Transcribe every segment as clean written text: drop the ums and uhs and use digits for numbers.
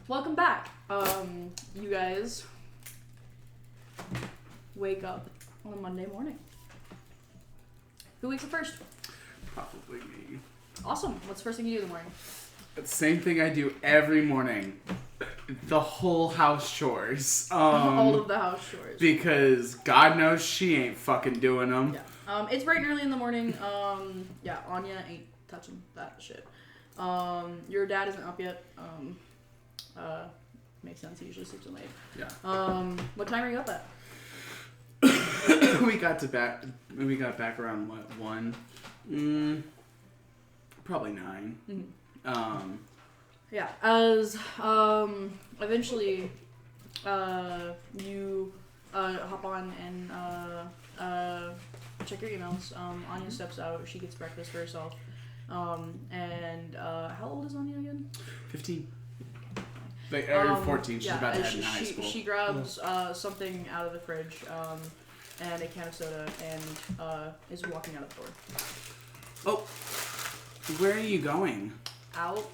Welcome back. You guys wake up on a Monday morning. Who wakes up first? Probably me. Awesome. What's the first thing you do in the morning? Same thing I do every morning. The whole house chores. All of the house chores. Because God knows she ain't fucking doing them. Yeah. It's bright and early in the morning. Yeah, Anya ain't touching that shit. Your dad isn't up yet. Makes sense. He usually sleeps in late. Yeah. What time are you up at? we got back around what, 1? Probably 9. Mm-hmm. Yeah. As eventually you hop on and check your emails. Anya steps out. She gets breakfast for herself. And how old is Anya again? 15. Like, or 14. She's about to head into high school. She grabs something out of the fridge and a can of soda and is walking out the door. Oh, where are you going? Out.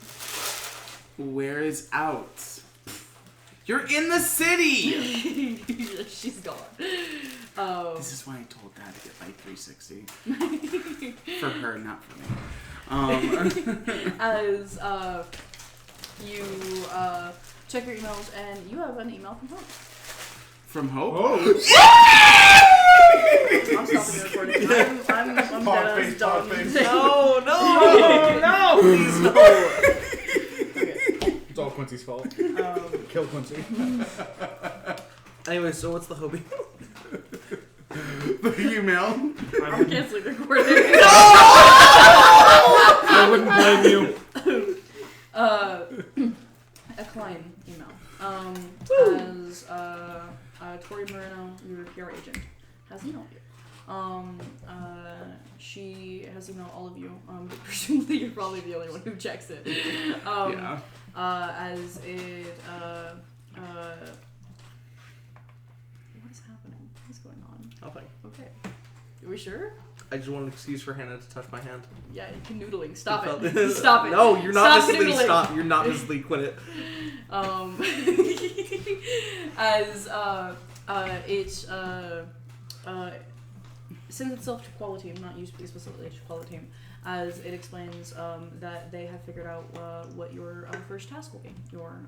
Where is out? You're in the city! She's gone. This is why I told Dad to get like 360. For her, not for me. As you check your emails and you have an email from Hope. From Hope? Oh! I'm stopping the recording. I'm dead as dumb. No! Please no! It's all Quincy's fault. Kill Quincy. Anyway, so what's the hobby? The email. I'm canceling the recording. I wouldn't blame you. A client email. As Tori Moreno, your PR agent, has emailed you. She has emailed all of you, but presumably you're probably the only one who checks it. Yeah. As it, what is happening? What's going on? Nothing. Okay. Are we sure? I just want an excuse for Hannah to touch my hand. Yeah, you can noodling. Stop You it. felt- Stop it. No, you're not Stop Miss Lee. noodling. Stop. You're not Miss Lee. Quit it. As it sends itself to quality, not used specifically to quality, as it explains that they have figured out what your first task will be, your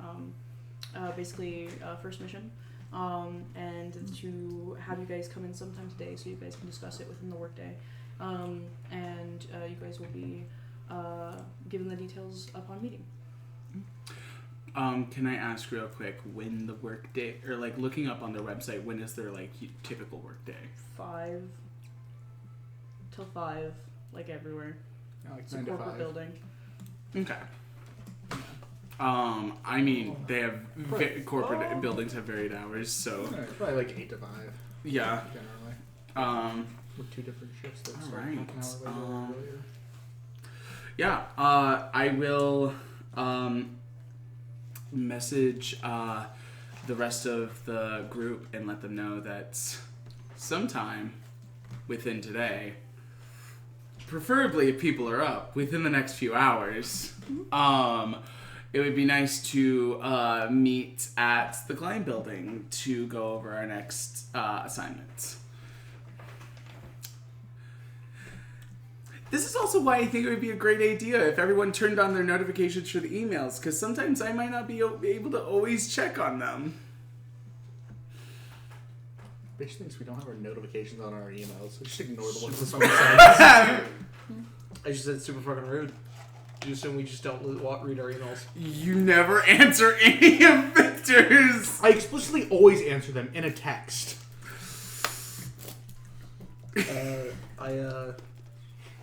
basically first mission, and to have you guys come in sometime today so you guys can discuss it within the workday, and you guys will be given the details upon meeting. Can I ask real quick when the work day, or like looking up on their website, when is their like typical work day? 5 till 5, like everywhere. Yeah, like It's a 9 to corporate 5. building. Okay. I mean, they have corporate buildings have varied hours, so Yeah, probably like 8 to 5. yeah. Generally. With 2 different shifts that start Alright, half an hour later or earlier. Yeah, I will message the rest of the group and let them know that sometime within today, preferably if people are up, within the next few hours, it would be nice to meet at the Klein building to go over our next assignment. This is also why I think it would be a great idea if everyone turned on their notifications for the emails, because sometimes I might not be able to always check on them. Bitch thinks we don't have our notifications on our emails. We just ignore the ones that someone I just said super fucking rude. You assume we just don't read our emails. You never answer any of Victor's. I explicitly always answer them in a text.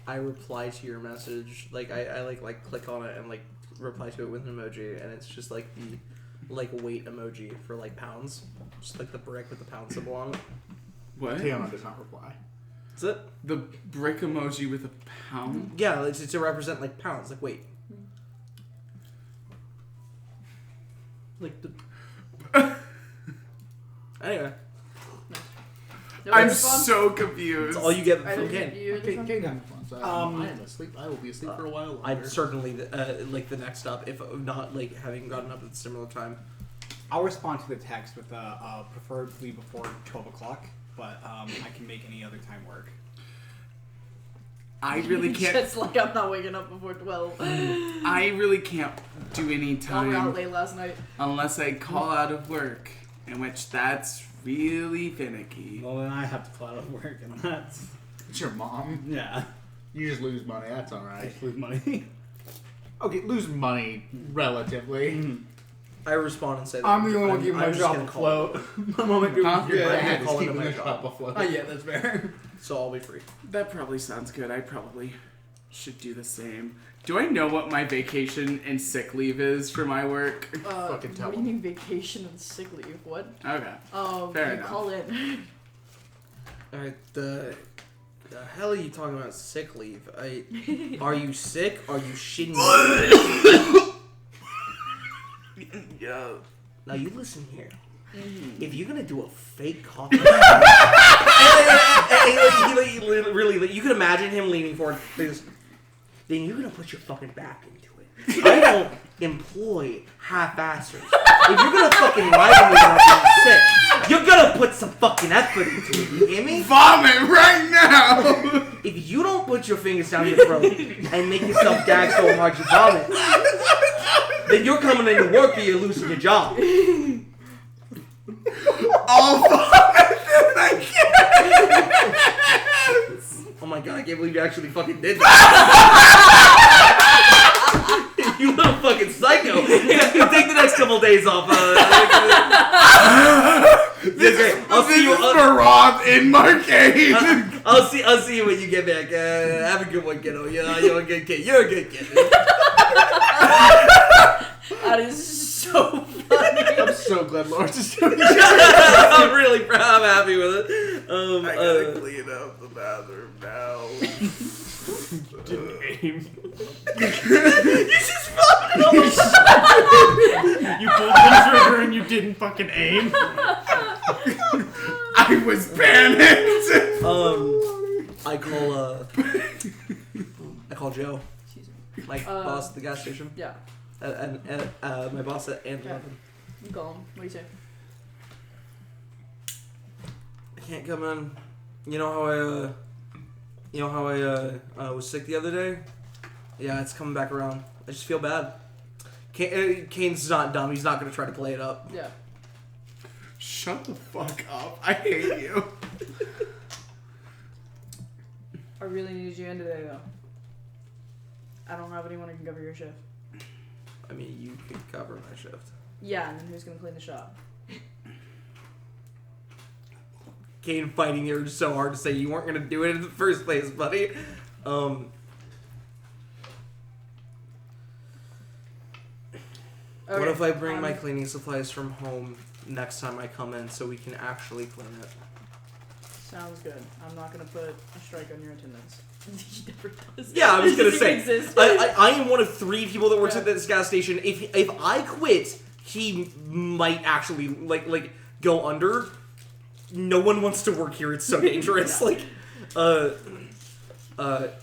I reply to your message. Like I like click on it and like reply to it with an emoji, and it's just like the like weight emoji for like pounds, just like the brick with the pound symbol on it. What? Tiana does not reply. That's it. The brick emoji with a pound? Yeah, it's to represent like pounds, like weight. Like the. Anyway, No I'm response? so confused. that's all you get I from didn't Kane. get you. Kane down response. I am asleep. I will be asleep for a while longer. I'd certainly like the next up, if not like having gotten up at a similar time. I'll respond to the text with preferably before 12 o'clock, but I can make any other time work. I really can't. It's like I'm not waking up before 12. I really can't do any We were time out late last night. unless I call out of work, in which that's really finicky. Well, then I have to fly out of work, and that's... It's your mom. Yeah. You just lose money. That's all I right. just lose money. Okay, lose money relatively. I respond and say that I'm the only one giving my just job gonna a call float. My moment doing Huh? Your yeah, dad yeah, is call it keeping my the job. shop afloat. Oh, yeah, that's fair. So I'll be free. That probably sounds good. I probably should do the same. Do I know what my vacation and sick leave is for my work? Fucking tell what do you mean vacation and sick leave? What? Okay. You Fair enough. call in. Alright, the hell are you talking about sick leave? Are you sick? Are you shitting? Yeah. Now you listen here. Mm-hmm. If you're gonna do a fake coffee, really, you can imagine him leaning forward. Then you're gonna put your fucking back into it. I don't employ half-assers. If you're gonna fucking lie to me about being sick, you're gonna put some fucking effort into it. You hear me? Vomit right now! If you don't put your fingers down your throat and make yourself gag so hard you vomit, then you're coming into work or you're losing your job. All vomit! I can't! Oh my god, I can't believe you actually fucking did that. You little fucking psycho. You take the next couple days off. This great. I'll see you. is Marcainne in Marcainne! I'll see you when you get back. Have a good one, kiddo. You're a good kid. You're a good kid. That is so funny. I'm so glad Lawrence is doing this. I'm really proud. I'm happy with it. I gotta clean up the bathroom now. Didn't aim. You just fucking You pulled the trigger and you didn't fucking aim. I was panicked! I call Joe, my boss at the gas station, Yeah. and my boss at and Yeah. You call him. What do you say? I can't come in. You know how I was sick the other day? Yeah, it's coming back around. I just feel bad. Kane's not dumb. He's not gonna try to play it up. Yeah. Shut the fuck up. I hate you. I really need you in today, though. I don't have anyone who can cover your shift. I mean, you could cover my shift. Yeah, and then who's gonna clean the shop? Kane fighting the urge so hard to say you weren't gonna do it in the first place, buddy. What if I bring my cleaning supplies from home next time I come in so we can actually clean it? Sounds good. I'm not gonna put a strike on your attendance. He never does. Yeah, I was gonna He say. exists. I am one of 3 people that works Yeah. at this gas station. If I quit, he might actually like go under. No one wants to work here. It's so dangerous. Like, but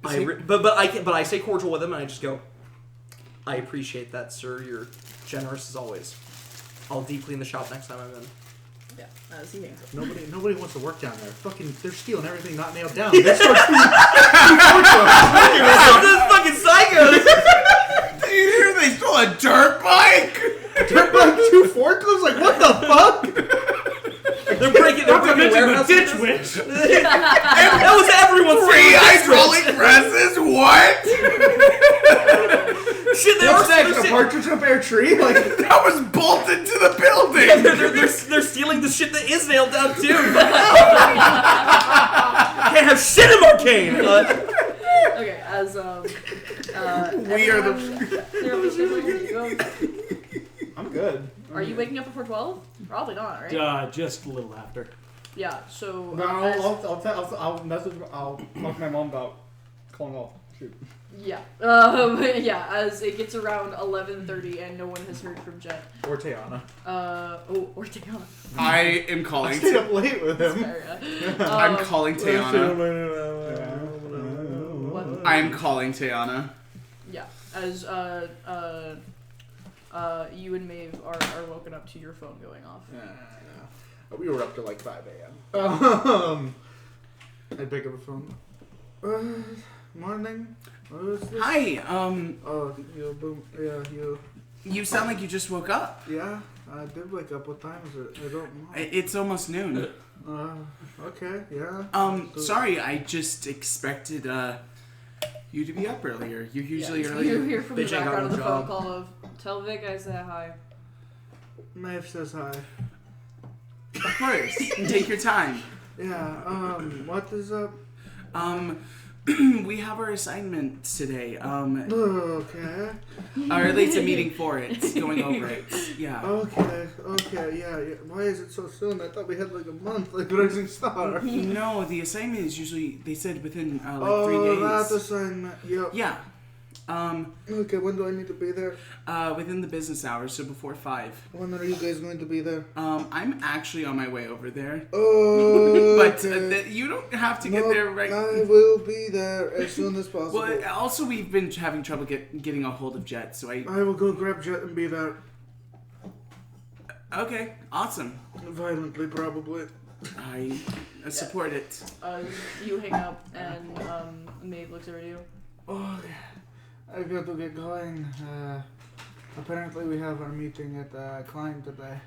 I stay cordial with him and I just go, I appreciate that, sir. You're generous as always. I'll deep clean the shop next time I'm in. Yeah, as he thinks. Nobody wants to work down there. Fucking, they're stealing everything not nailed down. They start stealing. Those fucking psychos! Did you hear they stole a dirt bike? Dirt bike 2 forklifts? Like, what the fuck? They're breaking warehouses. Ditch witch. That was everyone's 3 favorite hydraulic presses? What? Shit, they What's are next? A partridge in a pear tree? Like, That was bolted to the building! they're stealing the shit that is nailed down too. Can't have shit in Marcainne. Okay, as We are the. I'm good. Are you waking up before 12? Probably not, right? Just a little after. Yeah. So. No, as- I'll message. I'll talk to my mom about calling off. Shoot. Yeah. Yeah. As it gets around 11:30 and no one has heard from Jet. or Tayana. Or Tiana. I am I calling. stayed up late with him. I'm calling Tayana. I'm calling Tiana. Yeah, as you and Maeve are woken up to your phone going off. We were up to like 5 a.m. I pick up the phone. Morning. What is this? Hi. Oh, you boom. Yeah, you. You sound like you just woke up. Yeah, I did wake up. What time is it? I don't know. It's almost noon. Okay, yeah. Sorry, I just expected you to be up earlier. You're usually You earlier. hear from the Bitch ain't got background of no the phone job. call of tell Vic I said hi. Maeve says hi. Of course. Take your time. Yeah, what is up? We have our assignment today. Okay. Or at least a meeting for it, going over it. Yeah. Okay, yeah. Why is it so soon? I thought we had like a month, like Rising Star. No, the assignment is usually, they said within 3 Oh, days. that assignment, yep. Yeah. Okay, when do I need to be there? Within the business hours, so before 5. When are you guys going to be there? I'm actually on my way over there. Oh, But okay. you don't have to get there right. I will be there as soon as possible. Well, also we've been having trouble getting a hold of Jet, so I. I will go grab Jet and be there. Okay, awesome. Violently, probably. I support it. You hang up and Maeve looks over at you. Oh, I've got to get going. Apparently we have our meeting at the client today.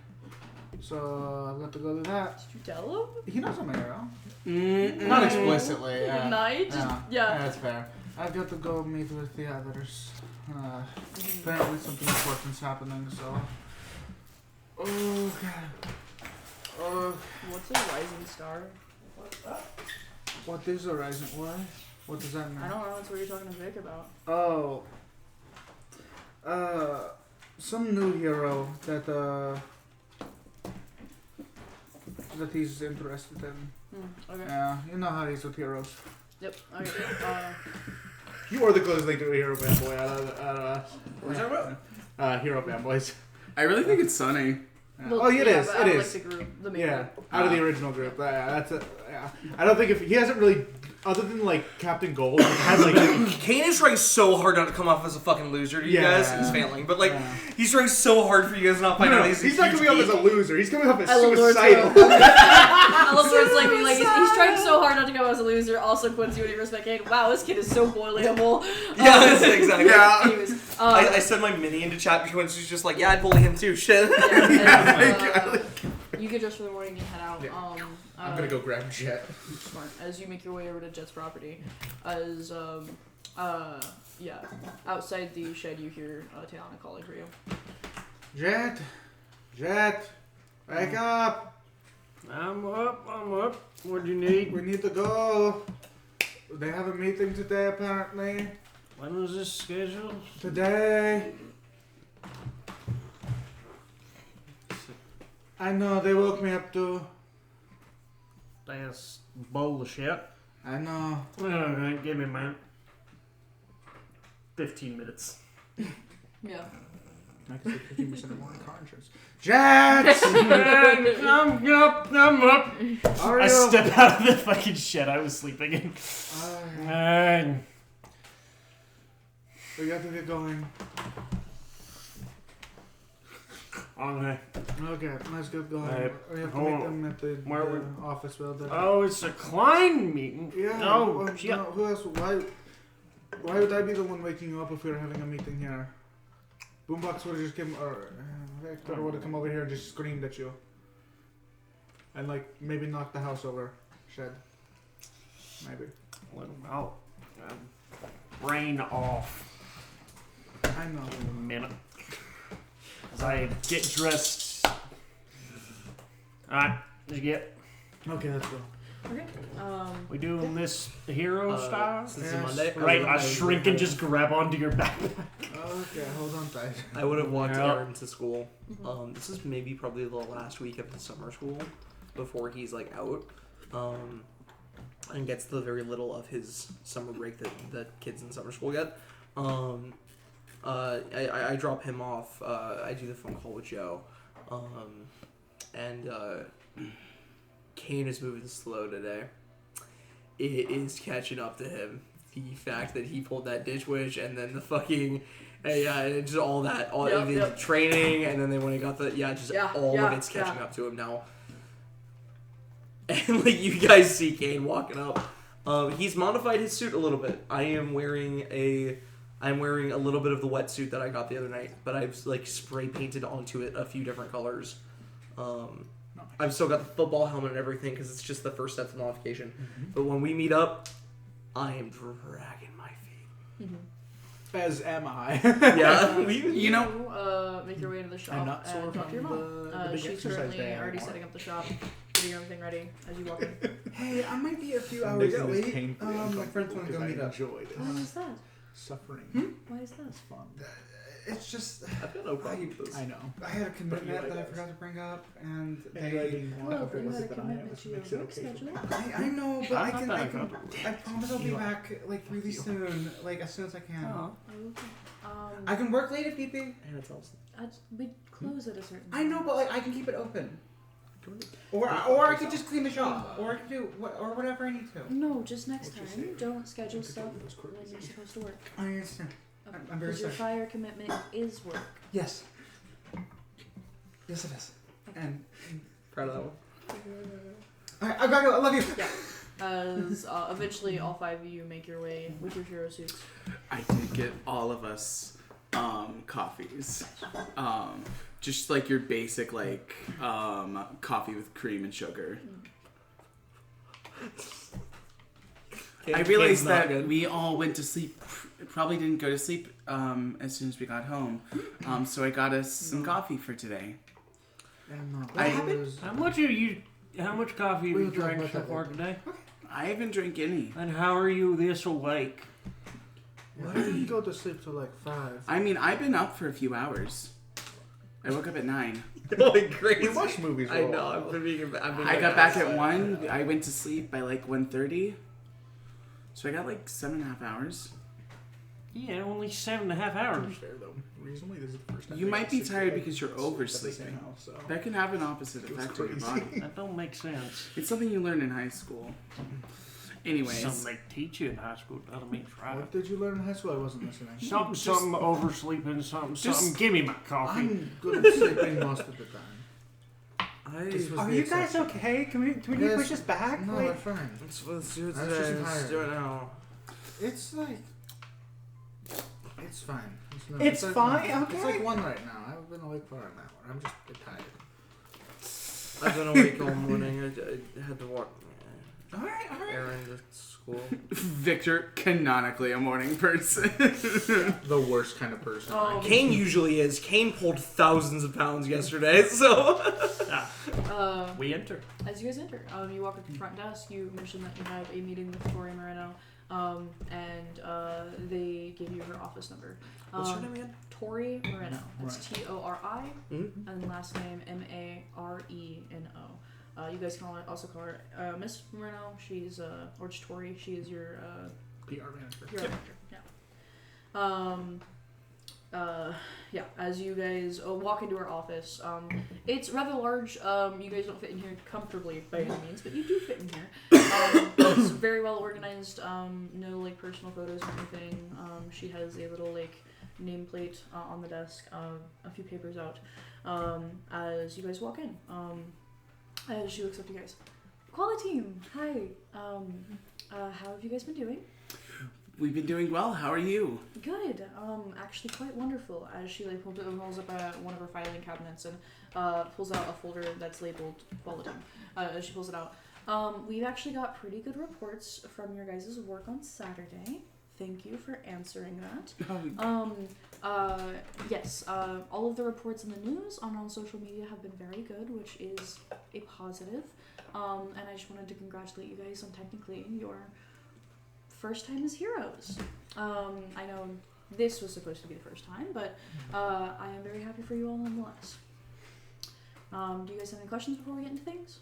So I've got to go do that. Did you tell him? He knows I'm a hero. Mm-mm. Not explicitly. Night? Yeah. That's fair. I've got to go meet with the others. Apparently something important's happening, so... Okay. What's a rising star? What is a rising? What does that mean? I don't know. That's what you're talking to Vic about. Oh. Some new hero that he's interested in. Okay. Yeah, you know how he's with heroes. Yep. Okay. You are the closest thing to a hero fanboy out of What's that about? hero fanboys. I really think it's Sunny. Yeah. Well, Oh, it yeah, is. but It out of, is. like, the group, the main Yeah, group. out of the original group. Yeah, that's it. Yeah, I don't think if he hasn't really, other than like Captain Gold, had like Kane is trying so hard not to come off as a fucking loser to you Yeah. guys. He's failing, but like Yeah. he's trying so hard for you guys to not find no, out he's not coming off as a loser. He's coming off as I love Lord's suicidal. I love Lord's like being like he's trying so hard not to come as a loser. Also, Quincy, when you respect Kane, wow, this kid is so bullyable. Yeah, exactly. Yeah. Anyways, I sent my mini into chat because she's just like, yeah, I'd bully him too. Shit. you get dressed for the morning and head out. Yeah. I'm gonna go grab Jet. Smart. As you make your way over to Jet's property, as outside the shed, you hear Tiana calling for you. Jet, wake up. I'm up. What do you need? We need to go. They have a meeting today, apparently. When was this scheduled? Today. I know, they woke me up too. That's bullshit. I know. Alright, give me a minute. 15 minutes. Yeah. I can save 15% more in car insurance. Jet! I'm up. How are I you? step out of the fucking shed I was sleeping in. Alright, we got to get going. Okay. Okay, let's get going. Alright, We have to hold meet on. them at the Where we- office building. Oh, it's a Klein meeting. Yeah. Oh, well, shit. no, who else? Why would I be the one waking you up if we were having a meeting here? Boombox would have just come, or Hector would have come over here and just screamed at you, and like maybe knocked the house over, shed. Maybe. Let him out. Brain off I know. in a minute. As I get dressed. Alright, let's get. Okay, let's go. Okay. We doing this hero style? Since it's Yes. Monday. Right, I shrink and just grab onto your backpack. Okay, hold on tight. I would have walked Yeah. Aaron to school. This is maybe probably the last week of the summer school before he's like out. And gets the very little of his summer break that kids in summer school get. I drop him off. I do the phone call with Joe. And Kane is moving slow today. It is catching up to him. the fact that he pulled that ditch witch and then the fucking and just all that, all the training, and then when he got the all of it's catching up to him now. And like you guys see Kane walking up, he's modified his suit a little bit. I'm wearing a little bit of the wetsuit that I got the other night, but I've like spray painted onto it a few different colors. I've still got the football helmet and everything because it's just the first step to modification. Mm-hmm. But when we meet up, I am dragging my feet. Mm-hmm. As am I. Yeah, you know, make your way into the shop I'm not sore and talk to your from mom. the big She's exercise currently day already anymore. setting up the shop, getting everything ready as you walk in. Hey, I might be a few I'm hours making this late. painfully My uncomfortable friends want to go because meet I up. enjoy this. Why is that? Suffering. Why is that? It's fun. It's just I've got no problem with this. I know. I had a commitment like that I us. forgot to bring up, and Maybe I they. didn't want Well, if it you was had a it that I am. commitment This to your makes it work okay. schedule. I know, but I Not can. that I uncomfortable. promise I'll be You are. back like really soon, like as soon as I can. Oh, okay. I can work late if need be. And it's also We close at a certain I know, time. but like I can keep it open. Or I could just clean the shop, or I could do whatever I need to. No, just next What you time. say? Don't schedule Could stuff do this quick. when you're supposed to work. I understand. I'm very Because your sorry. fire commitment is work. Yes. Yes, it is. And proud of that one. I gotta go. I love you. As eventually all 5 of you make your way with your hero suits. I did get all of us coffees. Just like your basic like coffee with cream and sugar. I realized that we all went to sleep. Probably didn't go to sleep as soon as we got home. So I got us some coffee for today. How much coffee have you drank so far today? I haven't drank any. And how are you this awake? Why did you go to sleep till like 5? I mean, I've been up for a few hours. I woke up at 9. Going crazy. We watch movies. I know. I've been I got back at 1. I went to sleep by like 1:30. So I got like 7.5 hours. Yeah, only 7.5 hours. Fair though. Recently, this is the first time. You I might got be 6 tired days because you're at the same oversleeping. house, so. That can have an opposite It was effect on your crazy. body. That don't make sense. It's something you learn in high school. Anyways, Something they teach you in high school doesn't mean it's right. What did you learn in high school? I wasn't listening. Something oversleeping, something. Give me my coffee. I'm good at sleeping most of the time. This was Are the you guys exception. okay? Can we Yes. push this back? No, Like, they're fine. Let's do it I was just today. tired. Let's do it now. It's like. It's fine. It's like fine? one. Okay. It's like 1 right now. I've been awake for an hour. I'm just a bit tired. I've been awake all morning. I had to walk all right. Aaron to school. Victor, canonically a morning person. The worst kind of person. Kane usually is. Kane pulled thousands of pounds yesterday, so. We enter. As you guys enter, you walk up to the front desk. You mention that you have a meeting with Tori Moreno, and they give you her office number. What's her name again? Tori Moreno. That's Right. Tori, Mm-hmm. and last name Mareno. You guys can also call her Miss Moreno. She's or just Tori. She is your PR manager. PR manager. Yeah. As you guys walk into her office, it's rather large. You guys don't fit in here comfortably by any means, but you do fit in here. It's very well organized. No like personal photos or anything. She has a little like nameplate on the desk. A few papers out. As you guys walk in, as she looks up to you guys. Quality team. Hi. How have you guys been doing? We've been doing well. How are you? Good. Actually quite wonderful. As she like pulls up one of her filing cabinets and pulls out a folder that's labeled Quality. As she pulls it out, we've actually got pretty good reports from your guys' work on Saturday. Thank you for answering that. Yes. All of the reports in the news on social media have been very good, which is a positive. And I just wanted to congratulate you guys on technically your first time as heroes. I know this was supposed to be the first time, but I am very happy for you all nonetheless. Do you guys have any questions before we get into things?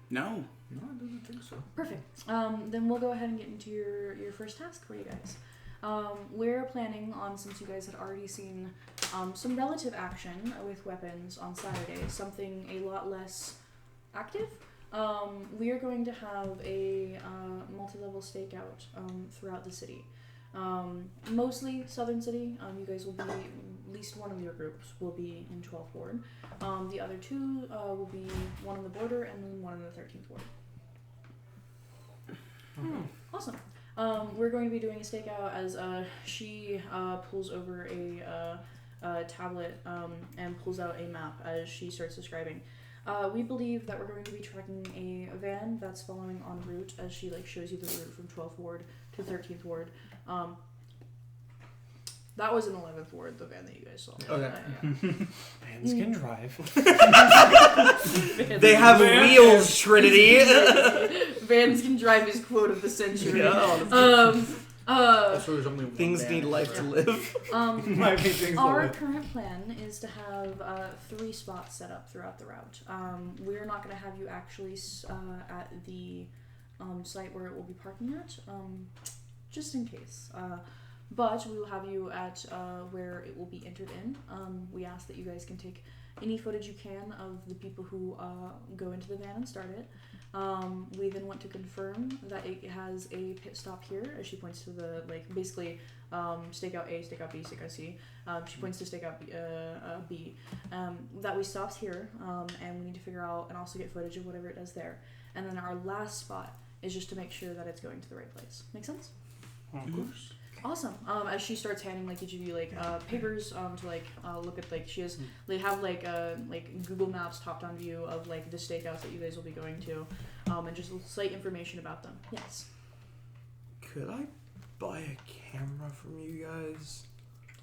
No. No, I don't think so. Perfect. Then we'll go ahead and get into your first task for you guys. We're planning on, since you guys had already seen some relative action with weapons on Saturday, something a lot less active. We are going to have a multi-level stakeout throughout the city. Mostly Southern City. You guys will be, at least one of your groups will be in 12th Ward. The other two will be one on the border and then one in the 13th Ward. Awesome. We're going to be doing a stakeout as she pulls over a tablet and pulls out a map as she starts describing. We believe that we're going to be tracking a van that's following en route as she shows you the route from 12th Ward to 13th Ward. That was in 11th Ward, the van that you guys saw. Okay. Vans can drive. They have wheels, Trinity. Vans can drive his quote of the century. Also, there's only one Things van. need life to live. Might be things Our that current plan is to have 3 spots set up throughout the route. We're not going to have you actually at the site where it will be parking at, just in case. But we will have you at where it will be entered in. We ask that you guys can take any footage you can of the people who go into the van and start it. We then want to confirm that it has a pit stop here, as she points to the, basically, stakeout A, stakeout B, stakeout C. She points to stakeout B. That we stopped here, and we need to figure out and also get footage of whatever it does there. And then our last spot is just to make sure that it's going to the right place. Make sense? Of course. Awesome. As she starts handing each of you papers to look at she has they have Google Maps top down view of the stakeouts that you guys will be going to, and just slight information about them. Yes. Could I buy a camera from you guys?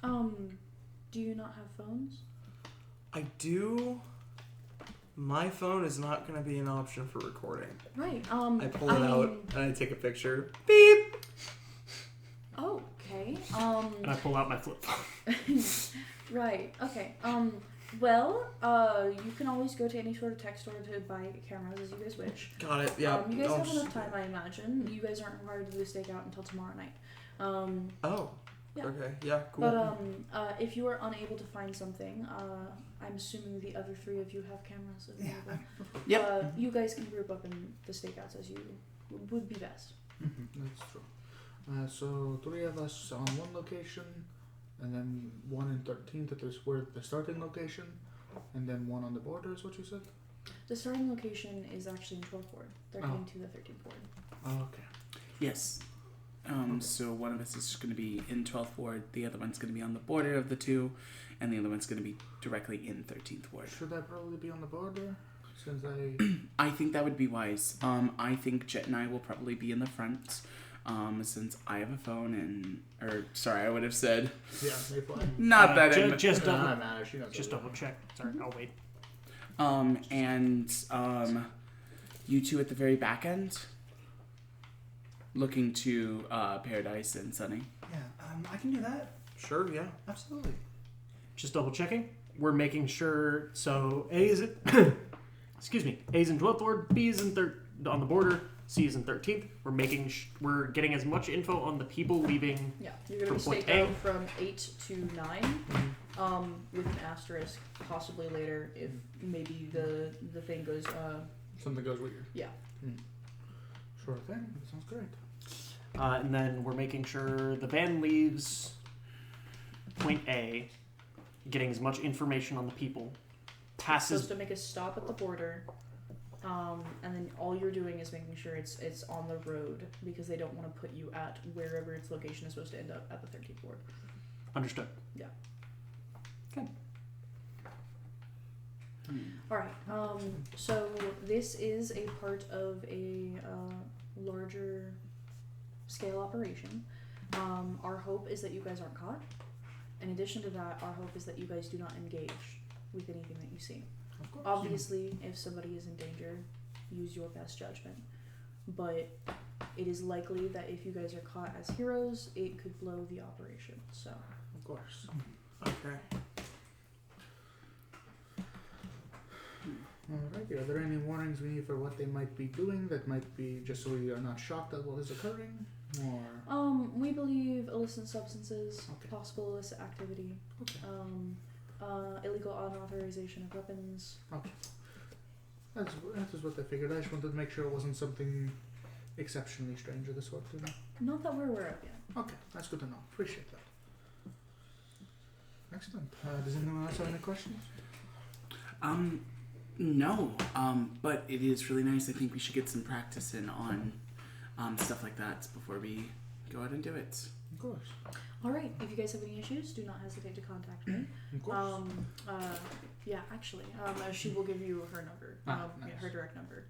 Do you not have phones? I do. My phone is not going to be an option for recording. Right. I pull it out and I take a picture. Beep. Okay. And I pull out my flip phone. Right. Okay. Well, you can always go to any sort of tech store to buy cameras as you guys wish. Got it. Yeah. You guys have enough time, I imagine. You guys aren't required to do the stakeout until tomorrow night. Oh. Yeah. Okay. Yeah. Cool. But if you are unable to find something, I'm assuming the other 3 of you have cameras available. Yep. You guys can group up in the stakeouts as you would be best. That's true. So 3 of us on one location, and then 1 in 13th that is where the starting location, and then 1 on the border is what you said? The starting location is actually in 12th Ward. They're heading to the 13th Ward. Oh, okay. Yes. So one of us is going to be in 12th Ward, the other one's going to be on the border of the 2, and the other one's going to be directly in 13th Ward. Should I probably be on the border? Since I think that would be wise. I think Jet and I will probably be in the front, since I have a phone I would have said. Yeah, maybe fine. Not that Just Doesn't double, matter. She knows just double check. Sorry, I'll wait. You 2 at the very back end, looking to Paradise and Sunny. Yeah, I can do that. Sure. Yeah. Absolutely. Just double checking. We're making sure. So A is it? Excuse me. A is in 12th Ward. B is in on the border. C is in 13th. We're making. We're getting as much info on the people leaving. Yeah, you're gonna be From point staked A. out from 8 to 9, with an asterisk possibly later if maybe the thing goes. Something goes weird. Yeah. Sure thing. That sounds great. And then we're making sure the van leaves point A, getting as much information on the people. Passes. Supposed to make a stop at the border, and then all you're doing is making sure it's on the road because they don't want to put you at wherever its location is supposed to end up at the 13th Ward. Understood. Yeah. Okay. All right. So this is a part of a larger scale operation. Our hope is that you guys aren't caught. In addition to that, our hope is that you guys do not engage with anything that you see. Of course. Obviously, if somebody is in danger, use your best judgment. But it is likely that if you guys are caught as heroes, it could blow the operation. So. Of course. Okay. Alrighty, are there any warnings we need for what they might be doing that might be just so we are not shocked at what is occurring? Or We believe illicit substances, Okay. possible illicit activity, okay. illegal unauthorization of weapons. Okay. That is what I figured. I just wanted to make sure it wasn't something exceptionally strange of the sort. You know? Not that we're aware of yet. Okay, that's good to know. Appreciate that. Excellent. Does anyone else have any questions? No. But it is really nice. I think we should get some practice in on stuff like that before we go out and do it. Of course. All right. If you guys have any issues, do not hesitate to contact me. Of course. Yeah, actually, she will give you her number, Nice. her direct number.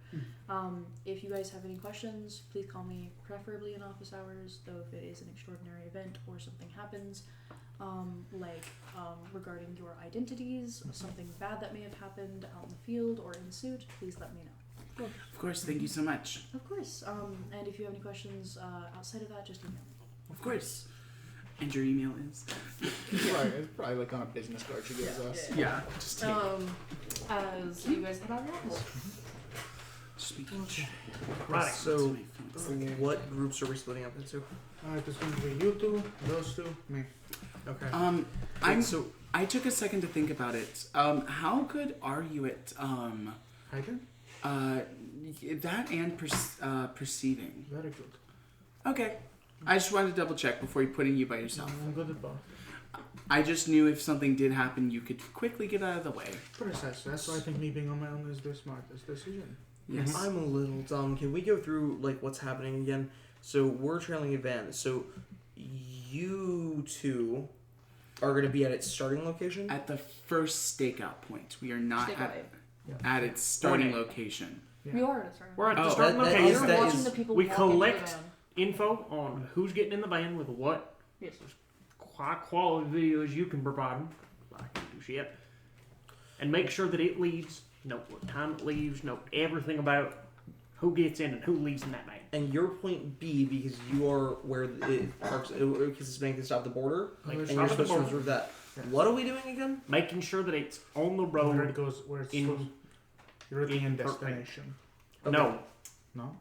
If you guys have any questions, please call me, preferably in office hours. Though if it is an extraordinary event or something happens, regarding your identities, something bad that may have happened out in the field or in suit, please let me know. Of course. Thank you so much. Of course. And if you have any questions outside of that, just email me. Of course. And your email is? It's probably like on a business card she gives us. Yeah. Just take As you guys head out of your office. Right. So, what groups are we splitting up into? It's going to be you two, those two, me. Okay. I took a second to think about it. How good are you at Hiding? that and perceiving? Very good. Okay. I just wanted to double check before putting you by yourself. I'm good at both. I just knew if something did happen, you could quickly get out of the way. Precisely. That's why I think me being on my own is the smartest decision. Yes. I'm a little dumb. Can we go through like what's happening again? So we're trailing advantage. So you two are going to be at its starting location. At the first stakeout point. We are not Stake at its starting Okay. location. Yeah. We are at a starting. We're at the Oh, starting that location. is- You're that watching is- the people we walk into the collect van. info on who's getting in the van with what Yes. high quality videos you can provide them. I can do shit. And make sure that it leaves, know what time it leaves, know everything about who gets in and who leaves in that van. And your point B, because you are where it parks, because it's making it stop the border, Like, and stop you're at the supposed to border. observe that. Yeah. What are we doing again? Making sure that it's on the Where it road. goes, where it's In- supposed you're at the in end perfect. destination. Okay. No, No?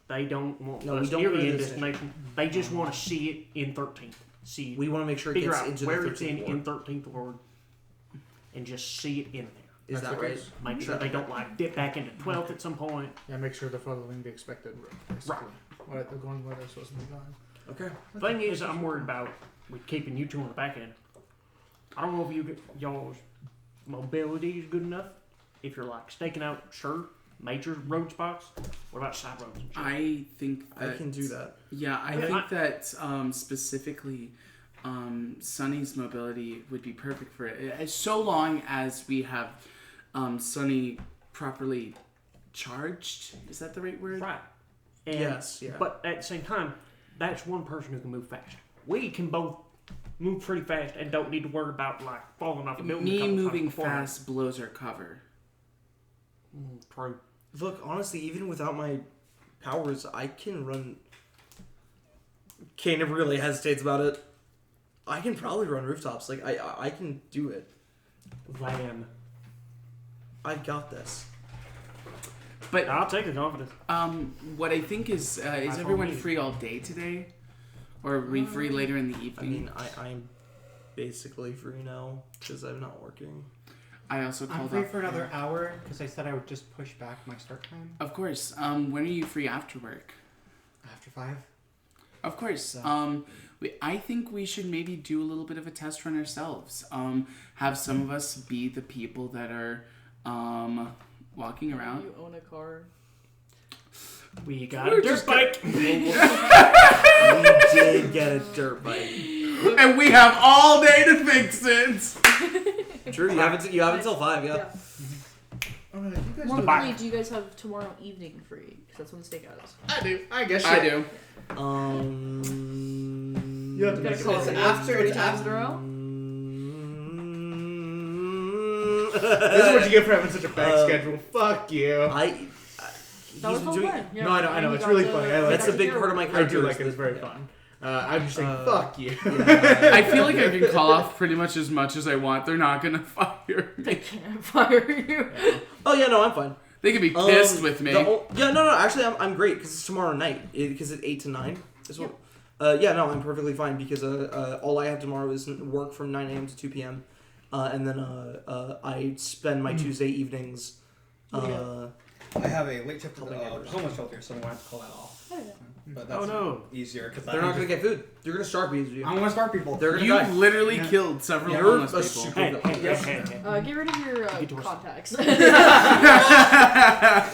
they don't want No, we us don't near go the to end the destination. They just want to see it in 13th. See, We want to make sure it figure gets out into where the it's in 13th ward. 13th ward, and just see it in there. Is That's that the right? case. Make sure they don't like dip back into 12th at some point. Yeah, make sure they're following the expected route. Basically. Right, they're going where they're supposed to be going. Okay. Thing is, I'm worried about with keeping you two on the back end. I don't know if y'all's mobility is good enough. If you're like staking out, sure, major road spots. What about side roads and shit? I think I that, can do that. Yeah, I Yeah. think that specifically Sunny's mobility would be perfect for it. So long as we have Sunny properly charged. Is that the right word? Right. And, Yes, yeah. But at the same time, that's one person who can move fast. We can both move pretty fast and don't need to worry about like falling off a building. a Me couple times moving beforehand. fast blows our cover. True. Look, honestly, even without my powers, I can run. Kane never really hesitates about it. I can probably run rooftops. Like I can do it. Van. I got this. But I'll take the confidence. what I think is everyone free all day today? Or are we free later in the I evening? mean, I'm basically free now because I'm not working. I also I'm called free off. for another hour because I said I would just push back my start time Of course. When are you free after work? after 5. Of course. So- I think we should maybe do a little bit of a test run ourselves. Have some of us be the people that are walking around. You own a car. We got We're a dirt just bike. We did get a dirt bike. And we have all day to fix it. True, you have until 5. Yeah. Alright, you guys More do bike. importantly, do you guys have tomorrow evening free? Because that's when the stakeout is. I do. I guess I do. You have to You make gotta it call work. it after- 3 it's times in a row. This is what you get for having such a packed schedule. Fuck you. That was He's fun doing. plan. Yeah. No, I know, And you it's got really to- funny. I you like That's got a to big hear part of my I character. do like it. is It's very that- fun. I'm just saying, Uh, fuck you. Yeah. I feel like I can call off pretty much as much as I want. They're not gonna fire They me. can't fire you. Oh yeah, no, I'm fine. They could be pissed with me. Yeah, no, actually, I'm great because it's tomorrow night. Because it's 8 to 9. Is what? Yeah, no, I'm perfectly fine because all I have tomorrow is work from 9 a.m. to 2 p.m. And then I spend my Tuesday evenings. I have a late shift homeless shelter, so I'm going to have to call that off. Oh, yeah. But that's easier because They're not gonna get food. You're gonna starve because I'm gonna starve people. They're gonna You die. literally killed several You're homeless a people. super Hey, villain. hey, Yes. hey, hey. Get rid of your Get to work. contacts.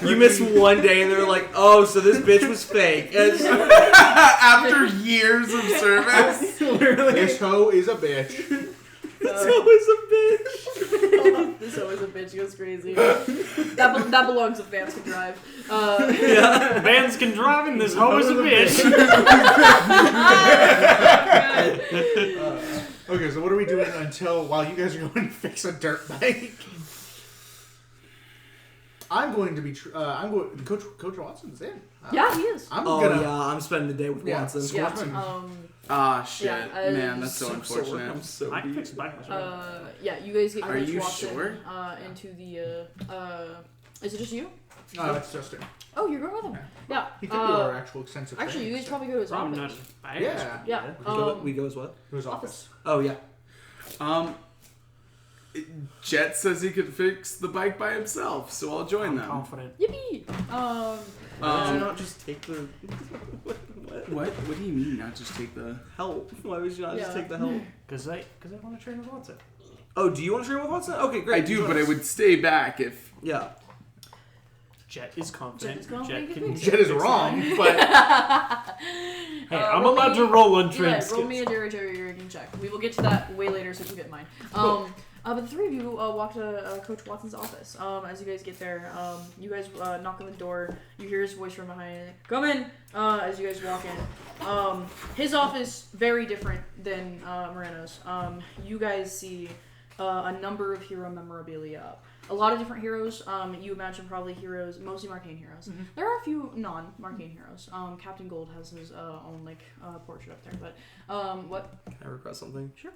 You miss one day and they're like, oh, so this bitch was fake. It's- After years of service. This hoe is a bitch. It's always a bitch. This always a bitch goes crazy. That belongs if Vance can drive. Vans can drive and this hoe is a bitch. Okay, so what are we doing while you guys are going to fix a dirt bike? I'm going to be. Coach Watson's in. Yeah, he is. I'm Oh gonna. yeah, I'm spending the day with Watson. Yeah. Ah, shit. Yeah, Man, that's so I'm unfortunate. so I can beat. fix the bike. Yeah, you guys get Are Coach you Watson sure? into the. Is it just you? It's Justin. Oh, you're going with him. Yeah. He could do our actual extensive. Actually, you guys probably go to his I'm office. not. Yeah. Yeah. We go as what? To his office. Oh yeah. Jet says he could fix the bike by himself, so I'll join I'm them. confident. Yippee! Why did you not just take the What? What do you mean? Not just take the help? Why would you not just Yeah. take the help? Because I want to train with Watson. Oh, do you want to train with Watson? Okay, great. I do, but I would stay back if. Yeah. Jet is confident. Jet is confident he can can fix Jet is fix wrong, it. but Hey, I'm roll allowed me- to roll on Yeah, train roll skills. me a dexterity check. We will get to that way later, so you get mine. But the three of you walk to Coach Watson's office. As you guys get there, you guys knock on the door. You hear his voice from behind. Come in. As you guys walk in, his office very different than Moreno's. You guys see a number of hero memorabilia up. A lot of different heroes. You imagine probably heroes, mostly Marcainne heroes. Mm-hmm. There are a few non-Marcainne heroes. Captain Gold has his own portrait up there. But what? Can I request something? Sure.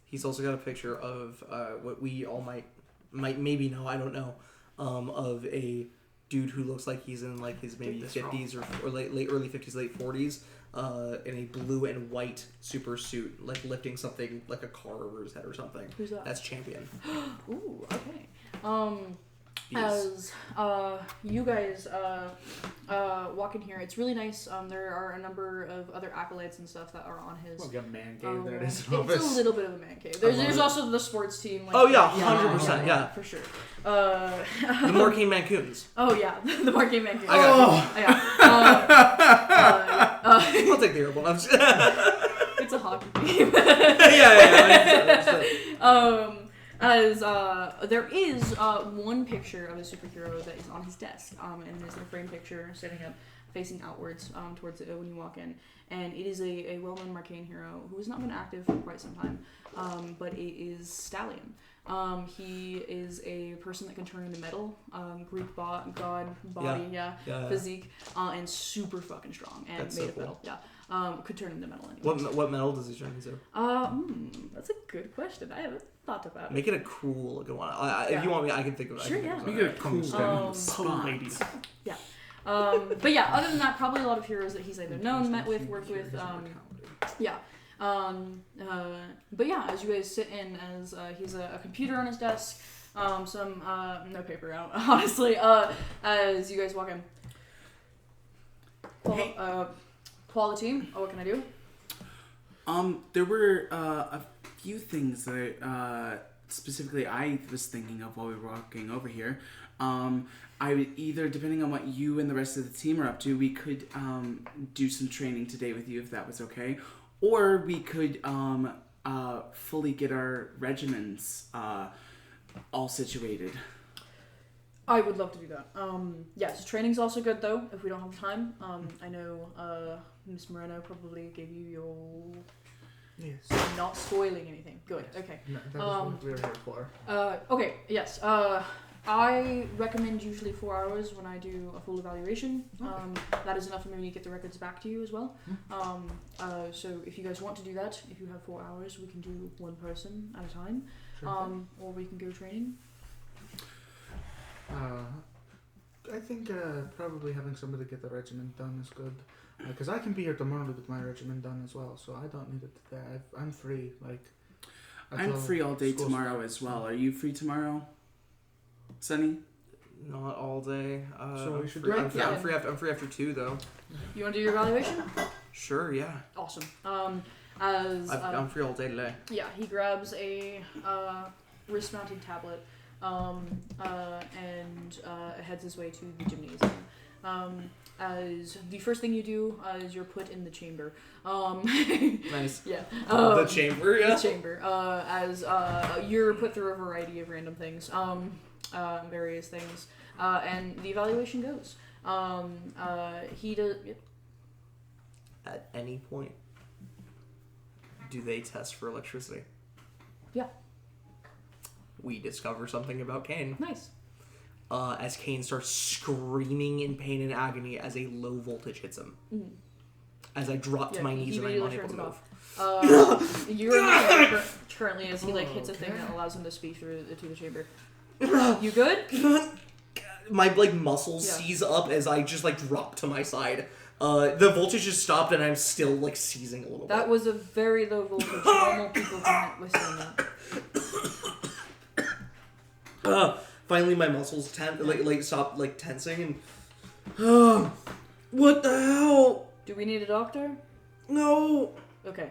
He's also got a picture of what we all might maybe know, I don't know, of a dude who looks like he's in like his maybe 50s or late early 50s, late 40s, in a blue and white super suit, like lifting something like a car over his head or something. Who's that? That's Champion. Ooh, okay. Yes. As you guys walk in here, it's really nice. There are a number of other accolades and stuff that are on his. we'll get a man cave there. It is It's an office. a little bit of a man cave. There's also the sports team. Oh, yeah, 100%, yeah. For sure. The Marcainne Mancoons. Oh yeah, the Marcainne man cave. I got Yeah. I'll take the herbal. It's a hockey team. yeah. As there is one picture of a superhero that is on his desk, and there's a framed picture sitting up, facing outwards towards it when you walk in, and it is a well-known Marcainne hero who has not been active for quite some time, but it is Stallion. He is a person that can turn into metal, Greek god body, physique, and super fucking strong and That's made so of cool. metal. Yeah. Could turn into metal anyway. What metal does he turn into? That's a good question. I haven't thought about it. Make it a cool looking one. If Yeah. you want me, I can think of it. Sure, yeah. We get a cool Cool ladies. But yeah, other than that, probably a lot of heroes that he's either known, met with, worked with. Yeah. But yeah, as you guys sit in, as he's a computer on his desk, some no paper out, honestly. As you guys walk in. Quality. Oh, what can I do? There were a few things that specifically I was thinking of while we were walking over here. I would either, depending on what you and the rest of the team are up to, we could do some training today with you if that was okay, or we could fully get our regiments all situated. I would love to do that. Yes, training's also good though, if we don't have time. I know Miss Moreno probably gave you your... Yes. Not spoiling anything. Good, okay. No, that is what we were here for. Okay, yes. I recommend usually 4 hours when I do a full evaluation. That is enough for me to get the records back to you as well. So if you guys want to do that, if you have 4 hours, we can do one person at a time. Sure. Or we can go training. I think probably having somebody get the regiment done is good. Because I can be here tomorrow to get my regiment done as well, so I don't need it today. I'm free. I'm free all day school's tomorrow starts. as well. Are you free tomorrow, Sunny? Not all day. So we should free, do I'm, it. free, I'm free after. I'm free after 2 though. You want to do your evaluation? Sure. Yeah. Awesome. I'm free all day today. Yeah, he grabs a wrist-mounted tablet and heads his way to the gymnasium. As the first thing you do is you're put in the chamber. Nice. Yeah. The chamber. Yeah. The chamber. As you're put through a variety of random things, various things, and the evaluation goes. He does. Yep. At any point, do they test for electricity? Yeah. We discover something about Kane. Nice. As Kane starts screaming in pain and agony as a low voltage hits him. Mm. As I drop to my knees and I'm unable to move. You're in the chamber currently as he hits a thing that allows him to speak through to the chamber. You good? My muscles seize up as I just drop to my side. The voltage has stopped and I'm still seizing a little bit. That was a very low voltage. Normal people can't withstand that. Finally, my muscles stop tensing and. What the hell? Do we need a doctor? No. Okay.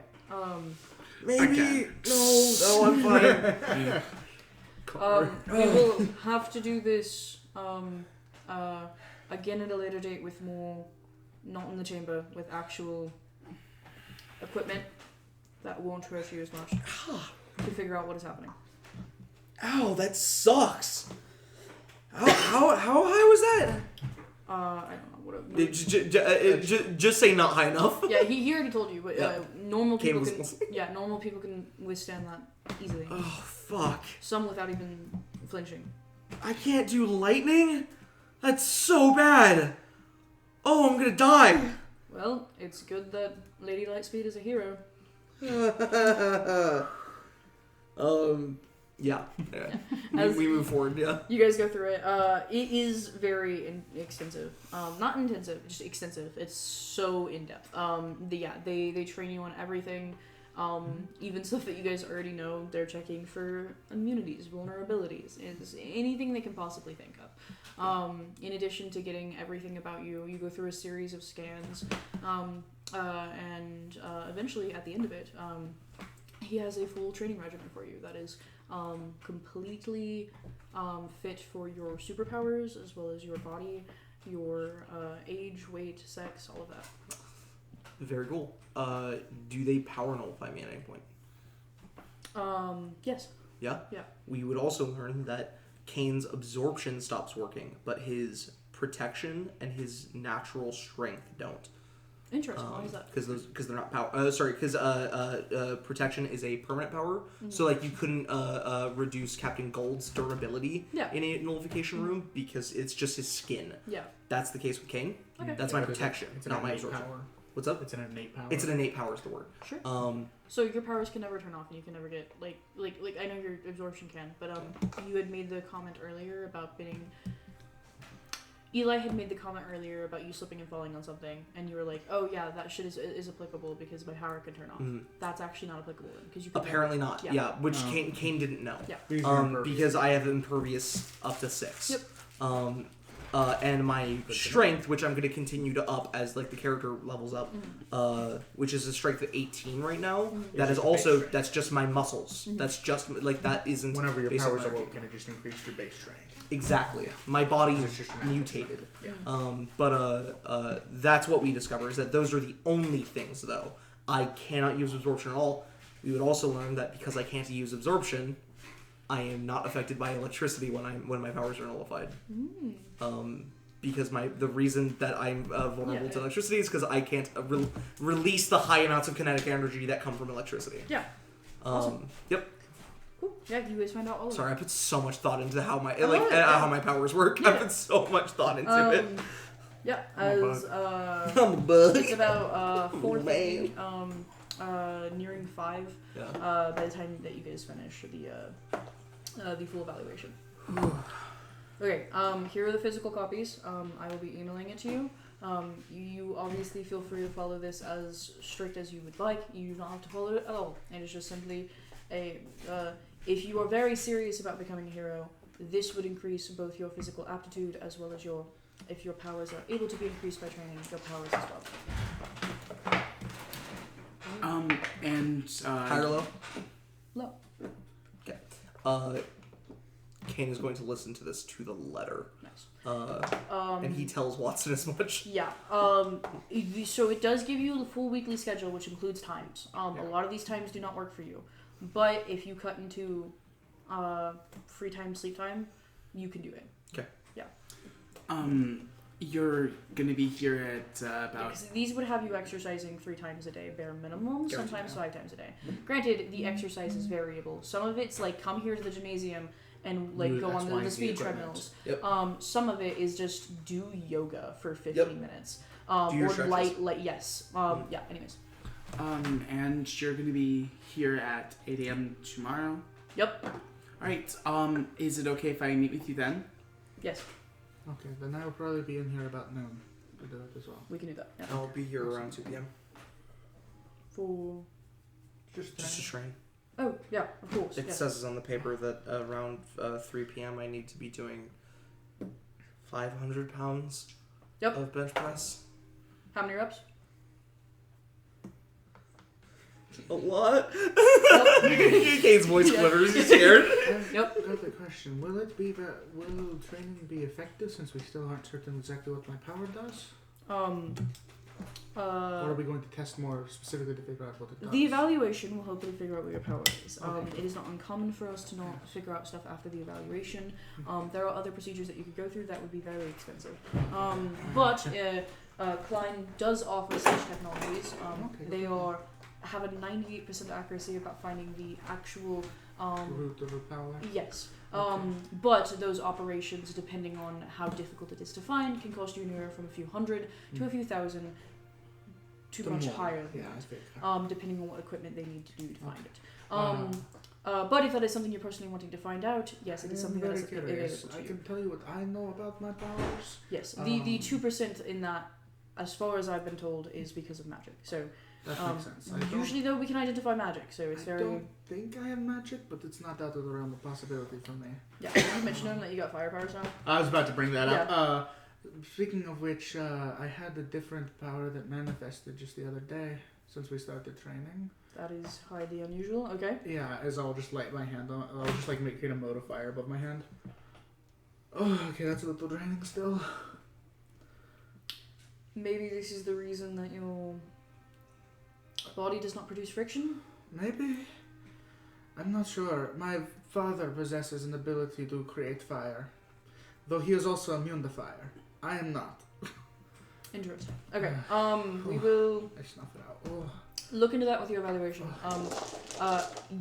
Maybe. No, I'm fine. We will have to do this again at a later date with more, not in the chamber, with actual equipment that won't hurt you as much to figure out what is happening. Ow, that sucks. How high was that? I don't know what. Just say not high enough. Yeah, he already told you, but normal people Kane can. was- Yeah, normal people can withstand that easily. Oh fuck! Some without even flinching. I can't do lightning. That's so bad. Oh, I'm gonna die. Well, it's good that Lady Lightspeed is a hero. Yeah. As- we move forward. Yeah. You guys go through it. It is very extensive. Not intensive, just extensive. It's so in depth. They train you on everything. Even stuff that you guys already know. They're checking for immunities, vulnerabilities, is anything they can possibly think of. In addition to getting everything about you, you go through a series of scans, and eventually at the end of it, he has a full training regimen for you that is completely fit for your superpowers as well as your body, your age, weight, sex, all of that. Very cool. Do they power nullify me at any point? Yes. Yeah? Yeah. We would also learn that Kane's absorption stops working, but his protection and his natural strength don't. Interesting. Why is that? Because they're not power. Because protection is a permanent power. Mm-hmm. So you couldn't reduce Captain Gold's durability Yeah. in a nullification room because it's just his skin. Yeah. That's the case with Kane. Okay. That's my protection, It's an not my innate absorption. power. What's up? It's an innate power. It's an innate power is the word. Sure. Um, So your powers can never turn off, and you can never get like I know your absorption can, but you had made the comment earlier about being. Eli had made the comment earlier about you slipping and falling on something, and you were like, "Oh yeah, that shit is applicable because my power can turn off." Mhm. That's actually not applicable because you can apparently not. Yeah. Yeah, which Kane didn't know. Yeah. These are impervious. Because I have impervious up to 6. Yep. And my strength, which I'm going to continue to up as the character levels up, which is a strength of 18 right now. That is just also base that's just my muscles. That's just that isn't Whenever your basic powers energy. awoken, it just increased your base strength. Exactly. My body It's just an mutated. Yeah. But that's what we discover is that those are the only things though. I cannot use absorption at all. We would also learn that because I can't use absorption, I am not affected by electricity when my powers are nullified. Because the reason that I'm vulnerable to electricity is because I can't release the high amounts of kinetic energy that come from electricity. Yeah. Awesome. Yep. Cool. Yeah, you guys find out all of Sorry, I put so much thought into how my love it, yeah. how my powers work. I Yeah. put so much thought into it. Yeah, I'm a as I'm a bug. it's about Oh, 4:30, nearing 5. Yeah. By the time that you guys finish the full evaluation. Okay, here are the physical copies. I will be emailing it to you. You obviously feel free to follow this as strict as you would like. You do not have to follow it at all. It is just simply if you are very serious about becoming a hero, This would increase both your physical aptitude as well as if your powers are able to be increased by training, your powers as well. High or low? Low. Okay. Kane is going to listen to this to the letter. Nice. And he tells Watson as much. Yeah. So it does give you the full weekly schedule, which includes times. A lot of these times do not work for you, but if you cut into free time, sleep time, you can do it. Okay. Yeah. You're gonna be here at about. Because these would have you exercising 3 times a day, bare minimum. Guaranteed, Sometimes 5 times a day. Granted, the exercise is variable. Some of it's like come here to the gymnasium and like go on the speed treadmills. Yep. Some of it is just do yoga for 15 minutes. Do your or stretches. light. Yes. Yeah. Anyways. And you're gonna be here at 8 a.m. tomorrow. Yep. All right. Is it okay if I meet with you then? Yes. Okay, then I'll probably be in here about noon to do it as well. We can do that. Yeah. I'll be here around 2 p.m. For. Just Just to train. Oh yeah, of course. It yeah. says on the paper that around 3 p.m. I need to be doing 500 pounds Yep. of bench press. How many reps? A lot. Kane's voice quivers. He's scared. Yep. I have a question. Will training be effective since we still aren't certain exactly what my power does? Or are we going to test more specifically to figure out what it does? The evaluation will hopefully figure out what your power is. Okay. It is not uncommon for us to not figure out stuff after the evaluation. There are other procedures that you could go through that would be very expensive. But Klein does offer such technologies. They have a 98% accuracy about finding the actual root of the power? Yes. But those operations, depending on how difficult it is to find, can cost you anywhere from a few hundred to a few thousand to much higher than that, depending on what equipment they need to do to find it. But if that is something you're personally wanting to find out, yes, it is something that is available to I you. can tell you what I know about my powers. Yes, the 2% in that, as far as I've been told, is because of magic. So That makes sense. usually, though, we can identify magic, so it's I very. don't think I have magic, but it's not out of the realm of possibility for me. Yeah, you mentioned him that you got fire powers now. I was about to bring that Yeah. up. Speaking of which, I had a different power that manifested just the other day since we started training. That is highly unusual. Okay. Yeah, as I'll just light my hand on. I'll just like create a mode of fire above my hand. Oh, okay, that's a little draining still. Maybe this is the reason that your body does not produce friction. Maybe. I'm not sure. My father possesses an ability to create fire, though he is also immune to fire. I am not. Interesting. Okay. We will I snuff it out. Oh. look into that with your evaluation.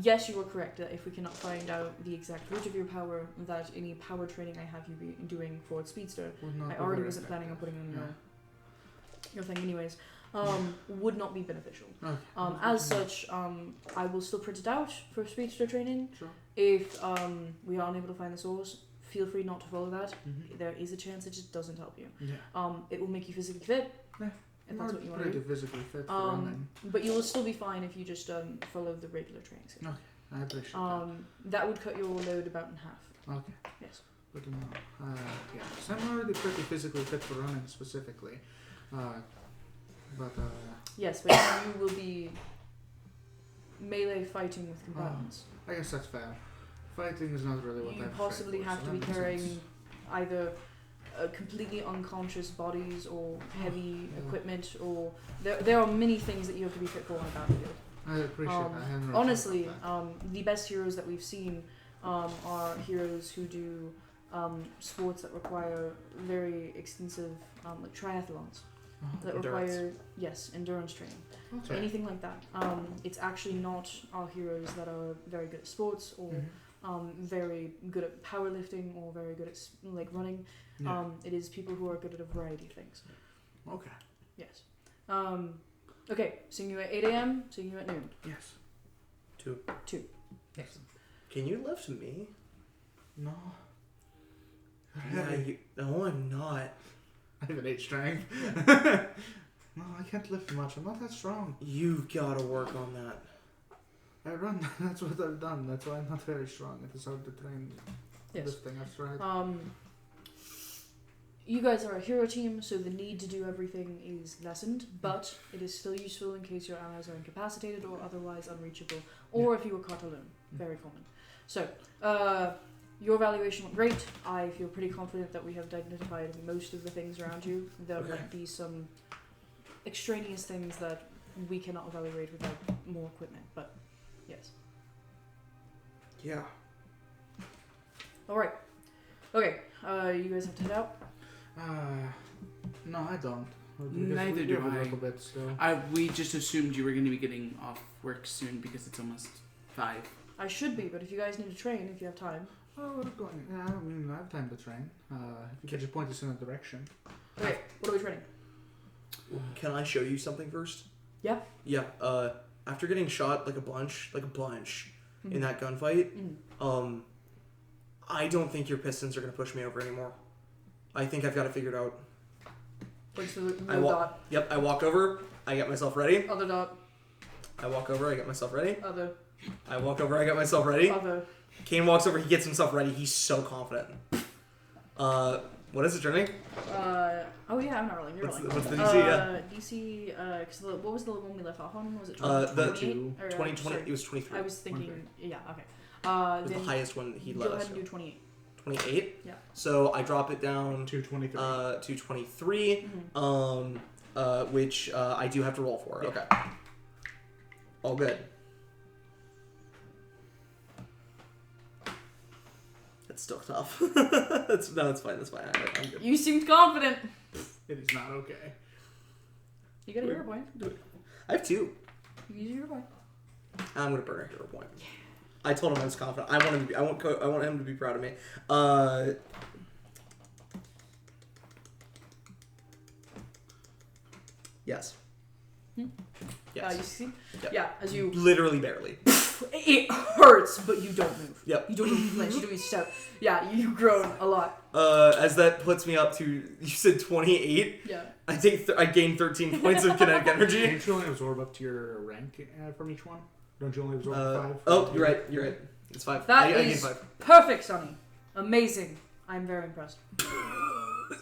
Yes, you are correct that if we cannot find out the exact root of your power, that any power training I have you be doing for Speedster, Would not I be already very wasn't planning on effective. putting on Yeah. your thing anyways. Would not be beneficial. Okay. As such, I will still print it out for Speedster training. Sure. If we are unable to find the source, feel free not to follow that. Mhm. There is a chance it just doesn't help you. Yeah. It will make you physically fit, Yeah. if that's what you want to pretty do. physically fit for running. But you will still be fine if you just follow the regular training schedule. I appreciate That would cut your load about in half. that. Okay. Yes. Good to know. Yeah. So I'm already pretty physically fit for running specifically. Yes, but you will be melee fighting with combatants. I guess that's fair. Fighting is not really what You I'm possibly afraid for, have so to that be makes carrying sense. either completely unconscious bodies or heavy Yeah. equipment, or there are many things that you have to be fit for on a battlefield. I appreciate that. I hadn't really Honestly, thought of the best heroes that we've seen are heroes who do sports that require very extensive like triathlons that Endurance. require endurance training. that. So anything like that. It's actually not our heroes that are very good at sports or very good at powerlifting or very good at like running. Yeah. It is people who are good at a variety of things. Okay. Yes. Okay, seeing you at 8 a.m., seeing you at noon. Yes. 2. Excellent. Can you lift me? No. Yeah, no, I'm not. I have an 8 strength. No, I can't lift much. I'm not that strong. You gotta work on that. I run. That's what I've done. That's why I'm not very strong. It is hard to train. Yes. This thing, that's right. You guys are a hero team, so the need to do everything is lessened, but it is still useful in case your allies are incapacitated or otherwise unreachable, or if you were caught alone. Very common. So, your evaluation went great. I feel pretty confident that we have identified most of the things around you. There might be some extraneous things that we cannot evaluate without more equipment, but yes. Yeah. Alright. Okay, you guys have to head out. No, I don't. Neither we do have a I. little bit, so. We just assumed you were going to be getting off work soon because it's almost 5. I should be, but if you guys need to train, if you have time. Oh, we're going. I mean, I have time to train. You can just point us in a direction. Okay, what are we training? Can I show you something first? Yeah. Yeah. After getting shot like a bunch in that gunfight, I don't think your pistons are gonna push me over anymore. I think I've got it figured out. What's the dot? Yep. I walk over. I get myself ready. Other dot. I walk over. I get myself ready. Other. I walk over. I get myself ready. Other. Kane walks over. He gets himself ready. He's so confident. What is it, Journey? Oh yeah, I'm not rolling. You're rolling. What's the DC? Yeah. DC. Cause what was the one we left off on? Was it 20? 28? 2020. It was 23. I was thinking. Yeah. Okay. It was the highest one he let go us ahead and go. do 28. 28. Yeah. So I drop it down 223. to 23. Which I do have to roll for. Yeah. Okay. All good. It's still tough. It's fine. That's fine. I'm good. You seemed confident. It is not okay. You got a hero point. I have 2. You can use your hero point. I'm gonna burn a hero point. I told him I was confident. I want him to be. I want him to be proud of me. Yes. Yes. You see? Yep. Yeah. As you. Literally barely. It hurts, but you don't move. Yep. You don't even flinch. You don't even step. Yeah. You've grown a lot. As that puts me up to, you said 28. Yeah. I gain 13 points of kinetic energy. Don't you only absorb up to your rank from each one? Don't you only absorb 5? Oh, you're right. You're right. It's 5. That I gain is 5. perfect, Sonny. Amazing. I'm very impressed.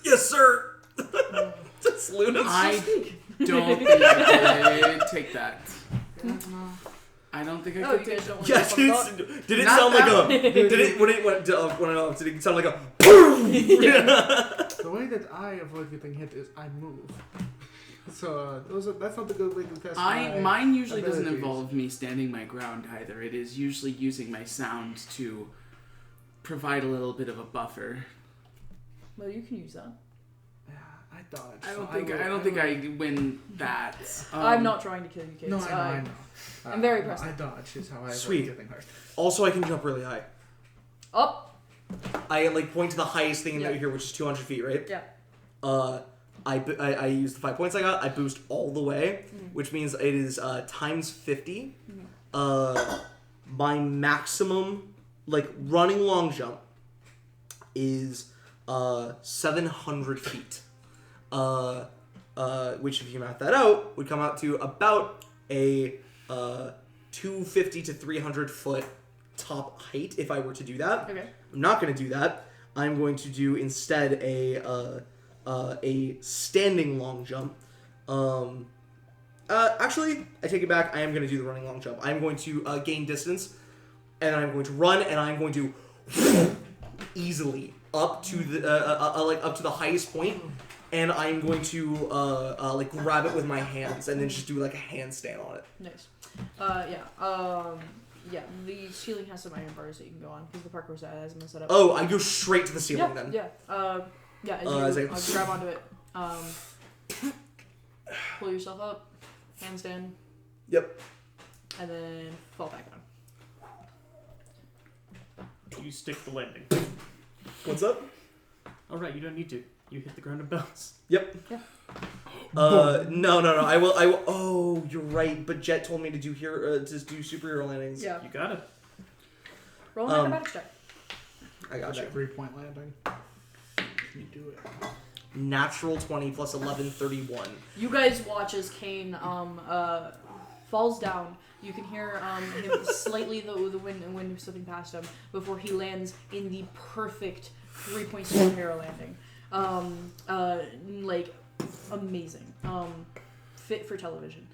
Yes, sir. That's Luna's. I don't think I could take that. I don't think I Oh, could you take guys don't want Yeah, to did it Not sound like that a? Did it sound like a? The way that I avoid getting hit is I move. So that's not the good way to test Mine usually doesn't abilities. involve me standing my ground either. It is usually using my sound to provide a little bit of a buffer. Well, you can use that. Yeah, I dodge. I so don't think I win that. I'm not trying to kill you, kids. No, I know. I'm very no, impressed. I dodge is how I avoid Sweet. getting hurt. Also, I can jump really high. Up. I point to the highest thing Yeah. that here, which is 200 feet, right? Yeah. I use the 5 points I got. I boost all the way, which means it is times 50. My maximum, running long jump, is 700 feet. Which, if you math that out, would come out to about a 250 to 300 foot top height if I were to do that. Okay. I'm not going to do that. I'm going to do instead a standing long jump. Actually, I take it back. I am going to do the running long jump. I'm going to gain distance, and I'm going to run, and I'm going to easily up to the up to the highest point, and I'm going to grab it with my hands and then just do a handstand on it. Nice. Yeah, the ceiling has some iron bars that you can go on because the parkour set has been set up. Oh, I go straight to the ceiling Yeah, then. yeah. As you grab onto it, pull yourself up, handstand. Yep. And then fall back down. You stick the landing. What's up? Oh, right, you don't need to. You hit the ground and bounce. Yep. Yeah. No. I will. Oh, you're right. But Jet told me to do superhero landings. Yeah. You got it. Roll an acrobatics check. I got you. That 3-point landing. You do it. Natural 20 plus 11, 31. You guys watch as Kane falls down, You can hear him slightly the wind slipping past him before he lands in the perfect 3-point superhero landing. Like amazing. Fit for television.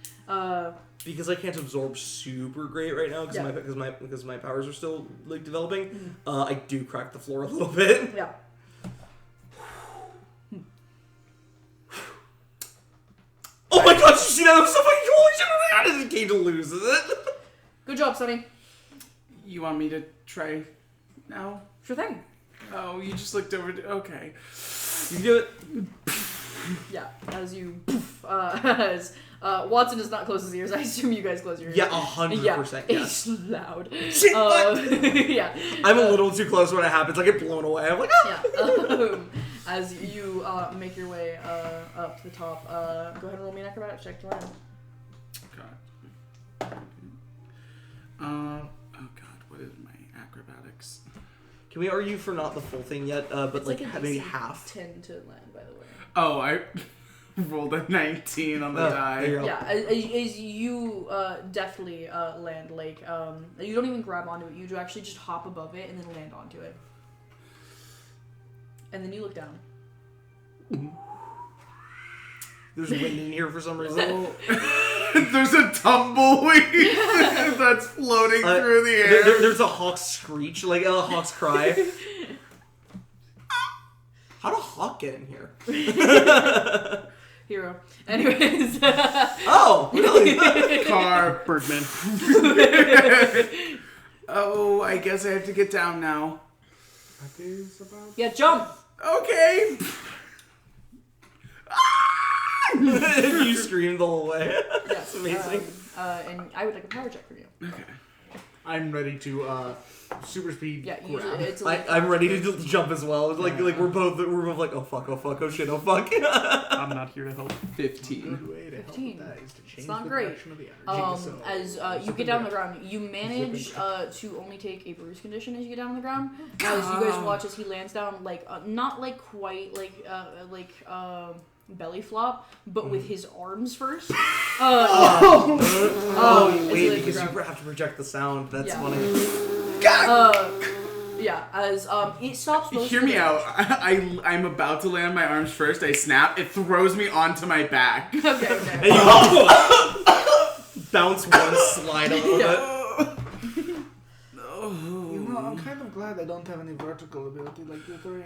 Because I can't absorb super great right now because my powers are still like developing. I do crack the floor a little bit. Yeah. Oh my god, you see that? That was so fucking cool! I didn't game to lose, is it? Good job, Sonny. You want me to try now? Sure thing. Oh, you just looked over. Okay. You can do it. Yeah, as you as Watson does not close his ears. I assume you guys close your ears. Yeah, 100%. Yeah, Yes. it's loud. Shit, Yeah. I'm a little too close when it happens. I get blown away. I'm like, ah! Yeah. As you make your way up to the top, go ahead and roll me an acrobatics check to land. God. Oh god, what is my acrobatics? Can we argue for not the full thing yet? But It's like, a maybe DC half. 10 to land, by the way. Oh, I rolled a 19 on the die. There you go. Yeah, as you definitely land, like, you don't even grab onto it, you actually just hop above it and then land onto it. And then you look down. There's wind in here for some reason. There's a tumbleweed that's floating through the air. There's a hawk's screech, like a hawk's cry. How'd a hawk get in here? Hero. Anyways. Oh, really? Car. Birdman. Oh, I guess I have to get down now. That is about. Yeah, jump! Okay. You screamed the whole way. That's amazing. And I would like a power check from you. Okay. I'm ready to super speed. Yeah, grab. usually it's a I'm ready to jump as well. Like we're both like oh fuck, oh shit, oh fuck. I'm not here to help. 15. Good way to help 15. with that is to change not the great. direction of the energy. So- As you get down on the ground, you manage to only take a bruise condition as you get down on the ground. As you guys watch as he lands down, like not like quite like belly flop, but with his arms first. Wait, because you have to project the sound. That's Yeah. funny. Yeah, as it stops. most Hear of me the- out. I'm about to land my arms first. I snap. It throws me onto my back. Okay. And you bounce one, slide a little bit. You know, I'm kind of glad I don't have any vertical ability like you three.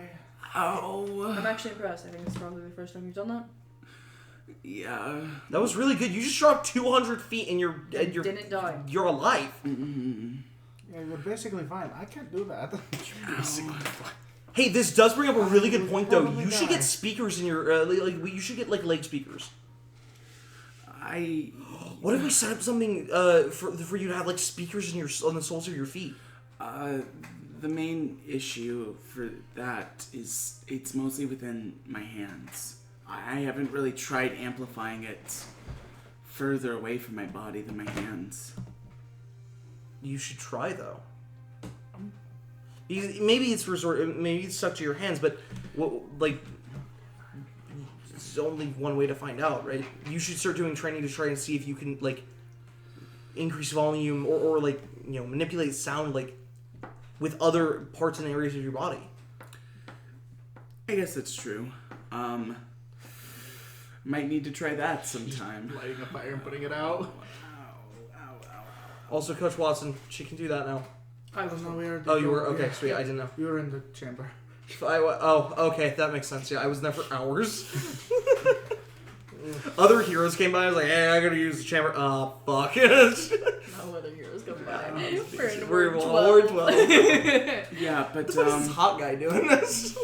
Oh. I'm actually impressed. I think it's probably the first time you've done that. Yeah. That was really good. You just dropped 200 feet and you're Didn't die. you're alive. Yeah, you're basically fine. I can't do that. Hey, this does bring up a really good point, though. Probably You should die. get speakers in your you should get like leg speakers. What if we set up something for you to have like speakers in on the soles of your feet? The main issue for that is it's mostly within my hands. I haven't really tried amplifying it further away from my body than my hands. You should try though. Maybe it's stuck to your hands, but it's only one way to find out, right? You should start doing training to try and see if you can like increase volume or like manipulate sound like with other parts and areas of your body. I guess that's true. Might need to try that sometime. Lighting a fire and putting it out. Also, Coach Watson, she can do that now. I don't know where. Oh, you were okay. Sweet, I didn't know. You were in the chamber. Okay, that makes sense. Yeah, I was in there for hours. Other heroes came by. I was like, "Hey, I gotta use the chamber." Oh, fuck. No other heroes come by. We're in We're Ward 12. Ward 12. Yeah, but What is this hot guy doing this?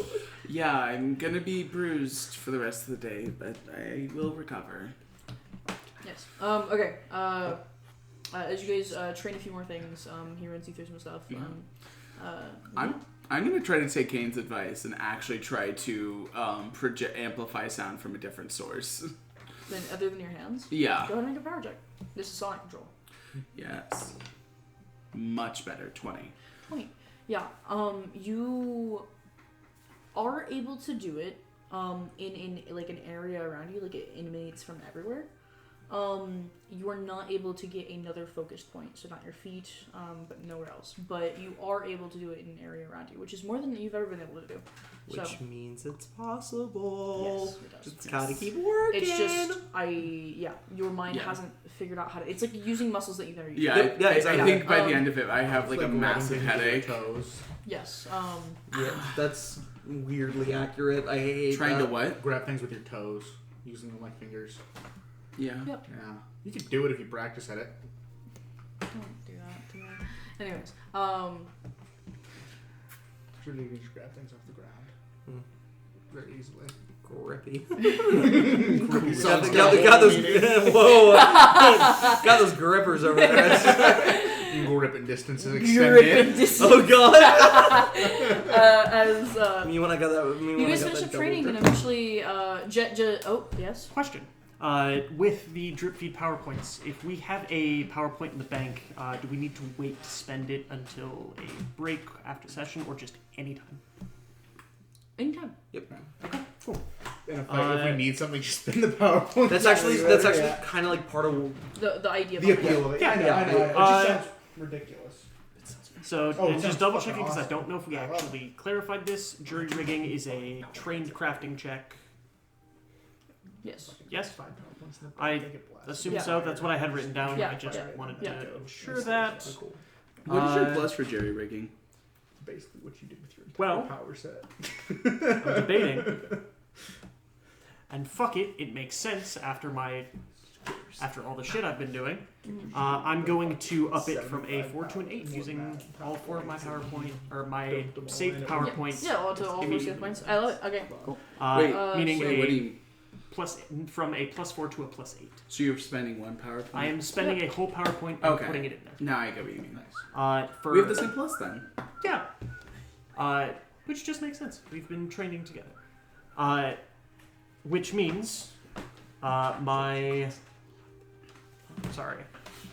yeah, I'm gonna be bruised for the rest of the day, but I will recover. Yes. Okay. As you guys train a few more things, he runs you through some stuff. I'm gonna try to take Kane's advice and actually try to amplify sound from a different source. Then, other than your hands, Yeah. go ahead and make a power check. This is sonic control. Yes. Much better. 20. 20. Yeah. You are able to do it. In like an area around you, like it emanates from everywhere. you are not able to get another focused point, so not your feet, but nowhere else. But you are able to do it in an area around you, which is more than you've ever been able to do. Which means it's possible. Yes, it does. Just gotta keep working. It's just, your mind hasn't figured out how to. It's like using muscles that you've never used. Yeah, Yeah, I exactly. think by the end of it, I have like a rubbing massive things with your headache. Toes. Yes. Yeah, that's weirdly accurate. I hate Trying that. to what? Grab things with your toes, using them like fingers. Yeah. Yep. Yeah. You could do it if you practice at it. Don't do that to me. Anyways, Surely you can just grab things off the ground. Very easily. Grippy. Sounds got those. Whoa! Got those grippers over there. You can go ripping distances Grip extended. and distance. Oh god! You when I got that. you guys finish up training and eventually, oh yes. Question. With the drip feed PowerPoints, if we have a PowerPoint in the bank, do we need to wait to spend it until a break after session or just anytime? Anytime. Yep. Okay, cool. In a fight, if we need something, just spin the PowerPoint. That's actually kind of like part of The idea the behind it. appeal of it. Yeah, I know. yeah. It just sounds ridiculous. So, Oh, it just sounds double fucking checking because I awesome. don't know if we I love actually clarified this. Jury rigging is a trained crafting check. Yes. Yes? 5 PowerPoints in the I back, make it blast. Assume Yeah. so. That's what I had written down. Yeah, I just yeah, wanted yeah. to ensure that. What is your plus for jerry rigging? Basically what you did with your Well- entire power set. I'm debating. And fuck it, it makes sense after all the shit I've been doing. I'm going to up it from a 4 to an 8 using all 4 of my PowerPoint or my saved PowerPoints. Yeah, all 4 skill points. I love it. Okay, cool. Wait, meaning Wait, what do you? from a +4 to a +8. So you're spending one PowerPoint? I am spending a whole PowerPoint and Okay. putting it in there. Now I get what you mean. For We have the same plus then. Yeah. Which just makes sense. We've been training together. Which means sorry,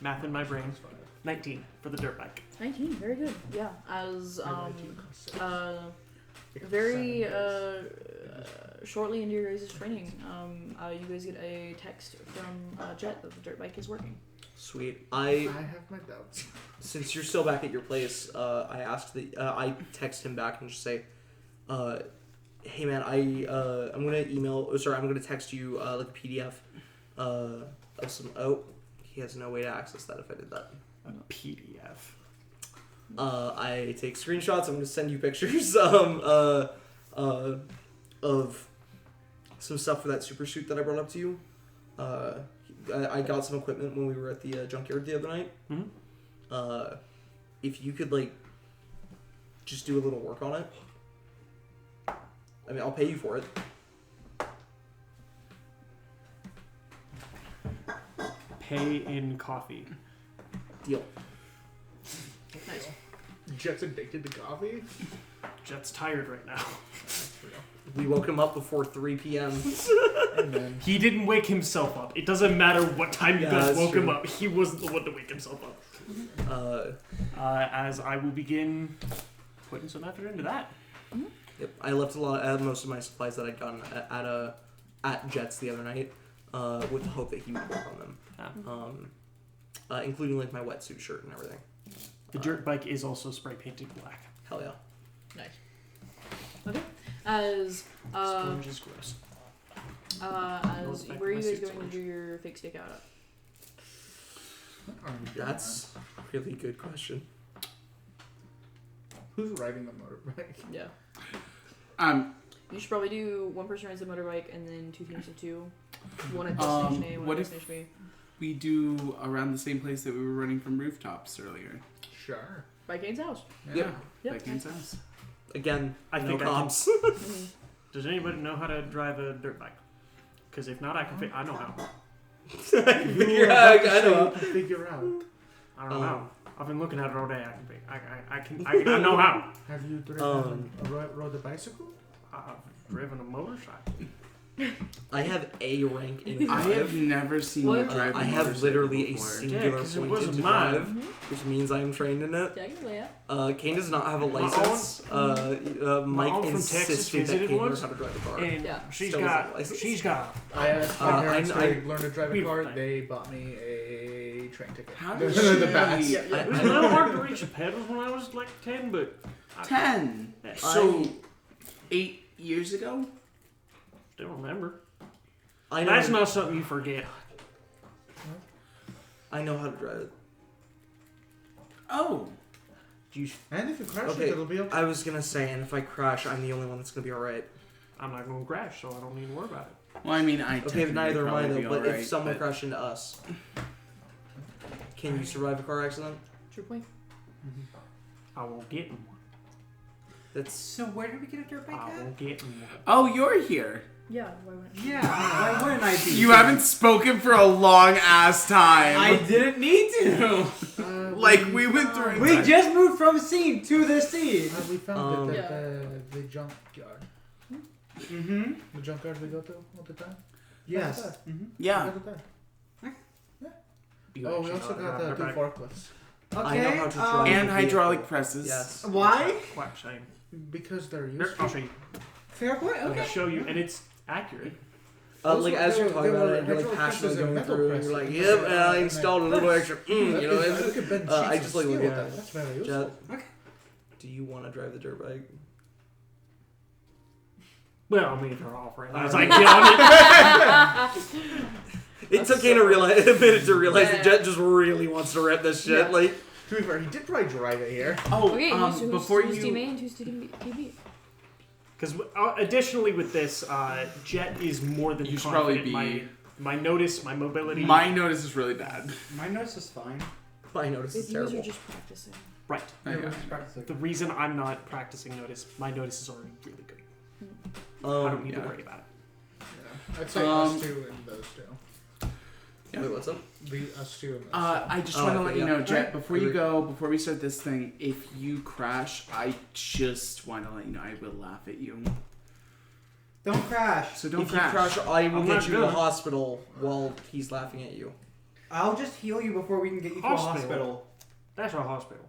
math in my brain. 19 for the dirt bike. 19, very good. Yeah, as very shortly into your guys' training, you guys get a text from Jet that the dirt bike is working. Sweet. I have my doubts. Since you're still back at your place, I text him back and just say, "Hey man, I'm gonna text you like a PDF of some." Oh, he has no way to access that if I did that. A PDF. I take screenshots. I'm gonna send you pictures of some stuff for that super suit that I brought up to you. I got some equipment when we were at the junkyard the other night. Mm-hmm. If you could just do a little work on it. I mean, I'll pay you for it. Pay in coffee. Deal. Nice. Jet's addicted to coffee? Jet's tired right now. We woke him up before 3 p.m. And then He didn't wake himself up. It doesn't matter what time you Yeah, guys that's woke him true. up. He wasn't the one to wake himself up. As I will begin putting some effort into that. Yep. I left most of my supplies that I'd gotten at Jet's the other night, with the hope that he would work on them. Including my wetsuit shirt and everything. The dirt bike is also spray painted black. Hell yeah. Nice. Okay. As Sponge is gross. where are you guys going to do your fake stakeout at? That's a really good question. Who's riding the motorbike? Yeah. You should probably do one person rides the motorbike and then 2 teams of 2. One at destination A, one what at if- destination We do around the same place that we were running from rooftops earlier. Sure. B. By Kane's house. Yep. Yep. Like Kane's house. Again, I no think comps. Does anybody know how to drive a dirt bike? Because if not, I know how. Yeah, I know. Figure out. I don't know how. I've been looking at it all day. I know how. Have you driven rode a bicycle? I've driven a motorcycle. I have A rank in I drive. have never seen you What? drive. I have motorcycle literally a before. singular Yeah, 'cause it point wasn't into mine. drive, which means I am trained in it. Technically, yeah. Kane does not have a My license. Mike aunt from Texas insisted that visited Kane once, knows how to drive a car. And Yeah. she's Still got doesn't license. I asked my parents I- to learn to drive a Beautiful car. thing. They bought me a train ticket. How the did she- bats. Yeah, It was a I- little hard to reach the pedals when I was like 10, but 10. I So 8 years ago. still remember. I know. That's not something you forget. I know how to drive it. Oh. You, And if you crash Okay, it, it'll be okay. I was gonna say, and if I crash, I'm the only one that's gonna be alright. I'm not going to crash, so I don't need to worry about it. Well, I mean, I Okay, technically neither am I probably though. be But alright, if someone but- crashed into us, can you survive a car accident? True point. I won't get in. That's So where did we get a dirt bike I at? won't get in. Oh, you're here. Yeah, why wouldn't Yeah, why wouldn't I be? You haven't spoken for a long ass time. I didn't need to. Like we went through. We just moved from scene to the scene. We found it Yeah. at the junkyard. Mm-hmm. The junkyard we go to all the time. Yes. Mm-hmm. Yeah. You Oh, we actually also know how got to two drive forklifts. Okay. I know how to drive. And a hydraulic vehicle. presses. Yes. Why? Quite shame. Because they're Here, useful. I'll show you. Fair point. I'll Okay. show you, and it's accurate. Also, Like as they you're were- talking they about were it, and you're like hydraulic passionately presses and going metal through, presses. you're like, And yep, then- and I installed a little extra, you know. I could bend I sheets just of like steel looking with at that. it. That's very Jet, useful. Okay. do you want to drive the dirt bike? Well, I mean, they're off right now. As I get on it. It took Kane a minute to realize that Jet just really wants to rip this shit. Yeah. Like, To be fair, he did probably drive it here. Oh, Okay, who's before who's you. team A and who's team B? Because additionally with this, Jet is more than You should confident. probably be- My notice, my mobility. My notice is really bad. My notes is fine. my notice If is you guys terrible. are just practicing. Right. Okay. We're just practicing. The reason I'm not practicing notice, my notice is already really good. I don't need to yeah. worry about it. Yeah. I'd say us two and those two. Wait, what's up? Us two and those I just Oh, want to okay, let you yeah. know, Jet, Alright. before you go, before we start this thing, if you crash, I just want to let you know I will laugh at you. Don't crash. So don't If crash. you crash, I will I'm get not you to the gonna. hospital while he's laughing at you. I'll just heal you before we can get you to a Hospital. hospital. That's our hospital.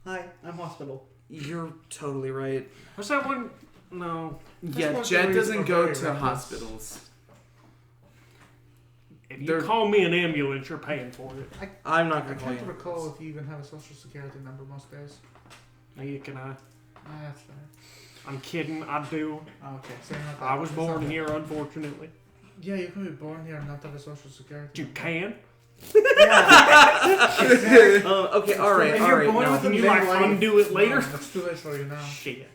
Hi, I'm hospital. You're totally right. What's that one? No. Yeah, one Jet thing doesn't we're go very to reckless. hospitals. If you They're- call me an ambulance, you're paying for it. I'm not I gonna call can't you. recall if you even have a social security number most days. You can That's fair. I'm kidding. I do. Okay, so you're not that- I was it's born not that- here, unfortunately. Yeah, you can be born here and not have a social security. You can. Okay, alright, If you're alright. born No. with Can a you big like life- undo it later? No, it's too late for you now. Shit.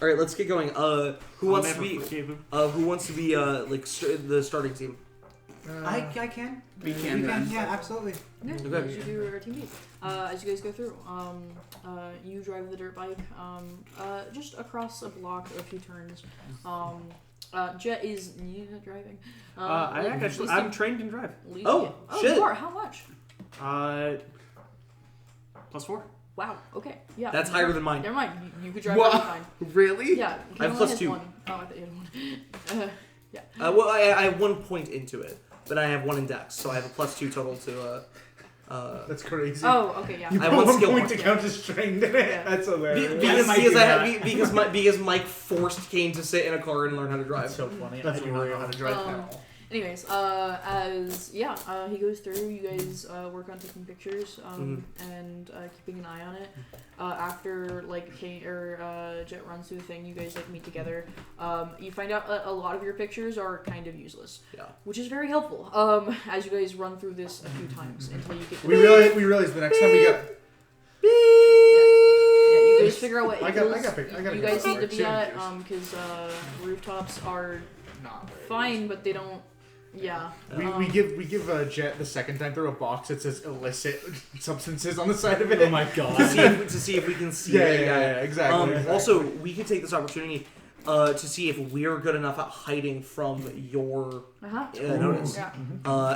Alright, let's get going. Who I'll wants to never be? forgive him. Who wants to be the starting team? I can. We We can can. then. Yeah, absolutely. Yeah, Okay. you should do our team B. As you guys go through, you drive the dirt bike, just across a block, a few turns. Jet is driving. I'm trained in drive. Oh, shit. You are. How much? +4. Wow. Okay. Yeah. That's higher than mine. Never mind. You could drive What? right fine. Really? Yeah. I have Kayla has +2. one. Oh, I thought you had one. Well, I have 1 point into it, but I have 1 in Dex, so I have a +2 total to. That's crazy. Oh, okay, yeah. You I put have one 1 skill point point. to count as trained in it. Yeah. That's hilarious. Because Mike forced Kane to sit in a car and learn how to drive. That's so funny. That's I do not know how to drive Um, at all. Anyways, he goes through. You guys work on taking pictures and keeping an eye on it. After like Kate or Jet runs through the thing, you guys like meet together. You find out a lot of your pictures are kind of useless, Yeah. which is very helpful. As you guys run through this a few times until you get. To We realize the next time we get. Yeah, you guys figure out what I angles got you a guys good need to one. be at, because rooftops are Not very fine, but they don't. Yeah. We give Jet the second time through a box that says illicit substances on the side of it. Oh my god. to see if we can see it. Yeah, exactly. Also, we could take this opportunity to see if we're good enough at hiding from your notice. Yeah.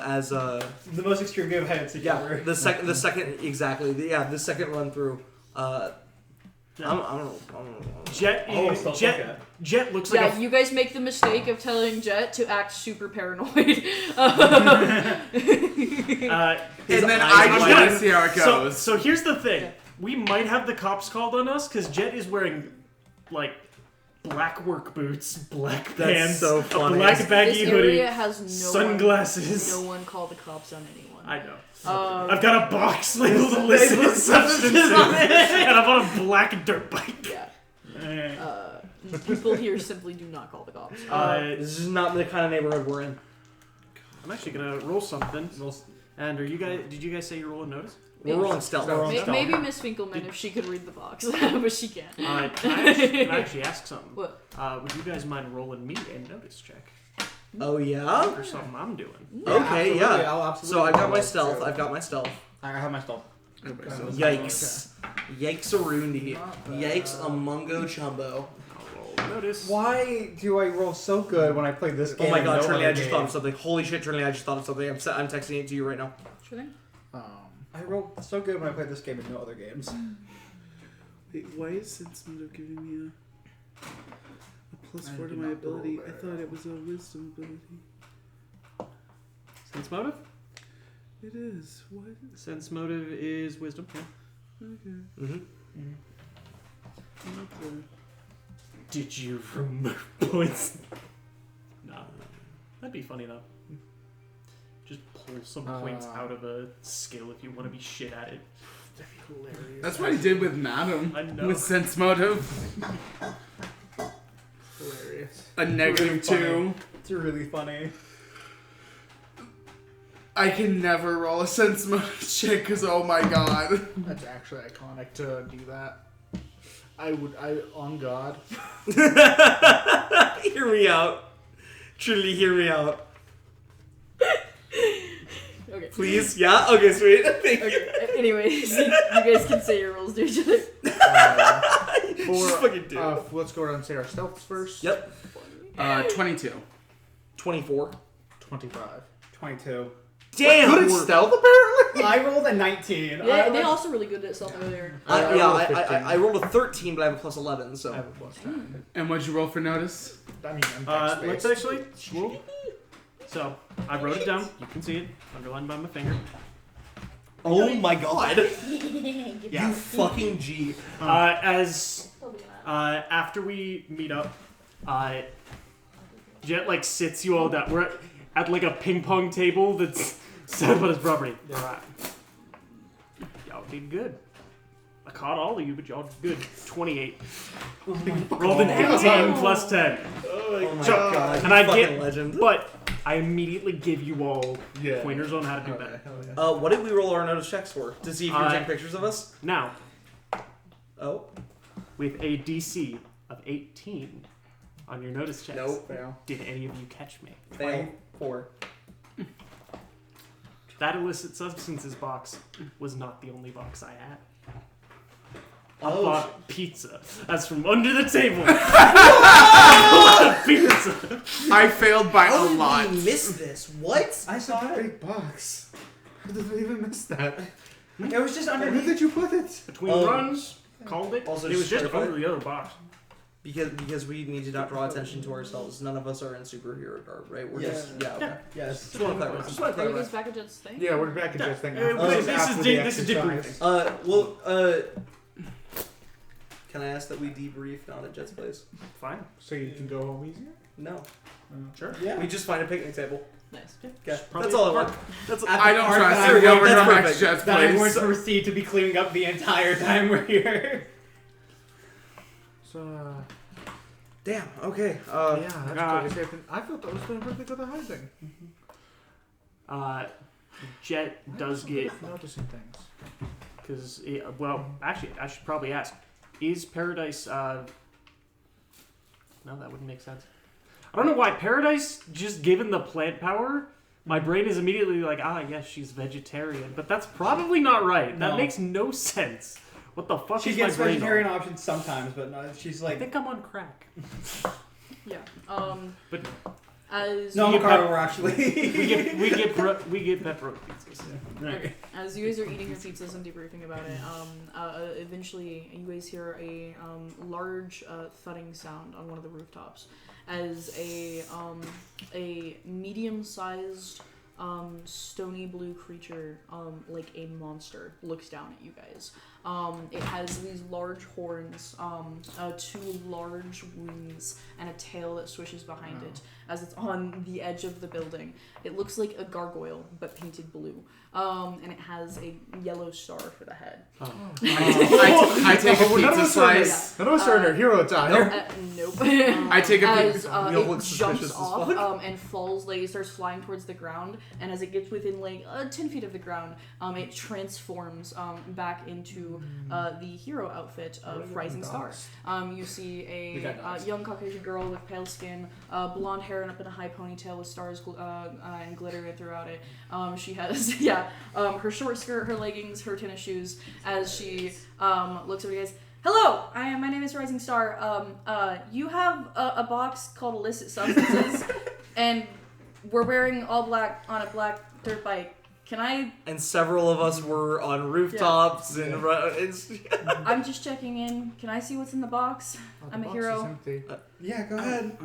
As The most extreme game I've had yeah, together. the second exactly. The second run through. Jet, Oh, still okay. Jet looks like Yeah, you guys make the mistake of telling Jet to act super paranoid. And then I just Yeah. want to see how it goes. So here's the thing. We might have the cops called on us because Jet is wearing, like, black work boots, black pants, so a funny. black baggy This hoodie, area has sunglasses. No one called the cops on anyone. I know. Um, I've got a box labeled illicit substances, and I'm on a black dirt bike. yeah. People here simply do not call the cops. This is not the kind of neighborhood we're in. I'm actually gonna roll something. And are you guys? Did you guys say you're rolling notice? We're rolling stealth. Maybe Miss Finkelman if she could read the box, but she can't. Can I actually ask something? What? Would you guys mind rolling me a notice check Oh yeah. for something I'm doing? Okay, Absolutely, yeah. I'll absolutely So I've got my roll stealth. too. I've got my stealth. I have my stealth. Yikes. Yikes-a-roondy. Yikes-a-mungo chumbo. I'll roll notice. Why do I roll so good when I play this game? Oh my and god, no Trinity, other I just game? thought of something. Holy shit, Trinity, I just thought of something. I'm texting it to you right now. Sure thing. I roll so good when I play this game and no other games. Wait, why is Sense Motive giving me a plus I 4 to did my not ability? roll I there. thought it was a wisdom ability. Sense motive? It is. What? Sense motive is wisdom. Yeah. Okay. Mm-hmm. Not the- Did you remove points? Nah. That'd be funny though. Just pull some points out of a skill if you want to be shit at it. That'd be hilarious. That's what he did with Madam. I know. With Sense Motive. Hilarious. A negative Really funny. 2. It's really funny. I can never roll a Sense Motive check because, oh my god. That's actually iconic to do that. On God. Hear me out. Trinity, hear me out. Okay. Please? Yeah? Okay, sweet. Thank you. Okay. Anyways, you guys can say your rolls to each other. Just fucking do it. Let's go around and say our stealths first. Yep. 22. 24. 25. 22. Damn! Good at stealth, apparently? I rolled a 19. Yeah, they're also really good at stealth earlier. I rolled a 15. I rolled a 13, but I have a plus 11, so. I have a plus 10. And what'd you roll for notice? I mean, I'm Let's text-based. actually roll. So I wrote it down. You can see it underlined by my finger. Oh my god! Yeah. You fucking G. After we meet up, Jet like sits you all down. We're at like a ping pong table that's set up on his property. Alright. Y'all did good. I caught all of you, but y'all did good. 28. Rolled an 18 plus 10. Oh my So, god. and you I fucking get- legend. But I immediately give you all Yeah. pointers on how to do Okay, that. hell yeah. What did we roll our notice checks for? To see if you take pictures of us? Now, Oh. with a DC of 18 on your notice checks, Nope. Fail. did any of you catch me? Fail. 4. That illicit substances box was not the only box I had. I Oh, bought pizza. That's from under the table. I bought pizza. I failed by How a did lot. we miss this? What? I saw it. Big box. How did we even miss that? It was just Where underneath. did you put it? Between runs, called it. Also It was just just clarify. under the other box. Because we need to not draw attention to ourselves. None of us are in superhero garb, right? We're just okay. Yes. Just want to clarify. Just want to Are you clarify. guys back at Jet's thing? Yeah, we're back at this thing. This is debriefing. Can I ask that we debrief not at Jet's place? Fine. So you can go home easier? No. Sure. Yeah. We just find a picnic table. Nice. Okay. Probably That's all I the want. park. That's I don't trust There we you. go, We're that's going back to perfect. Jet's That I place. was proceed to be cleaning up the entire time we're here. So, Damn. Okay. yeah, that's good. I thought that was doing pretty good at hiding. Jet does get Noticing things. because actually I should probably ask: is Paradise? No, that wouldn't make sense. I don't know why Paradise, just given the plant power, my brain is immediately like, yes, she's vegetarian, but that's probably not right. That No. makes no sense. What the fuck She is my gets brain vegetarian on? options sometimes, but no, she's I like. think I'm on crack. Yeah. But As No, You Ricardo, get we're actually. we get pepperoni pizzas. Right. Okay. As you guys are eating your pizzas and debriefing about it, eventually you guys hear a large thudding sound on one of the rooftops as a medium-sized stony blue creature, like a monster, looks down at you guys. It has these large horns, 2 large wings, and a tail that swishes behind it as it's on the edge of the building. It looks like a gargoyle, but painted blue. And it has a yellow star for the head. I take a pizza slice. None of us are in our hero attire. Nope. I take a as pizza. We all it look jumps suspicious as off fuck. and falls, like it starts flying towards the ground, and as it gets within like 10 feet of the ground, it transforms back into the hero outfit of Rising Star. You see a young Caucasian girl with pale skin, blonde hair and up in a high ponytail with stars and glitter throughout it. She has her short skirt, her leggings, her tennis shoes. As she looks over you guys. Hello, my name is Rising Star. You have a box called illicit substances, and we're wearing all black on a black dirt bike. Can I? And several of us were on rooftops and it's I'm just checking in. Can I see what's in the box? I'm a hero. Yeah, go ahead.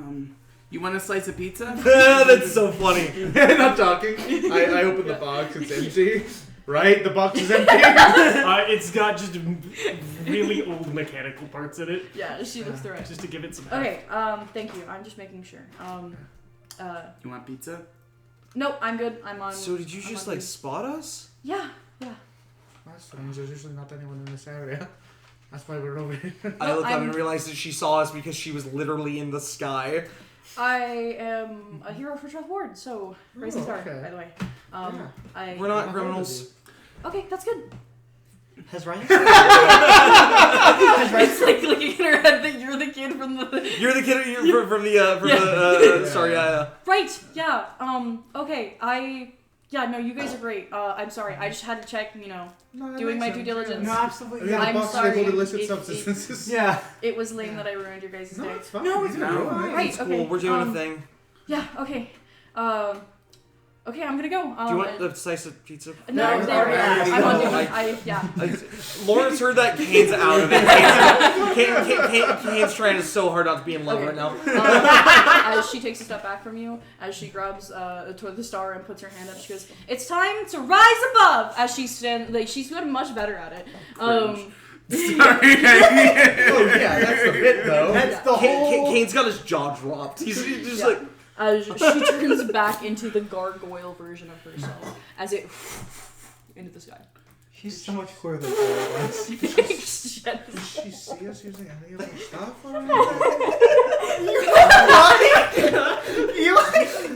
You want a slice of pizza? That's so funny. Not talking. I open the box. It's empty. Right? The box is empty. It's got just really old mechanical parts in it. Yeah, she looks through it. Just to give it some. Okay, thank you. I'm just making sure. You want pizza? Nope, I'm good. I'm on. So did you I'm just on like good. spot us? Yeah. That's strange. There's usually not anyone in this area. That's why we're over here. I looked up I'm- and realized that she saw us because she was literally in the sky. I am a hero for Trust Ward, so Rising Star, okay. by the way. Yeah. We're not criminals. Okay, that's good. Has Ryan? It's like clicking in her head that you're the kid from the. You're the kid. You're from the. Sorry, yeah. Right. Yeah. Okay. No, you guys are great. I'm sorry. I just had to check. Doing my due diligence. No, absolutely. Yeah, I'm the box sorry. labeled illicit It- substances. Yeah. It was lame that I ruined your guys' No, day. it's fine. No, it's No. fine. Right. It's Okay. cool. We're doing a thing. Yeah. Okay. Okay. I'm gonna go. Do you want a slice of pizza? No, No, there we yeah. are. I'm on No, duty. Lawrence heard that Kane's out of it. Kane's trying so hard not to be in love right now. As she takes a step back from you, as she grabs toward the star and puts her hand up, she goes, "It's time to rise above." As she stands, like she's gotten much better at it. Sorry. Oh yeah, that's the bit though. That's the whole. Kane's got his jaw dropped. He's just Yeah. like. As she turns back into the gargoyle version of herself, as it into the sky. She's so much cooler than all of us. Did she see us using any of our stuff or anything?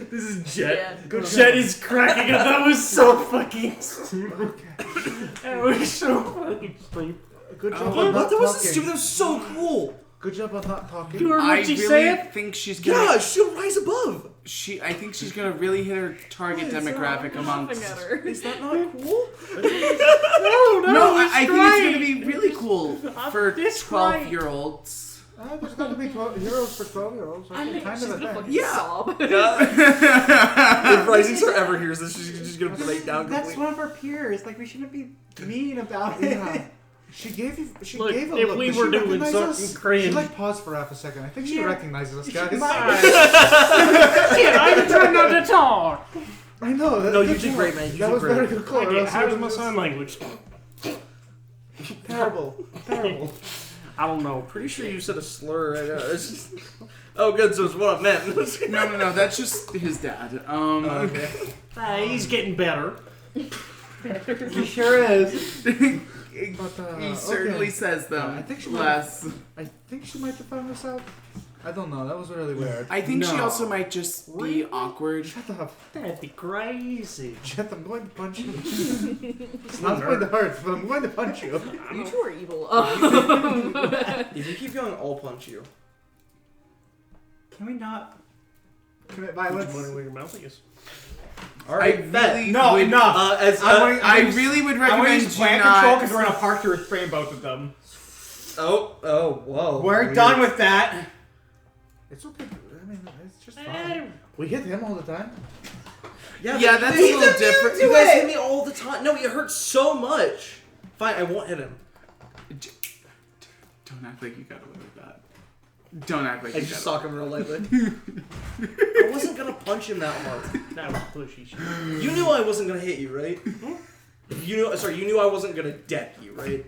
This is Jet. Yeah. Jet is cracking up. That was so fucking stupid. That was so fucking stupid. Good job What? on not That wasn't talking. stupid. That was so cool. Good job on not talking. You heard I what she really said? think she's gonna. Yeah, she'll rise above. I think she's gonna really hit her target demographic amongst. Laughing at her. Is that not cool? No, I think it's gonna be really cool for This right. 12-year-olds. There's got to be heroes for 12-year-olds. I think kind she's of a gonna thing. fucking Yeah. sob. If Rising Star ever hears this, she's just gonna break down That's completely. one of our peers. Like, we shouldn't be mean about it. Yeah. She gave you. She Look, gave a if look. we Did were she doing recognize something us? cringe- She like paused for half a second. I think she Yeah. recognizes us, guys. Shit, I'm trying not to talk. I know. No, you did great, man. You That did was great. very good call. Okay, Else how you does my would've sign language? Terrible. Terrible. I don't know. Pretty sure you said a slur. Right now. It's just... Oh, good. So it's what I meant. No, that's just his dad. Okay. He's getting better. He sure is. But, He certainly okay. says them I think she less. I think she might have found us out. I don't know. That was really weird. I think she No. also might just be awkward. Shut up. That'd be crazy. Jet, I'm going to punch you. It's not going to hurt, but I'm going to punch you. You two are evil. If you keep going, I'll punch you. Can we not commit Would you violence? wonder where your mouth is? All right, really No, would, enough. As I really would I want to recommend use you plant control not. because we're in a park to restrain both of them. oh, whoa. We're done with that. It's okay. mean, it's just fine. We hit him all the time. Yeah, Yeah, but that's you a little different. You guys hit me all the time. No, it hurts so much. Fine, I won't hit him. Don't act like you got away with that. Don't act like I you just got sock him real lightly. I wasn't gonna punch him that hard. That was pushy shit. You knew I wasn't gonna hit you, right? You knew I wasn't gonna deck you, right?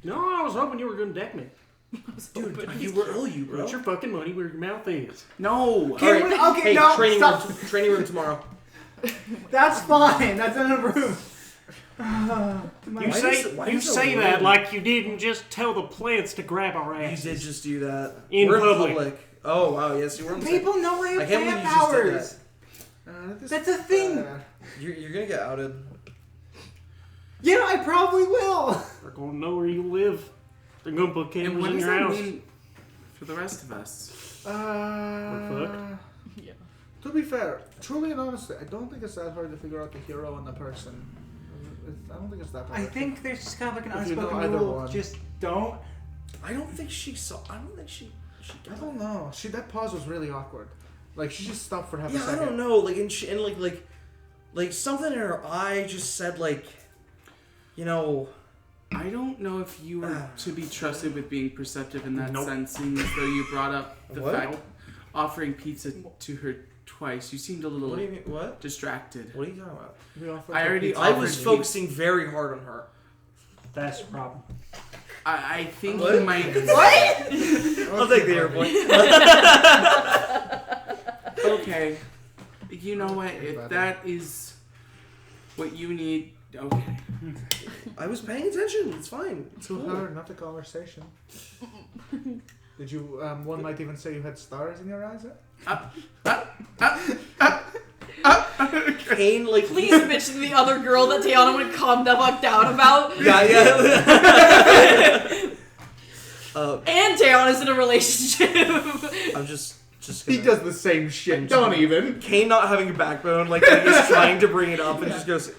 No, I was hoping you were going to deck me. Dude, you were you, bro. Put your fucking money where your mouth is. No. Okay, Alright, okay, hey, no, training stop. room, training room tomorrow. That's fine. That's in a room. You say that like you didn't just tell the plants to grab our You asses. did just do that. In we're public. in public. Oh wow, yes, you were on the People know where you I can't plant believe you just did powers. that. That's a thing. You're gonna get outed. Yeah, I probably will. They're going to know where you live. They're going to put And cameras what in does your that house. mean for the rest of us? We're Yeah. To be fair, truly and honestly, I don't think it's that hard to figure out the hero and the person. I don't think it's that hard. I think there's just kind of like an If you know unspoken either rule. one. Just don't. I don't think she saw. I don't think she I don't know. That pause was really awkward. Like she just stopped for half a Yeah, I second. don't know. Like and like something in her eye just said like, you know. I don't know if you were to be trusted with being perceptive in that Nope. sense, seeing as though you brought up the What? fact offering pizza to her twice. You seemed a little What do you mean? What? distracted. What are you talking about? We offered I her already pizza. I offered was you- focusing very hard on her. That's the problem. I think What? you might. I'll take the airplane. Okay. You know what? If that is what you need, okay. I was paying attention. It's fine. It's To cool. her, not the conversation. Did you? One might even say you had stars in your eyes. Kane, like Please mention the other girl that Tiana would calm the fuck down about. Yeah. And Tiana's in a relationship. I'm just He gonna. does the same shit. Don't even. Kane not having a backbone, like he's trying to bring it up and just goes.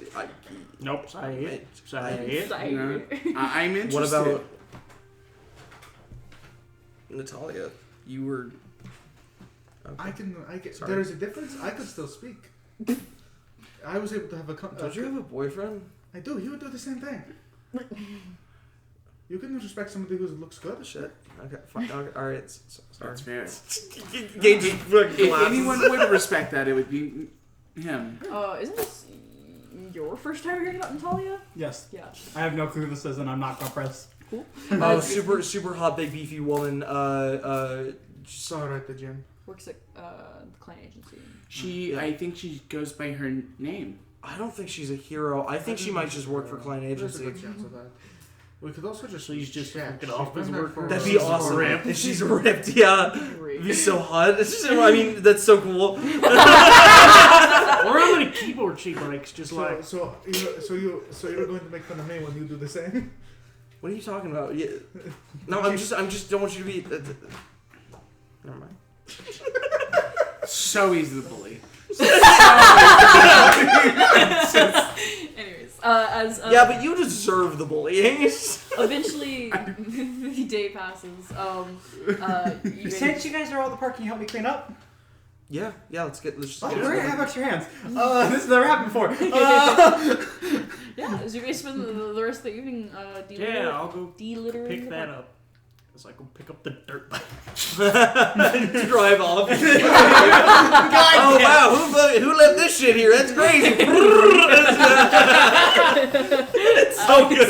Nope. Say it. Say it. You know, I'm interested. What about Natalia? You were. Okay. I can. Sorry. There is a difference. I could still speak. I was able to have a. Don't you have a boyfriend? I do. He would do the same thing. You can respect somebody who looks good. Shit. Okay. Fine. Okay. All right. Sorry. That's fair. Gage just fucking If collapses. anyone would respect that, it would be him. Isn't this your first time hearing about Natalia? Yes. Yeah. I have no clue who this is, and I'm not gonna press. Cool. Super hot, big, beefy woman. Saw her at the gym. Works at the client agency. I think she goes by her name. I don't think she's a hero. I think she might just work for client There's a agency. good chance of that. We could also just. So he's just check. fucking She's off his been there work. for- That'd be She's awesome. ripped. If she's ripped, yeah. It'd be so hot. It's just, I mean, that's so cool. Or how many keyboard she likes, just like. So you're going to make fun of me when you do the same? What are you talking about? Yeah. No, I'm just don't want you to be. Never mind. So easy to bully. Anyways, as Yeah, but you deserve the bullying. eventually the day passes. Since you guys are all the park, can you help me clean up? Yeah. Let's just. Oh, get great! I it. have extra hands. This has never happened before. Yeah, as you guys spend the rest of the evening Yeah, I'll go delittering pick the that park. up. As I go pick up the dirt bike. Drive off. Oh wow! Who left this shit here? That's crazy. It's so good.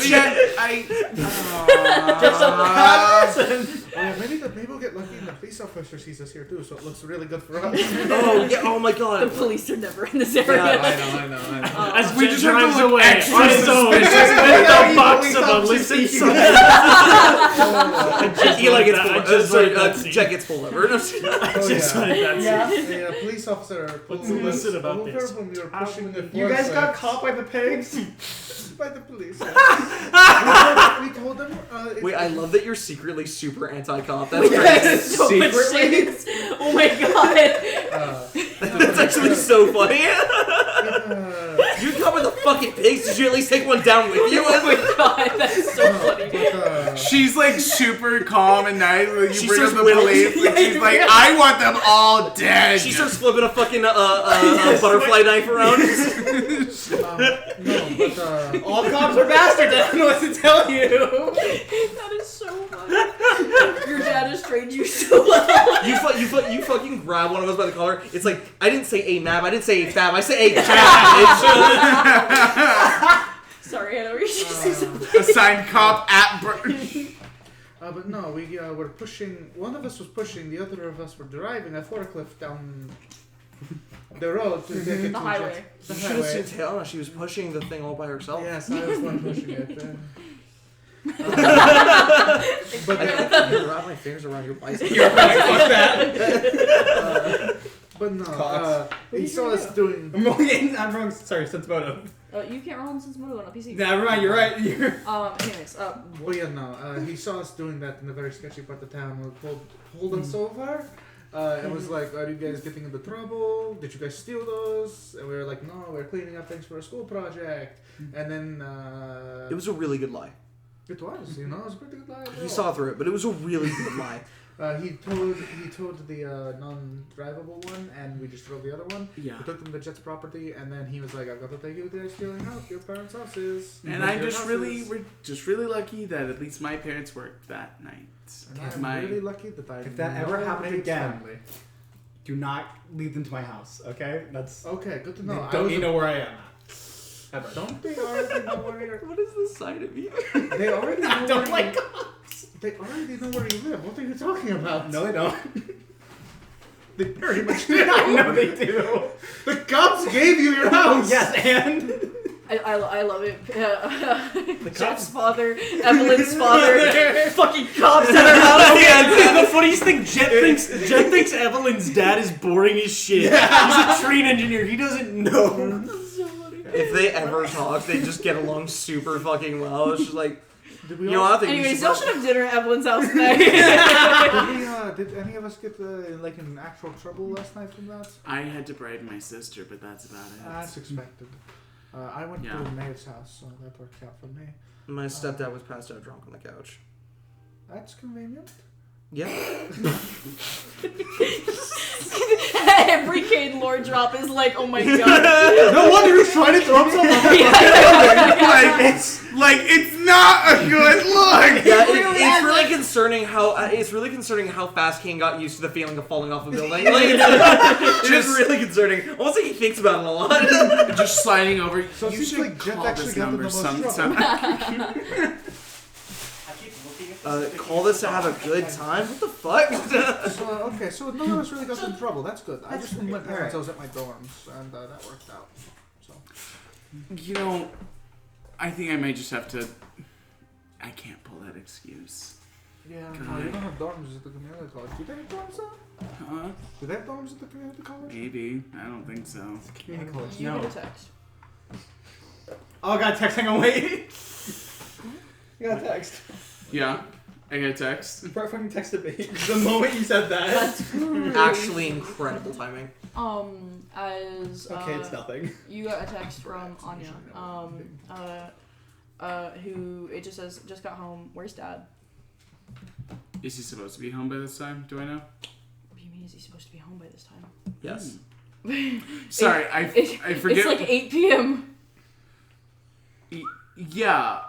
Maybe we'll get lucky and the police officer sees us here too, so it looks really good for us. Oh yeah! Oh my The god! police are never in this area. I know. As we just drives have to look away, extra on his own, with a box of illicit Eli gets I pulled. just Sorry, wanted that scene. Jack gets pulled over. I just wanted that scene. A police officer What's pulled illicit us about over this? when we were pushing the You guys got forklift caught by the pigs. by the police. We told them. Wait, I love that you're secretly super anti-cop. That's Yes, great. so much shades. Oh my god. That's actually so funny. You come with the fucking pigs. Did you at least take one down with you? Oh my god, that's so funny. She's like super calm and nice when you She bring up starts the whittling- police. And she's like, I want them all dead. She starts flipping a fucking butterfly knife around. All cops are bastards. I don't know what to tell you. That is so funny. Your dad has trained you so well. You fucking grab one of us by the collar. It's like, I didn't say a mab, I didn't say a fab, I said a jab. Sorry, I know you're just say something. Assigned cop at But no, we were pushing. One of us was pushing. The other of us were driving a forklift down the road to take it to The highway. The You should have seen highway. Taylor. She was pushing the thing all by herself. Yes, I was the one pushing it. I But can wrap my fingers around your bicep. You're right. Fuck that. but no, Cox. he saw us doing. I'm wrong. Sorry, sense motive. You can't roll in sense motive on a PC. Never mind. You're right. Anyways, Well, yeah, no. He saw us doing that in a very sketchy part of town. We pulled us over. It was like, are you guys getting into trouble? Did you guys steal those? And we were like, no, we're cleaning up things for a school project. And then It was a really good lie. it was, it was a pretty good lie. He saw through it, but it was a really good lie. He told the non-drivable one, and we just drove the other one. Yeah. We took them to Jet's property, and then he was like, "I've got to take you to stealing out your parents' houses." And Your we're houses." just really lucky that at least my parents worked that night. And I'm really lucky that I. If that know ever happened Nate's again, family. do not lead them to my house. Okay, that's. Okay, good to They know. don't need to know where I am. Ever. Don't they already know where you're? What is this side of you? They already know Don't where like. They already know where you live. What are you talking about? No, they don't. They very much do. I know they do. The cops gave you your house. Yes, and I love it. the Jeff's cops. father, Evelyn's father, fucking cops at her house. The funniest thing, Jet thinks Evelyn's dad is boring as shit. He's a train engineer. He doesn't know. If they ever talk, they just get along super fucking well. It's just like, Did we you know, all- I think Anyways, we y'all should. should have dinner at Evelyn's house today. did any of us get like in actual trouble last night from that? I had to bribe my sister, but that's about it. That's expected. I went Yeah. to Maeve's house, so that worked out for me. My stepdad was passed out drunk on the couch. That's convenient. Yeah. Every Cade lore drop is like, oh my god. No wonder he's trying to throw himself off. It's not a good look. Yeah, really it's is, really like- concerning how fast Kane got used to the feeling of falling off a building. Like, it is really concerning. Almost like he thinks about it a lot. Just sliding over. So it you seems should like Jet call actually this got in the number most sometime. Call this to have a good time? What the fuck? So none of us really got in trouble. That's good. I just told my parents I was at my dorms, and that worked out. So You know, I think I might just have to. I can't pull that excuse. yeah, no, you don't have dorms at the community college. Do they have dorms though? Huh? Do they have dorms at the community college? Maybe. I don't think so. Community college. You No. get a text. Oh, I got a text. Hang on, wait. I got a text. Yeah. I got a text. Brett fucking texted me the moment you said that. That's great. Actually, incredible timing. As Okay, it's nothing. you got a text from Anya, who it just says, just got home. Where's Dad? Is he supposed to be home by this time? Do I know? What do you mean? Is he supposed to be home by this time? Yes. Sorry, I forget. It's like 8 p.m. Yeah.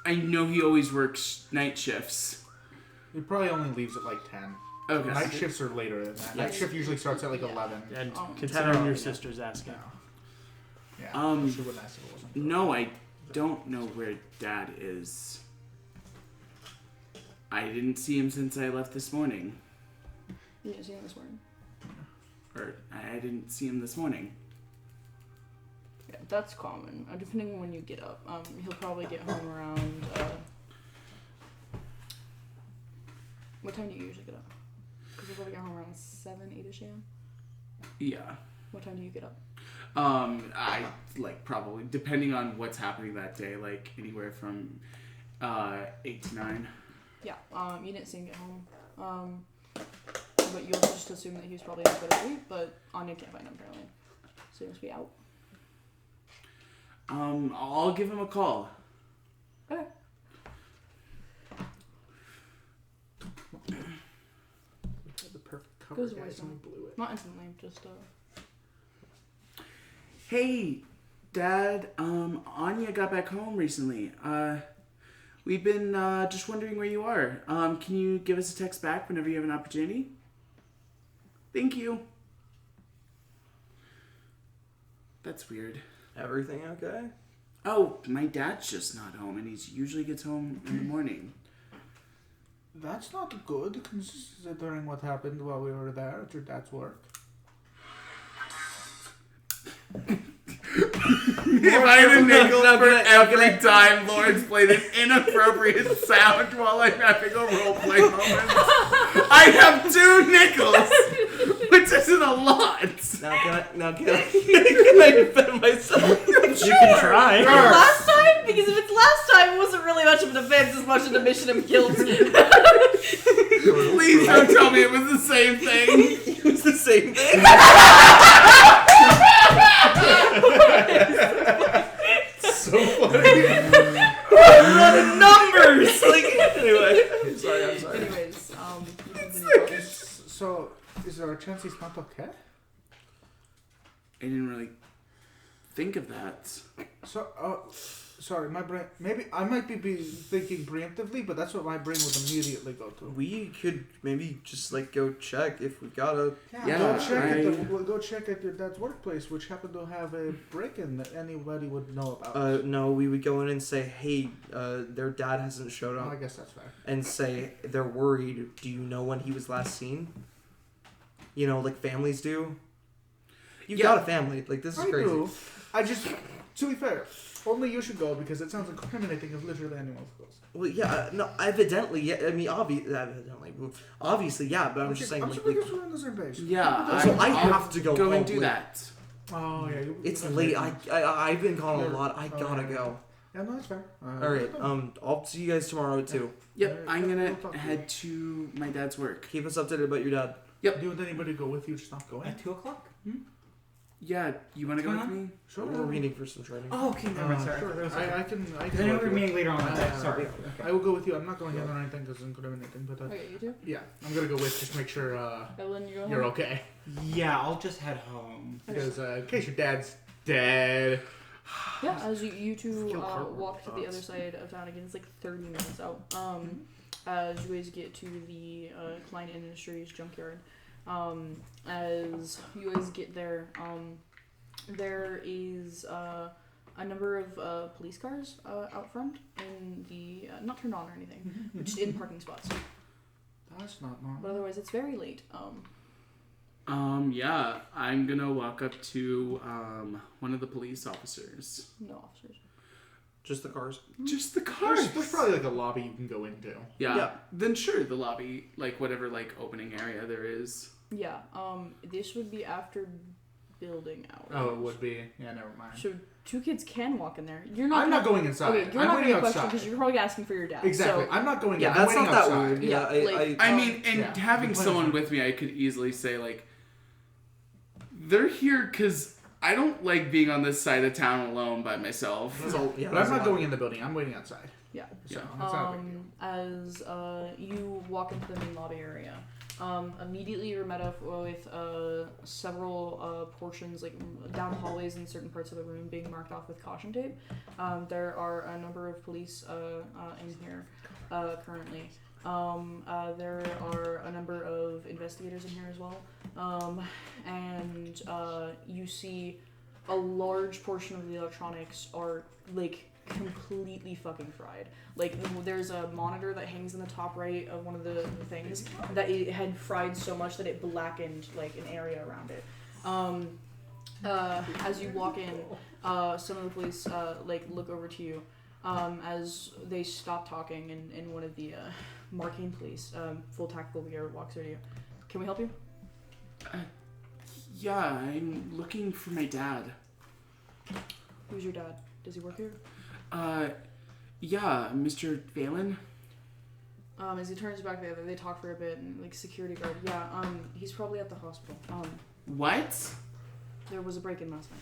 I know he always works night shifts. He probably only leaves at like 10. Okay. Night shifts are later than that. Night Yes. shift usually starts at like 11. And Oh. considering your sister's asking. Yeah. Um, She wouldn't ask if it wasn't. No, I don't know where Dad is. I didn't see him since I left this morning. You didn't see him this morning. Or I didn't see him this morning. Yeah, that's common. Depending on when you get up. He'll probably get home around. What time do you usually get up? Because he'll probably get home around 7, 8ish a.m. Yeah. What time do you get up? I probably depending on what's happening that day, like anywhere from 8 to 9. Yeah. You didn't see him get home. But you'll just assume that he was probably in bed asleep. But Anya can't find him apparently, so he must be out. I'll give him a call. Okay. The perfect cover, Goes guys, voicemail. and we blew it. Not instantly, just Hey, Dad. Anya got back home recently. We've been just wondering where you are. Can you give us a text back whenever you have an opportunity? Thank you. That's weird. Everything okay? Oh, my dad's just not home, and he usually gets home in the morning. That's not good, considering what happened while we were there at your dad's work. If I had a nickel for every time Lawrence played an inappropriate sound while I'm having a roleplay moment, I have 2 nickels, which isn't a lot. Now can I defend myself? You can try. last time? Because if it's last time, it wasn't really much of a defense as much as a mission of guilt. Please don't tell me it was the same thing. It was the same thing. So funny. Running numbers. Like anyway. I'm sorry. Anyways, you continue. So, is there a chance he's not okay? I didn't really think of that. So, sorry, my brain. Maybe I might be thinking preemptively, but that's what my brain would immediately go to. We could maybe just like go check if we got a. Yeah, Go check at your dad's workplace, which happened to have a break-in that anybody would know about. No, we would go in and say, hey, their dad hasn't showed Oh, up, I guess that's fair. and say they're worried. Do you know when he was last seen? You know, like families do. You've got a family. Like this is I crazy. do. I just, to be fair, only you should go because it sounds incriminating if literally anyone else goes. Well, yeah, no, evidently, yeah. I mean, obviously, yeah. But I'm just saying, I'm like, surprised we're on the same page. Yeah, So I I'll have to go and home do late. that. Oh yeah. It's late. I've been gone a lot. I gotta go. Yeah, no, that's fair. All right. I'll see you guys tomorrow too. Yep, I'm We'll gonna talk to head to my dad's work. Keep us updated about your dad. Do you want anybody to go with you? Just not going. At 2 o'clock? Yeah, you want to go with me? Sure. We're meeting for some training. Oh, okay. Never mind. Sorry. Sure. I can. Because I know we're meeting later on that day. Sorry. Yeah. I will go with you. I'm not going in or anything because it's incriminating, but Okay, you too? yeah, I'm gonna go with just make sure Evelyn, you go you're home? okay. Yeah, I'll just head home. Because in case your dad's dead. Yeah, as you two Feel heart walk to the thoughts. other side of town again, it's like 30 minutes out. As you guys get to the Klein Industries junkyard, as you guys get there, there is a number of police cars out front in the not turned on or anything, but just in parking spots. That's not But normal. otherwise, it's very late. Yeah, I'm gonna walk up to one of the police officers. No officers. Just the cars. Just the cars. There's probably like a lobby you can go into. Yeah. Yeah. Then sure, the lobby, like whatever like opening area there is. Yeah. This would be after building hours. Oh, it would be. Yeah, never mind. So 2 kids can walk in there. You're not. I'm not going inside. Okay, you're I'm not waiting going to question outside. because you're probably asking for your dad. Exactly. So, I'm not going Yeah, in. that's I'm not waiting that outside. weird. Yeah, Yeah, like- I mean, and yeah. having The plan someone is with me, I could easily say like, they're here because I don't like being on this side of town alone by myself. yeah, But I'm not going in the building. I'm waiting outside. yeah. So it's not a big deal. As you walk into the main lobby area, immediately you're met up with several portions, like down the hallways in certain parts of the room, being marked off with caution tape. There are a number of police in here currently. There are a number of investigators in here as well. And you see a large portion of the electronics are like completely fucking fried. Like there's a monitor that hangs in the top right of one of the things that it had fried so much that it blackened like an area around it. As you walk in, some of the police like look over to you as they stop talking, and one of the Marcainne police, full tactical gear, walks over to you. Can we help you? Yeah, I'm looking for my dad. Who's your dad? Does he work here? Yeah, Mr. Valen. As he turns back there, they talk for a bit, and like security guard. Yeah, he's probably at the hospital. What? There was a break-in last night.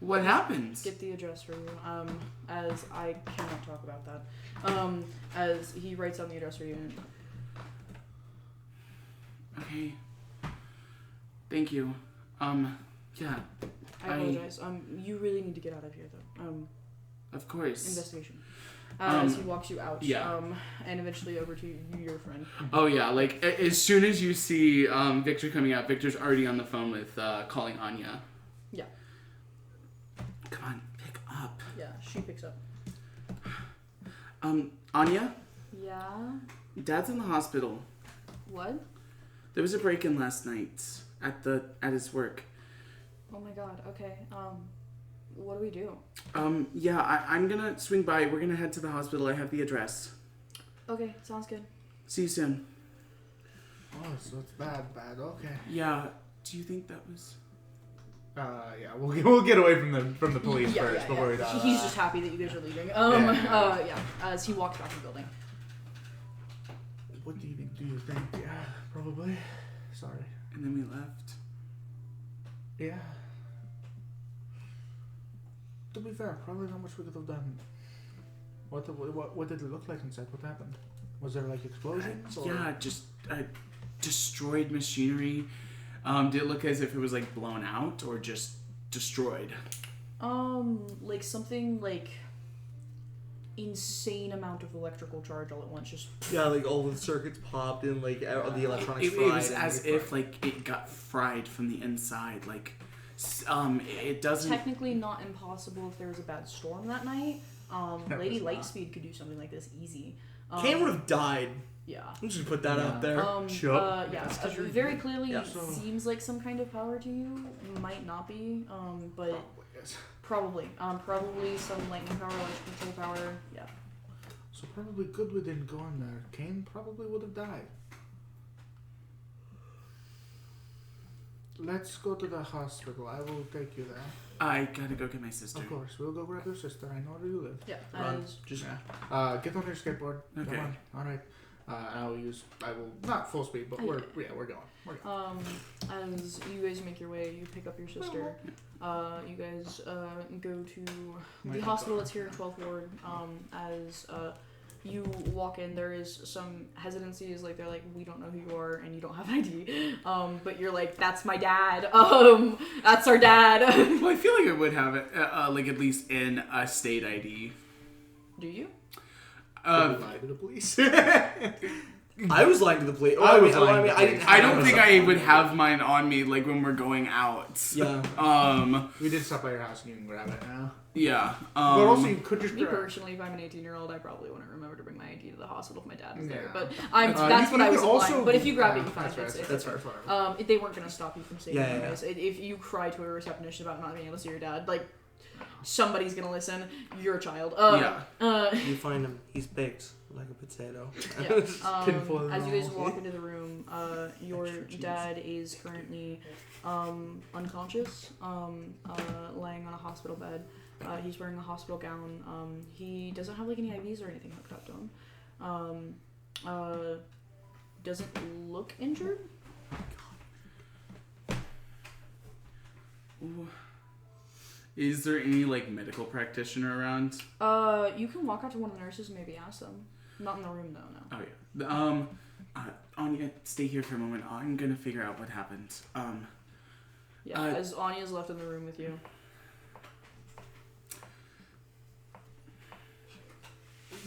What happened? Get the address for you. As I cannot talk about that. As he writes down the address for you. And Okay. Thank you. Yeah. I apologize. You really need to get out of here, though. Of course. Investigation. As he walks you out. Yeah. And eventually over to your friend. Oh yeah, like as soon as you see Victor coming out, Victor's already on the phone with calling Anya. Yeah. Come on, pick up. Yeah, she picks up. Anya? Yeah? Dad's in the hospital. What? There was a break-in last night at his work. Oh my god, okay. What do we do? Yeah, I'm gonna swing by. We're gonna head to the hospital. I have the address. Okay, sounds good. See you soon. Oh, so it's bad. Okay. Yeah, do you think that was... Yeah, we'll get away from the police first before we die. He's just happy that you guys are leaving. As he walks back to the building. What do you think? Yeah, probably. Sorry. And then we left. Yeah. To be fair, probably not much we could have done. What did it look like inside? What happened? Was there like explosions? Yeah, just destroyed machinery. Did it look as if it was like blown out or just destroyed? Like something like insane amount of electrical charge all at once. Just Yeah, like all the circuits popped and like the electronics It fried. was as if like it got fried from the inside. Like, it doesn't. technically not impossible if there was a bad storm that night. Lady was not. Lightspeed could do something like this easy. Kane would have died. Yeah. I'm just gonna put that out there. Very clearly Yeah. seems like some kind of power to you. Might not be, but Yes. probably. Probably some lightning power, electrical power. Yeah. So probably good we didn't go in there. Kane probably would have died. Let's go to the hospital. I will take you there. I gotta go get my sister. Of course, we'll go grab your sister. I know where you live. Yeah. Run. As Just Get on your skateboard. Okay. Come on. All right. I will not full speed, but we're going. as you guys make your way, you pick up your sister. You guys go to the hospital that's here in 12th Ward. As you walk in, there is some hesitancy. Is like they're like, we don't know who you are and you don't have ID. But you're like, that's my dad. That's our dad. Well, I feel like I would have it, like at least in a state ID. Do you? Lie to the police. I was lying to the police. I was lying to the police. I don't think I would have mine on me like when we're going out. Yeah. We did stop by your house and you can grab it now. Yeah. But also you could just Me grab. personally, if I'm an 18-year-old, I probably wouldn't remember to bring my ID to the hospital if my dad was there. Yeah. But you that's what I could was also- implying. But if you grab it, you that's find right, it. That's fair. They weren't going to stop you from saying Yeah, it yeah, anyways. If you cry to a receptionist about not being able to see your dad, like, somebody's going to listen. You're a child. You find him. He's baked like a potato. Yeah. Tinfoil As you guys and all. walk into the room, your dad is currently unconscious, laying on a hospital bed. He's wearing a hospital gown. He doesn't have like any IVs or anything hooked up to him. Doesn't look injured. Ooh. Is there any like medical practitioner around? You can walk out to one of the nurses and maybe ask them. Not in the room though, no. Oh yeah. Anya, stay here for a moment. I'm gonna figure out what happened. Yeah, as Anya's left in the room with you.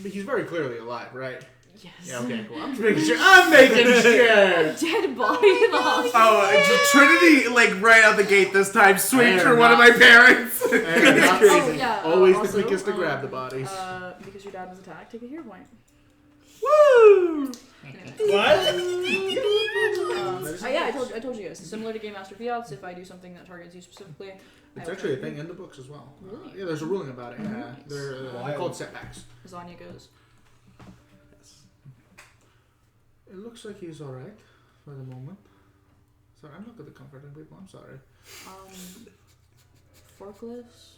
But he's very clearly alive, right? Yes. Yeah, okay, cool. I'm just making sure. I'm making sure! Dead body in the hospital. Oh, Trinity, like right out the gate this time, swings I for am one of not- my parents. And that's Oh, crazy. yeah, Always also, the quickest to grab the bodies. Because your dad was attacked, take a hero point. Woo! Yeah, I told you guys. Similar to Game Master Fiats, if I do something that targets you specifically, It's actually a thing in the books as well. Really? Yeah, there's a ruling about it. Yeah, Nice. they're called setbacks. as Anya goes. It looks like he's alright for the moment. Sorry, I'm not good at comforting people. I'm sorry. Forklifts.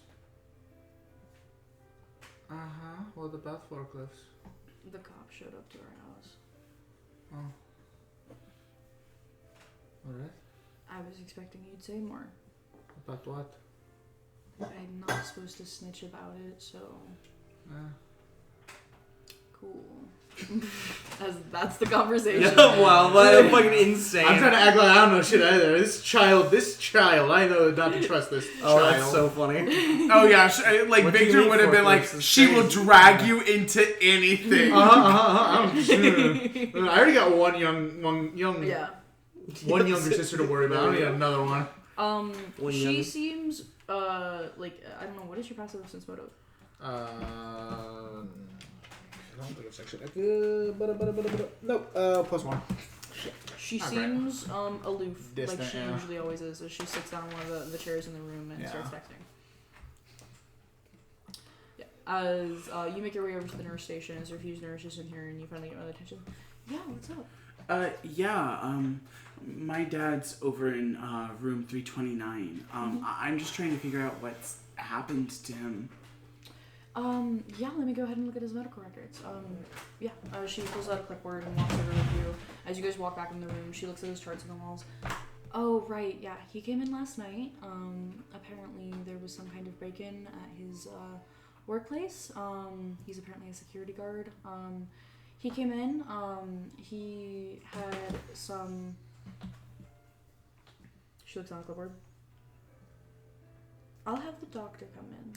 What about forklifts? The cop showed up to our house. Oh. Alright. I was expecting you'd say more. About what? I'm not supposed to snitch about it, so cool. That's the conversation. Wow, that's fucking insane. I'm trying to act like I don't know shit either. This child, I know not to trust this Oh, child. that's so funny. Oh yeah, like What do you Victor mean would have been like, forklifts is she will crazy. drag you into anything. I already got one Yeah. one younger sister to worry about. I don't need another one. She young- seems like I don't know. What is your passive sense motive? I don't think it's actually nope. +1. She Not seems aloof, Distant, like she yeah. usually always is. As she sits down on one of the chairs in the room and Yeah. starts texting. Yeah. As you make your way over to the nurse station, as there are a few nurses in here, and you finally get my attention. Yeah, what's up? My dad's over in room 329. I'm just trying to figure out what's happened to him. Yeah, let me go ahead and look at his medical records. She pulls out a clipboard and walks over with you. As you guys walk back in the room, she looks at his charts on the walls. Oh, right, yeah, he came in last night. Apparently there was some kind of break-in at his, workplace. He's apparently a security guard. He came in, he had some... She looks on the clipboard. I'll have the doctor come in.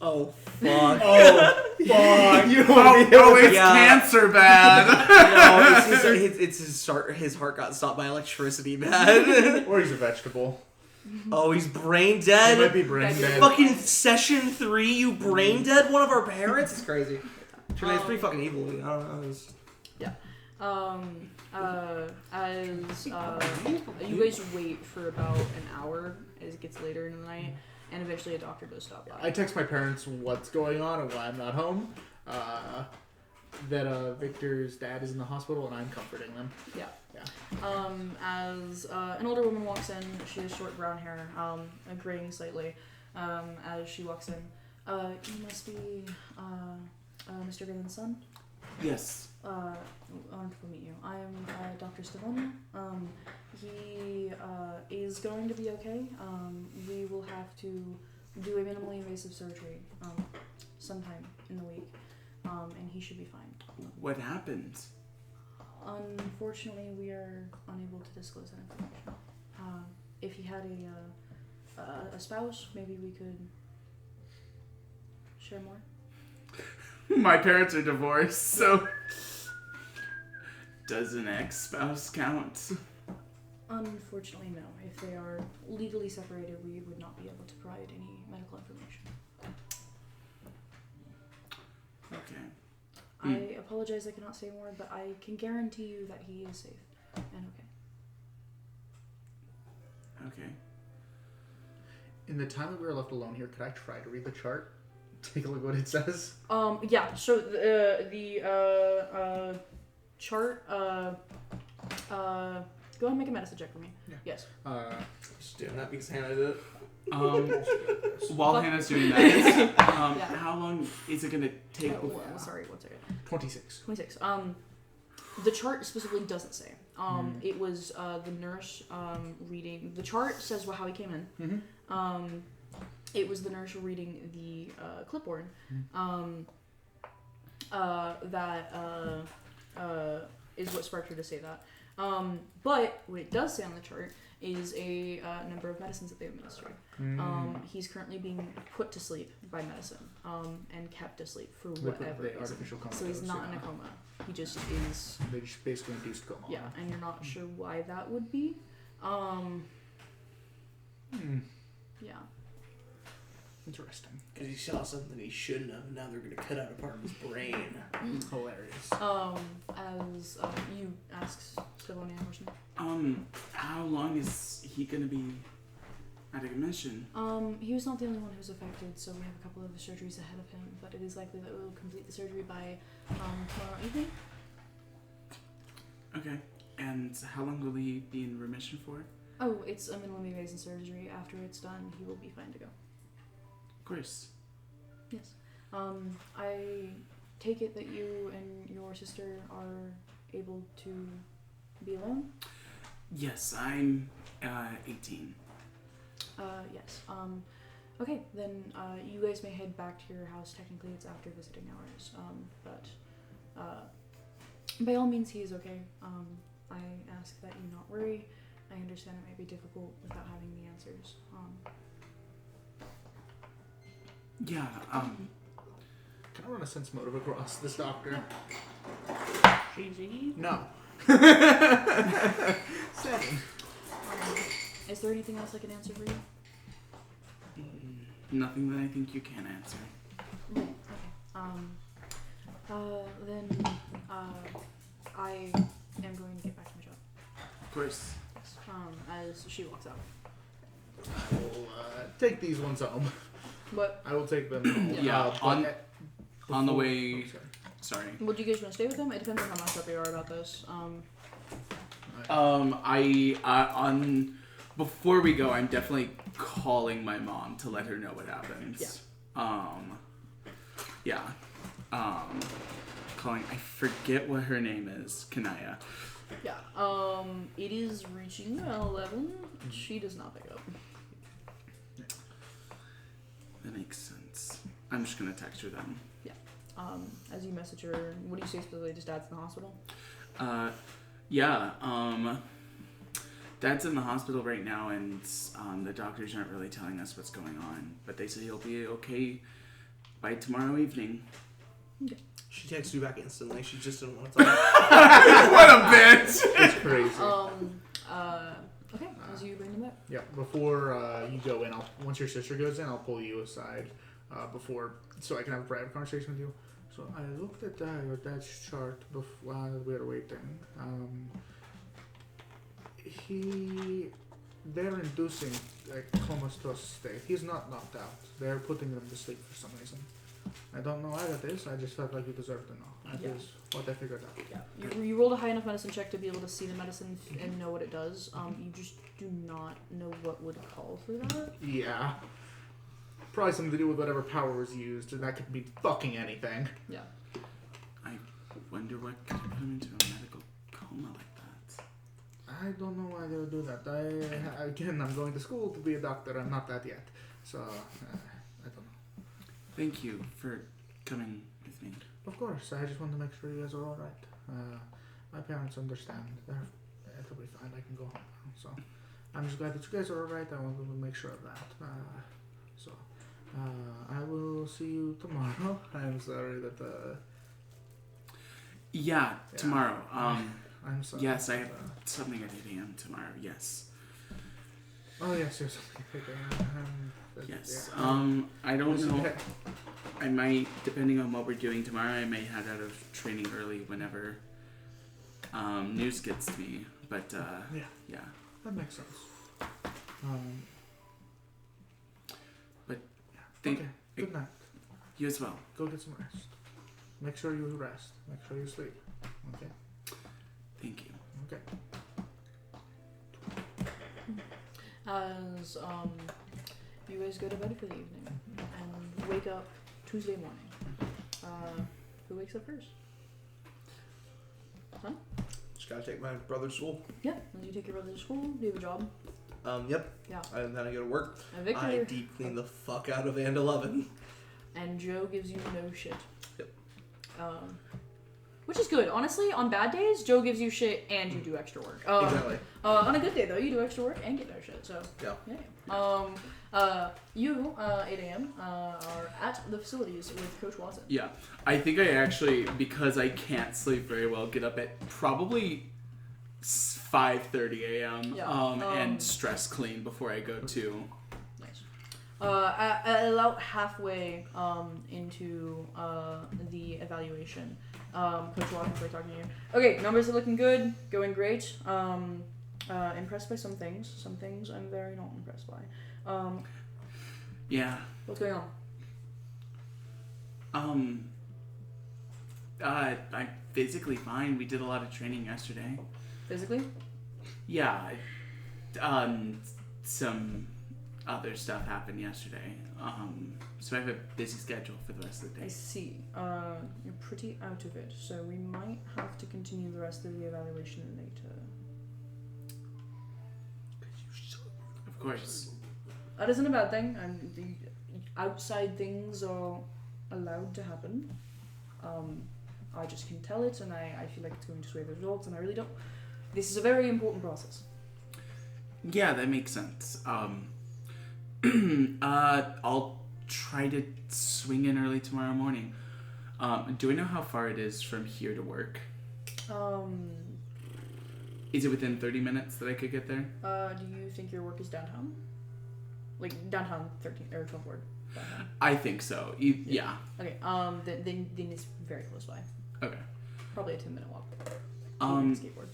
Oh, fuck. It's Yeah. cancer bad. No, it's his heart got stopped by electricity, man. Or he's a vegetable. Oh, he's brain He dead? might be brain dead. Fucking session 3, you brain dead one of our parents? It's crazy. It's pretty fucking evil. I don't know. You guys wait for about an hour as it gets later in the night, and eventually a doctor does stop by. I text my parents what's going on and why I'm not home. That Victor's dad is in the hospital and I'm comforting them. Yeah. Yeah. As an older woman walks in, she has short brown hair, graying slightly. As she walks in, you must be Mr. Gibbons' son. Yes. Wonderful to meet you. I am Dr. Stevania. He is going to be okay. We will have to do a minimally invasive surgery sometime in the week, and he should be fine. What happened? Unfortunately, we are unable to disclose that information. If he had a spouse, maybe we could share more. My parents are divorced, so does an ex-spouse count? Unfortunately, no. If they are legally separated, we would not be able to provide any medical information. Okay. I apologize I cannot say more, but I can guarantee you that he is safe and okay. Okay. In the time that we were left alone here, could I try to read the chart? Take a look at what it says. Yeah, so the chart, go ahead and make a medicine check for me. Yeah. Yes. Just doing that because Hannah did it. While What? Hannah's doing that, Yeah. how long is it gonna take? Sorry, 1 second. 26. 26. The chart specifically doesn't say. It was the nurse reading. The chart says how he came in. Mm-hmm. It was the nurse reading the clipboard. That is what sparked her to say that. But what it does say on the chart is a number of medicines that they administered. He's currently being put to sleep by medicine and kept asleep for whatever the reason. artificial coma So he's dose, not in yeah. a coma. He just is. They just basically induced coma. Yeah, and you're not sure why that would be. Yeah. Interesting. Because he saw something he shouldn't have, and now they're going to cut out a part of his brain. Hilarious. As you ask Stevania a question. How long is he gonna be at a commission? He was not the only one who was affected, so we have a couple of surgeries ahead of him, but it is likely that we will complete the surgery by tomorrow evening. Okay. And how long will he be in remission for? Oh, it's a minimally invasive surgery. After it's done, he will be fine to go. Of course. Yes. I take it that you and your sister are able to be alone? Yes, I'm 18. Yes. Okay, then you guys may head back to your house. Technically, it's after visiting hours, but by all means, he is okay. I ask that you not worry. I understand it might be difficult without having the answers. Yeah. Can I run a sense motive across this doctor? Cheesy. No. 7. Is there anything else I can answer for you? Nothing that I think you can answer. Okay. Then I am going to get back to my job. Of course. As she walks out. I will take these ones home. But I will take them home. Yeah, on the before- way. oh, Sorry. well, do you guys want to stay with them? It depends on how much up you are about this. Before we go, I'm definitely calling my mom to let her know what happens. Yeah. Calling. I forget what her name is. Kanaya. Yeah. It is reaching 11. She does not pick up. That makes sense. I'm just gonna text her then. As you message her, what do you say specifically? Just Dad's in the hospital? Yeah. Dad's in the hospital right now, and the doctors aren't really telling us what's going on. But they say he'll be okay by tomorrow evening. Okay. She texted you back instantly. She just didn't want to talk. What a bitch! It's crazy. Okay. As you bring them back. Yeah, before you go in, once your sister goes in, I'll pull you aside so I can have a private conversation with you. So I looked at your dad's chart while we were waiting. They're inducing a comatose state. He's not knocked out. They're putting him to sleep for some reason. I don't know why that is. I just felt like you deserve to know. That is what I figured out. Yeah. You rolled a high enough medicine check to be able to see the medicine and know what it does. You just do not know what would call for that. Yeah. Probably something to do with whatever power was used, and that could be fucking anything. Yeah. I wonder what could put him into a medical coma like that. I don't know why they would do that. I'm going to school to be a doctor. I'm not that yet. So, I don't know. Thank you for coming with me. Of course, I just want to make sure you guys are alright. My parents understand. It'll be fine. I can go home now. So, I'm just glad that you guys are alright. I want to make sure of that. I will see you tomorrow. I'm sorry that Yeah, tomorrow. I'm sorry. Yes, I have something at 8 a.m. tomorrow. Yes. Oh yes. Yes. Yeah. I don't know. I might, depending on what we're doing tomorrow, I may head out of training early whenever news gets to me. But yeah. That makes sense. Thank Okay. Good night. you as well. Go get some rest. Make sure you rest. Make sure you sleep. Okay. Thank you. Okay. As you guys go to bed for the evening and wake up Tuesday morning. Who wakes up first? Just gotta take my brother to school. Yeah. As you take your brother to school, do you have a job? Yep. Yeah. And then I go to work. And Victor. I deep clean the fuck out of And 11. And Joe gives you no shit. Yep. Which is good. Honestly, on bad days, Joe gives you shit and you do extra work. Exactly. On a good day, though, you do extra work and get no shit. So, Yeah. You, 8 a.m., are at the facilities with Coach Watson. Yeah. I think I actually, because I can't sleep very well, get up at probably 5:30 a.m. Yeah. And stress clean before I go to. Nice. About halfway into the evaluation, Coach Watson started talking to you. Okay, numbers are looking good, going great. Impressed by some things. Some things I'm very not impressed by. Yeah. What's going on? I'm physically fine. We did a lot of training yesterday. Physically? Yeah. Some other stuff happened yesterday. So I have a busy schedule for the rest of the I day. see. You're pretty out of it, so we might have to continue the rest of the evaluation later. Of course. That isn't a bad thing. outside things are allowed to happen. I just can tell it, and I feel like it's going to sway the results, and I really don't. This is a very important process. Yeah, that makes sense. I'll try to swing in early tomorrow morning. Do I know how far it is from here to work? Is it within 30 minutes that I could get there? Do you think your work is downtown? Like downtown 13 or 12th Ward? Downtown. I think so. Yeah. Okay. Then it's very close by. Okay. Probably a 10-minute walk. Skateboard.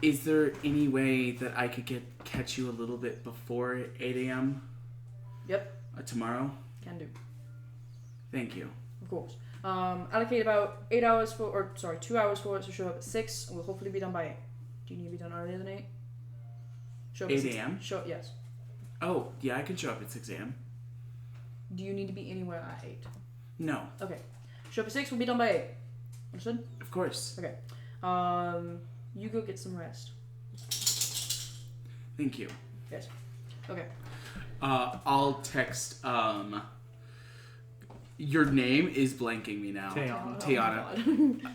Is there any way that I could catch you a little bit before 8 a.m.? Yep. Tomorrow? Can do. Thank you. Of course. Allocate about 2 hours for it, so show up at 6, and we'll hopefully be done by 8. Do you need to be done earlier than 8? Show up 8 at 6. a.m.? Yes. Oh, yeah, I can show up at 6 a.m. Do you need to be anywhere at 8? No. Okay. Show up at 6, we'll be done by 8. Understood? Of course. Okay. You go get some rest. Thank you. Yes. Okay. I'll text, your name is blanking me now. Tiana. Oh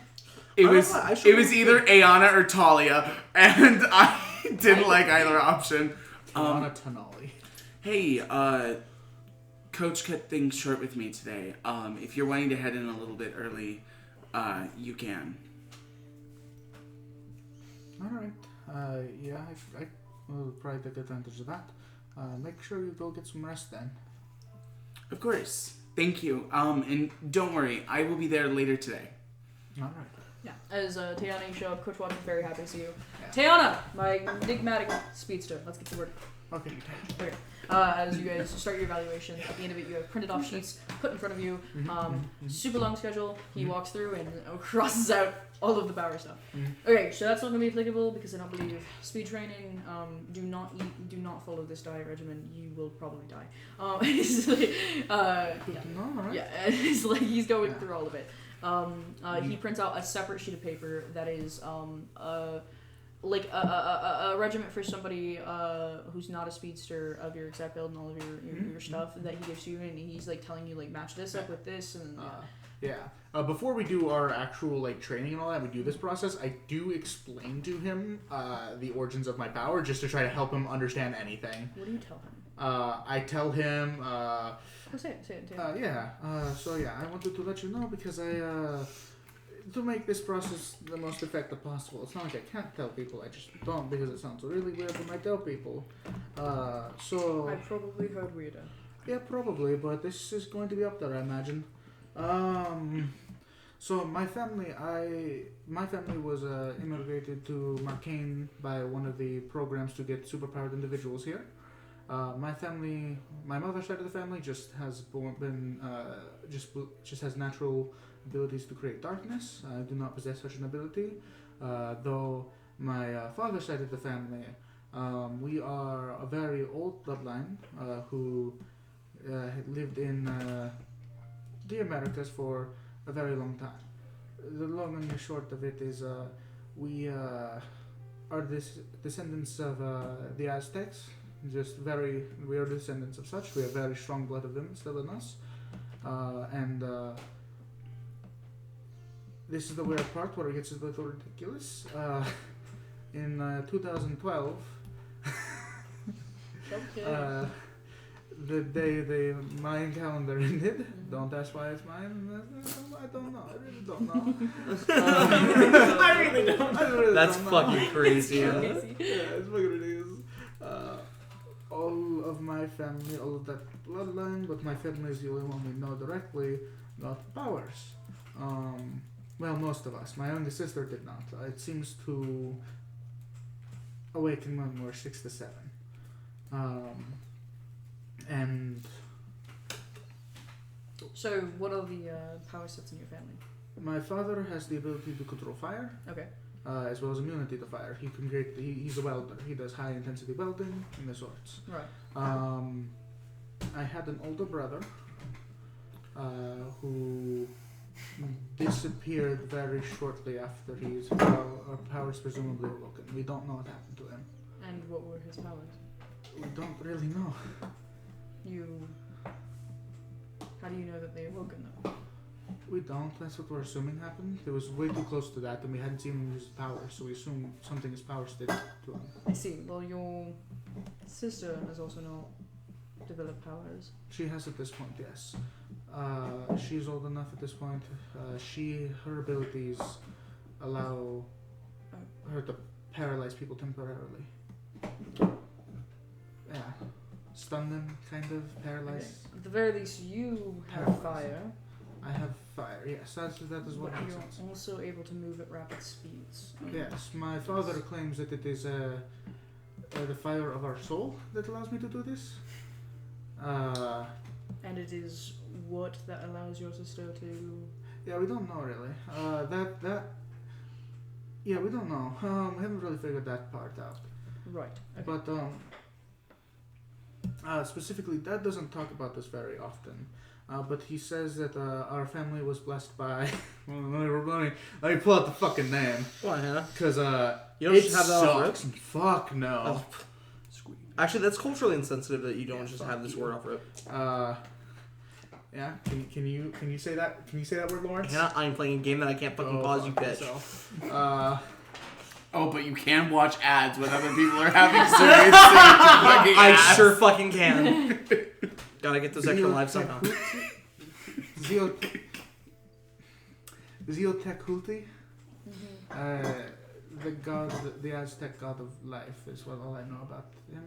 It was either Ayana or Talia, and I didn't like either option. Tiana Tenali. Hey, Coach cut things short with me today. If you're wanting to head in a little bit early, you can. Alright. Yeah, I will probably take advantage of that. Make sure you go get some rest then. Of course. Thank you. And don't worry, I will be there later today. Alright. Yeah. As Tiana, you show up, Coach Watch is very happy to see you. Yeah. Tiana, my enigmatic speedster. Let's get to work. Okay. Okay. As you guys start your evaluation, at the end of it, you have printed off sheets put in front of you. Super long schedule. He walks through and crosses out all of the power stuff. Okay, so that's not going to be applicable because I don't believe speed training. Do not follow this diet regimen. You will probably die. It's like, yeah, it's like he's going through all of it. He prints out a separate sheet of paper that is like a regiment for somebody who's not a speedster of your exact build and all of your stuff that he gives you, and he's like telling you like match this up with this and before we do our actual like training and all that, we do this process. I do explain to him the origins of my power just to try to help him understand anything. What do you tell him? I tell him. Say it. So I wanted to let you know because to make this process the most effective possible. It's not like I can't tell people, I just don't because it sounds really weird when I tell people. So I probably heard weirder. yeah, probably, but this is going to be up there, I imagine. So my family was immigrated to Marcainne by one of the programs to get superpowered individuals here. My mother's side of the family just has just has natural abilities to create darkness. I do not possess such an ability, though my father's side of the family, we are a very old bloodline who had lived in the Americas for a very long time. The long and the short of it is we are descendants of the Aztecs. We are descendants of such. We have very strong blood of them still in us, and this is the weird part where it gets a little ridiculous. In 2012, the day the Mayan calendar ended. Don't ask why it's mine. I don't know. I really don't know. I really don't. That's fucking crazy. Yeah, it's fucking ridiculous. All of my family, all of that bloodline, but my family is the only one we know directly, got powers. Well, most of us. My youngest sister did not. It seems to awaken when we're 6 to 7. And So, what are the power sets in your family? my father has the ability to control fire, Okay. as well as immunity to fire. He can create. He's a welder. He does high intensity welding and the sorts. Right. I had an older brother who disappeared very shortly after his powers presumably awoken. We don't know what happened to him. And what were his powers? We don't really know. You How do you know that they awoke in them? We don't. That's what we're assuming happened. It was way too close to that, and we hadn't seen him use his power, so we assume something is power stick to him. I see. Well, your sister has also not developed powers. She has at this point, yes. She's old enough at this point. Her abilities allow her to paralyze people temporarily. Yeah. Stun them, kind of, paralyze. Okay. At the very least, you have Paralyze. fire. I have fire, yes, that is what But makes you're sense. also able to move at rapid speeds. Yes, my father claims that it is the fire of our soul that allows me to do this. And it is what that allows your sister to... Yeah, we don't know really. Yeah, we don't know. We haven't really figured that part out. Right. Okay. But specifically, Dad doesn't talk about this very often. But he says that our family was blessed by. let me pull out the fucking name. Why, Hannah? Because You don't it just have that off rip? sucks. Fuck no. Actually, that's culturally insensitive that you don't Yeah, just fuck have this you. word off rip. Yeah. Can you say that? Can you say that word, Lawrence? Hannah, I'm playing a game that I can't fucking pause, you fuck bitch. yourself. Oh, but you can watch ads when other people are having serious fucking I ads. sure fucking can. Gotta get those extra lives somehow. Zeoteculti? The god, the Aztec god of life is what all I know about him.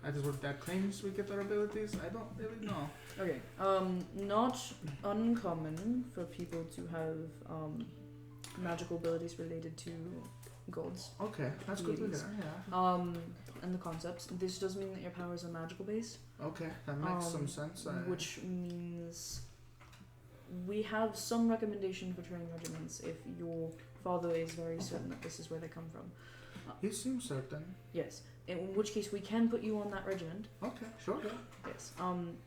That is what that claims we get our abilities. I don't really know. Okay. Not uncommon for people to have magical abilities related to gods. Okay, that's good to Deities. hear. Yeah. And the concepts. This does mean that your powers are magical based. Okay, that makes some sense. Which means we have some recommendation for training regimens if your father is very certain that this is where they come from. He seems certain. Yes. In which case we can put you on that regiment. Okay, sure. Yes.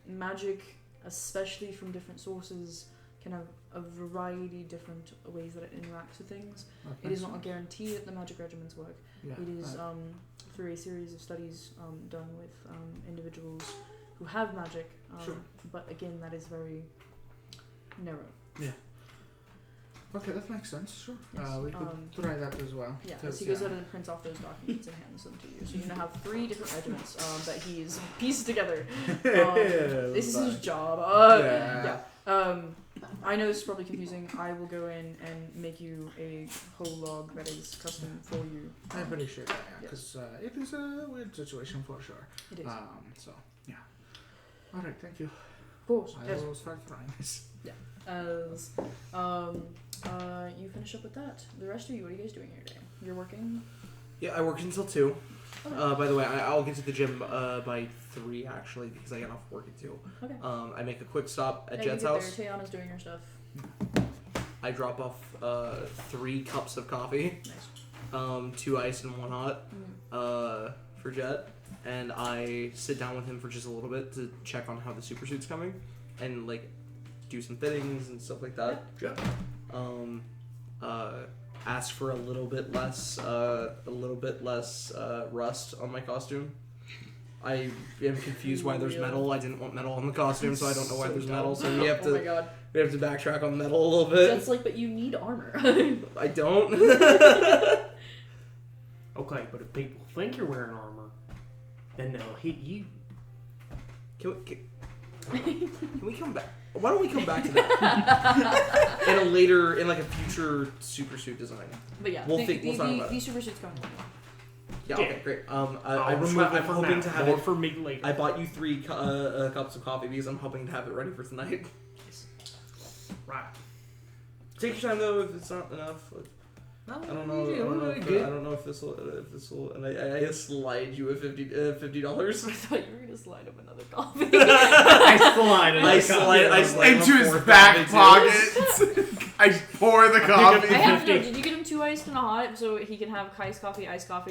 Magic, especially from different sources, can have a variety of different ways that it interacts with things. It is not a guarantee that the magic regiments work. Yeah, It is through a series of studies done with individuals who have magic. Sure. But again, that is very narrow. Okay, that makes sense. Sure. Yes. We could try that as well. Yeah, 'cause, as he goes out and prints off those documents and hands them to you. So you now have 3 different regiments that he's pieced together. This is his job. I know this is probably confusing. I will go in and make you a whole log that is custom for you. I appreciate that, Yes. because it is a weird situation for sure. It is. So, yeah. Alright, thank you. Of course. I Yes. will start trying this. As you finish up with that. The rest of you, what are you guys doing here today? You're working? Yeah, I work until 2. Okay. By the way, I'll get to the gym by 3 actually because I get off work at 2. Okay. I make a quick stop at Yeah, Jet's you get house. there. Tayana's doing her stuff. I drop off 3 cups of coffee, Nice. 2 iced and 1 hot for Jet, and I sit down with him for just a little bit to check on how the super suit's coming and like do some fittings and stuff like that. Yeah. Ask for a little bit less rust on my costume. I am confused why there's Really? metal. I didn't want metal on the costume, so I don't know why So there's dumb. metal. So we have Oh my to god. backtrack on metal a little bit. That's like, but you need armor. I don't. Okay, but if people think you're wearing armor, then they'll hit you. Can we come back? Why don't we come back to that in like a future super suit design? But yeah, We'll talk about it. these super suits come. Yeah. Yeah. Okay. Great. I'm I'm hoping to have more it. for me later. I bought you 3 cups of coffee because I'm hoping to have it ready for tonight. Right. Take your time though if it's not enough. I don't know. I don't know if this will. And I slide you a $50. I thought you were gonna slide him another coffee. I slide Into his back pocket. I pour the I coffee. have to know, did you get him 2 iced and a hot so he can have iced coffee,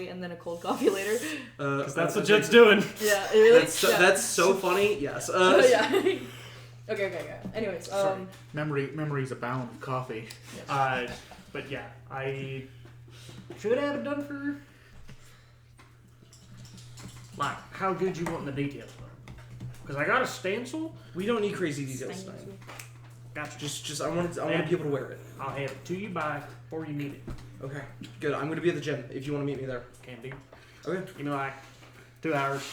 and then a cold coffee later? Because that's what Jet's doing. Yeah, really? That's so funny. Yes. Yeah. Okay. Anyways, Sorry. Memories abound of coffee. yes. But yeah, I should have it done for. Like, how good you want the details, though? Because I got a stencil. We don't need crazy details tonight. Gotcha. Just I want to be able to wear it. I'll have it to you by before you need it. Okay, good. I'm gonna be at the gym if you want to meet me there. Can do. Okay. Give me like 2 hours,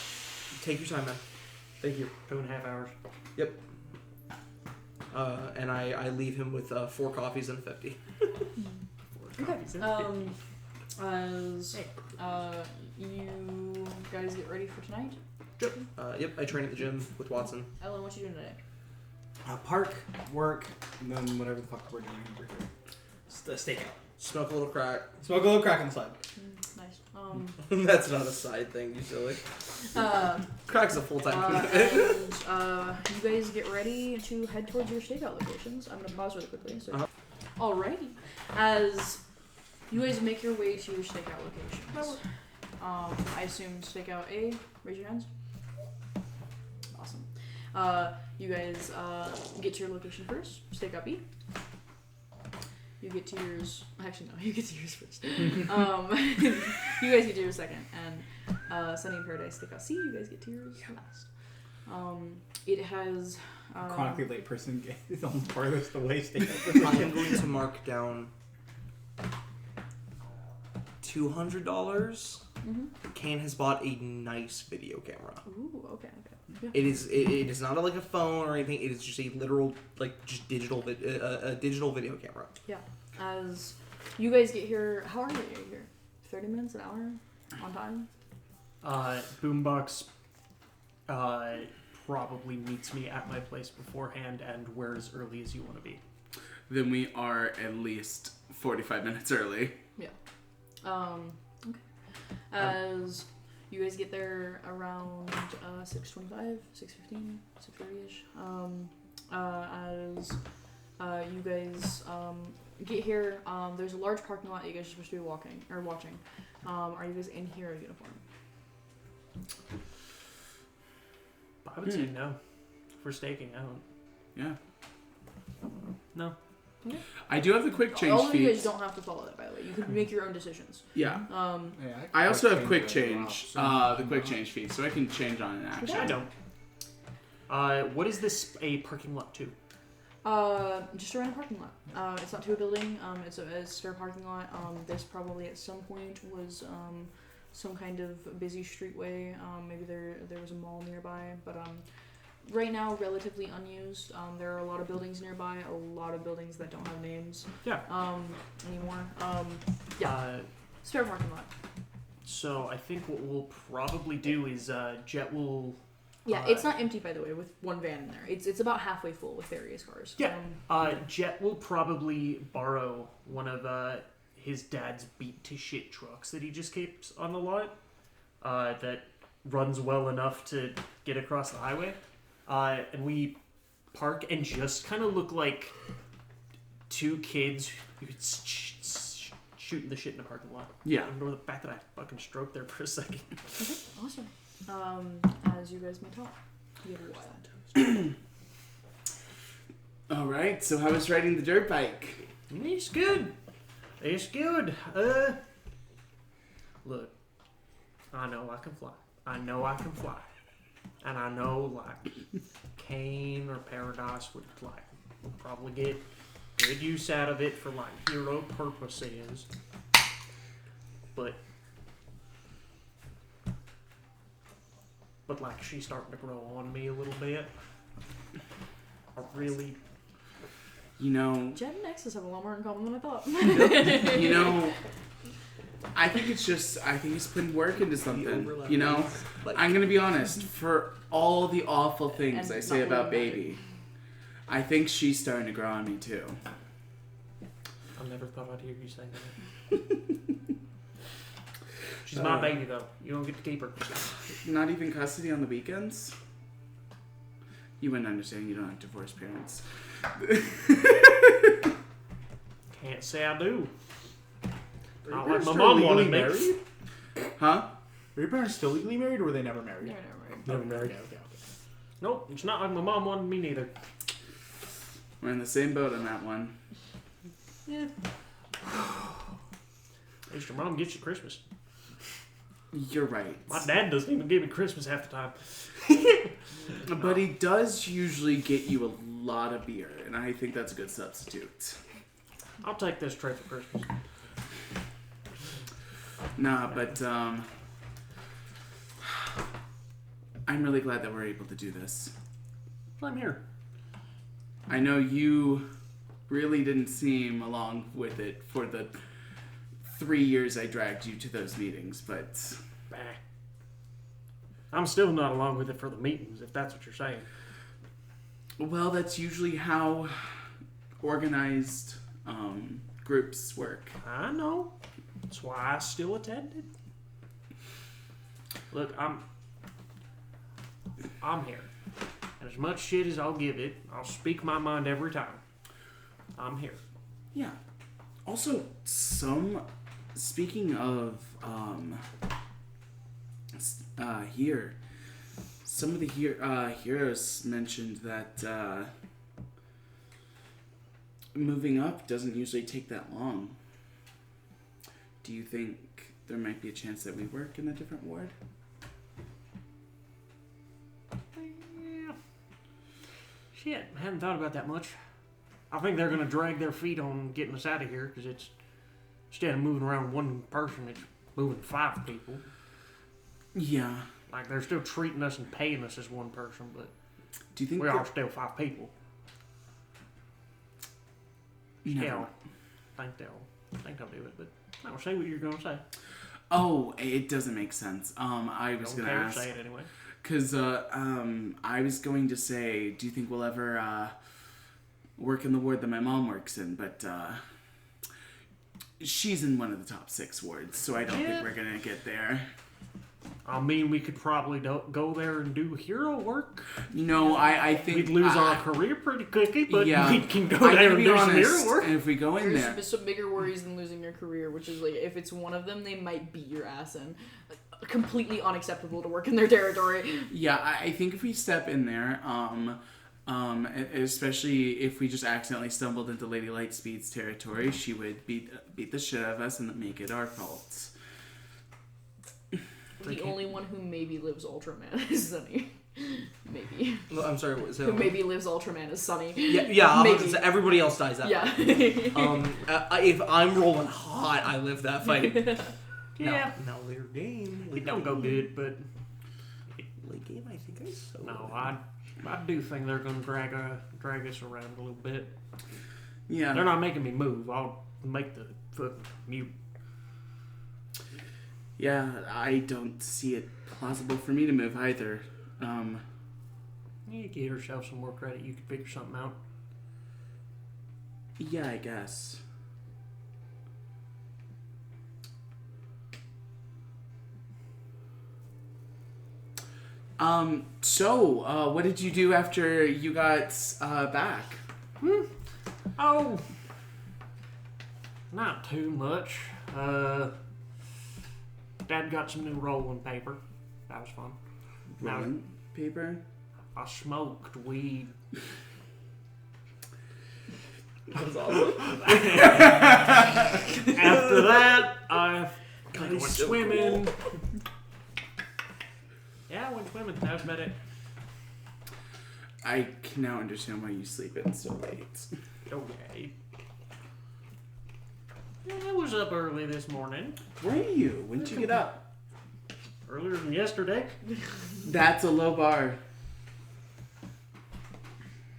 Take your time, man. Thank you. 2.5 hours. And I leave him with 4 coffees and 50. Okay. As you guys get ready for tonight. Yep, I train at the gym with Watson. Ellen, what you doing today? Park, work, and then whatever the fuck we're doing over here. Stakeout. Smoke a little crack. Smoke a little crack on the side. Nice. That's not a side thing, you silly. Crack's a full-time commitment. And you guys get ready to head towards your stakeout locations. I'm gonna pause really quickly. So, alrighty, as you guys make your way to your stakeout locations. I assume stakeout A. Raise your hands. Awesome. You guys get to your location first. Stakeout B. You get to yours. Actually, no. You get to yours first. You guys get to yours second, and Sunny in Paradise stakeout C. You guys get to yours last. It has Chronically late person is on the farthest away stakeout. I am going to mark down $200. Mm-hmm. Kane has bought a nice video camera. Ooh. Okay. Yeah. It is not like a phone or anything. It is just a literal just digital a digital video camera. Yeah. As you guys get here, how early are you here? 30 minutes, an hour, on time? Boombox probably meets me at my place beforehand, and we're as early as you want to be. Then we are at least 45 minutes early. Yeah. Okay. As you guys get there around 6:25, 6:15, 6:30ish. As you guys get here, there's a large parking lot that you guys are supposed to be watching. Are you guys in hero uniform? I would say no. For staking, I don't. Yeah. No. Okay. I do have the quick change All of you feat. guys don't have to follow that, by the way. You can make your own decisions. Yeah. Yeah, I also have quick change. change. The quick change feat, so I can change on an action. I don't. What is this a parking lot to? Just around a parking lot. It's not to a building. It's a spare parking lot. This probably at some point was some kind of busy streetway. Maybe there was a mall nearby, but right now relatively unused. There are a lot of buildings nearby. A lot of buildings that don't have names. Yeah. Anymore. Yeah. Spare parking lot. So I think what we'll probably do is Jet will. Yeah, it's not empty, by the way, with one van in there. It's about halfway full with various cars. Yeah. Jet will probably borrow one of his dad's beat to shit trucks that he just keeps on the lot. That runs well enough to get across the highway. And we park and just kind of look like 2 kids who could shooting the shit in a parking lot. Yeah. Ignore the fact that I fucking stroked there for a second. Okay, awesome. As you guys may talk. You have what? Alright, so how was riding the dirt bike? It's good. It's good. Look, I know I can fly. And I know, like, Kane or Paradise would, like, probably get good use out of it for, like, hero purposes. But, like, she's starting to grow on me a little bit. I really... You know... Jet and Nexus have a lot more in common than I thought. You know... I think it's been work into something. You know? I'm gonna be honest. For all the awful things I say about Baby, I think she's starting to grow on me too. I never thought I'd hear you say that. She's my baby, though. You don't get to keep her. Not even custody on the weekends? You wouldn't understand. You don't have divorced parents. Can't say I do. Are Not your like parents my still mom legally wanted me. married? Huh? Are your parents still legally married, or were they never married? Never mind. Never married. Okay. Nope, it's not like my mom wanted me neither. We're in the same boat on that one. Yeah. At least your mom gets you Christmas. You're right. My dad doesn't even give me Christmas half the time. But he does usually get you a lot of beer, and I think that's a good substitute. I'll take this tray for Christmas. Nah, but I'm really glad that we're able to do this. I'm here. I know you really didn't seem along with it for the 3 years I dragged you to those meetings, but... Bah. I'm still not along with it for the meetings, if that's what you're saying. Well, that's usually how organized groups work. I know. That's why I still attended. Look, I'm here. And as much shit as I'll give it, I'll speak my mind every time. I'm here. Yeah. Also, speaking of here, some of the heroes mentioned that moving up doesn't usually take that long. Do you think there might be a chance that we work in a different ward? Yeah. Shit, I hadn't thought about that much. I think they're going to drag their feet on getting us out of here, because it's, instead of moving around one person, it's moving 5 people. Yeah. Like, they're still treating us and paying us as one person, but Do you think we are still 5 people. No. I think they'll do it, but I don't say what you're going to say. Oh, it doesn't make sense. I was Don't going to care, ask. say it anyway. Because I was going to say, do you think we'll ever work in the ward that my mom works in? But she's in one of the top 6 wards, so I don't think we're going to get there. I mean, we could probably go there and do hero work. No, I think... We'd lose our career pretty quickly, but yeah, we can go I'm there gonna and be do some honest, hero work. and if we go in there... There's some bigger worries than losing your career, which is like, if it's one of them, they might beat your ass in. Like, completely unacceptable to work in their territory. Yeah, I think if we step in there, especially if we just accidentally stumbled into Lady Lightspeed's territory, she would beat the shit out of us and make it our fault. The only one who maybe lives Ultraman is Sunny. Maybe. Well, I'm sorry, what was Who that? maybe lives Ultraman is Sunny. Yeah, Maybe. everybody else dies that Yeah. fight. If I'm rolling hot, I live that fight. Yeah. Now later game. It don't go good, but Late game, I think I saw. no, I do think they're going to drag us around a little bit. Yeah. They're not making me move. I'll make the fucking mute. Yeah, I don't see it plausible for me to move either. You give yourself some more credit. You could figure something out. Yeah, I guess. So, what did you do after you got back? Oh, not too much. Dad got some new rolling paper. That was fun. Now, Rolling paper? I smoked weed. That was awesome. After that, I went so swimming. Yeah, I went swimming. That was about it. I can now understand why you sleep in so late. Okay. Yeah, I was up early this morning. Were you? When did you get up? Earlier than yesterday. That's a low bar.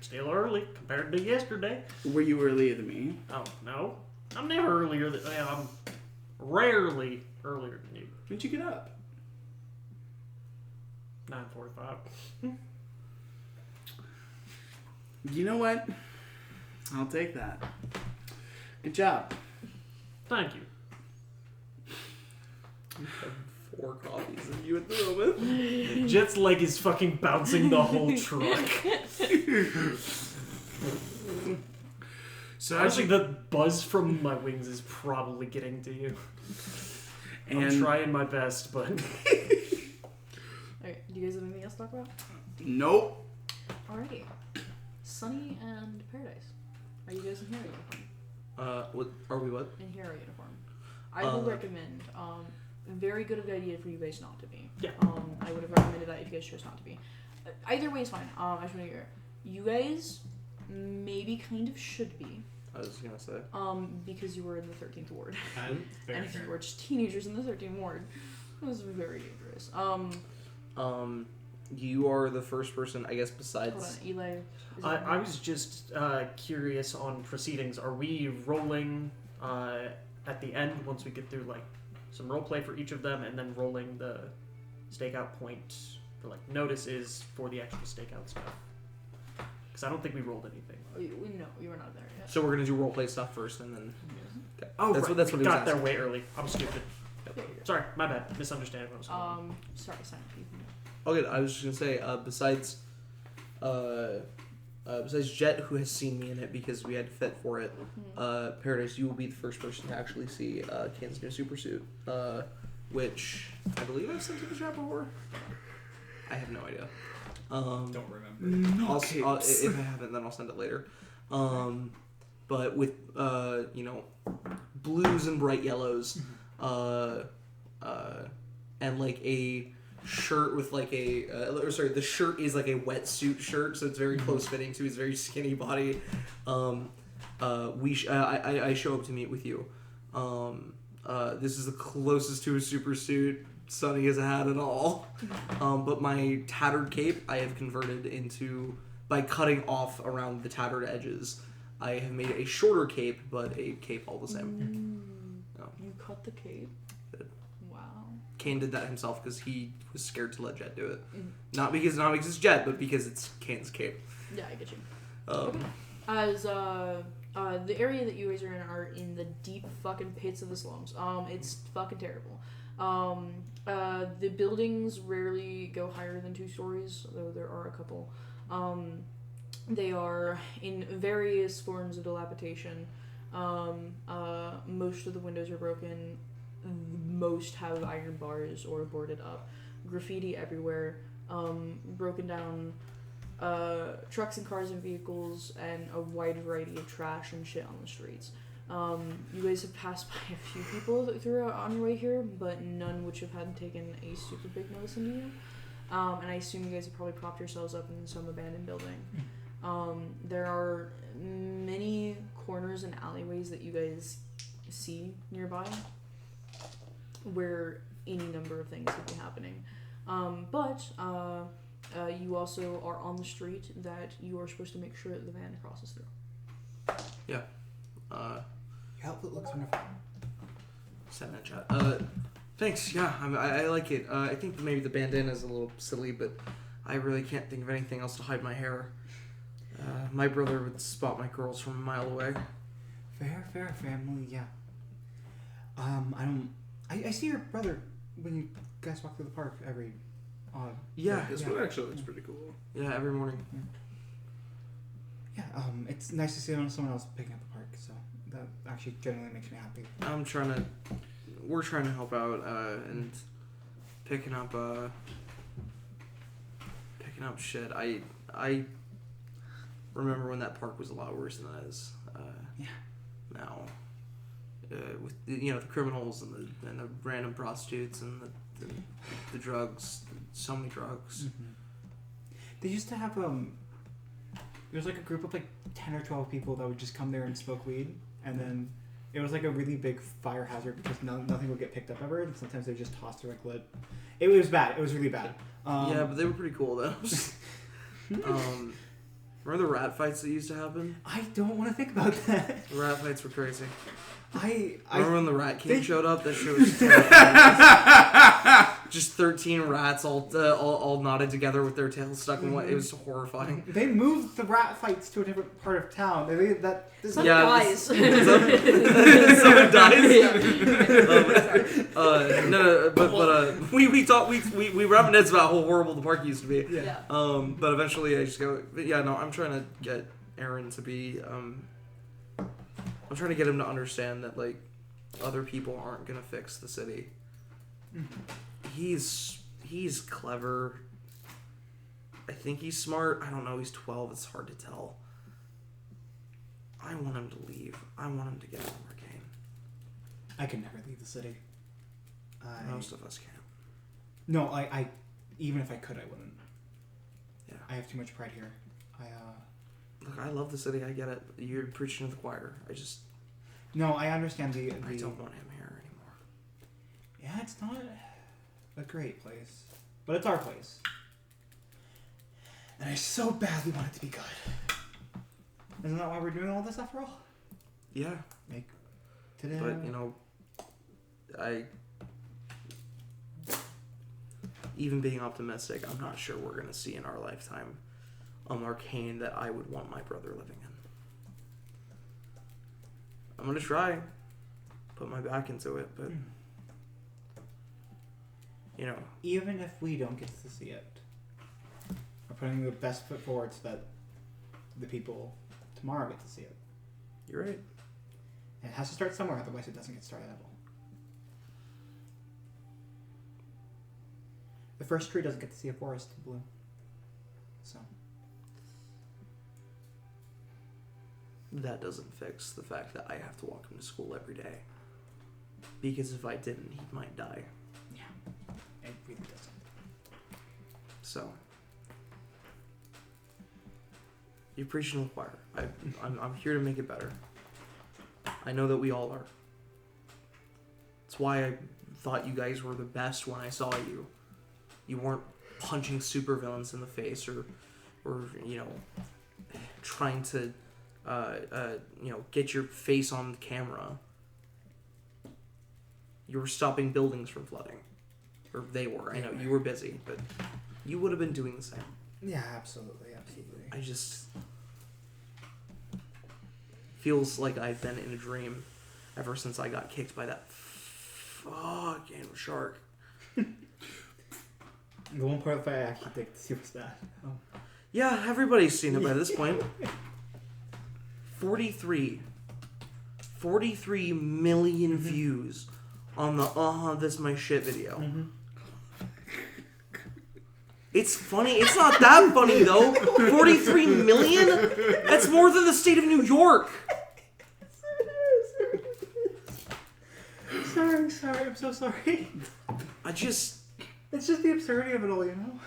Still early compared to yesterday. Were you earlier than me? Oh, no. I'm never earlier than... I'm rarely earlier than you. When'd you get up? 9:45. You know what? I'll take that. Good job. Thank you. I have 4 copies of you at the moment. Jet's leg is fucking bouncing the whole truck. So Actually, the buzz from my wings is probably getting to you. I'm and trying my best, but... Okay, do you guys have anything else to talk about? nope. Alrighty. Sunny and Paradise. Are you guys in hero uniform? What are we? What? In hero uniform. I will recommend, a very good idea for you guys not to be. Yeah. I would have recommended that if you guys chose not to be. either way is fine. I just want to hear. You guys maybe kind of should be. I was gonna say. Because you were in the 13th ward. Fair, And if fair. you were just teenagers in the 13th ward, it was very dangerous. You are the first person, I guess, Hold besides. on, Eli. is I, it- I was just curious on proceedings. Are we rolling at the end once we get through like some role play for each of them, and then rolling the stakeout point for like notices for the actual stakeout stuff? Because I don't think we rolled anything. No, you were not there yet. So we're gonna do roleplay stuff first, and then. Okay. Oh, that's right. what we he was got there asking. way early. I'm stupid. Yeah, you're good. Sorry, my bad. Misunderstanding what was going on. Sorry, Simon. Okay, I was just gonna say, besides Jet, who has seen me in it because we had to fit for it, Paradise, you will be the first person to actually see Ken's new super suit, which I believe I've sent to the chat before. I have no idea. Don't remember. If I haven't, then I'll send it later. But with blues and bright yellows, and like a shirt with like the shirt is like a wetsuit shirt, so it's very close fitting to his very skinny body. I show up to meet with you. This is the closest to a super suit Sonny has had at all. But my tattered cape I have converted into, by cutting off around the tattered edges, I have made a shorter cape, but a cape all the same. You cut the cape? Did. Wow. Kane did that himself because he was scared to let Jet do it. Not because it's Jet, but because it's Kane's cape. Yeah, I get you. Okay. As the area that you guys are in the deep fucking pits of the slums. It's fucking terrible. The buildings rarely go higher than 2 stories, though there are a couple. They are in various forms of dilapidation. Most of the windows are broken. Most have iron bars or boarded up. Graffiti everywhere. Broken down trucks and cars and vehicles, and a wide variety of trash and shit on the streets. You guys have passed by a few people throughout on your way here, but none which have hadn't taken a super big notice into you. And I assume you guys have probably propped yourselves up in some abandoned building. There are many corners and alleyways that you guys see nearby where any number of things could be happening. But you also are on the street that you are supposed to make sure that the van crosses through. Yeah. Your outfit looks wonderful. Send that chat. Thanks. Yeah, I like it. I think maybe the bandana is a little silly, but I really can't think of anything else to hide my hair. My brother would spot my curls from a mile away. Fair family, yeah. I see your brother when you guys walk through the park every. Yeah. This one actually looks pretty cool. Yeah, every morning. Yeah. It's nice to see someone else picking up the park. So that actually generally makes me happy. We're trying to help out and picking up shit. I remember when that park was a lot worse than it is now. With the criminals and the random prostitutes and the drugs, so many drugs. They used to have there was like a group of like 10 or 12 people that would just come there and smoke weed, and then it was like a really big fire hazard because nothing would get picked up ever, and sometimes they would just toss their like lit. It was bad. It was really bad. Yeah, but they were pretty cool though. Remember the rat fights that used to happen? I don't want to think about that. The rat fights were crazy. I Remember when the Rat King showed up? That shit was terrifying. Just 13 rats all knotted together with their tails stuck in what? It was horrifying. They moved the rat fights to a different part of town. Someone Yeah, dies. Someone dies. But we talk we reminisce about how horrible the park used to be. Yeah. But eventually I just go. But yeah, no, I'm trying to get Aaron to be. I'm trying to get him to understand that like other people aren't gonna fix the city. He's clever. I think he's smart. I don't know. He's 12. It's hard to tell. I want him to leave. I want him to get out of Marcainne. I could never leave the city. Most of us can't. No, I even if I could, I wouldn't. I have too much pride here. Look, I love the city. I get it. You're preaching to the choir. No, I understand the. I don't want him here anymore. Yeah, it's not a great place, but it's our place, and I so badly want it to be good. Isn't that why we're doing all this after all? Yeah. Today. But even being optimistic, I'm not sure we're gonna see in our lifetime a Marcainne that I would want my brother living in. I'm gonna try, put my back into it, but even if we don't get to see it, we're putting the best foot forward so that the people tomorrow get to see it. You're right. And it has to start somewhere, otherwise it doesn't get started at all. The first tree doesn't get to see a forest bloom. So. That doesn't fix the fact that I have to walk him to school every day. Because if I didn't, he might die. Yeah. It really doesn't. So. You're preaching to the choir. I'm here to make it better. I know that we all are. That's why I thought you guys were the best when I saw you. You weren't punching supervillains in the face or trying to get your face on camera. You were stopping buildings from flooding. Or they were. I know you were busy, but you would have been doing the same. Yeah, absolutely. I just feels like I've been in a dream ever since I got kicked by that fucking shark. The one part that I actually think to see was that. Oh. Yeah, everybody's seen it by this point. 43 million views on the this my shit video. Mm-hmm. It's funny. It's not that funny though. 43 million? That's more than the state of New York. Sorry, I'm so sorry. It's just the absurdity of it all, I know.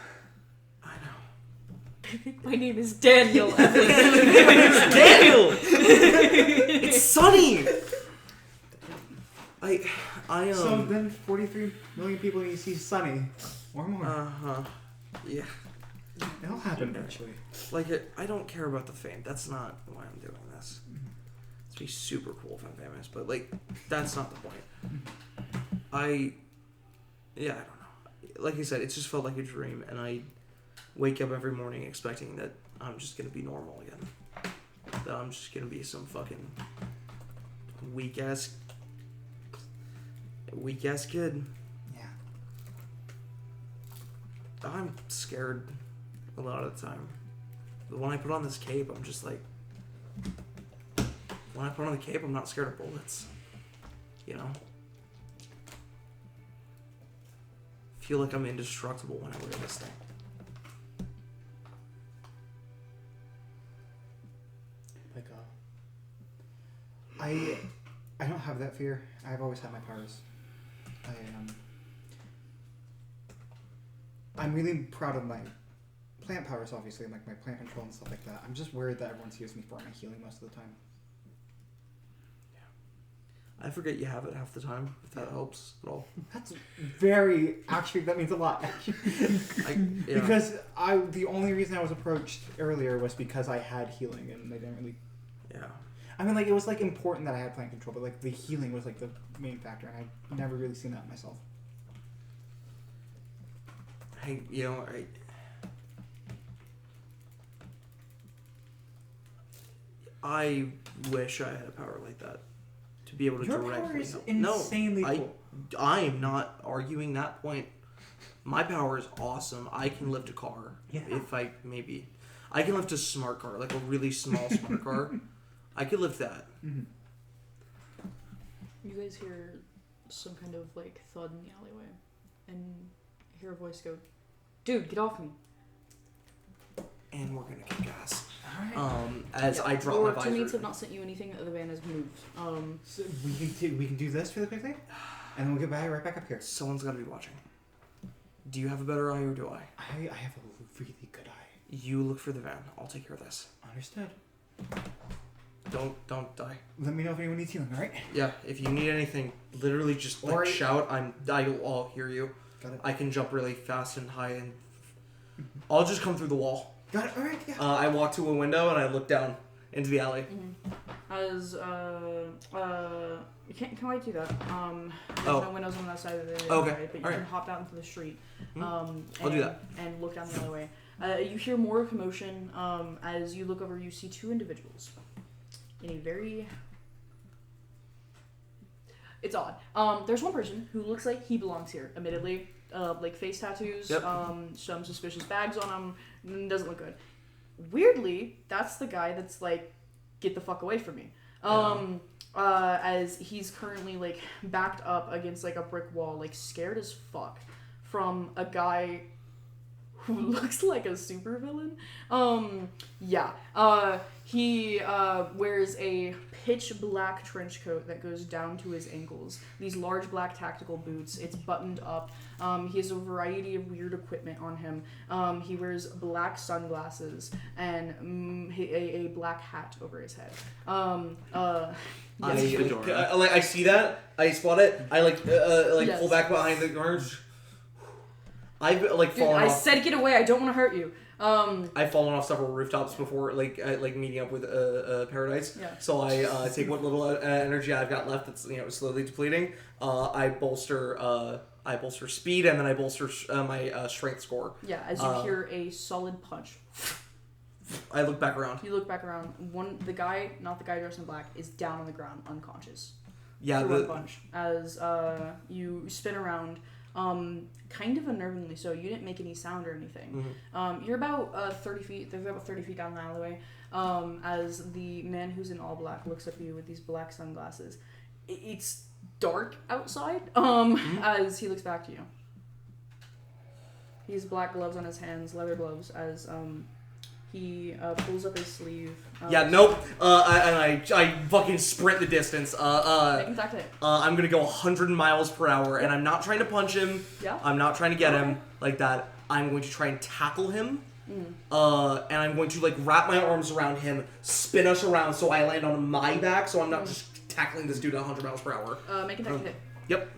My name is Daniel. Daniel! It's Sunny! I So then 43 million people and you see Sunny. Or more. Uh-huh. Yeah. It'll happen eventually. I don't care about the fame. That's not why I'm doing this. It'd be super cool if I'm famous, but, that's not the point. I don't know. Like I said, it just felt like a dream, and I wake up every morning expecting that I'm just gonna be normal again. That I'm just gonna be some fucking weak-ass kid. Yeah. I'm scared a lot of the time. But when I put on this cape, I'm just like... When I put on the cape, I'm not scared of bullets. Feel like I'm indestructible when I wear this thing. I don't have that fear. I've always had my powers. I'm really proud of my plant powers, obviously, like my plant control and stuff like that. I'm just worried that everyone sees me for my healing most of the time. I forget you have it half the time, if that helps at all. That's actually, that means a lot, actually. Yeah. Because the only reason I was approached earlier was because I had healing, and they didn't really... Yeah. I mean, it was, important that I had plant control, but, the healing was, the main factor, and I've never really seen that myself. Hey, I wish I had a power like that. To be able to Your directly power is help. insanely cool. I am not arguing that point. My power is awesome. I can lift a car. Yeah. If I can lift a smart car, a really small smart car. I could lift that. Mm-hmm. You guys hear some kind of thud in the alleyway, and hear a voice go, "Dude, get off me!" And we're gonna kick ass. Alright. As I drop my Your visor. teammates have not sent you anything. The van has moved. So we can do this really quickly, and then we'll get right back up here. Someone's gotta be watching. Do you have a better eye or do I? I have a really good eye. You look for the van. I'll take care of this. Understood. Don't die. Let me know if anyone needs healing, alright? Yeah, if you need anything, literally just like Alright. shout. I'll hear you. Got it. I can jump really fast and high, and I'll just come through the wall. Got it, alright, yeah. I walk to a window and I look down into the alley. As can I do that? There's Oh. no windows on that side of the Okay, alleyway, but you alright. can hop out into the street. I'll And, do that. And look down the alleyway. You hear more commotion. As you look over, you see two individuals in a very. It's odd. There's one person who looks like he belongs here. Admittedly, like face tattoos, Yep. some suspicious bags on him. Doesn't look good. Weirdly, that's the guy that's like, get the fuck away from me. As he's currently like backed up against like a brick wall, like scared as fuck from a guy who looks like a supervillain. He wears a pitch black trench coat that goes down to his ankles. These large black tactical boots. It's buttoned up. He has a variety of weird equipment on him. He wears black sunglasses and a black hat over his head. Yes. I see that. I spot it. I Yes. pull back behind the guards. I've like Dude, fallen I off. said get away. I don't want to hurt you. I've fallen off several rooftops before, like meeting up with Paradise. Yeah. So I take what little energy I've got left that's slowly depleting. I bolster speed, and then I bolster my strength score. Yeah, as you hear a solid punch. I look back around. You look back around. The guy, not the guy dressed in black, is down on the ground, unconscious. Yeah, For one punch. As you spin around, kind of unnervingly so. You didn't make any sound or anything. You're about 30 feet. They're about 30 feet down the alleyway. As the man who's in all black looks at you with these black sunglasses. It's dark outside. As he looks back to you. He has black gloves on his hands, leather gloves. As he pulls up his sleeve. Yeah, nope. I fucking sprint the distance. Make an attack to hit. I'm gonna go 100 miles per hour, and I'm not trying to punch him. Yeah. I'm not trying to get him like that. I'm going to try and tackle him. And I'm going to like wrap my arms around him, spin us around so I land on my back, so I'm not just tackling this dude at 100 miles per hour. Make an attack to hit. Yep.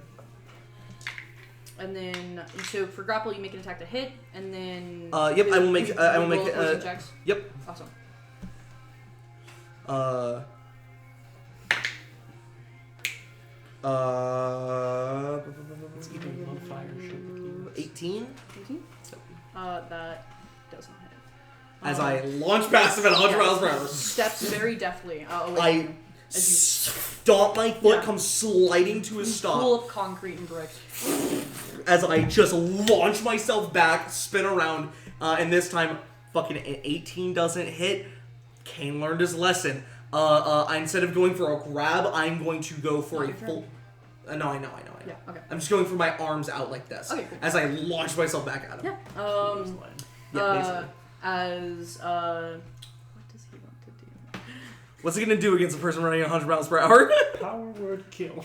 And then, so for grapple, you make an attack to hit, and then. Yep. I will make. I will make. roll opposing checks. Yep. Awesome. It's even low fire shit. 18. 18? That does not hit. As I launch past him at 100 miles per hour. Steps very deftly away. I As you stomp my foot, Yeah. come sliding to a stop. pull up concrete and bricks. As I just launch myself back, spin around, and this time, fucking 18 doesn't hit. Kane learned his lesson. Instead of going for a grab, I'm going to go for Not a your turn. full. No, I know. Yeah, okay. I'm just going for my arms out like this. Okay, cool. As I launch myself back at him. Yeah. Basically. As, what does he want to do? What's he gonna do against a person running 100 miles per hour? Power word kill.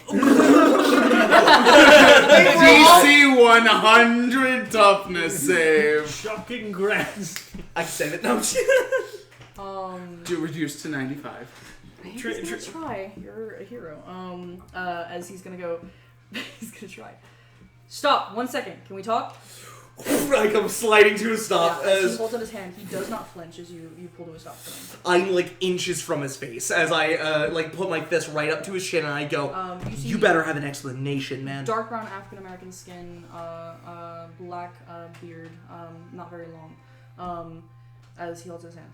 DC 100 toughness save. Shocking grasp. I can save it. No. Do reduce to 95. He's gonna try. You're a hero. As he's gonna go, he's gonna try. Stop. 1 second. Can we talk? I come sliding to a stop Yeah, as he as holds out his hand, he does not flinch as you pull to a stop for him. I'm like inches from his face as I like put my fist right up to his chin and I go, You see you better have an explanation, man. dark brown African American skin, black beard, not very long. As he holds his hand.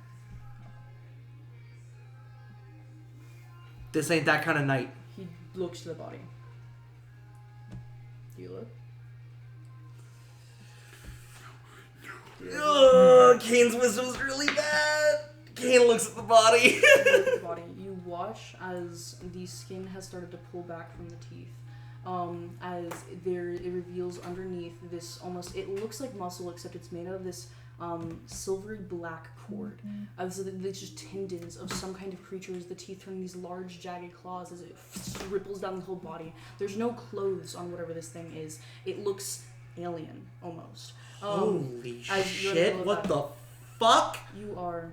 This ain't that kind of night. He looks to the body. Do you look? Ugh, Kane's wisdom's really bad. Kane looks at the body. The body. You watch as the skin has started to pull back from the teeth. As it reveals underneath this almost, it looks like muscle except it's made out of this silvery black cord. So there's just tendons of some kind of creature as the teeth turn these large jagged claws as it ripples down the whole body. There's no clothes on whatever this thing is. It looks alien almost. Holy as you're in the shit, middle of what that. the fuck? You are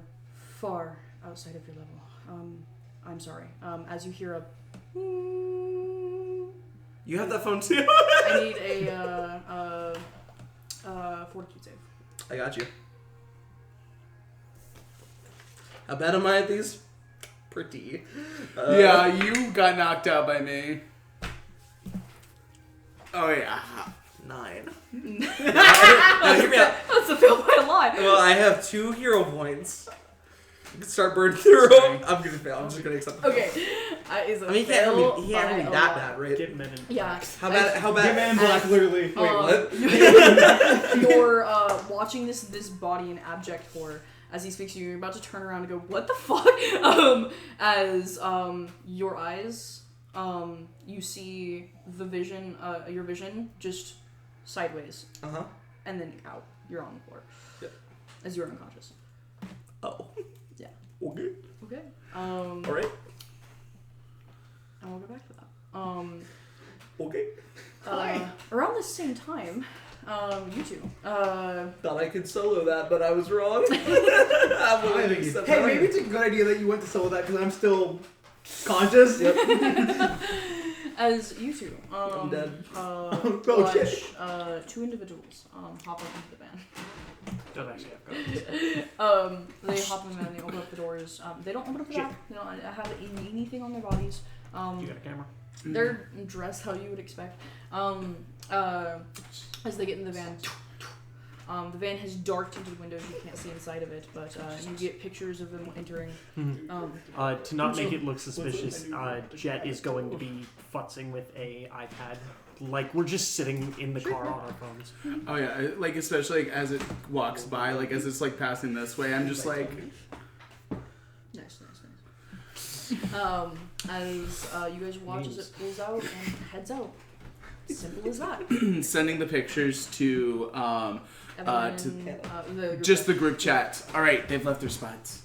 far outside of your level. I'm sorry. As you hear a... You have that phone too? I need a fortitude save. I got you. How bad am I at these? Pretty. Yeah, you got knocked out by me. Oh yeah. 9. Now hear me out. That's a fail by a lot. Well, I have 2 hero points. You can start burning through them. I'm gonna fail. I'm just gonna accept the Okay. fail. Is a I mean, he fail can't by really be a that lot. bad, right? Get men in Yeah. blacks. How bad? How bad? Get Man in Black, literally. Wait, what? You're watching this body in abject horror as he speaks to you. You're about to turn around and go, "What the fuck?" As your eyes, you see the vision, your vision just sideways, and then out. You're on the floor. Yep. As you're unconscious. Oh. Yeah. Okay. Okay. All right. And we'll go back to that. Okay. Around the same time, you two. Thought I could solo that, but I was wrong. Hey, maybe it's a good idea that you went to solo that because I'm still conscious. Yep. As you two, I'm dead. watch 2 individuals hop up into the van. Don't actually have guns. They hop in the van and they open up the doors. They don't open up the back. They don't have anything on their bodies. You got a camera? They're dressed how you would expect. As they get in the van, the van has darked into the windows. You can't see inside of it, but you get pictures of them entering. To not make it look suspicious, Jet is going to be futzing with a iPad. Like, we're just sitting in the car on our phones. Oh yeah, like especially like, as it walks by, like as it's like passing this way, I'm just like. Nice. As you guys watch as it pulls out and heads out. Simple as that. Sending the pictures to Evelyn, the group just the group chat. All right, they've left their spots.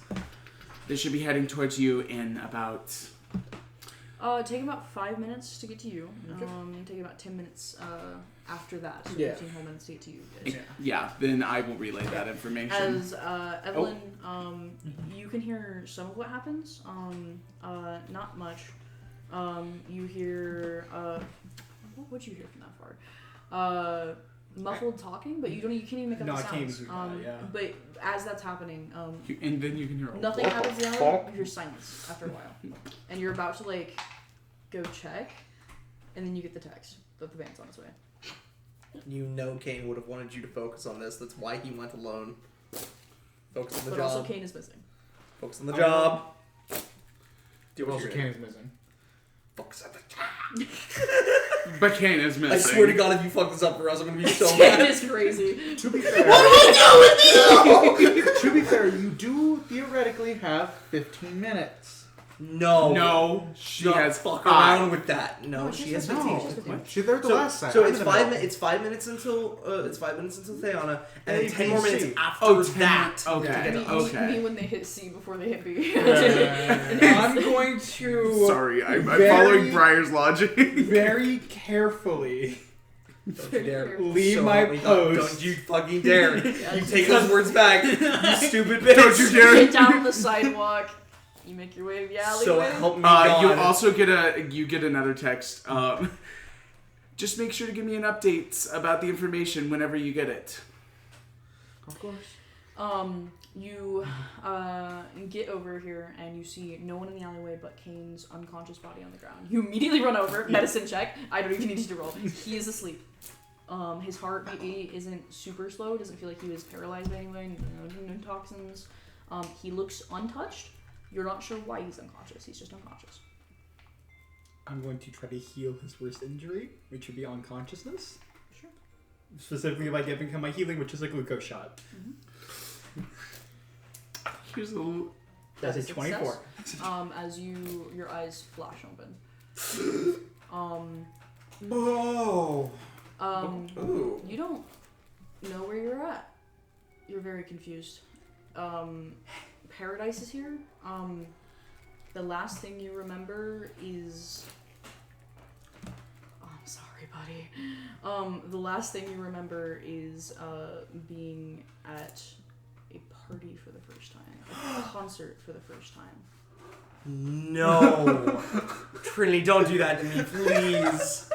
They should be heading towards you in about. Take about 5 minutes to get to you. Take about 10 minutes after that. So Yeah. 15 whole minutes to get to you guys. Yeah, then I will relay that information. As Evelyn, you can hear some of what happens. Not much. You hear. What would you hear from that far? Muffled talking, but you can't even make up No, the I can't sounds. even do that, yeah. But as that's happening, And then you can hear. nothing out of the other. You hear silence after a while, and you're about to like go check, and then you get the text that the van's on its way. You know Kane would have wanted you to focus on this. That's why he went alone. Focus on the But job. also, Kane is missing. Focus on the job. Do what Also, you're Kane doing. is missing. Focus on the job. But Kane is missing. I swear to God, if you fuck this up for us, I'm gonna be so Kane mad. is crazy. To be fair, to be fair, you do theoretically have 15 minutes. No, she Don't has fuck 5. around with that. No, she has 15. No, She's 15. she's there the last time. So I'm it's in the 5 middle. minutes. It's 5 minutes until Theana, and A, then 10 B, more C. minutes after Oh, 10 that. Okay. Me, Okay. me when they hit C before they hit B. I'm going to Sorry, I'm Very- following Briar's logic. very carefully Don't you dare. leave So my help me God. post. Don't you fucking dare. You take those words back. You stupid bitch. Don't you dare. Get down the sidewalk. You make your way to the alleyway. So help me God. You also get another text. Just make sure to give me an update about the information whenever you get it. Of course. You get over here and you see no one in the alleyway but Kane's unconscious body on the ground. You immediately run over, medicine check. I don't even need you to roll. He is asleep. His heartbeat isn't super slow. Doesn't feel like he was paralyzed by anything. No toxins. He looks untouched. You're not sure why he's unconscious. He's just unconscious. I'm going to try to heal his worst injury, which would be unconsciousness. Sure. Specifically by giving him my healing, which is a glucose shot. Here's a little. That's a Success. 24. As your eyes flash open. Oh. Ooh. You don't know where you're at. You're very confused. Paradise is here. The last thing you remember is... Oh, I'm sorry, buddy. The last thing you remember is being at a party for the first time, a concert for the first time. No. Trinity, don't do that to me, please.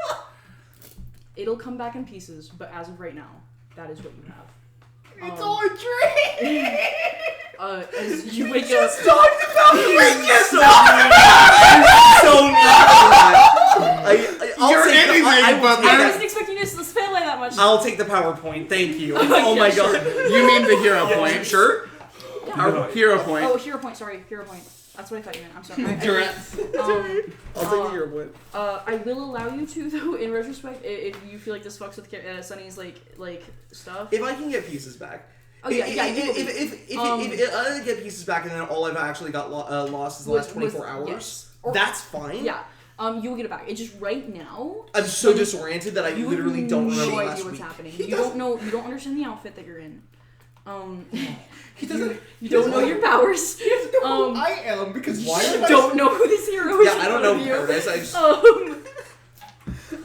It'll come back in pieces, but as of right now, that is what you have. It's all a dream. As you wake up, Talked about the So You're anything but I that. wasn't expecting you to fail like that much. I'll take the PowerPoint. Thank you. Oh my sure. god. You mean the hero point? Sure. Our hero point. Oh, hero point. Sorry, hero point. That's what I thought you meant. I'm sorry. I'll take the hero point. I will allow you to, though. In retrospect, if you feel like this fucks with Sunny's like stuff. If I can get pieces back. Oh yeah, yeah. If I get pieces back and then all I've actually got lost is the last 24 hours, yes. Or, that's fine. Yeah. You will get it back. It's just right now. I'm so disoriented that I You literally don't remember no last idea what's week. happening. You don't know. You don't understand the outfit that you're in. He doesn't. You don't know your powers. He doesn't know who I am because why You would don't know who this hero is. Yeah, I don't know you. Paradise. I just.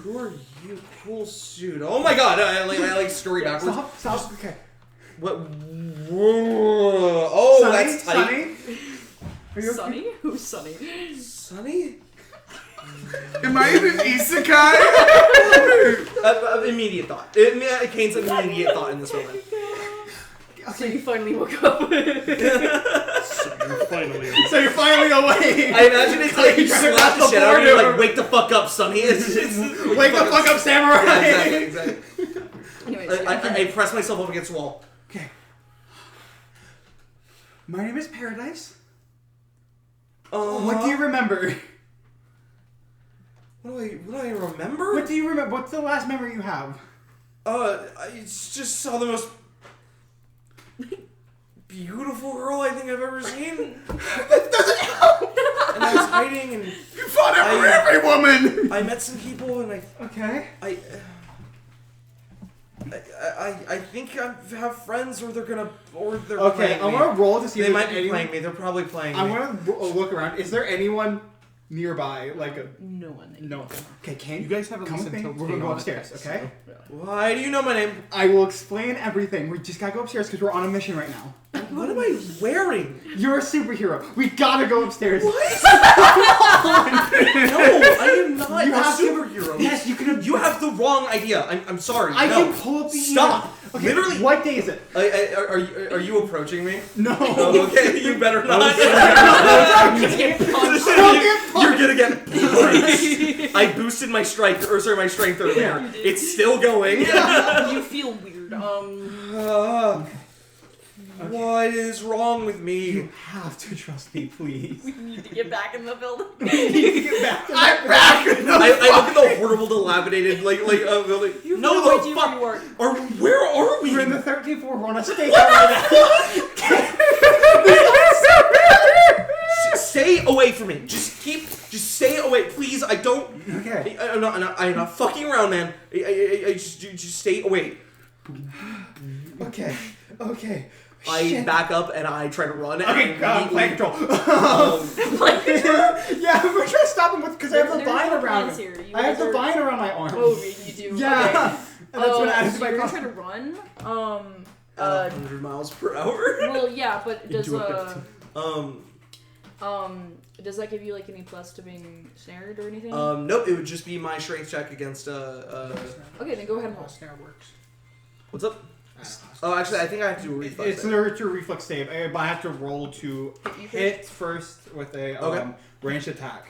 Who are you? Cool suit. Oh my god! I scurry backwards. Stop. Okay. What? Whoa. Oh, Sunny? that's tight. Sunny? Are you Sunny? Who's Sunny? Sunny? Am I in an isekai? Immediate thought. Kane's immediate thought in this moment. So you finally woke up. Finally. So you're finally awake. I imagine it's like you slap the shit out of you, like, wake the fuck up, Sonny. Wake the fuck up, samurai. Yeah, exactly. Anyways, I press myself up against the wall. Okay. My name is Paradise. What do you remember? What do I remember? What do you remember? What's the last memory you have? I just saw the most beautiful girl I think I've ever seen. That doesn't help. And I was hiding, and You fought every woman. I met some people, and Okay. I think I have friends, or they're Okay, playing I'm me. gonna roll to see They if might there's be anyone. playing me. They're probably playing I'm me. gonna look around. Is there anyone nearby? Like a no one. no. Okay, Kane. You guys have at Come least with me. until We're gonna go Kane upstairs. attacks, Okay. Why do you know my name? I will explain everything. We just gotta go upstairs because we're on a mission right now. What am I wearing? You're a superhero. We gotta go upstairs. What? No, I am not You a have to- superhero. Yes, you can. You have the wrong idea. I'm sorry. I no. can pull up the Stop. email. Okay, Literally. What day is it? Are you approaching me? No. Oh, okay, you better not. You're gonna get punched. I boosted my strength earlier. Yeah. It's still going. You feel weird. What is wrong with me? You have to trust me, please. We need to get back in the building. Get back. I'm back. I look at the horrible, dilapidated, building. You have No, no the idea fuck. where you are. Where are we? We're in the 13th floor. We're on a stage right Stay away from me. Just stay away, please. I don't. now. Okay. I'm not fucking around, man. I just stay away. Okay. I Shit. back up and I try to run. Okay, and plan control. Yeah, we're trying to stop him because I have the There's vine no around plans him. here. You I have guys the are- vine around my arm. Oh, you do. Yeah. Okay. And that's what I So you're my trying to run. 100 miles per hour. Well, yeah, but does does that give you like any plus to being snared or anything? Nope. It would just be my strength check against Okay, then go ahead and roll. Snare works. What's up? Oh, actually, I think I have to do a reflex. It's a reflex save, but I have to roll to You hit first with a Okay. ranged attack.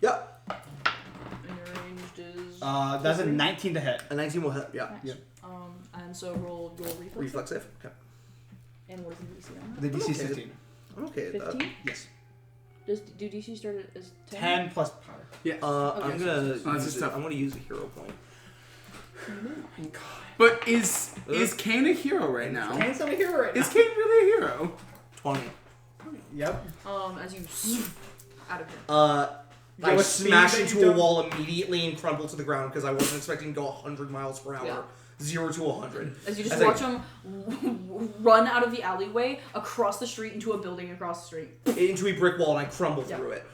Yep. And your ranged is. That's a 19 to hit. A 19 will hit. Yeah. Nice. And so roll your reflex. Reflex save. Okay. And what is the DC on The that? DC is Okay. 15. I'm okay with that. 15? Yes. Do DC start as 10? 10 plus power. Yeah. I'm gonna. that's use tough. I'm gonna use a hero point. But is Kane a hero right now? Kane's not a hero right Is Kane really a hero? 20. Yep. As you out of here. Yeah, I with speed smash that you into a don't- wall immediately and crumble to the ground because I wasn't expecting to go 100 miles per hour. Yeah. 0 to 100. As you just As I- watch him run out of the alleyway across the street into a building across the street. Into a brick wall and I crumble Yeah. through it.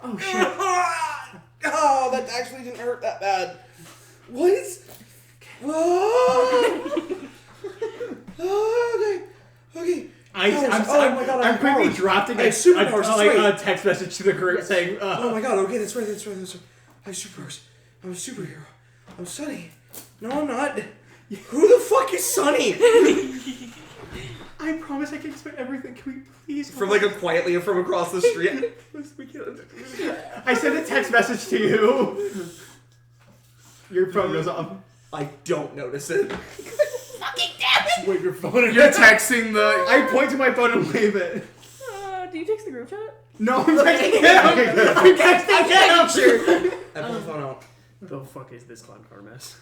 Oh shit. Oh, that actually didn't hurt that bad. What? Oh, okay. Oh my god, I'm quickly drafting I have superpowers, a text message to the group saying, Oh my god, okay, that's right. I have superpowers. I'm a superhero. I'm Sunny. No, I'm not. Who the fuck is Sunny? I promise I can explain everything. Can we please? From quietly from across the street. I sent a text message to you. Your phone goes off. I don't notice it. Wave your phone. You're texting the. I point to my phone and wave it. Do you text the group chat? No, I'm texting him. I'm texting him. I pull the phone out. the fuck is this clown car mess?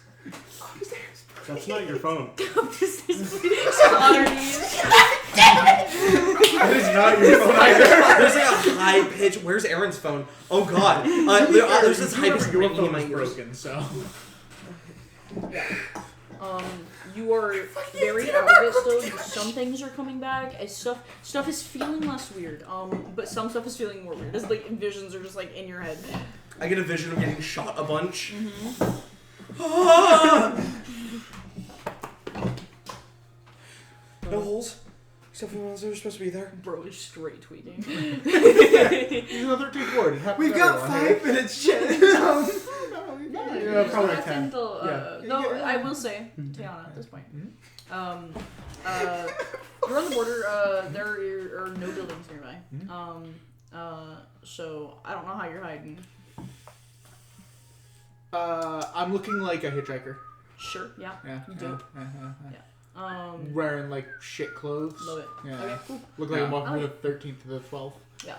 That's not your phone. That is not your phone either. There's like a high pitch. Where's Aaron's phone? Oh god. There's this high pitch Your ringing in phone my is ears. broken, so. You are very out of it still. Some things are coming back. As stuff is feeling less weird. But some stuff is feeling more weird. As like visions are just like in your head. I get a vision of getting shot a bunch. No holes. Except for the ones that are supposed to be there. Bro is straight tweeting. He's another 13th ward. We've got 5 minutes, Jen. Yeah, probably like 10. Until, Yeah. Though I will say, Tiana, at this point, you're on the border. There are no buildings nearby. So I don't know how you're hiding. I'm looking like a hitchhiker. Sure, yeah, Yeah. you do. Wearing like shit clothes. Love it. Yeah. Okay, cool. Look like I'm Yeah. walking from the 13th to the 12th. Yeah.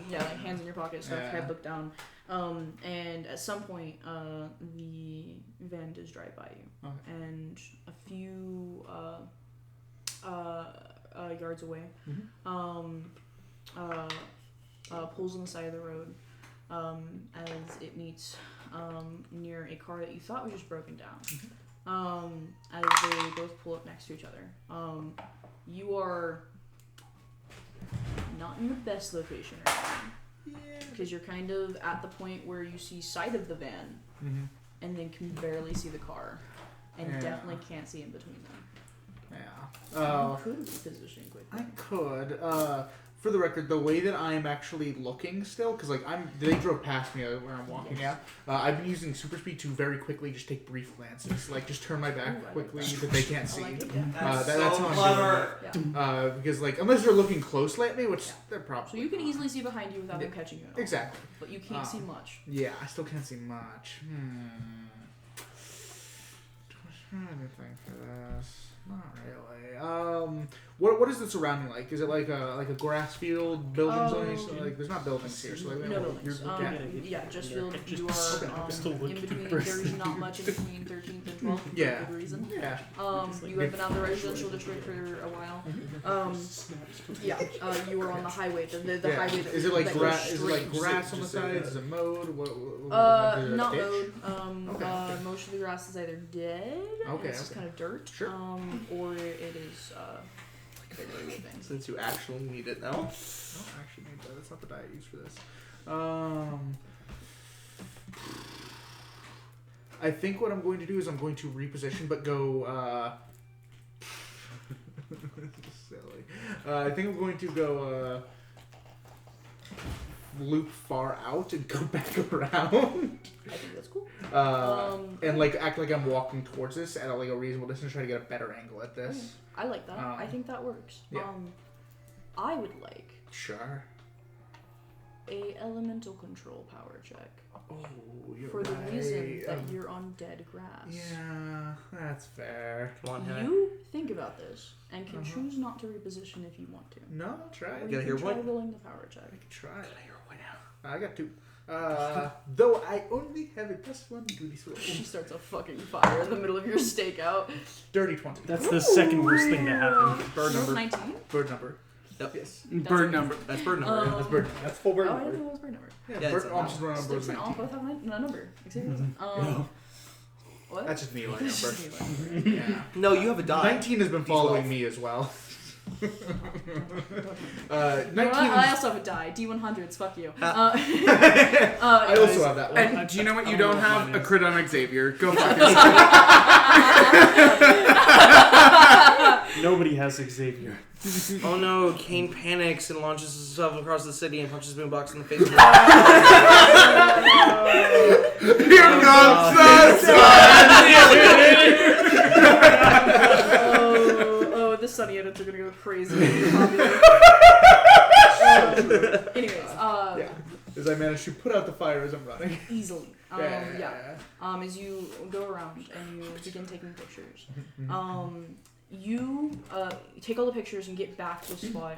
Yeah, like hands in your pocket, stuff, Yeah. head looked down. And at some point, the van does drive by you, Okay. and a few yards away, pulls on the side of the road, as it meets near a car that you thought was just broken down. As they both pull up next to each other. You are not in the best location right now. Because you're kind of at the point where you see sight of the van and then can barely see the car. And Yeah. definitely can't see in between them. Yeah. You could reposition quickly. I could. For the record, the way that I am actually looking still, because like they drove past me where I'm walking Yes. out. I've been using super speed to very quickly just take brief glances, like just turn my back Ooh, I like quickly that. that they can't I see. like it, yeah. That's how I'm doing Yeah. it. Because like unless they're looking closely at me, which they're probably. So you can easily see behind you without them catching you at all. Exactly. But you can't see much. Yeah, I still can't see much. Trying to think for this. Not really. What is the surrounding like? Is it like a grass field, buildings on each? Like, there's not buildings here, so like No buildings. Yeah, just feel you are in between. There's not much in between 13th and 12th for Yeah. good reason. Yeah. You have been out of the residential district for a while. Yeah, you are on the highway. The Yeah. highway that Is it like that goes grass? Is it like straight. grass on the sides? Is it mowed? What is it a Not ditch? mowed. Okay. Most of the grass is either dead. Okay, It's just okay. kind of dirt. Sure. Or it is regular living. Since you actually need it now. I don't actually need that. That's not the die I use for this. I think what I'm going to do is I'm going to reposition, but go. This is silly. I think I'm going to go loop far out and go back around. I think that's cool. And like act like I'm walking towards this at like a reasonable distance, try to get a better angle at this. I like that. I think that works. Yeah. I would like Sure. a elemental control power check Oh, you're for the right. reason that you're on dead grass. Yeah, that's fair. Come on, Hannah. You think about this and can choose not to reposition if you want to. No, I'll try. Or I you gotta can hear try what? rolling the power check. can try. I got 2. Though I only have a +1 to this roll. She starts a fucking fire in the middle of your stakeout. Dirty 20. That's the second worst thing to happen. Bird You rolled number. 19? Bird number. Yep. Yes. Bird number. That's bird number. That's bird. That's full bird Oh, I number. didn't know it was bird number. Yeah, Yeah, bird. it's a I'm just running on bird Sticks and all 19. both have a number. Except what? That's just me like It's number. just me, like, Yeah. No, you have a die. 19 has been following me as well. 19. I also have a die. D100s, fuck you. I also have that one. And do you know what? You I don't don't know what have mine a is. crit on Xavier. Go fuck yourself. Nobody has Xavier. Oh no, Kane panics and launches himself across the city and punches Boombox in the face. Here comes Oh, the Sunny edits are gonna go crazy. Anyways, Yeah. As I managed to put out the fire as I'm running. easily. As you go around and you begin taking pictures, you take all the pictures and get back to the spot.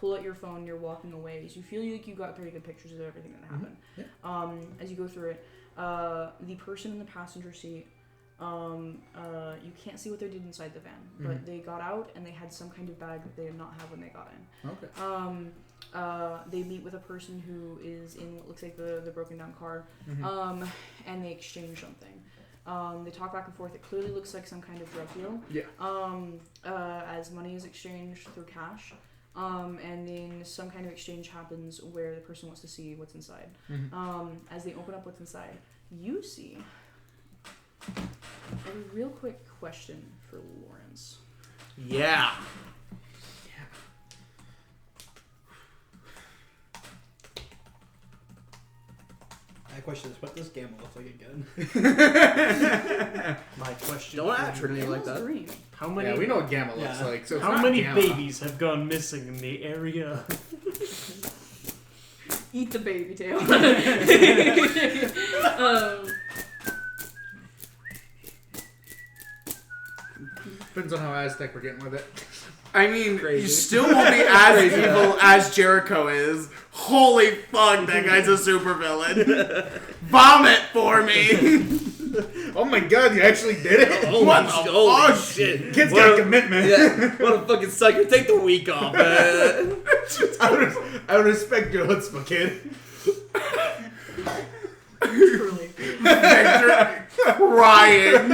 Pull out your phone. You're walking away. As you feel like you got pretty good pictures of everything that happened. As you go through it, the person in the passenger seat. You can't see what they did inside the van, but they got out and they had some kind of bag that they did not have when they got in. Okay. They meet with a person who is in what looks like the broken down car, and they exchange something. They talk back and forth. It clearly looks like some kind of drug deal. Yeah. As money is exchanged through cash, and then some kind of exchange happens where the person wants to see what's inside. As they open up what's inside, you see a real quick question for Lawrence. Yeah. My question is, what does Gamma look like again? My question. Don't act for me like Gamma's that. green. How many? Yeah, we know what Gamma looks Yeah. like. So it's How not many Gamma. babies have gone missing in the area? Eat the baby tail. Depends on how Aztec we're getting with it. I mean, Crazy. you still won't be as evil as Jericho is. Holy fuck, that guy's a supervillain. Vomit for me. Oh my god, you actually did it! What the Holy fuck? shit. Kid's What got a- commitment. Yeah, what a fucking sucker. Take the week off, man. I would respect your chutzpah, kid. Truly. Victor crying.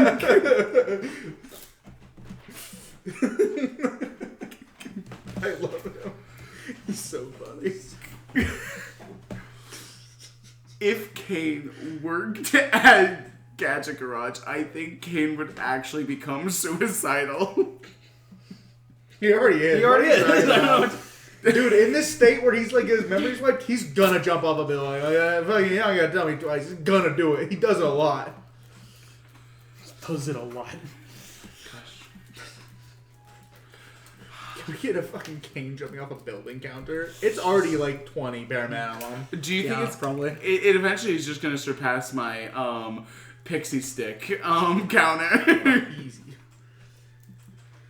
I love him. He's so funny. If Kane worked at Gadget Garage, I think Kane would actually become suicidal. He already is. He already What are you is. talking about? Dude, in this state where he's like his memory's wiped, he's gonna jump off a building. Fucking, you don't gotta tell me twice. He's gonna do it. He does it a lot. Does it a lot. Can we get a fucking Kane jumping off a building counter? It's already like 20 bare minimum. Do you think Yeah, it's probably. It eventually is just gonna surpass my pixie stick counter, Easy.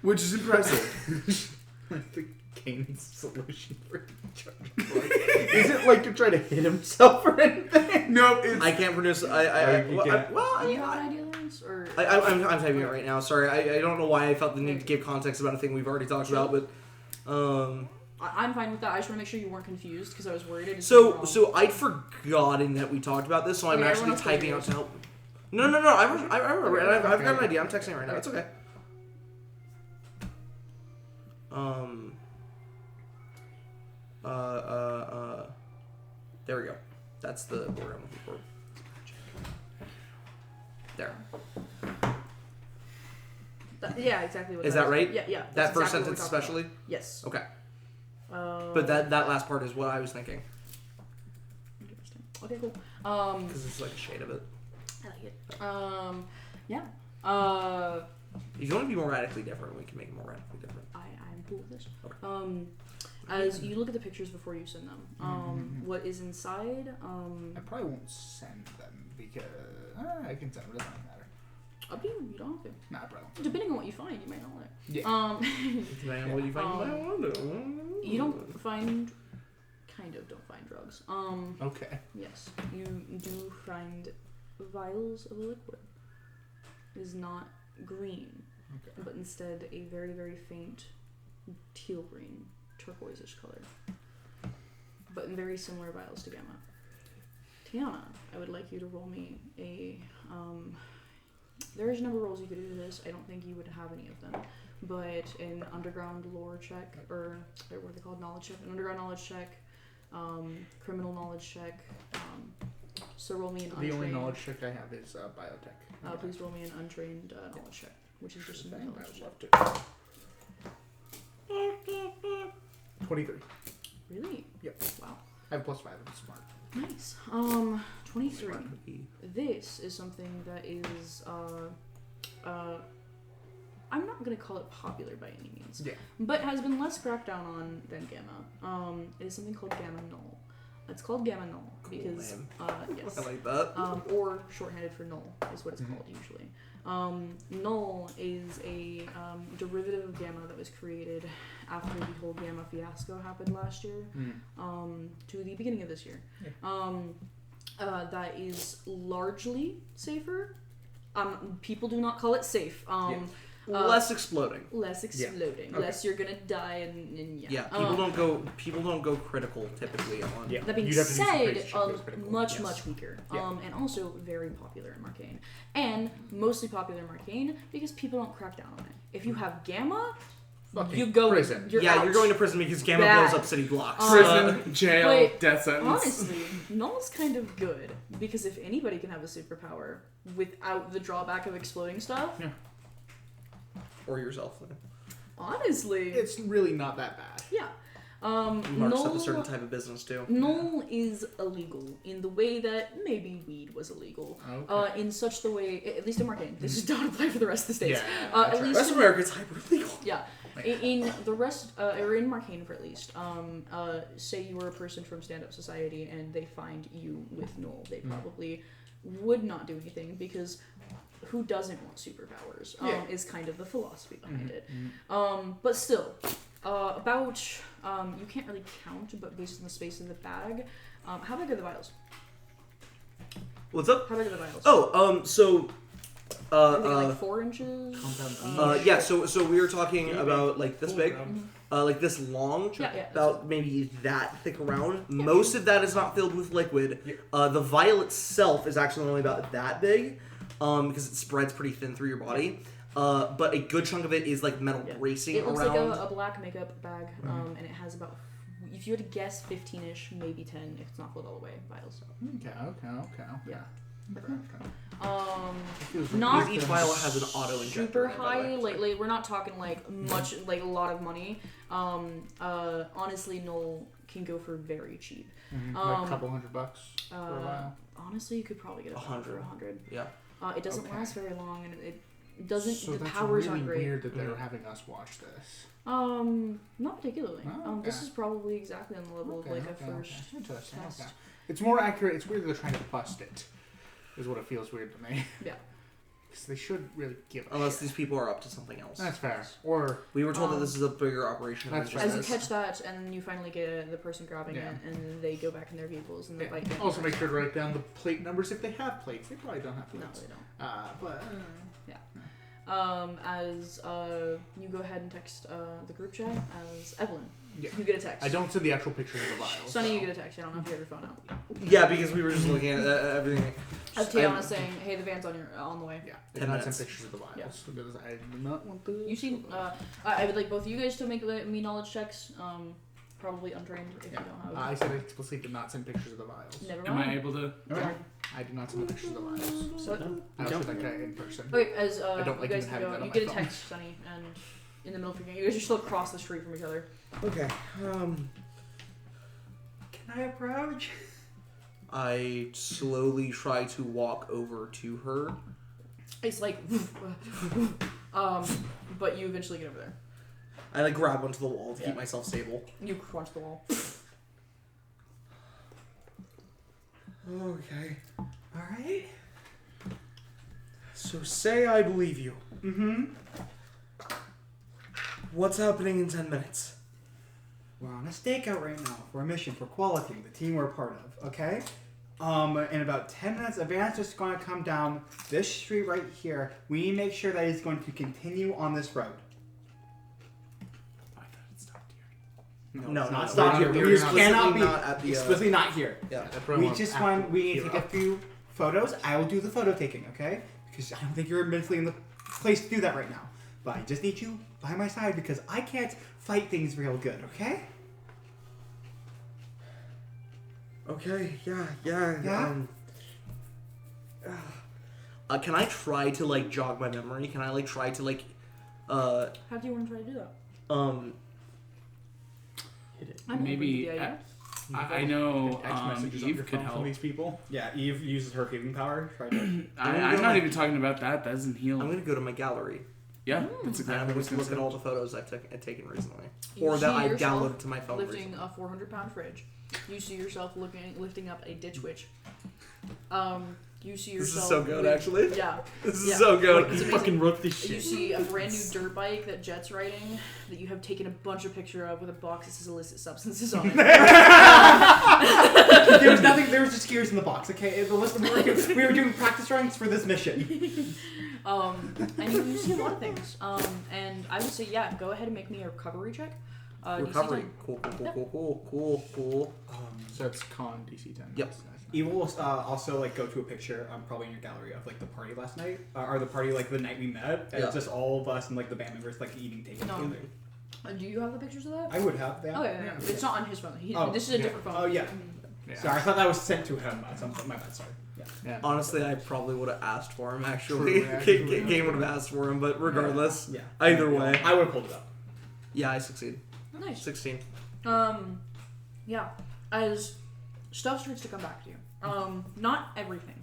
which is impressive. Like the Kane's solution for is it like to try to hit himself or anything? No, it's I can't produce. you Well, can't. Do you have an idea, Lawrence? Or I'm typing it right now. Sorry, I don't know why I felt the need to give context about a thing we've already talked about, but I'm fine with that. I just want to make sure you weren't confused because I was worried. I did so something wrong. so I'd forgotten that we talked about this, so I'm Okay, actually everyone else typing go out to help. No, I remember, and I've got an idea. I'm texting it right now. It's okay. There we go. That's the word I'm looking for. There. Yeah, exactly. What Is that that right? Yeah, yeah. That that's first exactly what sentence we're talking especially? about. Yes. Okay. But But that last part is what I was thinking. Interesting. Okay, cool. Because it's like a shade of it. I like it. Yeah. If you want to be more radically different, we can make it more radically different. I'm cool with this. Okay. As you look at the pictures before you send them, what is inside? I probably won't send them because I can send them. It doesn't matter. Up to you. You don't have to. Nah, probably. Depending on what you find, you might not like. Yeah. Depending on what you find, you might want to. You don't find. Kind of don't find drugs. Okay. Yes, you do find vials of a liquid. It is not green, Okay. but instead a very, very faint teal green, turquoise-ish color. But in very similar vials to Gamma. Tiana, I would like you to roll me a. There is a number of rolls you could do this. I don't think you would have any of them. But an underground lore check, or what are they called? Knowledge check. An underground knowledge check. Criminal knowledge check. So roll me an untrained. The only knowledge check I have is biotech. Please roll me an untrained knowledge check, which is just a Bang, knowledge I check. would love to. 23. Really? Yep. Wow. I have +5. I'm smart. Nice. 23. This is something that is I'm not gonna call it popular by any means. Yeah. But has been less cracked down on than Gamma. It is something called Gamma Null. It's called Gamma Null because name. yes. I like that. Or shorthanded for null is what it's called usually. Null is a derivative of Gamma that was created after the whole Gamma fiasco happened last year to the beginning of this year. Yeah. That is largely safer. People do not call it safe. Less exploding. Less exploding. Okay. Less you're gonna die and yeah. Yeah, people don't go critical typically on. Yeah. That being You'd have to do some said, crazy shit to go critical. much weaker, Yeah. and also very popular in Marcainne, and mostly popular in Marcainne because people don't crack down on it. If you have Gamma, Fucking you go prison. You're Yeah, out. you're going to prison because Gamma Bad. blows up city blocks. Prison, jail, Wait, death sentence. Honestly, Null's kind of good because if anybody can have a superpower without the drawback of exploding stuff, Or yourself. honestly, It's really not that bad. yeah. Marks up a certain type of business too. Null is illegal in the way that maybe weed was illegal. Okay. In such the way, at least in Marcainne, this does not apply for the rest of the states. Yeah, At least Rest of America is hyper legal. yeah. In the rest, or in Marcainne for at least, say you were a person from stand-up society and they find you with Null, they probably would not do anything because who doesn't want superpowers is kind of the philosophy behind it. But still, you can't really count, but based on the space of the bag, how big are the vials? What's up? How big are the vials? So Are they like 4 inches? yeah, so we were talking about like this big, like this long, Yeah. about maybe that thick around. Most of that is not filled with liquid. The vial itself is actually only about that big, because it spreads pretty thin through your body. But a good chunk of it is like metal bracing It looks around. like a black makeup bag, and it has about, if you had to guess, 15-ish, maybe 10, if it's not filled all the way, vials. Okay. Yeah. Feels Not Each vial has an auto injector. super in it, by the high, way. like we're not talking like much, like a lot of money. Honestly, Null can go for very cheap. like a couple $100 for a while. Honestly, you could probably get it for 100. Yeah. It doesn't Okay. last very long, and it doesn't. So the that's powers really aren't great. weird that they're having us watch this. Not particularly. Oh, okay. This is probably exactly on the level of like a first Interesting. test. Okay. It's more accurate. It's weird that they're trying to bust it. Is what it feels weird to me. Yeah. Because they should really give. A Unless shit. these people are up to something else. That's fair. Or We were told that this is a bigger operation. than That's just fair. As you this. catch that, and you finally get the person grabbing Yeah. it, and then they go back in their vehicles and they bike it. also make sure to write down the plate numbers if they have plates. They probably don't have No, plates. they don't. But As you go ahead and text the group chat as Evelyn, yeah. you get a text. I don't send the actual pictures of the vials. Sonny, you so. get a text. I don't know if you have your phone out. Yeah, because we were just looking at everything. As Tiana saying, "Hey, the van's on the way." Yeah, 10 I did not minutes. send pictures of the vials because I do not want to. You see, I would like both of you guys to make me knowledge checks. Probably untrained if you don't have. I said I explicitly did not send pictures of the vials. Never Am mind. I able to? Okay. I did not send pictures of the vials. So, I also like that in person. okay, as I don't like you guys even having go, that on you my get a phone. text, Sonny, and in the middle of your game, you guys are still across the street from each other. Okay. Can I approach? I slowly try to walk over to her. It's like, but you eventually get over there. I like grab onto the wall to Yeah. keep myself stable. You crunch the wall. Okay. Alright. So say I believe you. Mm-hmm. What's happening in 10 minutes? We're on a stakeout right now for a mission for quality, the team we're a part of, okay? In about 10 minutes, a van's just going to come down this street right here. We need to make sure that he's going to continue on this road. I thought it stopped here. No, not we're stop not- here. we're We not- cannot be not at the, explicitly not here. Yeah. We just want, we need to take a few photos. I will do the photo taking, okay? Because I don't think you're mentally in the place to do that right now. But I just need you by my side because I can't fight things real good, okay? Okay, yeah. Yeah? Can I try to like jog my memory? Can I like try to like How do you want to try to do that? hit it. I'm Maybe open to the idea. I know Text messages on Eve your could phone from help. these people. Yeah, Eve uses her healing power. Try to. I'm not even talking about that. That doesn't heal. I'm gonna go to my gallery. Yeah, that's And I'm exactly what I gonna was gonna look say. at all the photos I've taken recently, You or that see I yourself downloaded to my phone Lifting recently. a 400-pound fridge. You see yourself lifting up a ditch witch. You see This yourself. is so good, with- actually. Yeah. This is Yeah. so good. It's You amazing. fucking wrote this You shit. see a brand new dirt bike that Jet's riding that you have taken a bunch of picture of with a box that says illicit substances on it. There was nothing. There was just gears in the box. Okay, the list we were doing practice runs for this mission. And you see a lot of things. And I would say, yeah, go ahead and make me a recovery check. DC Recovery. 10. Cool. So it's con DC 10. Yep. Eve will also like go to a picture, probably in your gallery of like the party last night, or the party like the night we met. And Yeah. it's just all of us and like the band members like eating taking No. together. Do you have the pictures of that? I would have that. Okay, yeah. It's not on his phone. Oh, This is a yeah. different phone. Oh yeah. Yeah. Sorry, I thought that was sent to him at some point. My bad. Sorry. Yeah. Yeah. Honestly, I probably would have asked for him. Actually, True, yeah. Game would have asked for him, but regardless, Yeah. either way, I would have pulled it up. yeah, I succeed. Nice. 16. Yeah. As stuff starts to come back to you. Not everything,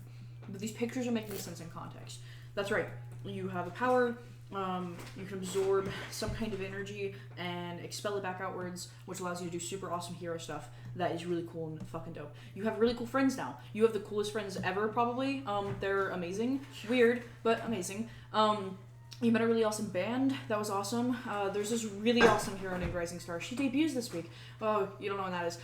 but these pictures are making sense in context. That's right. You have a power. You can absorb some kind of energy and expel it back outwards, which allows you to do super awesome hero stuff. That is really cool and fucking dope. You have really cool friends now. You have the coolest friends ever, probably. They're amazing. Weird, but amazing. You met a really awesome band. That was awesome. There's this really awesome hero named Rising Star. She debuts this week. Oh, you don't know when that is.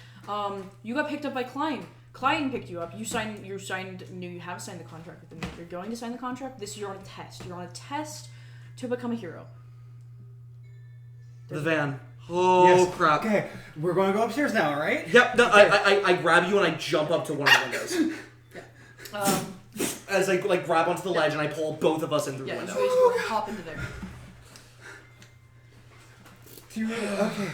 You got picked up by Klein. Klein picked you up. You have signed the contract with them. You're going to sign the contract. You're on a test. You're on a test to become a hero. The van. Oh Yes. crap. Okay, we're going to go upstairs now, all right? Yep. No, I grab you and I jump up to one of the windows. As I like grab onto the ledge and I pull both of us in through Yeah, the you window. basically hop into there. Okay.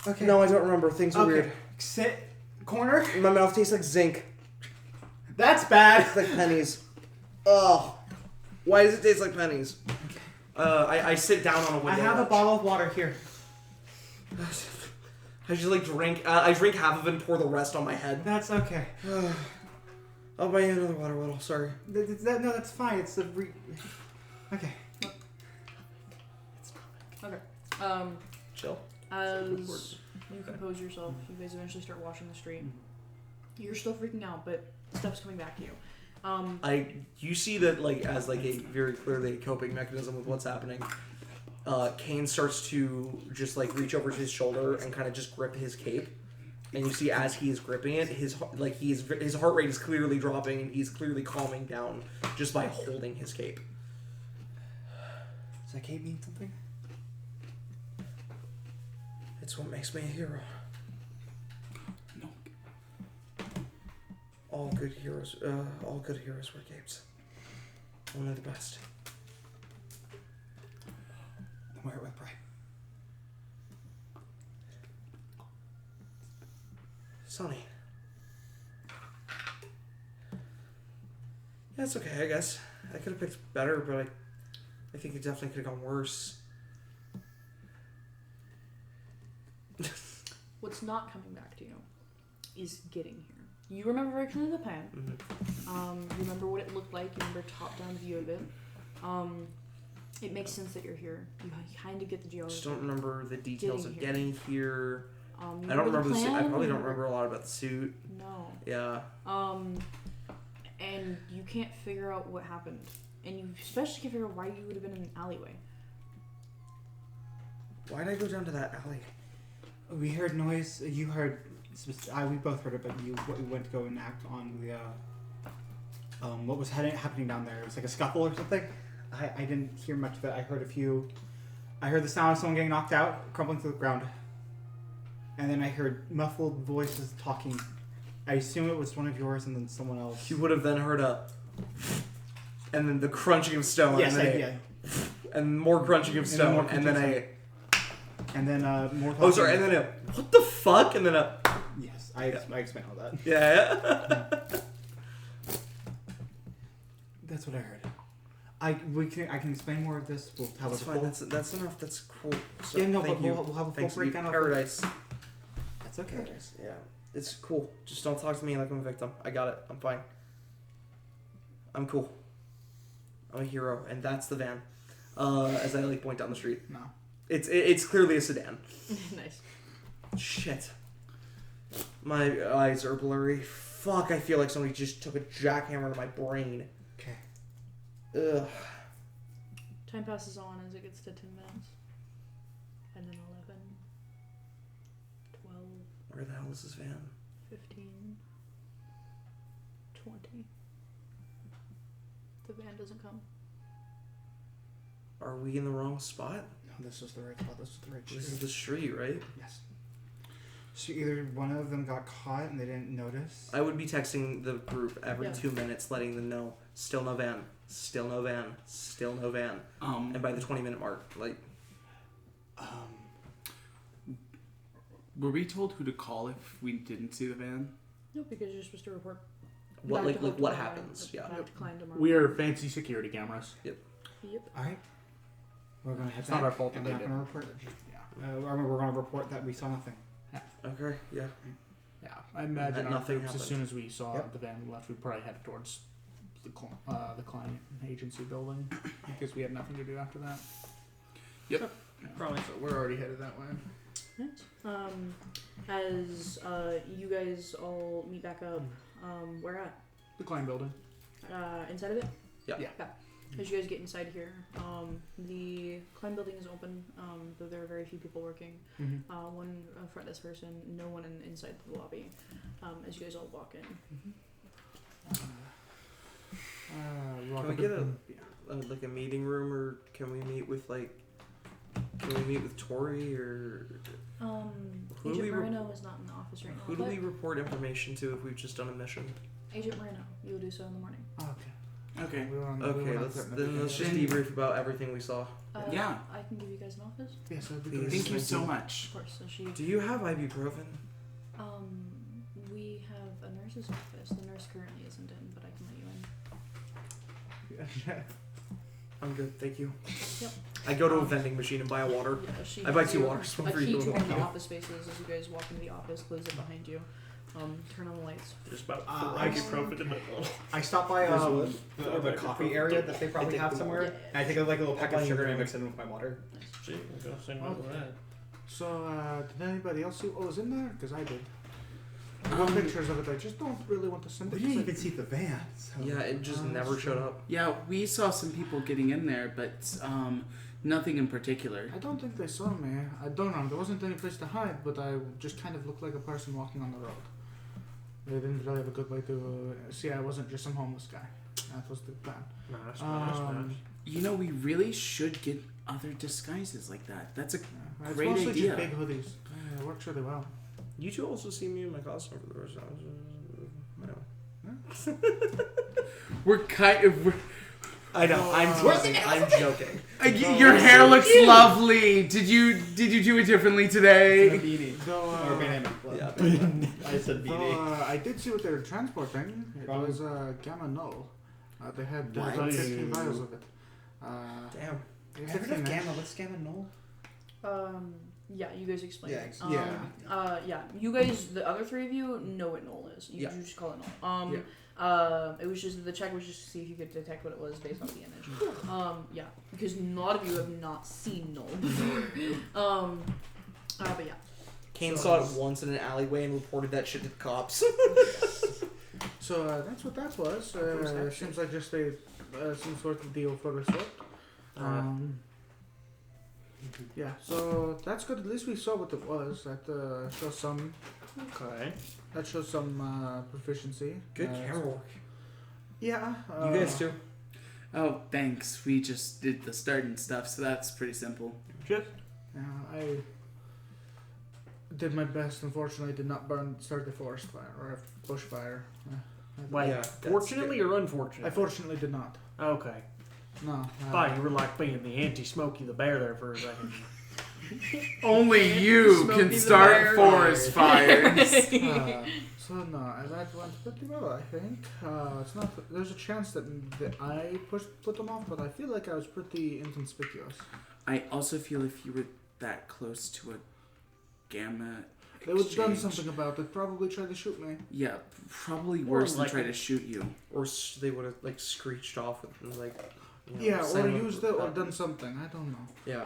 Okay. No, I don't remember. Things are weird. Sit. Corner. My mouth tastes like zinc. That's bad. It's like pennies. Ugh. Why does it taste like pennies? I sit down on a window. I have a ledge. bottle of water here. I just like drink. I drink half of it and pour the rest on my head. That's okay. I'll buy you another water bottle. Sorry. No, that's fine. It's the Okay. Okay. Chill. As you compose yourself, you guys eventually start washing the street. You're still freaking out, but stuff's coming back to you. You see that like as like a very clearly a coping mechanism with what's happening. Kane starts to just like reach over his shoulder and kind of just grip his cape, and you see as he is gripping it, his heart rate is clearly dropping and he's clearly calming down just by holding his cape. Does that cape mean something? It's what makes me a hero. No. All good heroes wear capes. Only the best. Wear it with pride. Sonny. Yeah, it's okay, I guess. I could have picked better, but I think it definitely could have gone worse. What's not coming back to you is getting here. You remember very clearly the plan. Mm-hmm. You remember what it looked like. You remember top-down view of it. It makes sense that you're here. You kind of get the I geology. just don't remember the details of Getting getting here. You I don't remember the suit. I plan? probably don't remember a lot about the suit. No. Yeah. And you can't figure out what happened. And you especially can't figure out why you would have been in an alleyway. Why did I go down to that alley? We heard noise. You heard. We both heard it, but you went to go and act on the. What was happening down there? It was like a scuffle or something. I didn't hear much of it. I heard a few. I heard the sound of someone getting knocked out, crumbling to the ground. And then I heard muffled voices talking. I assume it was one of yours and then someone else. You would have then heard a. And then the crunching of stone. Yes, and then and more crunching of stone. And then And then more talking. Oh, sorry. And then a. What the fuck? And then a. Yes, I explained all that. Yeah. That's what I heard. I can explain more of this. We'll have That's a fine. full. That's enough. That's cool. So, Yeah, no, thank but you. we'll have a full Thanks, breakdown of it. Paradise. It's okay. Yeah, it's cool. Just don't talk to me like I'm a victim. I got it. I'm fine. I'm cool. I'm a hero, and that's the van. As I like point down the street. No. It's clearly a sedan. Nice. Shit. My eyes are blurry. Fuck, I feel like somebody just took a jackhammer to my brain. Okay. Ugh. Time passes on as it gets to 10 minutes. And then 11, 12, Where the hell is this van? 15, 20. The van doesn't come. Are we in the wrong spot? No, this is the right spot. This is the right This is street. the street, right? Yes. So either one of them got caught and they didn't notice. I would be texting the group every Yeah. 2 minutes, letting them know, still no van, still no van, still no van. And by the 20-minute mark, like, Were we told who to call if we didn't see the van? No, because you're supposed to report. what back like to like what Hotel happens? Ryan, Yeah. Back to Klein tomorrow. We are fancy security cameras. Yep. All right. We're gonna head It's back. not our fault and that we're they not gonna report it. We're gonna report that we saw nothing. Okay. Yeah. Yeah, I imagine And our nothing groups, as happened. soon as we saw Yep. the van left, we'd probably head towards the client agency building because we had nothing to do after that. Yep. Probably so. We're already headed that way. Nice. As you guys all meet back up, where at? The client building. Inside of it? Yeah. Yeah. As you guys get inside here, the Klein building is open, though there are very few people working. Mm-hmm. One front desk person, no one inside the lobby. As you guys all walk in. Can we get like a meeting room, or can we meet with Tori, or Who do Agent we re- Moreno is not in the office right now. who do but we report information to if we've just done a mission? Agent Moreno, you will do so in the morning. Oh, okay. Okay. We were on, Okay, let's just beginning. debrief about everything we saw. Yeah. I can give you guys an office. Yes, that'd be Please. great. Thank you Thank so you. much. Of course. So she. Do you have ibuprofen? We have a nurse's office. The nurse currently isn't in, but I can let you in. I'm good, thank you. Yep. I go to a vending machine and buy a water. Yeah, she I buy hands 2 you waters, one a for key you to and one one of the for you. office spaces as you guys walk into the office. Close it behind you. Turn on the lights. Just about I ibuprofen in my mouth. I stopped by the coffee area that they probably have somewhere, Yeah. and I take like a little pack of sugar and I ibuprofen. mix it in with my water. Gee, I'm gonna say no to that. So, did anybody else see what was in there? Because I did. I want pictures of it. I just don't really want to send We it. didn't to even see the van. So. Yeah, it just never showed up. Yeah, we saw some people getting in there, but nothing in particular. I don't think they saw me. I don't know. There wasn't any place to hide, but I just kind of looked like a person walking on the road. They didn't really have a good way to see. I wasn't just some homeless guy. That was the plan. No, that's not. You know, we really should get other disguises like that. That's a It's Great mostly idea. just big hoodies. It works really well. You two also see me in my costume for the first time. we're kind of. I know. I'm joking. Your hair looks lovely. Did you do it differently today? beanie. Though, Yeah. I said though, I did see what they were transporting. It Probably. was Gamma Null. They had What? 15 vials of it. Damn. They had 15 What's Gamma Null? Yeah, you guys explain. Yeah, it. Yeah. You guys, the other 3 of you, know what Knoll is. You Yeah. just call it Knoll. It was just the check was just to see if you could detect what it was based off the image. Yeah, because a lot of you have not seen Knoll before. But yeah. Kane So- saw it once in an alleyway and reported that shit to the cops. So that's what that was. Perception. Seems like just a some sort of deal for the sort. Yeah, so that's good. At least we saw what it was. That shows some. Okay. That shows some proficiency. Good camera work. Yeah. You guys too. Oh, thanks. We just did the start and stuff, so that's pretty simple. Shit. Yeah, I did my best. Unfortunately, did not start the forest fire or a bush fire. Wait, Yeah, that's fortunately or unfortunately? I fortunately did not. Okay. No. Thought you were like being the anti-Smokey the Bear there for a second. Only you Smokey can the start Bear. forest fires. So no, that went pretty well. I think it's not. There's a chance that I put them off, but I feel like I was pretty inconspicuous. I also feel if you were that close to a gamma They would have done exchange. something about it. Probably tried to shoot me. Yeah, probably Or worse than like try a- to shoot you. Or they would have like screeched off with like. Yeah, or sent used it or back. done something. I don't know. Yeah.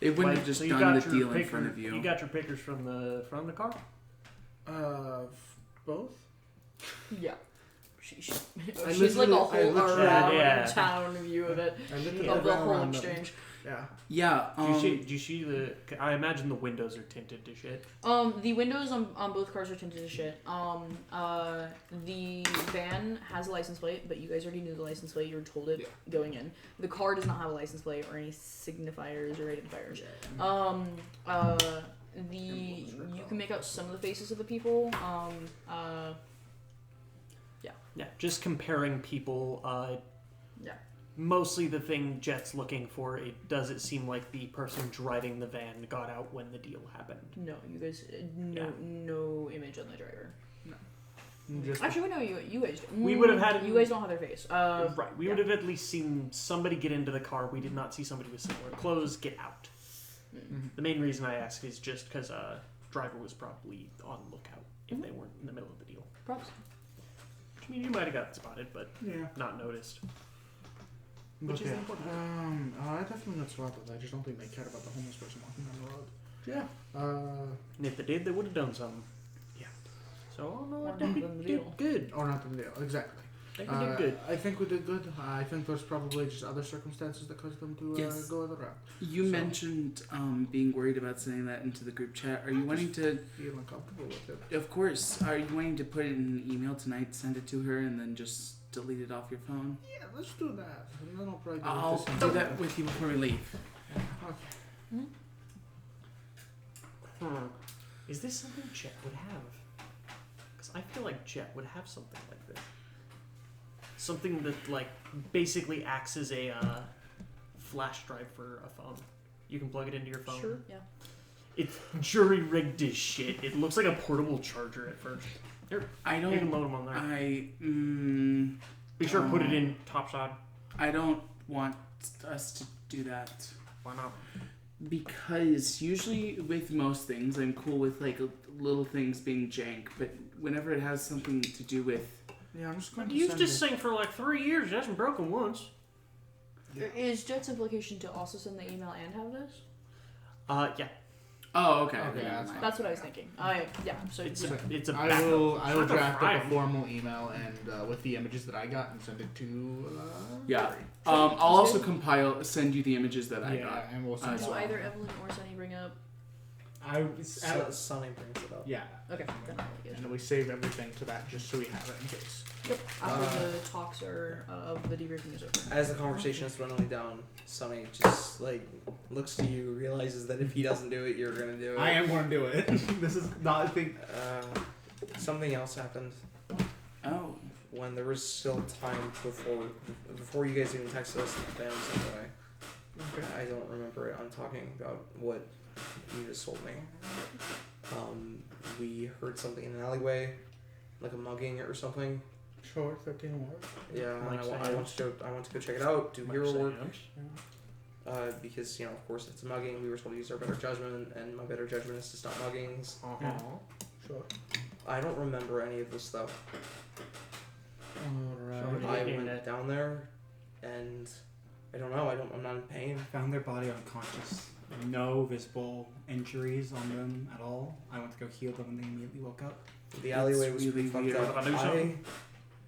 It wouldn't Like, have just so you done got the your deal in front of you. You got your pictures from the car? Both? Yeah. She's literally- like a I whole literally- around Yeah. town view of it, I literally of the ran whole around them. exchange. Yeah. Yeah. Do you see the? I imagine the windows are tinted to shit. The windows on both cars are tinted as shit. The van has a license plate, but you guys already knew the license plate. You were told it going in. The car does not have a license plate or any signifiers or identifiers. You can make out some of the faces of the people. Yeah, just comparing people. Yeah. Mostly the thing Jet's looking for. Does it seem like the person driving the van got out when the deal happened? No, you guys, Yeah. no image on the driver. Just Actually, no, you guys. We would have had- You guys don't have their face. Right. We yeah. would have at least seen somebody get into the car. We did not see somebody with similar clothes get out. The main reason I ask is just because driver was probably on lookout if they weren't in the middle of the deal. Props. I mean, you might have got spotted, but yeah. not noticed. But Which is yeah. important. I definitely got spotted. I just don't think they cared about the homeless person walking down the road. Yeah. And if they did, they would have done something. Yeah. So, I don't know Or what not did we done the do deal. good. Or not the deal. Exactly. I think we did good. I think we did good. I think there's probably just other circumstances that caused them to Yes. go other route. You So- mentioned being worried about sending that into the group chat. Are you wanting to? Feel uncomfortable with it. Of course. Are you wanting to put it in an email tonight, send it to her, and then just delete it off your phone? Yeah, let's do that. And then I'll probably do I'll this do that with you before we leave. Okay. Is this something Jet would have? Because I feel like Jet would have something like this. Something that, like, basically acts as a flash drive for a phone. You can plug it into your phone. Sure. Yeah. It's jury rigged as shit. It looks like a portable charger at first. Here, I you can don't. load them on there. I Be sure to put it in top side. I don't want us to do that. Why not? Because usually with most things, I'm cool with like little things being jank, but whenever it has something to do with, Yeah, I'm just going to You used send this it. thing for like 3 years. It hasn't broken once. Is Jet's implication to also send the email and have this? Yeah. oh okay, Okay, never that's mind. That's what I was thinking. Yeah. So It's yeah. a, it's a I backup. will It's I will not a draft up a crime. formal email and with the images that I got and send it to. Yeah. Barry. I'll also send you the images that I Yeah, got. and we'll send. Uh, So all- either Evelyn or Sunny bring up. Sonny brings it up. Yeah, Okay. Then I'll get and we save everything to that just so we have it in case. Yep. After the talks are of the debriefing is over. As the conversation is running down, Sonny just like looks to you, realizes that if he doesn't do it, you're gonna do it. I am going to do it. This is not a thing. Something else happened Oh. when there was still time before you guys even texted us and the fans anyway. Okay. I don't remember it. I'm talking about what you just told me. We heard something in an alleyway, like a mugging or something. Sure, 13 more. Yeah, and Like I want to go check it out. Do hero work. Seance. Because of course it's a mugging. We were told to use our better judgment, and my better judgment is to stop muggings. Uh-huh. Sure. I don't remember any of this though. Alright. I Yeah. went down there, and I don't know. I'm not in pain. Found their body unconscious. No visible injuries on them at all. I went to go heal them and they immediately woke up. The alleyway was really pretty fucked weird. up. Wanna do I something?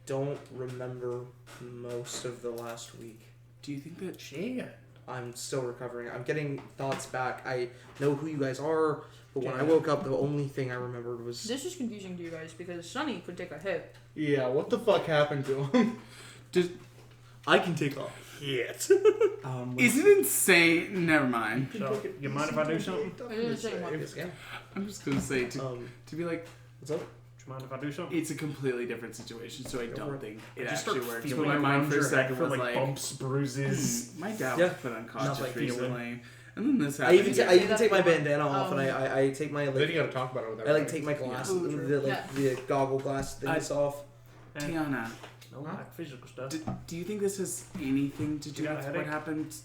don't remember most of the last week. Do you think that? Shit. I'm still recovering. I'm getting thoughts back. I know who you guys are, but when I Yeah. woke up, the only thing I remembered was This is confusing to you guys because Sunny could take a hit. Yeah, what the fuck happened to him? I can take off. Hit. Is it insane? Never mind. So, you mind if I do something? I didn't say one. Yeah. I'm just gonna say to be like, What's up? Do you mind if I do something? it's a completely different situation, so I don't think it I just actually start works. But feeling my mind around for a your head second for was like, bumps, bruises. my dad Yeah. was put unconscious Nothing. recently, and then this I happened. even again. I even take my bandana off and I take my Then like you gotta talk about it with I like everybody. take my glass Yeah. the goggle glass things off. Tiana, No, like physical stuff. do you think this has anything to do You got a with what headache? happened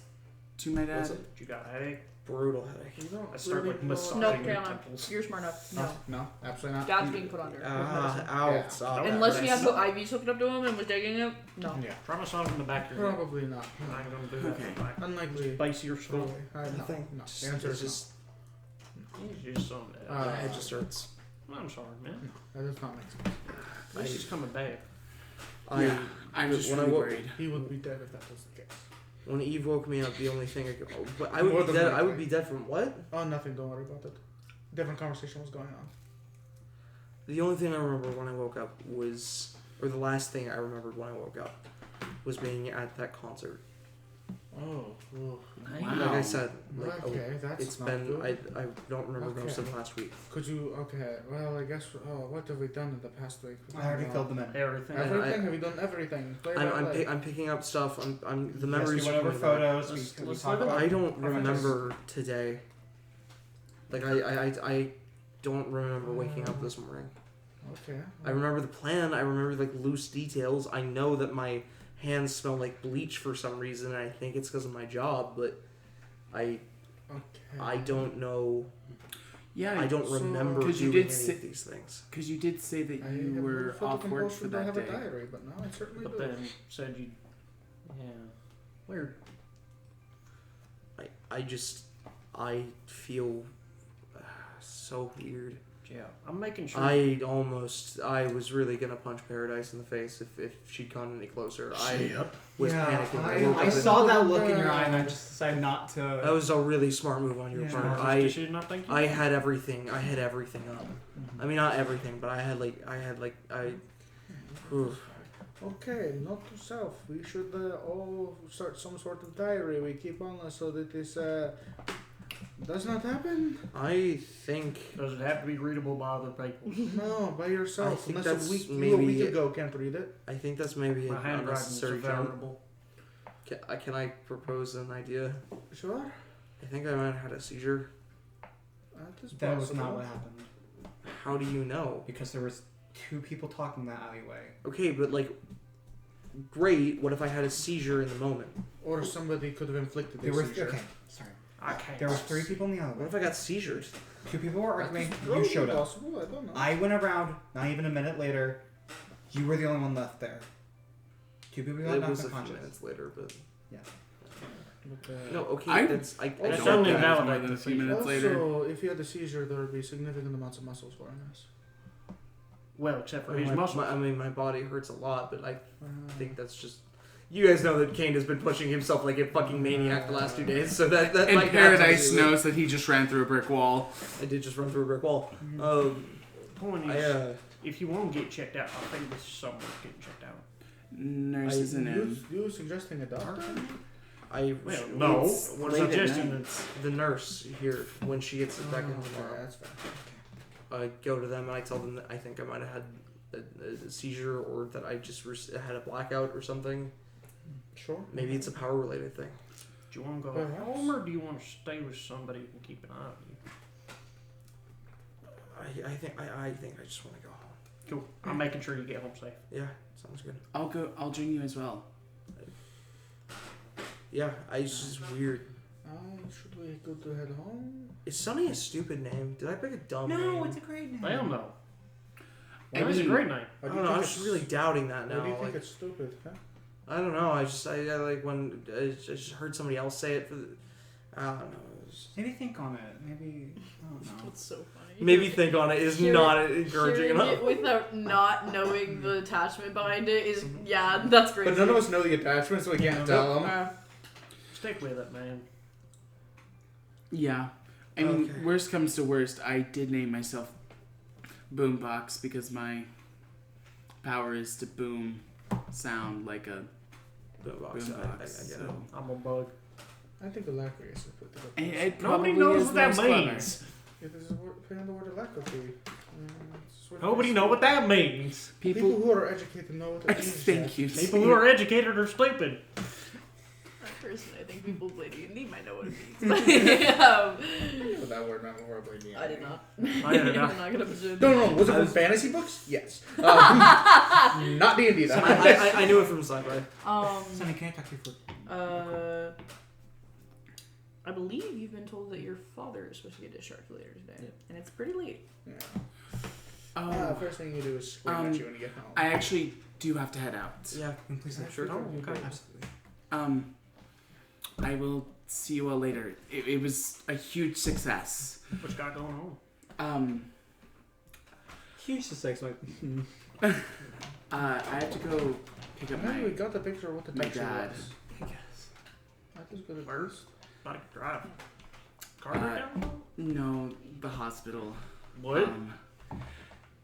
to my dad? What's up? You got a headache? brutal headache. You don't I start really like know- massaging No, your Cameron, temples. you're smart enough. No. No, absolutely not. That's being put under. Ow, Yeah. stop. Unless we that. had the IVs hooked up to him and was taking it, no. Yeah. Try massaging the back of your neck. Probably not. I'm not gonna do that. Okay. Fine. Unlikely. Spice your skull. Probably. No. Nothing. No. Just- The answer it's is just You just some. Uh, it just hurts. I'm sorry, man. no. That does not make sense. This is coming back. Yeah, I'm just when I really woke- worried. He would be dead if that was the case. When Eve woke me up, the only thing I could, but I More would be than dead. I likely. would be dead from what? Oh, nothing. Don't worry about it. Different conversation was going on. The only thing I remember when I woke up was, or the last thing I remembered when I woke up, was being at that concert. Oh. Wow. Like I said, like Okay, that's it's not been. good. I don't remember most Okay. of last week. Could you? Okay. Well, I guess. Oh, what have we done in the past week? I already filled them in. Everything. I- Everything. Have you done everything? Play by play. I'm picking up stuff. I'm the Yes, memories. we went over are coming back. photos. Let's- we let's talked live it about I don't our remember today. Like I don't remember waking up this morning. Okay. I remember the plan. I remember like loose details. I know that my hands smell like bleach for some reason, and I think it's because of my job. But I Okay. don't know. Yeah, I don't So- remember 'Cause you doing did any say- of these things. because you did say that I you have were no off work photocompulsion, for don't that have day. a diary, but now I certainly But do. then said you. Yeah. Weird. I feel so weird. Yeah. I'm making sure. I was really gonna punch Paradise in the face if she'd gone any closer. I was panicking. woke I up saw that look in your eye, and I just decided not to. That was a really smart move on your Yeah. part. Did she not thank you? I had everything. I had everything up. I mean, not everything, but I had oof. Okay, note to self. We should all start some sort of diary we keep on us so that this does not happen. I think Does it have to be readable by other people? No, by I yourself. think Unless that's a week maybe- ago can't read it. that's maybe My an handwriting's unnecessary so jump. venerable. Can I propose an idea? Sure. I think I might have had a seizure. That is That was possible. not what happened. How do you know? Because there was 2 people talking that alleyway. Okay, but like, great. What if I had a seizure in the moment? Or somebody could have inflicted There a were seizure. okay. Sorry. I can't. There was 3 people in the What alleyway. if I got seizures? 2 people were That arguing. is You probably showed up. possible. I don't know. I went around. Not even a minute later, you were the only one left there. 2 people got It knocked was a few unconscious. minutes later, but But, no. Okay, I- that's I I That's don't certainly think that was valid, more like than a the few seizure. minutes later. Also, if you had a seizure, there would be significant amounts of muscles wearing this. Well, except for his my, muscles. I mean, my body hurts a lot, but I Uh, think that's just. You guys know that Kane has been pushing himself like a fucking maniac the last 2 days, so that And might Paradise not tell you knows that he just ran through a brick wall. that I did just run through a brick wall. Point I is, if you want to get checked out, I think this is someone's getting checked out. Nurses and him. you suggesting a doctor? I Well, no. It's What late at suggestion? night. It's the nurse here when she gets back in Okay, tomorrow. that's fair. I go to them and I tell them that I think I might have had a seizure or that I just had a blackout or something. Sure. Maybe it's a power related thing. Do you want to go Perhaps. home or do you want to stay with somebody who can keep an eye on you? I think I just want to go home. Cool. I'm making sure you get home safe. Yeah, sounds good. I'll join you as well. Yeah, it's just weird. Should we go to head home? Is Sunny a stupid name? Did I pick a dumb name? a great name. Hell no. I That was a wouldn't- great night. I don't know. I'm just really doubting that Why now. do you think Like, it's stupid? Huh? I don't know. I like when I just heard somebody else say it. I don't know. It was- Maybe think on it. Maybe I don't know. That's so funny. Maybe think on it is Hearing- not encouraging Hearing enough. it without not knowing the attachment behind it is, yeah, that's crazy. But none of us know the attachment, so we can't tell them. Stick with it, man. Yeah. I mean, Okay. worst comes to worst, I did name myself Boombox because my power is to boom sound like a Boombox. boombox. I get it. So. I'm a bug. I think alacrity is a pretty good And word. it Nobody probably knows is what that most clever. means. It is a word, play on the word alacrity. It's what it Nobody is. know what that means. People People. who are educated know what it means. Thank you. People who are educated are stupid. Personally, I think people who play D&D might know what it means. I knew that word not horribly. I did not. I did not. I'm not gonna presume. No. Was it from fantasy books? Yes. Not D&D though. I knew it from sci-fi. Sonny, can I talk to you for? I believe you've been told that your father is supposed to get discharged later today, and it's pretty late. Yeah. First thing you do is scream at you when you get home. I actually do have to head out. Yeah, Please, sure. Oh, okay. Absolutely. I will see you all later. It was a huge success. What you got going on? Huge success. I have to go pick up Maybe we my got the picture of what the my texture dad. was. I guess. That is good at Where? first. Not a good drive. Car breakdown? No, the hospital. What?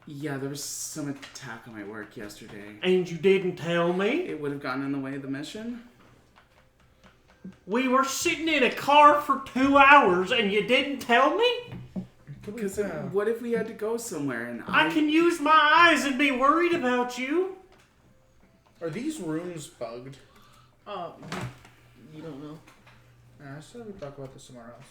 Yeah, there was some attack on my work yesterday. And you didn't tell me? It would have gotten in the way of the mission. We were sitting in a car for 2 hours and you didn't tell me? Because what if we had to go somewhere and I can use my eyes and be worried about you. Are these rooms bugged? You don't know. I said we talk about this somewhere else.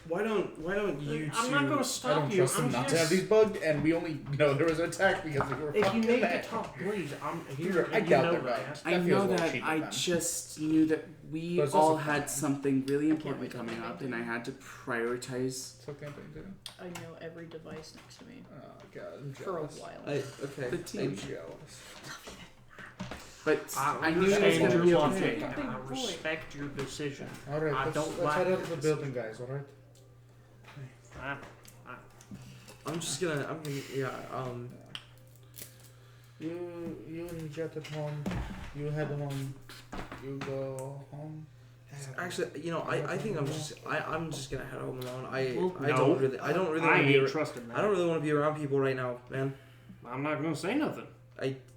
Why don't you two? I'm not going to I stop don't you. trust them I'm not to just... have these bugged, and we only know there was an attack because we were If you fucking make mad. the talk, please, I'm here. I and you doubt know they're that. bugged. I That feels know a little that. cheap of I them. just knew that we But it's all also had fun. something really wait important till coming we up, make and I had to prioritize. So camping too. I know every device next to me Oh god, I'm for a jealous. while. The I'm team. jealous. But I I knew it was understand going to be your okay. logic, and I respect your decision. Alright, I let's don't head like out to the this. building, guys, alright? You and Jet at home. You head home. You go home. Actually, I think I'm just gonna head home alone. I Well, don't no. really I want to be ain't trusting that. I don't really want to be around people right now, man. I'm not going to say nothing.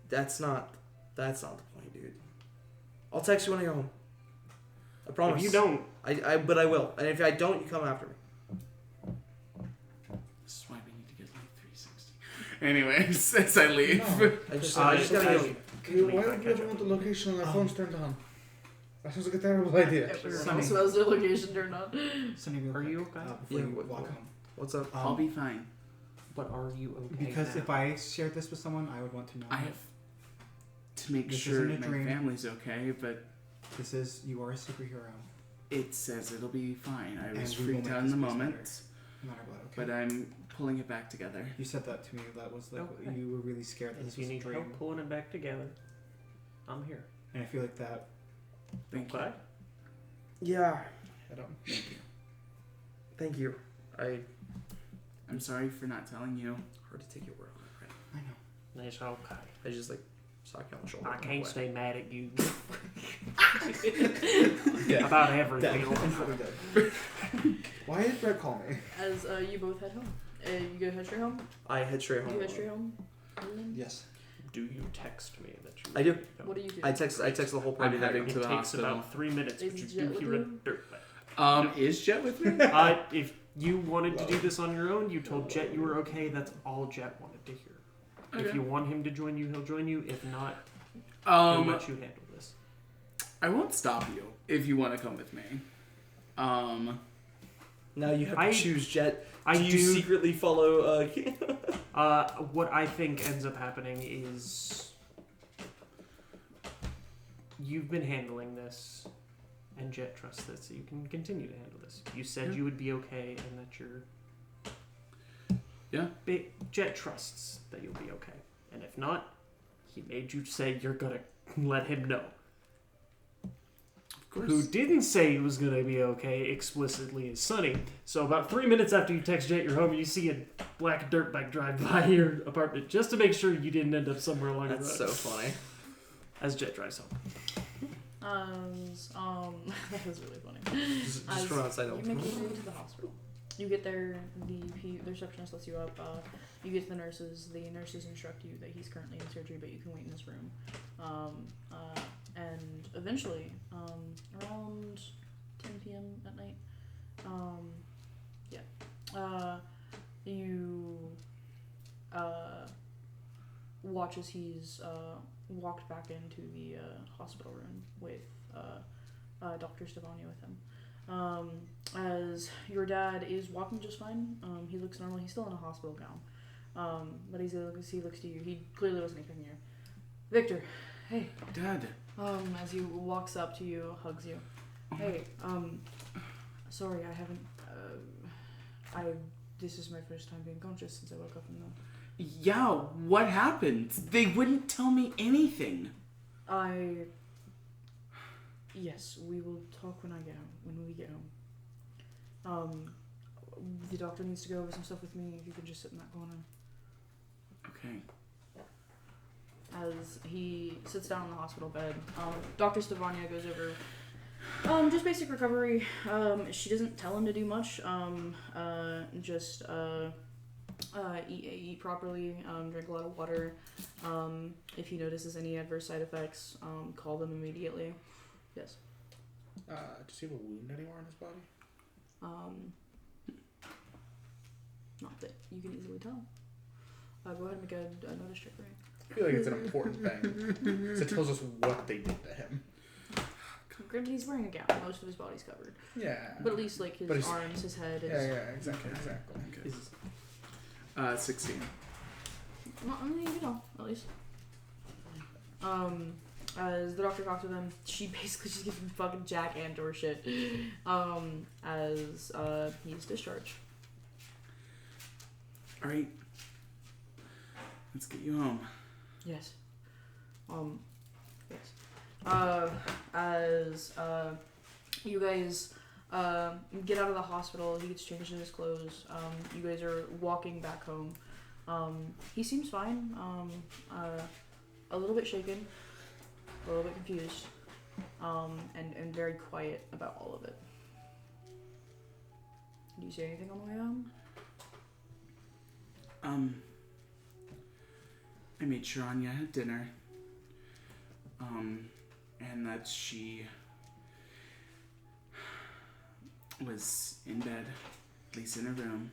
That's not the point, dude. I'll text you when I go home. I promise. If you don't, but I will. And if I don't, you come after me. This is why we need to get like 360. Anyways, as I leave. No. I just just gotta go. Why would we ever want the location on our phones turned on? That sounds like a terrible idea. Everyone Sunny. else who has their location turned on. Sunny, real Are quick, you okay? Before Yeah, you what- walk home. What's up? I'll be fine. but are you okay? Because now? if I shared this with someone, I would want to know. I have to make This sure isn't a my dream. family's okay, but You are a superhero. it says it'll be fine. I And was we will freaked make out in this the place moment, No matter what, okay? but I'm pulling it back together. You said that to me. That was like Okay. you were really scared that If this you was a need dream. help pulling it back together, I'm here. And I feel like that. Thank Okay? Yeah. I don't. Thank you. I'm sorry for not telling you. Hard to take your word on it, right? I know. It's okay. I just sock you on the shoulder. I can't stay mad at you Yeah. about everything. Why did Brett call me? As you both head home. You go head straight home? I head straight You home. head straight home? Yes. Do you text me that you? I do. What do you do? I text the whole party. I'm that heading It to the takes hospital. about 3 minutes, but Is you Jet do with hear a you? dirtbag. Is Jet with me? If you wanted to do this on your own, you told Jet you were okay. That's all Jet wanted to hear. If Okay. you want him to join you, he'll join you. If not, he'll let you handle this. I won't stop you if you want to come with me. Now you have I- to choose Jet. I do you do. secretly follow? What I think ends up happening is you've been handling this, and Jet trusts that so you can continue to handle this. You said Yeah. you would be okay, and that you're. Yeah. Jet trusts that you'll be okay, and if not, he made you say you're gonna let him know. Of course. Who didn't say he was gonna be okay explicitly is Sunny. So about 3 minutes after you text Jet you're home, you see a black dirt bike drive by your apartment just to make sure you didn't end up somewhere along the road. That's so funny. As Jet drives home. That was really funny. Just run outside. You make your way to the hospital. You get there, the receptionist lets you up. You get to the nurses. The nurses instruct you that he's currently in surgery, but you can wait in this room. And eventually, around 10 p.m. at night, you watch as he's walked back into the hospital room with Dr. Stefania with him. As your dad is walking just fine. He looks normal. He's still in a hospital gown. But he looks to you. He clearly wasn't expecting you. Victor, hey. Dad. As he walks up to you, hugs you. Hey, sorry, I haven't, this is my first time being conscious since I woke up in the... Yeah, what happened? They wouldn't tell me anything. Yes, we will talk when we get home. The doctor needs to go over some stuff with me, if you can just sit in that corner. Okay. As he sits down in the hospital bed, Dr. Stevania goes over just basic recovery. She doesn't tell him to do much. Just eat properly, drink a lot of water. If he notices any adverse side effects, call them immediately. Yes. Does he have a wound anywhere on his body? Not that you can easily tell. Go ahead and make a notice check for me. I feel like it's an important thing. So it tells us what they did to him. Granted, he's wearing a gown. Most of his body's covered. Yeah. But at least, like, his arms, his head is... Yeah, exactly. Okay. 16. Not only, at least. As the doctor talks with him, she basically just gives him fucking Jack Andor shit. As he's discharged. Alright. Let's get you home. Yes. Yes. As you guys get out of the hospital, he gets changed in his clothes. You guys are walking back home. He seems fine. A little bit shaken, a little bit confused, and very quiet about all of it. Do you see anything on the way home? I made sure Anya had dinner. And that she was in bed, at least in her room.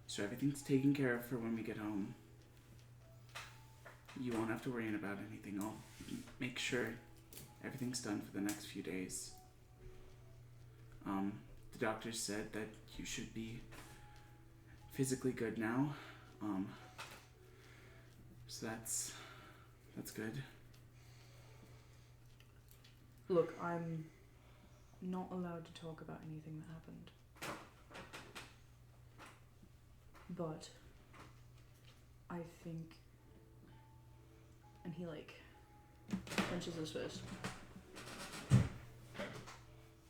So everything's taken care of for when we get home. You won't have to worry about anything. I'll make sure everything's done for the next few days. The doctor said that you should be physically good now. So that's good. Look, I'm not allowed to talk about anything that happened. But I think, and he clenches his fist.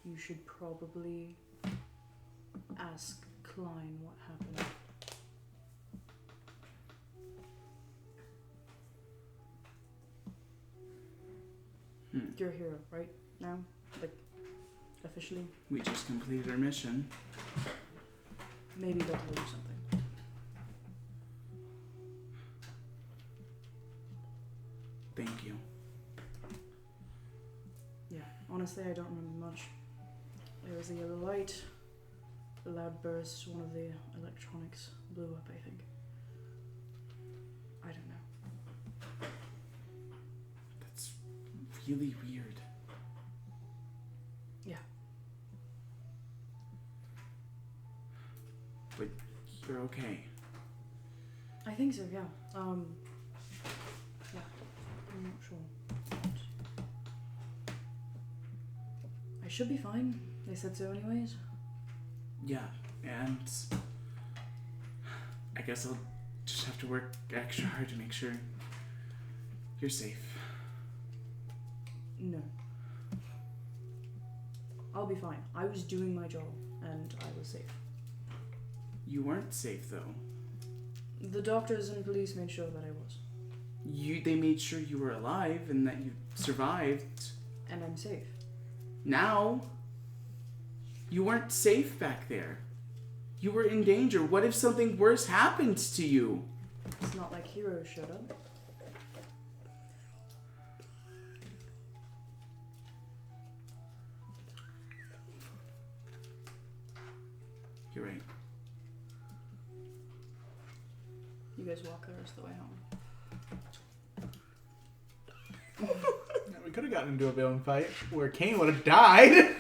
You should probably ask Klein what happened. You're a hero, right? Now? Officially? We just completed our mission. Maybe they'll tell you something. Thank you. Yeah, honestly, I don't remember much. There was a yellow light, a loud burst, one of the electronics blew up, I think. I don't know. That's really weird. Yeah. But you're okay. I think so, yeah. Yeah, I'm not sure. I should be fine. They said so anyways. Yeah, and I guess I'll just have to work extra hard to make sure you're safe. No. I'll be fine. I was doing my job, and I was safe. You weren't safe, though. The doctors and police made sure that I was. They made sure you were alive and that you survived. And I'm safe. Now, you weren't safe back there. You were in danger. What if something worse happens to you? It's not like heroes showed up. You're right. You guys walk the rest of the way home. Yeah, we could have gotten into a villain fight where Kane would have died.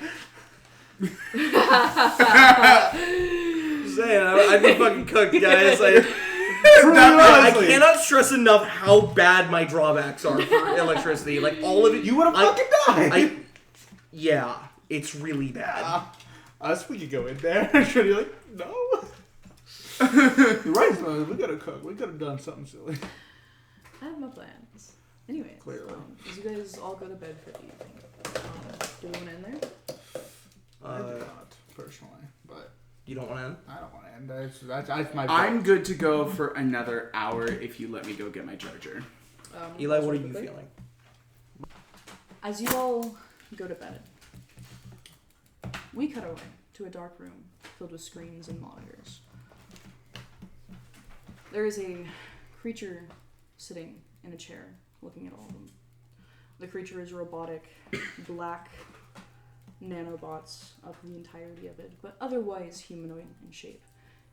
Just saying, I'd be fucking cooked, guys. I cannot stress enough how bad my drawbacks are for electricity. Like all of it. You would have fucking died. Yeah. It's really bad. Us, we could go in there. Should you like, no? You're right, son. We gotta cook. We could have done something silly. I have my plans. Anyways, Clearly. as you guys all go to bed for the evening, do we want to end there? I do not, personally. But You don't want to end? I don't want to end. That's my I'm good to go for another hour if you let me go get my charger. Eli, also what are you quickly, feeling? As you all go to bed, we cut away to a dark room filled with screens and monitors. There is a creature sitting in a chair looking at all of them. The creature is robotic, black nanobots of the entirety of it, but otherwise humanoid in shape.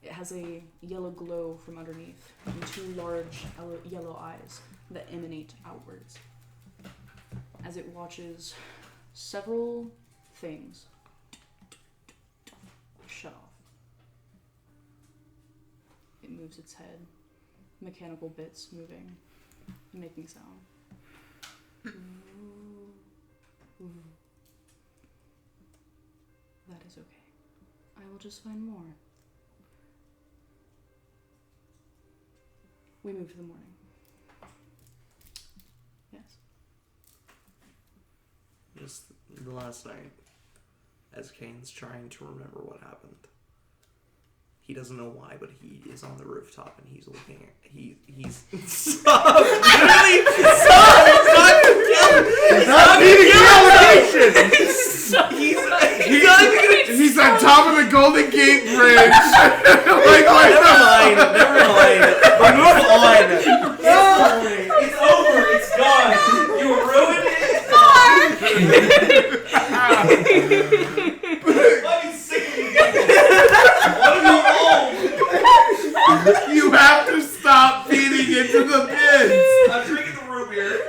It has a yellow glow from underneath and two large yellow eyes that emanate outwards. As it watches several things shut off. It moves its head, mechanical bits moving, making sound. Ooh. That is okay. I will just find more. We move to the morning. Yes. Just the last night, as Kane's trying to remember what happened. He doesn't know why, but he is on the rooftop and he's looking at he's stop! Really? Stop! He's not beating the He's on top of the Golden Gate Bridge. Never mind. Move on. It's over. It's gone. You ruined it. I'm fucking sick of you guys. Want to go home? You have to stop feeding into the bins. I'm drinking the root beer.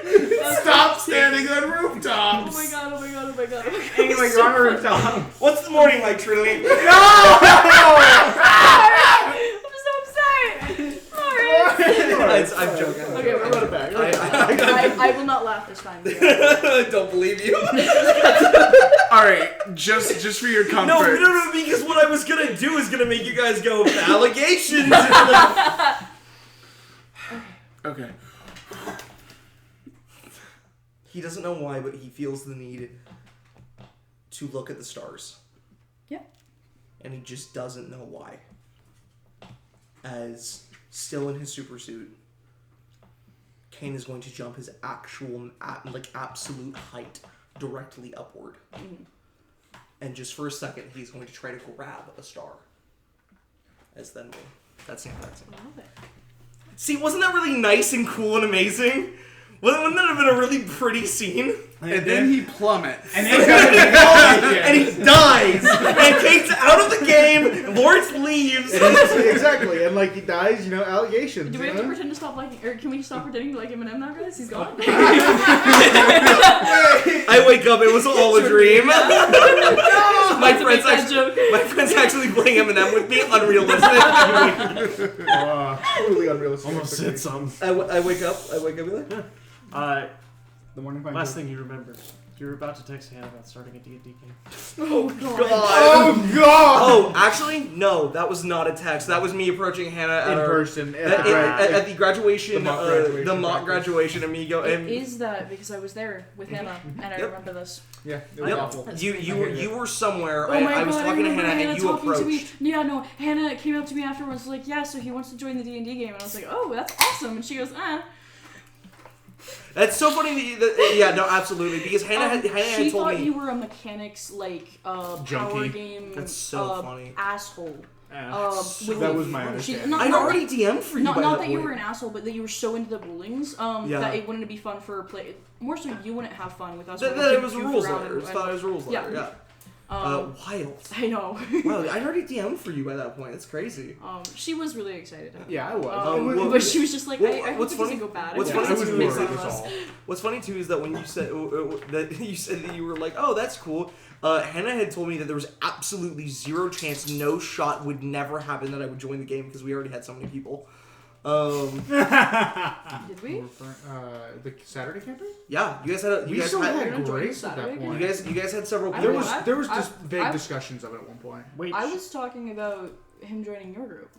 Stop standing on rooftops. Oh my god, oh my god, oh my god. Anyway, you're on a rooftop. What's the morning like, Trinity? I'm so upset! Sorry! I'm joking. Okay, we're Run it back. I will not laugh this time. I don't believe you. All right, just for your comfort. No, because what I was gonna do is gonna make you guys go allegations. Okay. He doesn't know why, but he feels the need to look at the stars. Yeah. And he just doesn't know why. As still in his super suit, Kane is going to jump his actual, absolute height directly upward. Mm. And just for a second, he's going to try to grab a star. As then that's it. I love it. See, wasn't that really nice and cool and amazing? Wouldn't that have been a really pretty scene? And then he plummets. And then And he dies! And Kate's out of the game! Lawrence leaves! Exactly, and like he dies, allegations. Do we have to pretend to stop liking, or can we stop pretending to like Eminem now, guys? He's gone. I wake up, it was all a dream. my That's friend's actually playing Eminem with me, unrealistic. Truly unrealistic. Almost hit some. I wake up, Eli. The morning pine. Last thing you remember, you're about to text Hannah about starting a D&D game. Oh god. Oh god! Oh, actually, no, that was not a text. That was me approaching Hannah In at person at the graduation, the mock graduation, and me go. It And is that because I was there with Hannah and I Yep. remember this. Yeah, it was Yep. awful. You were somewhere. Oh my I was god, talking to remember Hannah, and you talking to me. approached. Yeah, no, Hannah came up to me afterwards like, yeah, so he wants to join the D&D game, and I was like, oh, that's awesome, and she goes, That's so funny. Yeah, no, absolutely. Because Hannah had she told thought me. you were a mechanics power Junkie. game. That's so funny. Asshole. That was my understanding. I'd already DM'd for you by Not that that you point. were an asshole, but that you were so into the rulings that it wouldn't be fun for play. More so, you wouldn't have fun with us. That it was a rules letter. I thought it was a rules letter. Yeah. Wild. I know. Wow, I'd already DM'd for you by that point. That's crazy. She was really excited. Yeah, I was. well, but she was just like, well, I hope what's it doesn't funny- go bad. what's I funny- hope I it was doesn't make worried fun of is us. all. What's funny too is that when you said that you were like, oh, that's cool. Hannah had told me that there was absolutely zero chance, no shot would never happen that I would join the game because we already had so many people. Did we? The Saturday campaign? Yeah, you guys had We still You're had gonna join Grace at Saturday that again? point. you guys had several I There people. don't was know. just vague I- discussions of it at one point. Wait. I was talking about him joining your group.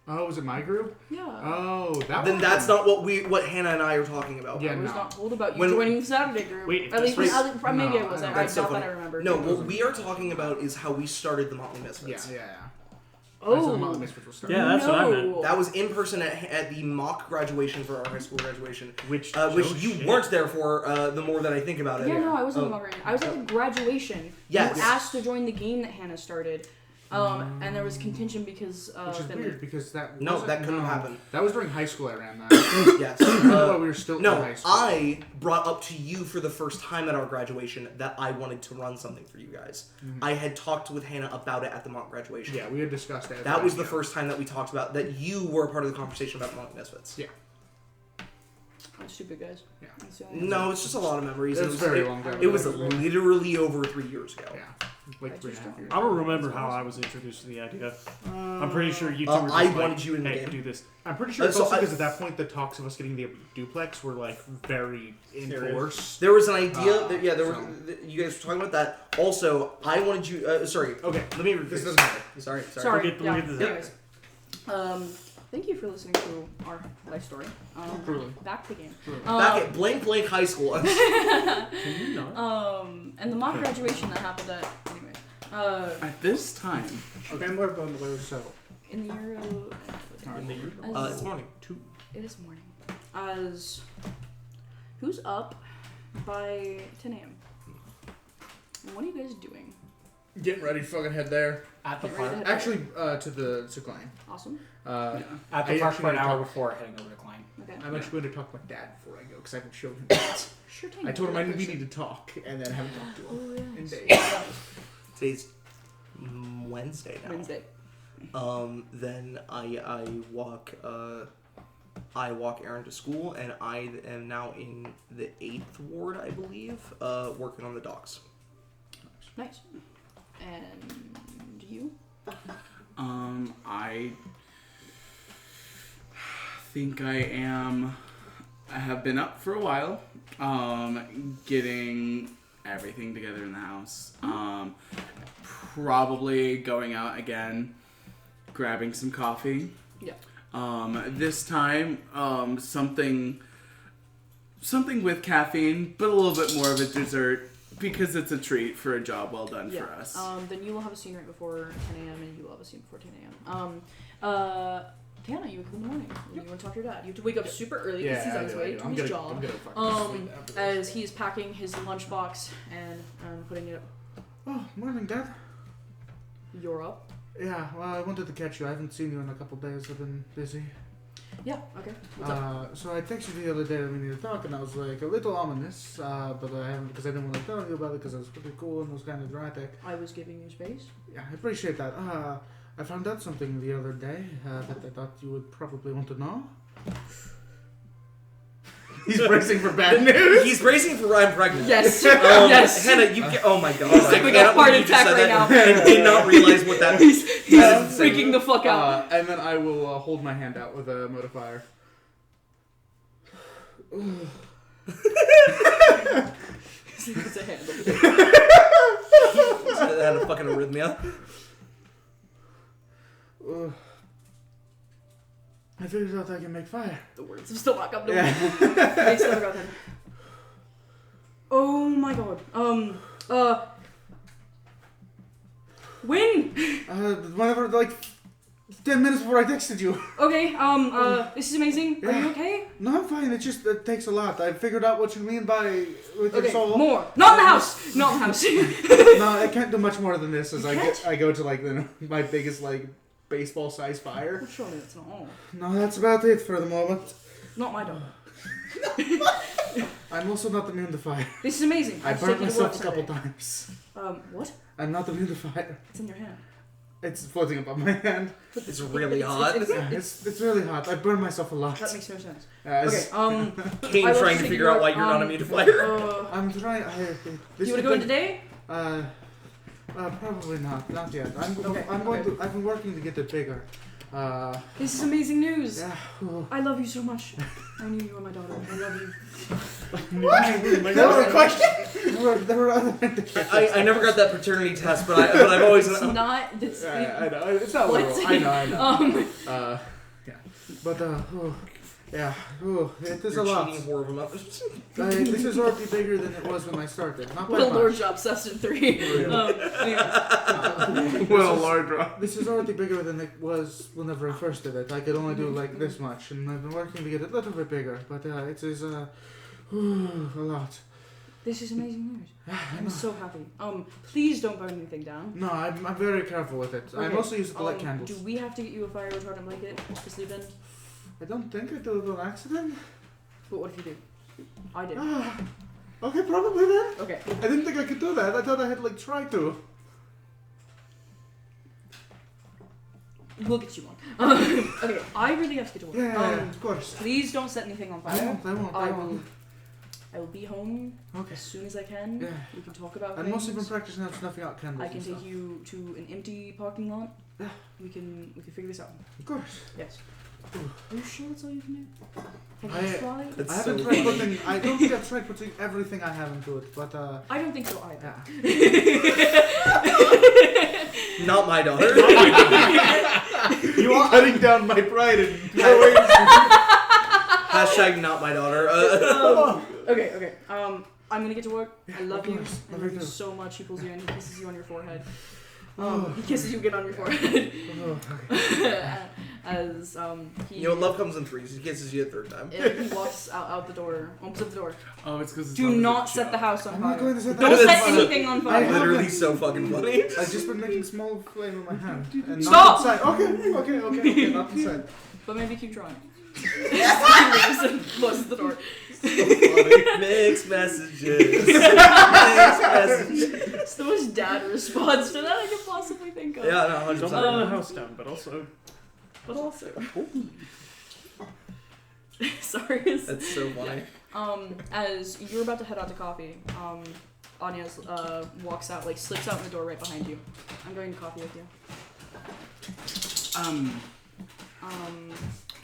Oh, was it my group? Yeah. Oh, that Then one. that's not what Hannah and I are talking about. Yeah, I was no. not told about you When- joining the Saturday group. Wait, if at least, this was- maybe No, I wasn't. I I don't- That's so not that funny. I remember. No, what we are talking about is how we started the Motley Yeah, Misfits. yeah, yeah. Oh. That's how the Motley Misfits was started. Yeah, that's what I meant. That was in person at the mock graduation for our high school graduation, Which which you weren't there for. The more that I think about it. Yeah, no, I wasn't Oh. in Marcainne. I was at the graduation. Yes. You asked to join the game that Hannah started. And there was contention because Which is Finley. weird because that No, wasn't- that couldn't no. happen. That was during high school. I ran that. Yes. But we were still in No, high school. I brought up to you for the first time at our graduation that I wanted to run something for you guys. I had talked with Hannah about it at the mock graduation. Yeah, we had discussed it. That was the first time that we talked about that you were a part of the conversation about Motley Misfits. Yeah. Oh, stupid guys. Yeah. That's the only No, it's just a lot of memories. It and was very long ago. It was literally over 3 years ago. Yeah, like 3.5 years. I don't remember how I was introduced to the idea. I'm pretty sure you two were just I like, wanted you in the hey, game. do this. I'm pretty sure it's So also I- because at that point the talks of us getting the duplex were like very enforced. There was an idea. There was. so- You guys were talking about that. Also, I wanted you. Sorry. Okay, Let me. this doesn't matter. Sorry. Sorry. We'll get to Anyways. Thank you for listening to our life story. Truly. Back to the game. Back at blank high school. Can you not? And the mock graduation that happened at anyway. At this time, Okay, I'm going to go so. In the year In the year? As- It's morning. 2. it is morning. As who's up by 10 a.m. And what are you guys doing? Getting ready to fucking head there. At the Get ready park. to head Actually, to Klein. Awesome. Uh, At the I park for an actually hour talk- before heading over to Klein. Okay. I'm actually going to talk to my dad before I go because I haven't showed him yet. Sure thing. I told him we Person. need to talk and then haven't talked to him Oh, in yes. days. Today's Wednesday now. Wednesday. Then I walk Aaron to school, and I am now in the 8th ward, I believe, working on the docks. Nice. And you? I think I have been up for a while, getting everything together in the house. Probably going out again, grabbing some coffee. Yeah. This time, something with caffeine, but a little bit more of a dessert because it's a treat for a job well done Yeah. for us. Then you will have a scene right before 10 a.m. and you will have a scene before 10 a.m. Tana, you wake up in the morning. You want to talk to your dad. You have to wake up super early because he's on his way to his job. I'm gonna fucking sleep after this. As he's packing his lunchbox and putting it up. Oh, morning, Dad. You're up. Yeah, well, I wanted to catch you. I haven't seen you in a couple days. I've been busy. Yeah. Okay. What's up? So I texted you the other day that we need to talk, and I was like a little ominous, but I haven't because I didn't want to tell you about it because it was pretty cool and it was kind of dramatic. I was giving you space. Yeah, I appreciate that. I found out something the other day that I thought you would probably want to know. He's bracing for bad news. He's bracing for I'm pregnant. Yes. Yes. Hannah, you get. Oh my god. He's having a heart attack right now. And did not realize what that. He's That is freaking the fuck out. And then I will hold my hand out with a modifier. It's a handle. That had a fucking arrhythmia. I figured out I can make fire. The words have still not come to me. Yeah. They still got them. Oh my god. When? Whenever, like, 10 minutes before I texted you. Okay, this is amazing. Are you okay? No, I'm fine. It takes a lot. I figured out what you mean by with your Okay, soul. more. Not in the house! Not in the house. No, I can't do much more than this. As I go to like my biggest like baseball size fire. Well, surely that's not all. No, that's about it for the moment. Not my dog. I'm also not immune to fire. This is amazing. I I've burnt taken it to work myself a couple today. times. What? I'm not immune to fire. It's in your hand. It's floating above my hand. It's really hot. Yeah, it's really hot. I burned myself a lot. That makes no sense. As- Okay, Kane I will trying to take figure you out why out, you're not immune to fire. I'm trying. This you is wanna go in big- today? Probably not. Not yet. Okay, I'm going to. I've been working to get it bigger. This is amazing news. Yeah. I love you so much. I knew you were my daughter. I love you. That was a question? There were other indicators. I never got that paternity test, but I've always. It's not. It's, I know. It's not What? literal. I know. Um, Yeah. But, yeah. It is You're a lot. cheating whore of a mother. This is already bigger than it was when I started. Not by Well, Lord much. Job Session 3. Anyway. Well, Lardra. This is already bigger than it was whenever I first did it. I could only do like this much, and I've been working to get it a little bit bigger. But it is a lot. This is amazing news. I'm so happy. Please don't burn anything down. No, I'm very careful with it. I Okay, mostly use it to light candles. Do we have to get you a fire retardant blanket to sleep in? I don't think I did it on accident. But what if you do? I did. Okay, probably then. Okay. I didn't think I could do that. I thought I had like tried to. We'll get you one. Okay, I really have to get to work. Yeah, of course. Please don't set anything on fire. I won't. I will be home Okay. as soon as I can. Yeah. We can talk about I've things. mostly been practicing on snuffing out candles. I can and take stuff. you to an empty parking lot. Yeah. We can figure this out. Of course. Yes. Are you sure that's all you can do? Have I- you tried? That's I haven't so tried funny. putting. I don't think I've tried putting everything I have into it, but I don't think so either. yeah. Not my daughter. You are cutting down my pride in Hashtag not my daughter. Okay. I'm gonna get to work. I love you. course. I Love love you you too. so much. He pulls you in. He kisses you on your forehead. He kisses you again on your forehead. As he. You know, love comes in threes. He kisses you a third time. He walks out the door, opens the door. Oh, it's because Do not set the house on I'm fire. not going to set the Don't house set on fire. anything on I fire. have- Literally so fucking funny. I've just been making small flame in my hand. And Stop! Not inside. Okay, not inside. But maybe keep trying. He leaves and closes the door. Mixed messages. Mixed messages. It's the most dad response to that I could possibly think of. Yeah, no, Don't 100%. burn the house down, but also. But also. Sorry. That's so funny. As you're about to head out to coffee, Anya walks out, like slips out in the door right behind you. I'm going to coffee with you.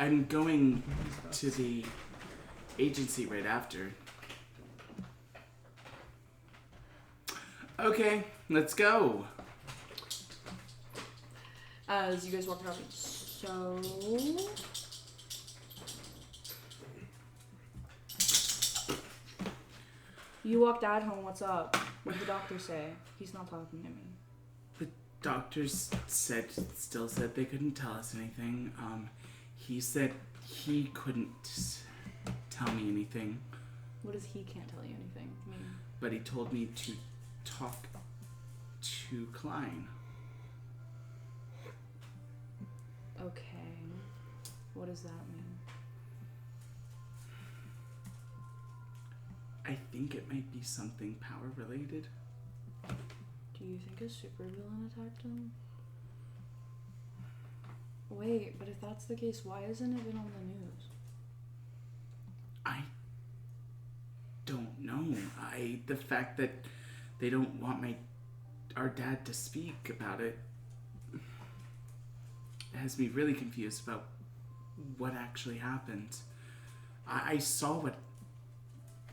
I'm going to the agency right after. Okay, let's go. As you guys walk to coffee. So. You walk Dad home, what's up? What did the doctor say? He's not talking to me. Doctors still said they couldn't tell us anything. He said he couldn't tell me anything, What does he can't tell you anything mean? but he told me to talk to Klein. Okay. What does that mean? I think it might be something power related. Do you think a supervillain attacked him? Wait, but if that's the case, why hasn't it been on the news? I don't know. The fact that they don't want our dad to speak about it has me really confused about what actually happened. I saw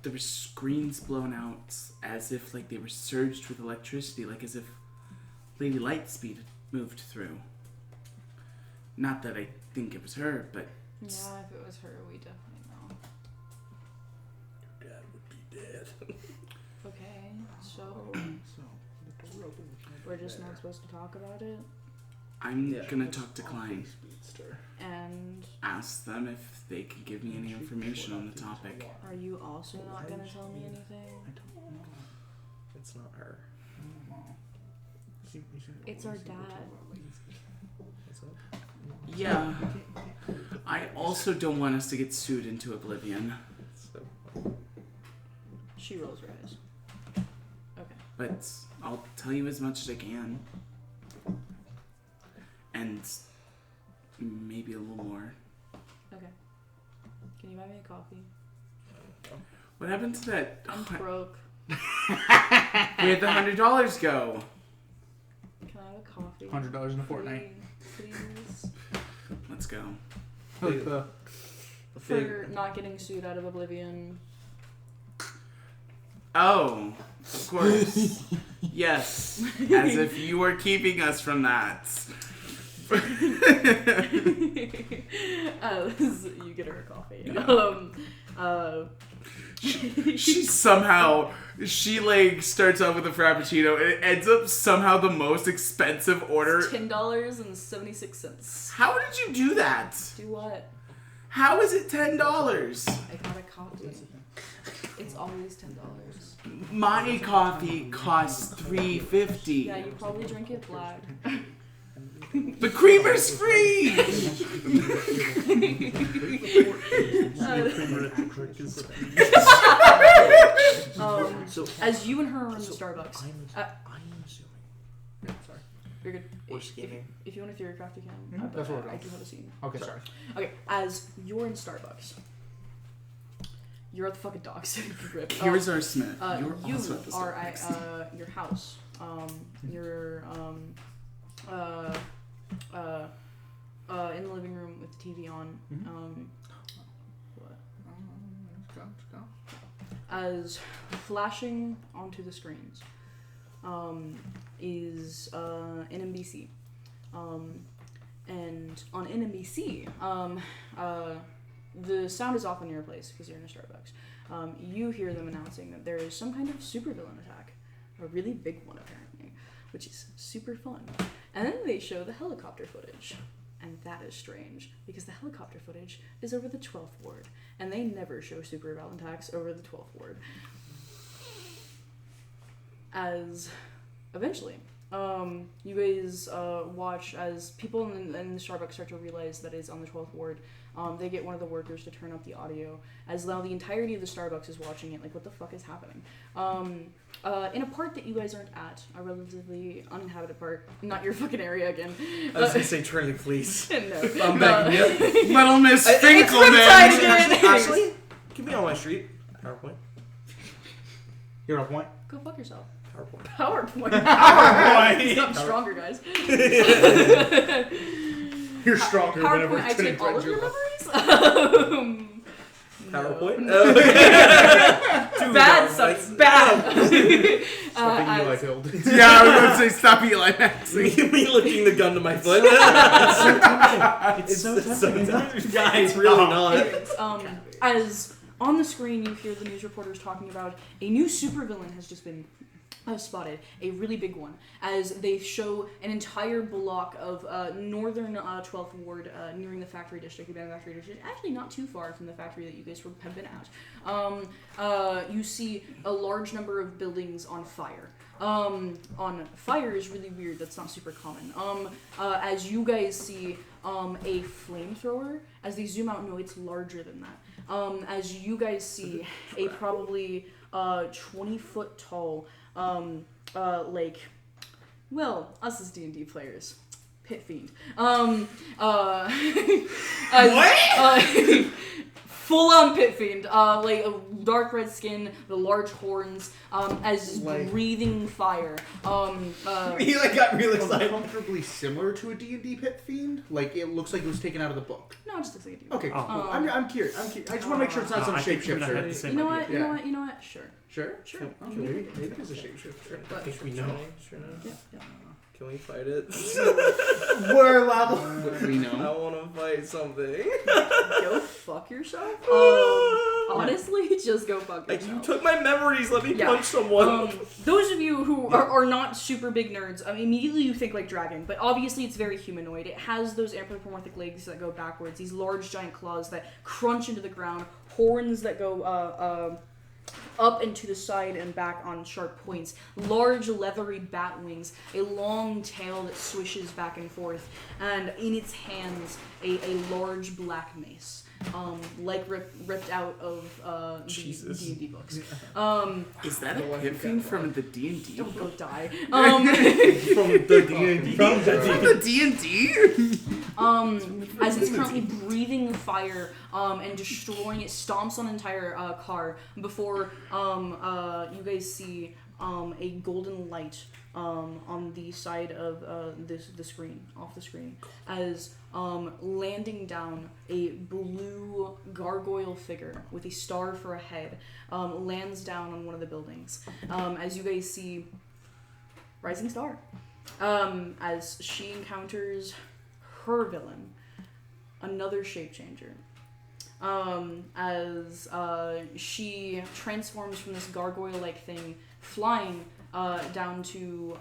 there were screens blown out as if like they were surged with electricity, like as if Lady Lightspeed had moved through. Not that I think it was her, but Yeah, if it was her, we definitely know. Your dad would be dead. Okay, so we're just not supposed to talk about it? I'm Yeah. gonna talk to Klein. And Ask them if they can give me any information on the topic. are you also not gonna tell me anything? It's not her. It's our dad. What's up? Yeah. I also don't want us to get sued into oblivion, So funny. She rolls her eyes. Okay. but I'll tell you as much as I can. And maybe a little more. Okay. Can you buy me a coffee? What happened to that? I'm broke. Where'd the $100 go? Can I have a coffee? $100 in a fortnight. Please. Let's go. For not getting sued out of Oblivion. Oh, of course. Yes. As if you were keeping us from that. You get her a coffee. She like starts off with a frappuccino and it ends up somehow the most expensive order. $10.76. How did you do that? Do what? How is it $10? I got a coffee. It's always $10. My coffee costs $3.50. Yeah, you probably drink it black. The creamer's free. So as you and her are in the Starbucks, I'm assuming. Yeah, sorry. you're good. We're If scheming. you want to theory craft, you can. Mhm, that's what we're I doing. do have a scene. Okay, sorry. Okay, as you're in Starbucks, you're at the fucking docks. Rip. Here's our Smith. You You're also at the are Starbucks. at your house. You're in the living room with the TV on. Mhm. What? Let's go. As flashing onto the screens is NBC. And on NBC, the sound is off in your place because you're in a Starbucks. You hear them announcing that there is some kind of supervillain attack, a really big one apparently, which is super fun. And then they show the helicopter footage. And that is strange, because the helicopter footage is over the 12th ward, and they never show supervillain attacks over the 12th ward. As eventually, you guys watch as people in the Starbucks start to realize that it's on the 12th ward. They get one of the workers to turn up the audio, as now the entirety of the Starbucks is watching it, like, what the fuck is happening? In a part that you guys aren't at, a relatively uninhabited part, not your fucking area again. I was gonna say Trinity, please. No. I'm back. Yep. Little Miss It's Finkelman. Riptide again! Ashley, get me on my street. PowerPoint. You're on point. Go fuck yourself. PowerPoint. PowerPoint! I'm stronger, guys. You're stronger PowerPoint, I take all of your memories? PowerPoint? No. Oh. Bad sucks. Bad. Eli killed. Yeah, I was going to say stop Eli Maxing. me lifting the gun to my foot. It's so tempting. Guys, really not. As on the screen you hear the news reporters talking about a new supervillain has just been spotted, a really big one, as they show an entire block of northern 12th ward nearing the factory district, the abandoned factory district, actually not too far from the factory that you guys have been at. You see a large number of buildings on fire. On fire is really weird, that's not super common. As you guys see a flamethrower, as they zoom out, no, it's larger than that. As you guys see a probably 20-foot tall us as D&D players, Pit Fiend. Full on Pit Fiend, like a dark red skin, the large horns, as breathing fire. He got real excited. Comfortably similar to a D&D pit fiend. Like it looks like it was taken out of the book. No, it just looks like a dude. Okay, cool. Oh. I'm curious. I just want to make sure it's not some I think Tim and I had the shapeshifter. same You know idea. what? You know what? Sure. Sure. Sure. Okay, maybe it's a shapeshifter. I think we know. Yeah. Can we fight it? We're level. We I know. want to fight something. Go fuck yourself. Honestly, just go fuck Like, yourself. you took my memories. Let me Yeah. punch someone. Those of you who are not super big nerds, immediately you think like dragon, but obviously it's very humanoid. It has those anthropomorphic legs that go backwards, these large giant claws that crunch into the ground, horns that go up and to the side and back on sharp points, large leathery bat wings, a long tail that swishes back and forth, and in its hands a large black mace. Ripped out of the Jesus. D&D books. Is that a pit fiend from the D&D? Don't go die. From the D&D. From the D&D? As it's currently breathing fire and destroying it, stomps on an entire car before you guys see a golden light on the side of the screen, off the screen, as landing down a blue gargoyle figure with a star for a head lands down on one of the buildings. As you guys see, Rising Star, as she encounters her villain, another shape changer. As she transforms from this gargoyle-like thing, flying down to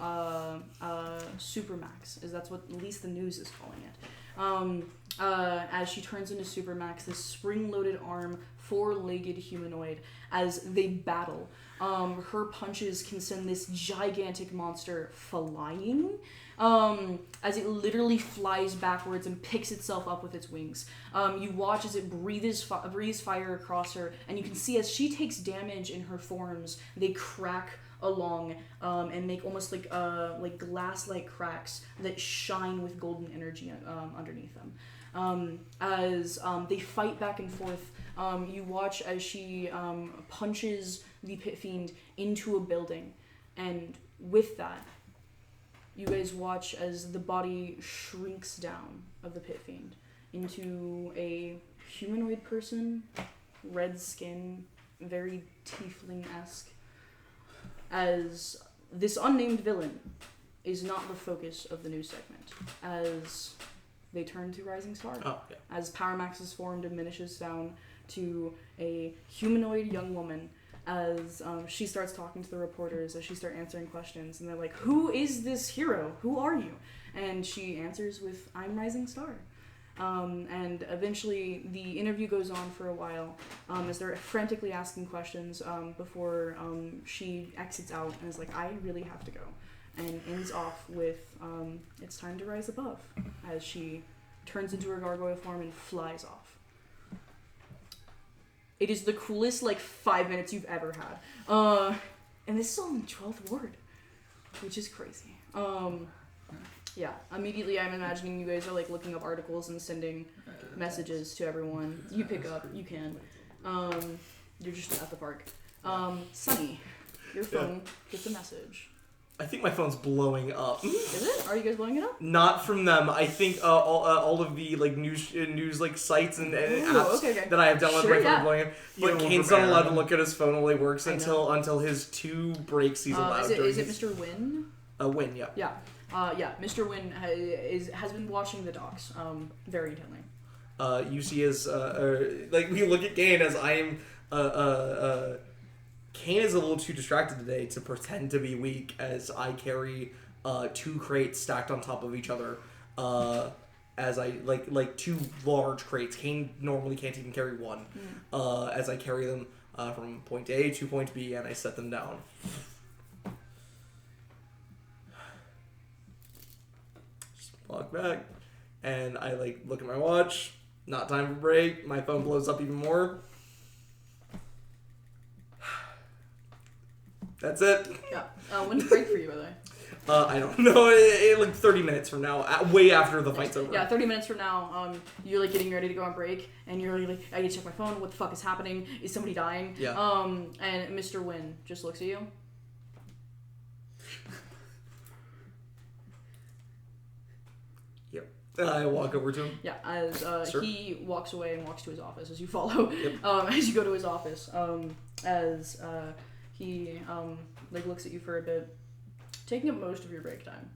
Supermax, as that's what at least the news is calling it. As she turns into Supermax, this spring-loaded arm, four-legged humanoid, as they battle. Her punches can send this gigantic monster flying, as it literally flies backwards and picks itself up with its wings. You watch as it breathes fire across her, and you can see as she takes damage in her forms, they crack along and make almost like glass-like cracks that shine with golden energy underneath them. As they fight back and forth, you watch as she punches the Pit Fiend into a building, and with that, you guys watch as the body shrinks down of the Pit Fiend into a humanoid person, red skin, very tiefling-esque, as this unnamed villain is not the focus of the news segment, as they turn to Rising Star. Oh, yeah. As Powermax's form diminishes down to a humanoid young woman, as she starts talking to the reporters, as she starts answering questions, and they're like, "Who is this hero? Who are you?" And she answers with, "I'm Rising Star." And eventually the interview goes on for a while as they're frantically asking questions before she exits out and is like, "I really have to go," and ends off with, "It's time to rise above," as she turns into her gargoyle form and flies off. It is the coolest 5 minutes you've ever had. And this is all in the 12th word, which is crazy. Yeah, immediately I'm imagining you guys are looking up articles and sending messages to everyone. You pick up, you can. You're just at the park. Sunny, your phone gets a message. I think my phone's blowing up. Is it? Are you guys blowing it up? Not from them. I think all of the news sites and apps okay. that I have downloaded Sure, my phone yeah. are blowing up. But Kane's not allowed to look at his phone while he works until his 2 breaks he's allowed. Is it Mr. Wynn? Win, yeah. Yeah. Mr. Wynn has been watching the docs very intently. You see as we look at Kane as I am Kane is a little too distracted today to pretend to be weak as I carry 2 crates stacked on top of each other. As I like 2 large crates. Kane normally can't even carry one. As I carry them from point A to point B and I set them down. Just walk back and I look at my watch. Not time for break. My phone blows up even more. That's it. Yeah. When's break for you, by the way? I don't know. It 30 minutes from now, way after the fight's over. Yeah, 30 minutes from now, you're getting ready to go on break, and you're I need to check my phone. What the fuck is happening? Is somebody dying? Yeah. And Mr. Wynn just looks at you. Yep. I walk over to him. Yeah, as Sir? he walks away and walks to his office as you follow. Yep. As you go to his office, as he looks at you for a bit, taking up most of your break time.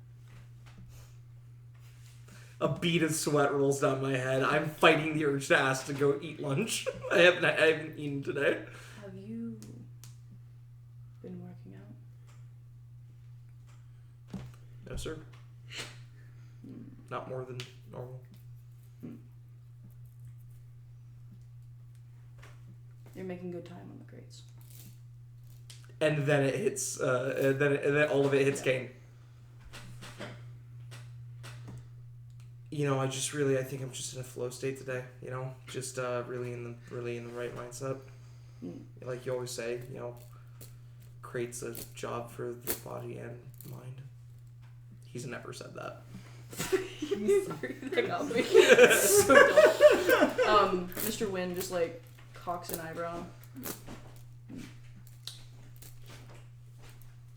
A bead of sweat rolls down my head. I'm fighting the urge to ask to go eat lunch. I haven't eaten today. Have you been working out? No, sir. Not more than normal. You're making good time on the crates. And then it hits. And then all of it hits Kane. I think I'm just in a flow state today. Just really in the right mindset. Like you always say, creates a job for the body and mind. He's never said that. Sorry, that got me. So dumb. Mr. Wynn just cocks an eyebrow.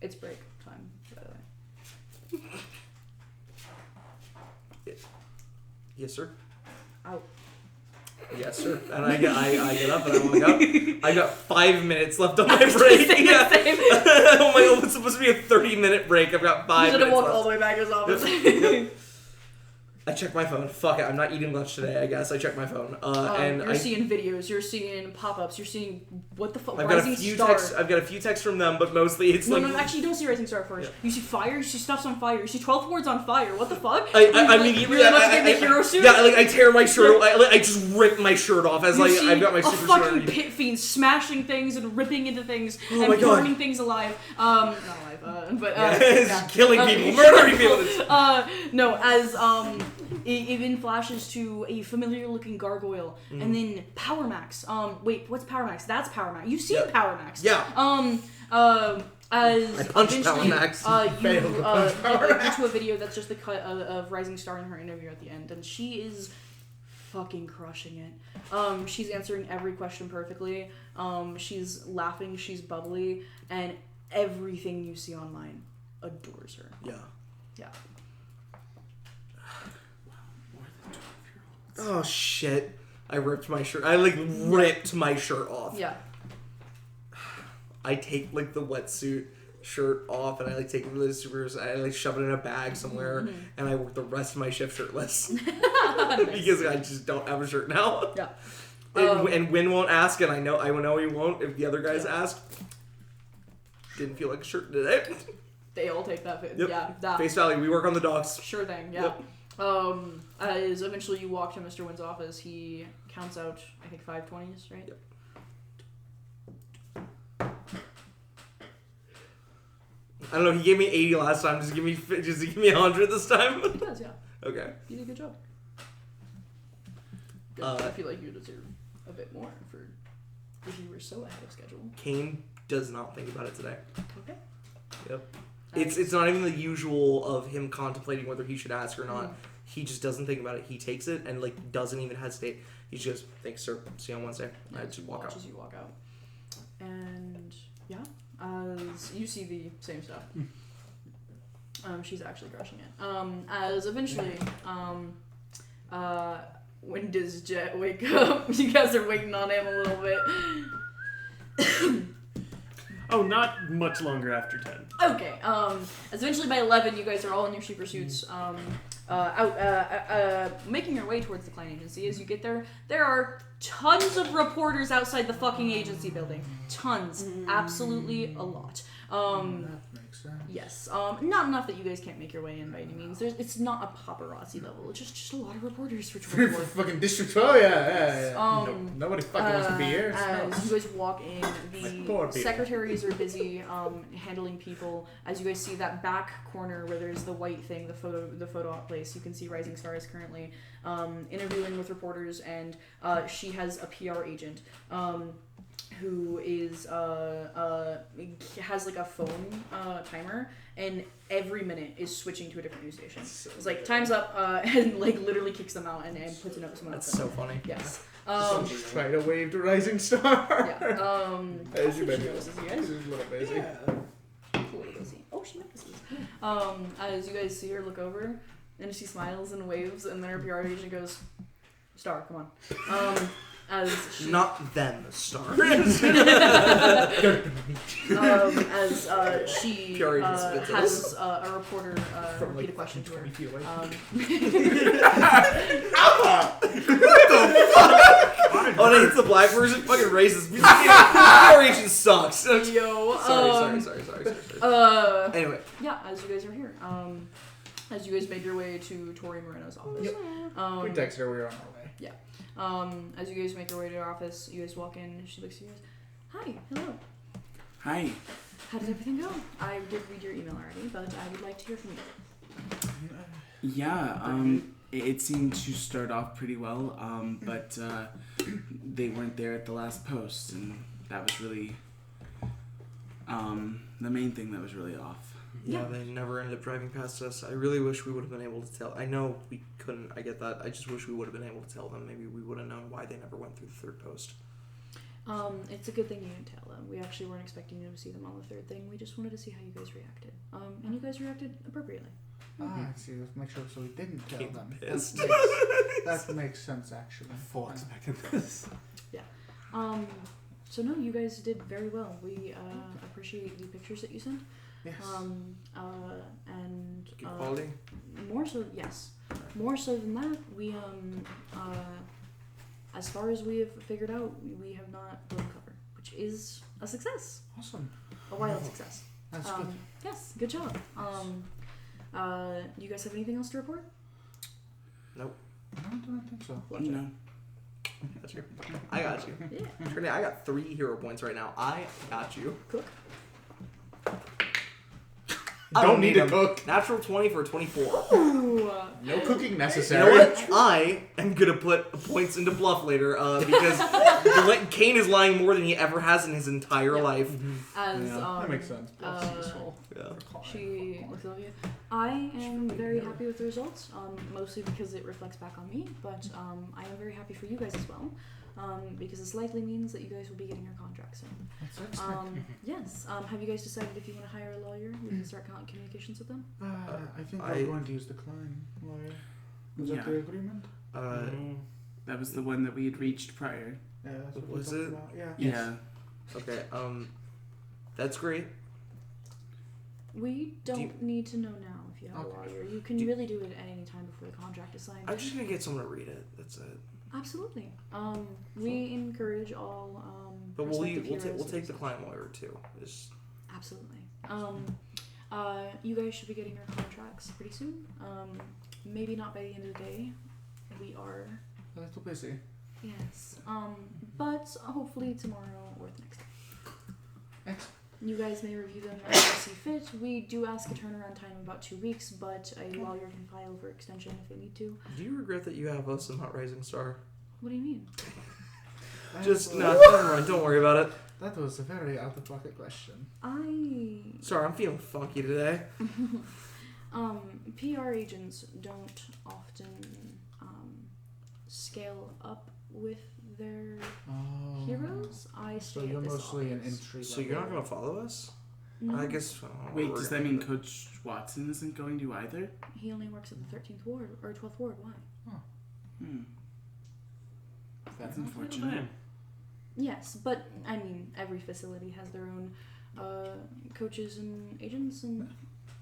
It's break time, by the way. Yes, sir. Out. Yes, sir. And I get up and I walk out. I got 5 minutes left on my I was break. gonna say the Yeah. same. Oh my god, it's supposed to be a 30-minute break. I've got 5 You should minutes have walked left. all the way back to his office. Yep. I checked my phone. Fuck it. I'm not eating lunch today, I guess. I checked my phone. And you're seeing videos, you're seeing pop-ups, you're seeing what the fuck. I've got a Rising few Star. texts. I've got a few texts from them, but mostly it's No, like. actually, you don't see Rising Star first. Yeah. You see fire, you see stuff's on fire, you see 12th Ward's on fire. What the fuck? I You're immediately. You're about to get in the hero suit? Yeah, like I tear my shirt. I just rip my shirt off as You like see I've got my a super fucking shirt. pit fiend smashing things and ripping into things Oh and my God. burning things alive. Not alive, but Yeah, killing people, murdering people. No, as it even flashes to a familiar-looking gargoyle, and then Power Max. Wait, what's Power Max? That's Power Max. You've seen Yeah. Power Max. Yeah. As I punched eventually, Power Max. you Failed to punch Power get into a video that's just the cut of Rising Star in her interview at the end, and she is fucking crushing it. She's answering every question perfectly. She's laughing, she's bubbly, and everything you see online adores her. Yeah. Yeah. Oh shit! I ripped my shirt. I like ripped my shirt off. Yeah. I take like the wetsuit shirt off and I like take it to the supers. I like shove it in a bag somewhere and I work the rest of my shift shirtless because I just don't have a shirt now. Yeah. And Win won't ask, and I know he won't if the other guys ask. Didn't feel like a shirt today. They all take that. Yep. Yeah. That. Face value. We work on the docks. Sure thing. Yeah. Yep. As eventually you walk to Mr. Wynn's office, he counts out, I think, 5 20s, right? Yep. I don't know. He gave me 80 last time. Just give me 100 this time. He does, yeah. Okay. You did a good job. Good. I feel like you deserve a bit more for if you were so ahead of schedule. Kane does not think about it today. Okay. Yep. It's not even the usual of him contemplating whether he should ask or not. He just doesn't think about it. He takes it and like doesn't even hesitate. He just thanks, sir. See you on Wednesday. I just walk out. Watches you walk out. And yeah, as you see the same stuff. She's actually crushing it. As eventually, when does Jet wake up? You guys are waiting on him a little bit. Oh, not much longer after 10. Okay. As eventually by 11, you guys are all in your super suits, making your way towards the client agency. As you get there, there are tons of reporters outside the fucking agency building. Tons. Absolutely a lot. That makes sense. Yes. Not enough that you guys can't make your way in by any means. It's not a paparazzi level. It's just a lot of reporters for For 24. fucking District 12, yeah. Nobody fucking wants to be here. As you guys walk in, Like poor the people. secretaries are busy handling people. As you guys see that back corner where there's the white thing, the photo op place, you can see Rising Star is currently interviewing with reporters, and she has a PR agent. Who is has like a phone timer, and every minute is switching to a different news station. It's like time's up, and like literally kicks them out and puts it up someone else. That's so funny. Yes. So just try to wave to Rising Star. Yeah. As you She baby. notices you guys. This is a little busy. Cool, busy. Oh, she notices. As you guys see her look over, and she smiles and waves, and then her PR agent goes, "Star, come on." As she, Not them, Star. as she PR agent spits it. has a reporter From repeat like a question to her. 20 feet away. Oh, no, it's the black version. Fucking racist. PR agent sucks. Yo, Sorry. Anyway, yeah, as you guys are here, as you guys made your way to Tori Moreno's office. Yep. We texted her we were on our way. As you guys make your way to her office, you guys walk in, and she looks at you guys. Hi, hello. Hi. How did everything go? I did read your email already, but I would like to hear from you. Yeah, it seemed to start off pretty well, but they weren't there at the last post, and that was really the main thing that was really off. yeah, they never ended up driving past us. I really wish we would have been able to tell. I know we couldn't. I get that. I just wish we would have been able to tell them. Maybe we would have known why they never went through the third post. It's a good thing you didn't tell them. We actually weren't expecting you to see them on the third thing. We just wanted to see how you guys reacted. And you guys reacted appropriately. I see. Let's make sure so we didn't tell Keep them. pissed. That makes sense, actually. Full expected this. So no, you guys did very well. We appreciate the pictures that you sent. Yes. And Good quality. more so, yes. More so than that, we as far as we have figured out, we have not blown cover, which is a success. Awesome. A wild success. That's good. Yes, good job. You guys have anything else to report? Nope. No, I don't think so. No. Got you. I got you. Yeah. Trinity, I got 3 hero points right now. I got you. Cook. I Don't need to them. cook. Natural 20 for 24. Ooh. No cooking You necessary. know what? I am gonna put points into bluff later because Kane is lying more than he ever has in his entire life. As that makes sense. Yeah. she looks over you. I am very happy with the results, mostly because it reflects back on me, but I am very happy for you guys as well, because this likely means that you guys will be getting your contract soon. That's excellent. Yes. Have you guys decided if you want to hire a lawyer? We can start communications with them. I think we're going to use the Klein lawyer. Was that the agreement? That was the one that we had reached prior. Yeah, that's what Was we it? talked about. Yeah. Yeah. Okay. That's great. We don't need to know now if you have Okay. a lawyer. You can really do it at any time before the contract is signed. I'm just gonna get someone to read it. That's it. Absolutely. We encourage all. But we'll prospective take heroes the to- client lawyer too. Just Absolutely. You guys should be getting your contracts pretty soon. Maybe not by the end of the day. We are. A little busy. Yes. But hopefully tomorrow or the next day. Excellent. You guys may review them as you see fit. We do ask a turnaround time of about 2 weeks, but a lawyer can file for extension if they need to. do you regret that you have us in Hot Rising Star? What do you mean? Just no, never mind. Don't worry about it. That was a very out of pocket question. Sorry, I'm feeling funky today. PR agents don't often scale up with their heroes. I So stay you're at this mostly an office. entry. So you're not gonna follow us? No, I guess. Wait, we're does gonna that mean do Coach Watson isn't going to either? he only works at the 13th ward or 12th ward. Why? That's Man. unfortunate. Yes, but I mean, every facility has their own coaches and agents and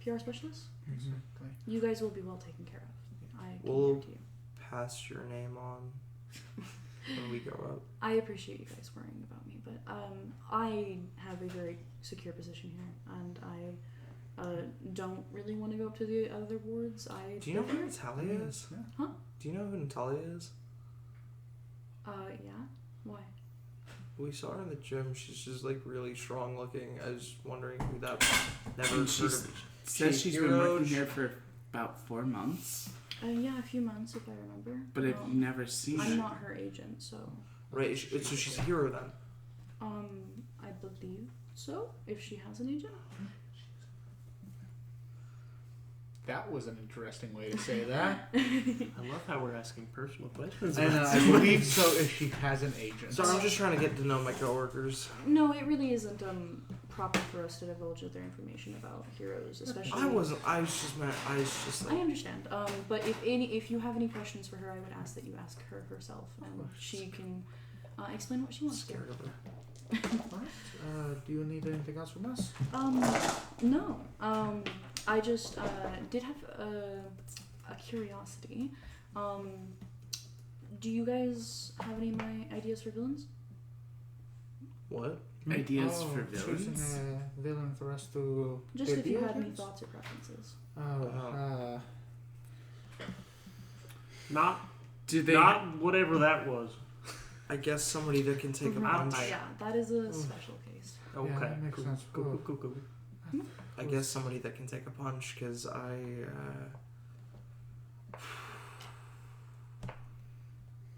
PR specialists. Exactly. You guys will be well taken care of. I can Well- guarantee you. Pass your name on when we go up. I appreciate you guys worrying about me, but I have a very secure position here, and I don't really want to go up to the other wards. Do you know who Natalia is? Yeah. Huh? Do you know who Natalia is? Yeah. Why? We saw her in the gym. She's just like really strong looking. I was wondering who that. Never And heard she's- of. Says she's been hero- working here for about 4 months, Yeah, a few months if I remember. but I've never seen I'm her. not her agent, so Right, so she's a hero then. I believe so. If she has an agent. That was an interesting way to say that. I love how we're asking personal questions. And I believe so if she has an agent. So I'm just trying to get to know my coworkers. No, it really isn't proper for us to divulge their information about heroes, especially. I was just I like. understand. But if you have any questions for her, I would ask that you ask her herself, and she can explain what she wants to. Scared of her. Alright. Do you need anything else from us? No. I just did have a curiosity. Do you guys have any of my ideas for villains? What? Ideas for Choosing villains? a villain for us to. Just if you debut had any against? thoughts or preferences. Not Do they? not whatever that was. I guess somebody that can take a punch. Yeah, that is a special case. Okay. Yeah, that makes cool. sense. Cool, Cool. cool, cool, cool. I guess somebody that can take a punch, because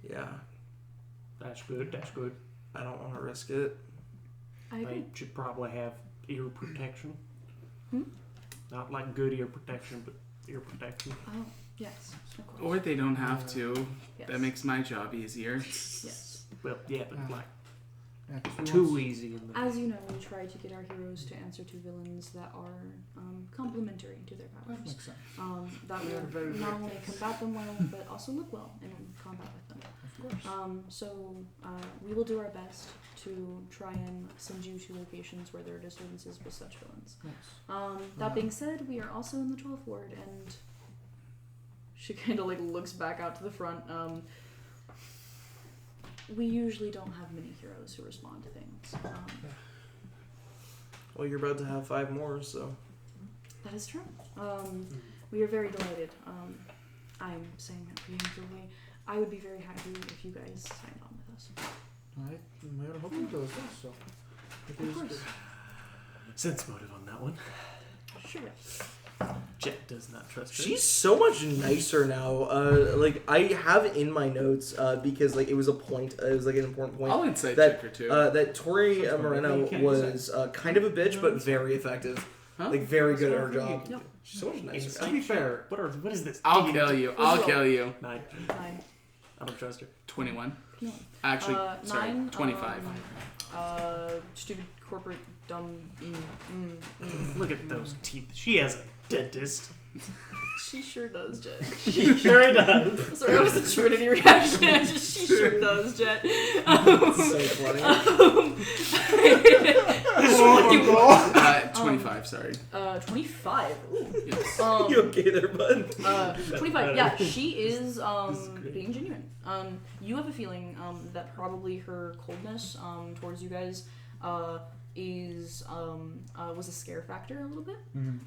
yeah, That's good. That's good. I don't want to risk it. I agree. I should probably have ear protection. Hmm? Not like good ear protection, but ear protection. Oh, yes, of course. Or they don't have to. Yes. That makes my job easier. Yes. Well, yeah, but Ah. like too easy. In the As you know, we try to get our heroes to answer to villains that are complementary to their That powers. makes sense. That We are will very, not very only combat them well, but also look well in combat with them. Of course. So we will do our best to try and send you to locations where there are disturbances with such villains. Nice. That being said, we are also in the 12th Ward, and she kind of like looks back out to the front. We usually don't have many heroes who respond to things. Well, you're about to have 5 more, so. That is true. We are very delighted. I'm saying that preemptively. I would be very happy if you guys signed on with us. We are hoping to as well, so. Of course. sense motive on that one. Sure. Jet does not trust her. She's so much nicer now. Like I have in my notes because like it was a point. It was like an important point. I'll insight that check her too. that Tori Moreno was kind of a bitch, but very effective. Huh? Like very good at her job. Yep. She's so much nicer. To be fair, What is this? I'll kill you. I'll kill you. 9. 9. I don't trust her. 21. No. Actually, sorry, 9. 25. Stupid corporate dumb. Look at those teeth. She has a dentist. She sure does, Jet. She sure does. Sorry, that was a Trinity reaction. She sure does, Jet. So funny. 25, sorry. 25. Ooh. Yes. You okay there, bud? 25. Yeah, she is being genuine. You have a feeling that probably her coldness towards you guys was a scare factor a little bit.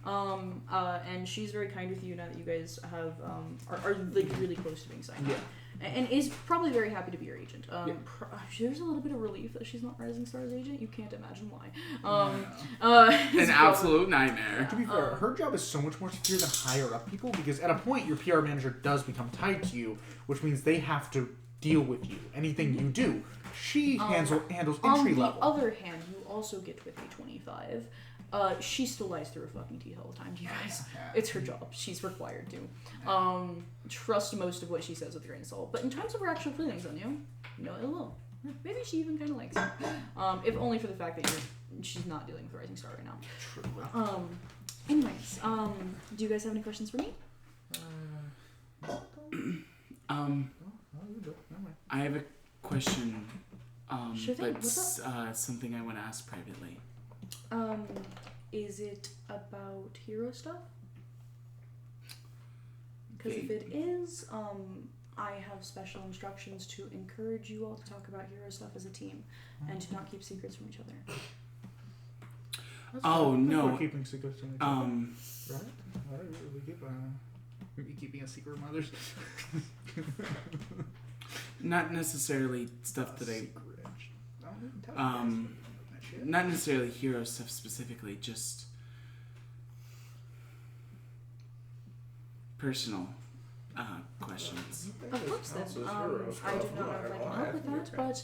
And she's very kind with you now that you guys have are like really close to being signed. Yeah. And is probably very happy to be your agent. There's a little bit of relief that she's not Rising Star's agent. You can't imagine why. An absolute nightmare. to be fair, her job is so much more secure than higher up people because at a point your PR manager does become tied to you, which means they have to deal with you. Anything you do, she handles entry level. On the other hand, you also get with a 25. She still lies through her fucking teeth all the time to you guys. It's her job. She's required to. Trust most of what she says with a grain of salt. But in terms of her actual feelings on you, no ill will. Maybe she even kind of likes you. If only for the fact that she's not dealing with Rising Star right now. True. Anyways, do you guys have any questions for me? I have a question. Sure thing. But What's something I want to ask privately. Is it about hero stuff? Because if it is, I have special instructions to encourage you all to talk about hero stuff as a team and to not keep secrets from each other. No. We're keeping secrets from each other. Right? We keep maybe keeping a secret from others. Not necessarily stuff that I. Secret. Don't tell me that shit. Not necessarily hero stuff specifically, just personal questions. Of course, then. I do not know if I can help with that, but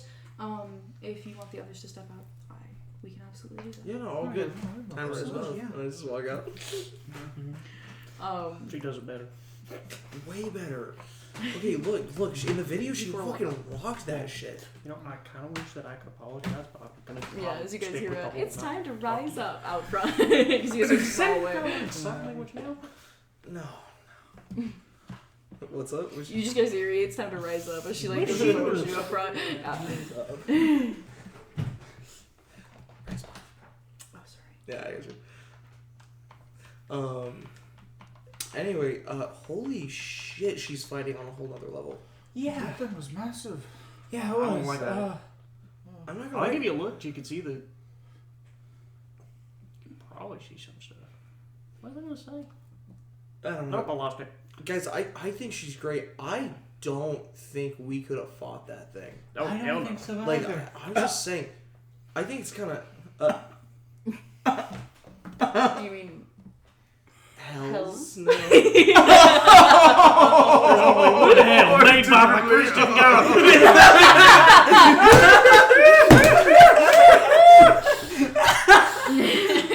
if you want the others to step out, we can absolutely do that. Yeah, no, all good. Time as well. Yeah. This is what I got. She does it better. Way better. Okay, look. In the video, she fucking rocked that shit. You know, I kind of wish that I could apologize, but I'm gonna. Yeah, as you guys stick hear with it, the whole it's no. time to rise up out front. Because you guys are just all away. Something language now. No. What's up? You just guys hear it, it's time to rise up. As she like goes to push you up front. Yeah. Oh, sorry. Yeah, I got you. Anyway, holy shit, she's fighting on a whole nother level. Yeah, that thing was massive. Yeah, I don't like that. I'm not I'll gonna. give you a look. You can see the. You can probably see some stuff. What was I gonna say? I don't Nope, I know, lost it. guys. I think she's great. I don't think we could have fought that thing. Oh, I hell don't no. think so Like either. I'm just saying. I think it's kind of. You mean Hells no. There's only one hell made by a Christian God.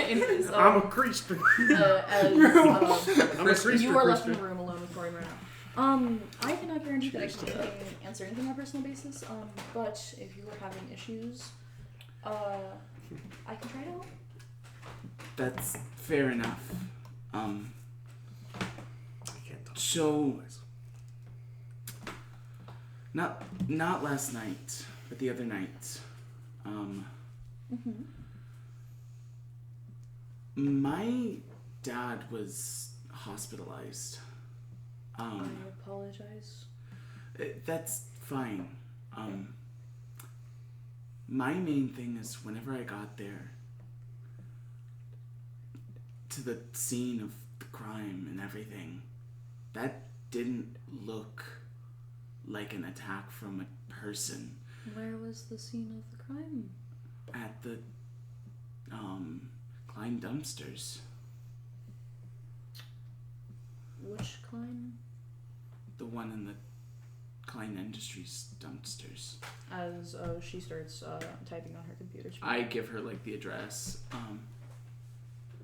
anyways, I'm a Christian. as I'm a Christian. you are left in the room alone with Corey right now. I cannot guarantee that I can answer anything on a personal basis. But if you were having issues, I can try to help. That's fair enough. I can't talk. So, not last night, but the other night. My dad was hospitalized. I apologize. That's fine. My main thing is whenever I got there to the scene of the crime and everything, that didn't look like an attack from a person. Where was the scene of the crime? At the Klein dumpsters. Which Klein? The one in the Klein Industries dumpsters. As she starts typing on her computer screen. I give her like the address,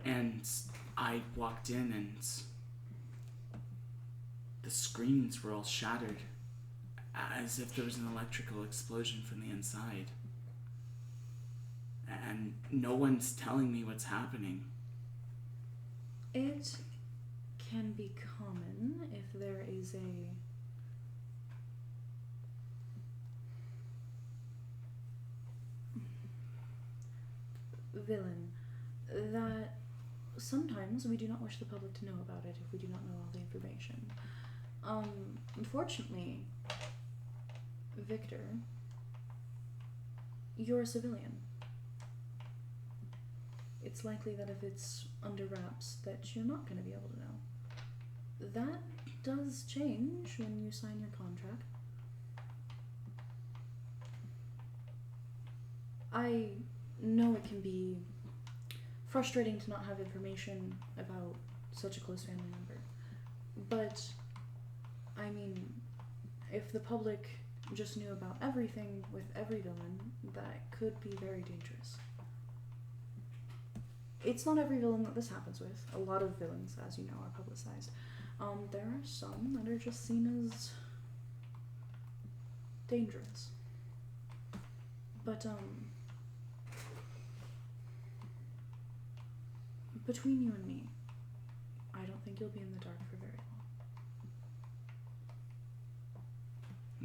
and I walked in and the screens were all shattered, as if there was an electrical explosion from the inside. And no one's telling me what's happening. It can be common if there is a villain that sometimes we do not wish the public to know about it if we do not know all the information. Unfortunately, Victor, you're a civilian. It's likely that if it's under wraps that you're not going to be able to know. That does change when you sign your contract. I know it can be frustrating to not have information about such a close family member. But, I mean, if the public just knew about everything with every villain, that could be very dangerous. It's not every villain that this happens with. A lot of villains, as you know, are publicized. There are some that are just seen as dangerous. But, between you and me, I don't think you'll be in the dark for very long.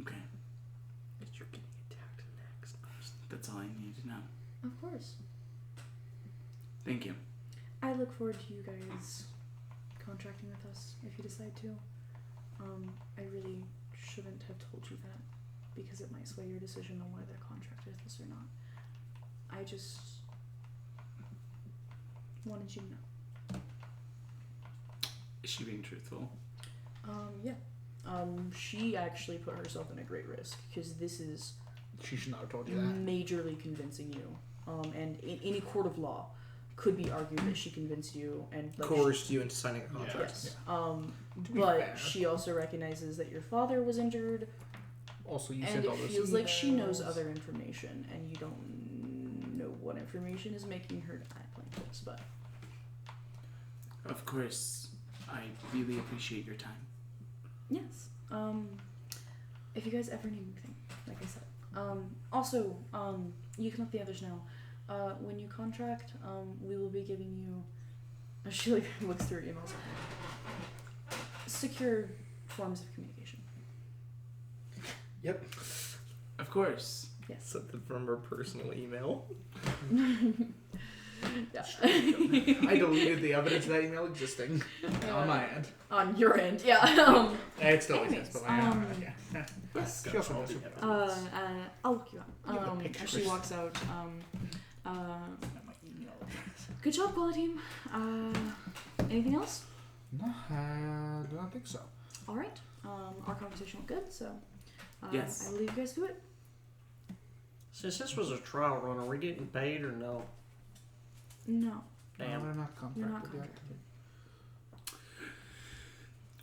Okay, Because you're getting attacked next. that's all I need to know. Of course. Thank you. I look forward to you guys contracting with us if you decide to. I really shouldn't have told you that because it might sway your decision on whether contract with us or not. I just wanted you to know. Is she being truthful? Yeah. She actually put herself in a great risk because this is She should not have told you that. majorly convincing you. And in any court of law could be argued that she convinced you and like, Coerced you into signing a contract. yes. be But fair. she also recognizes that your father was injured, Also, you and sent it all those feels like she knows emails. other information, and you don't know what information is making her act like this. But Of course. I really appreciate your time. yes, if you guys ever need anything, like I said, also, you can let the others know. When you contract, we will be giving you. She like looks through her emails. Secure forms of communication. Yep. Of course. Yes. Something from her personal email. Yeah. I deleted the evidence of that email existing on my end. On your end, yeah. It still Anyways, exists, but like, yeah. Yes. She also knows who- I'll look you up. You have the As pictures. she walks out, good job, quality team. Anything else? No, I do not think so. All right. Our conversation went good, so Yes. I will leave you guys to it. Since this was a trial run, are we getting paid or no? No, Damn. No, we're not you're not contracted yet. contracted.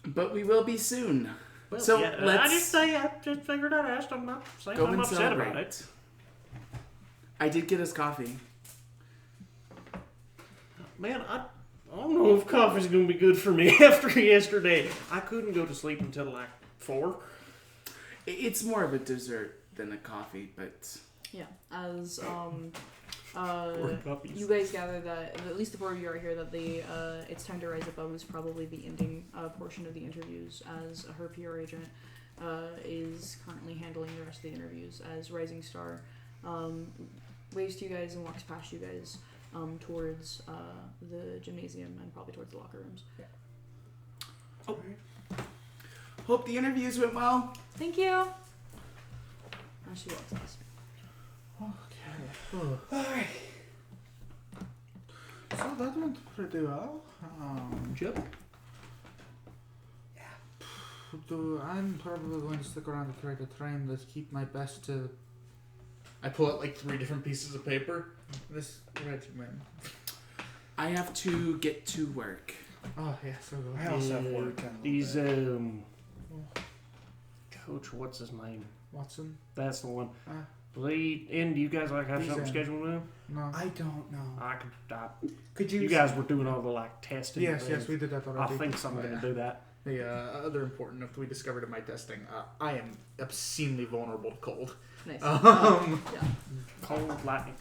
But we will be soon. Well, So, yeah, I let's just say I just figured I'd ask. I'm not saying Go I'm and upset about celebrate. it. I did get us coffee. Man, I don't know if coffee's gonna be good for me after yesterday. I couldn't go to sleep until like 4. It's more of a dessert than a coffee, but Yeah. As you guys gather that at least the four of you are here that the it's time to rise above is probably the ending portion of the interviews, as her PR agent is currently handling the rest of the interviews as Rising Star waves to you guys and walks past you guys towards the gymnasium and probably towards the locker rooms. Oh. Hope the interviews went well. Thank you. And she walks past. Alright. So that went pretty well. Chip? I'm probably going to stick around to try to train this, keep my best to... I pull out like 3 different pieces of paper. This regimen. I have to get to work. Oh, yeah, so do I also have work. in a These, little bit. Coach, what's his name? Watson? That's the one. Ah. Late, and do you guys like have He's something in. scheduled now? No. I don't know. I could stop. Could you? You guys were doing all the like testing. Yes, things. yes, we did that I already. think so. I'm gonna do that. The other important note that we discovered in my testing, I am obscenely vulnerable to cold. Nice. Um, Cold lightning.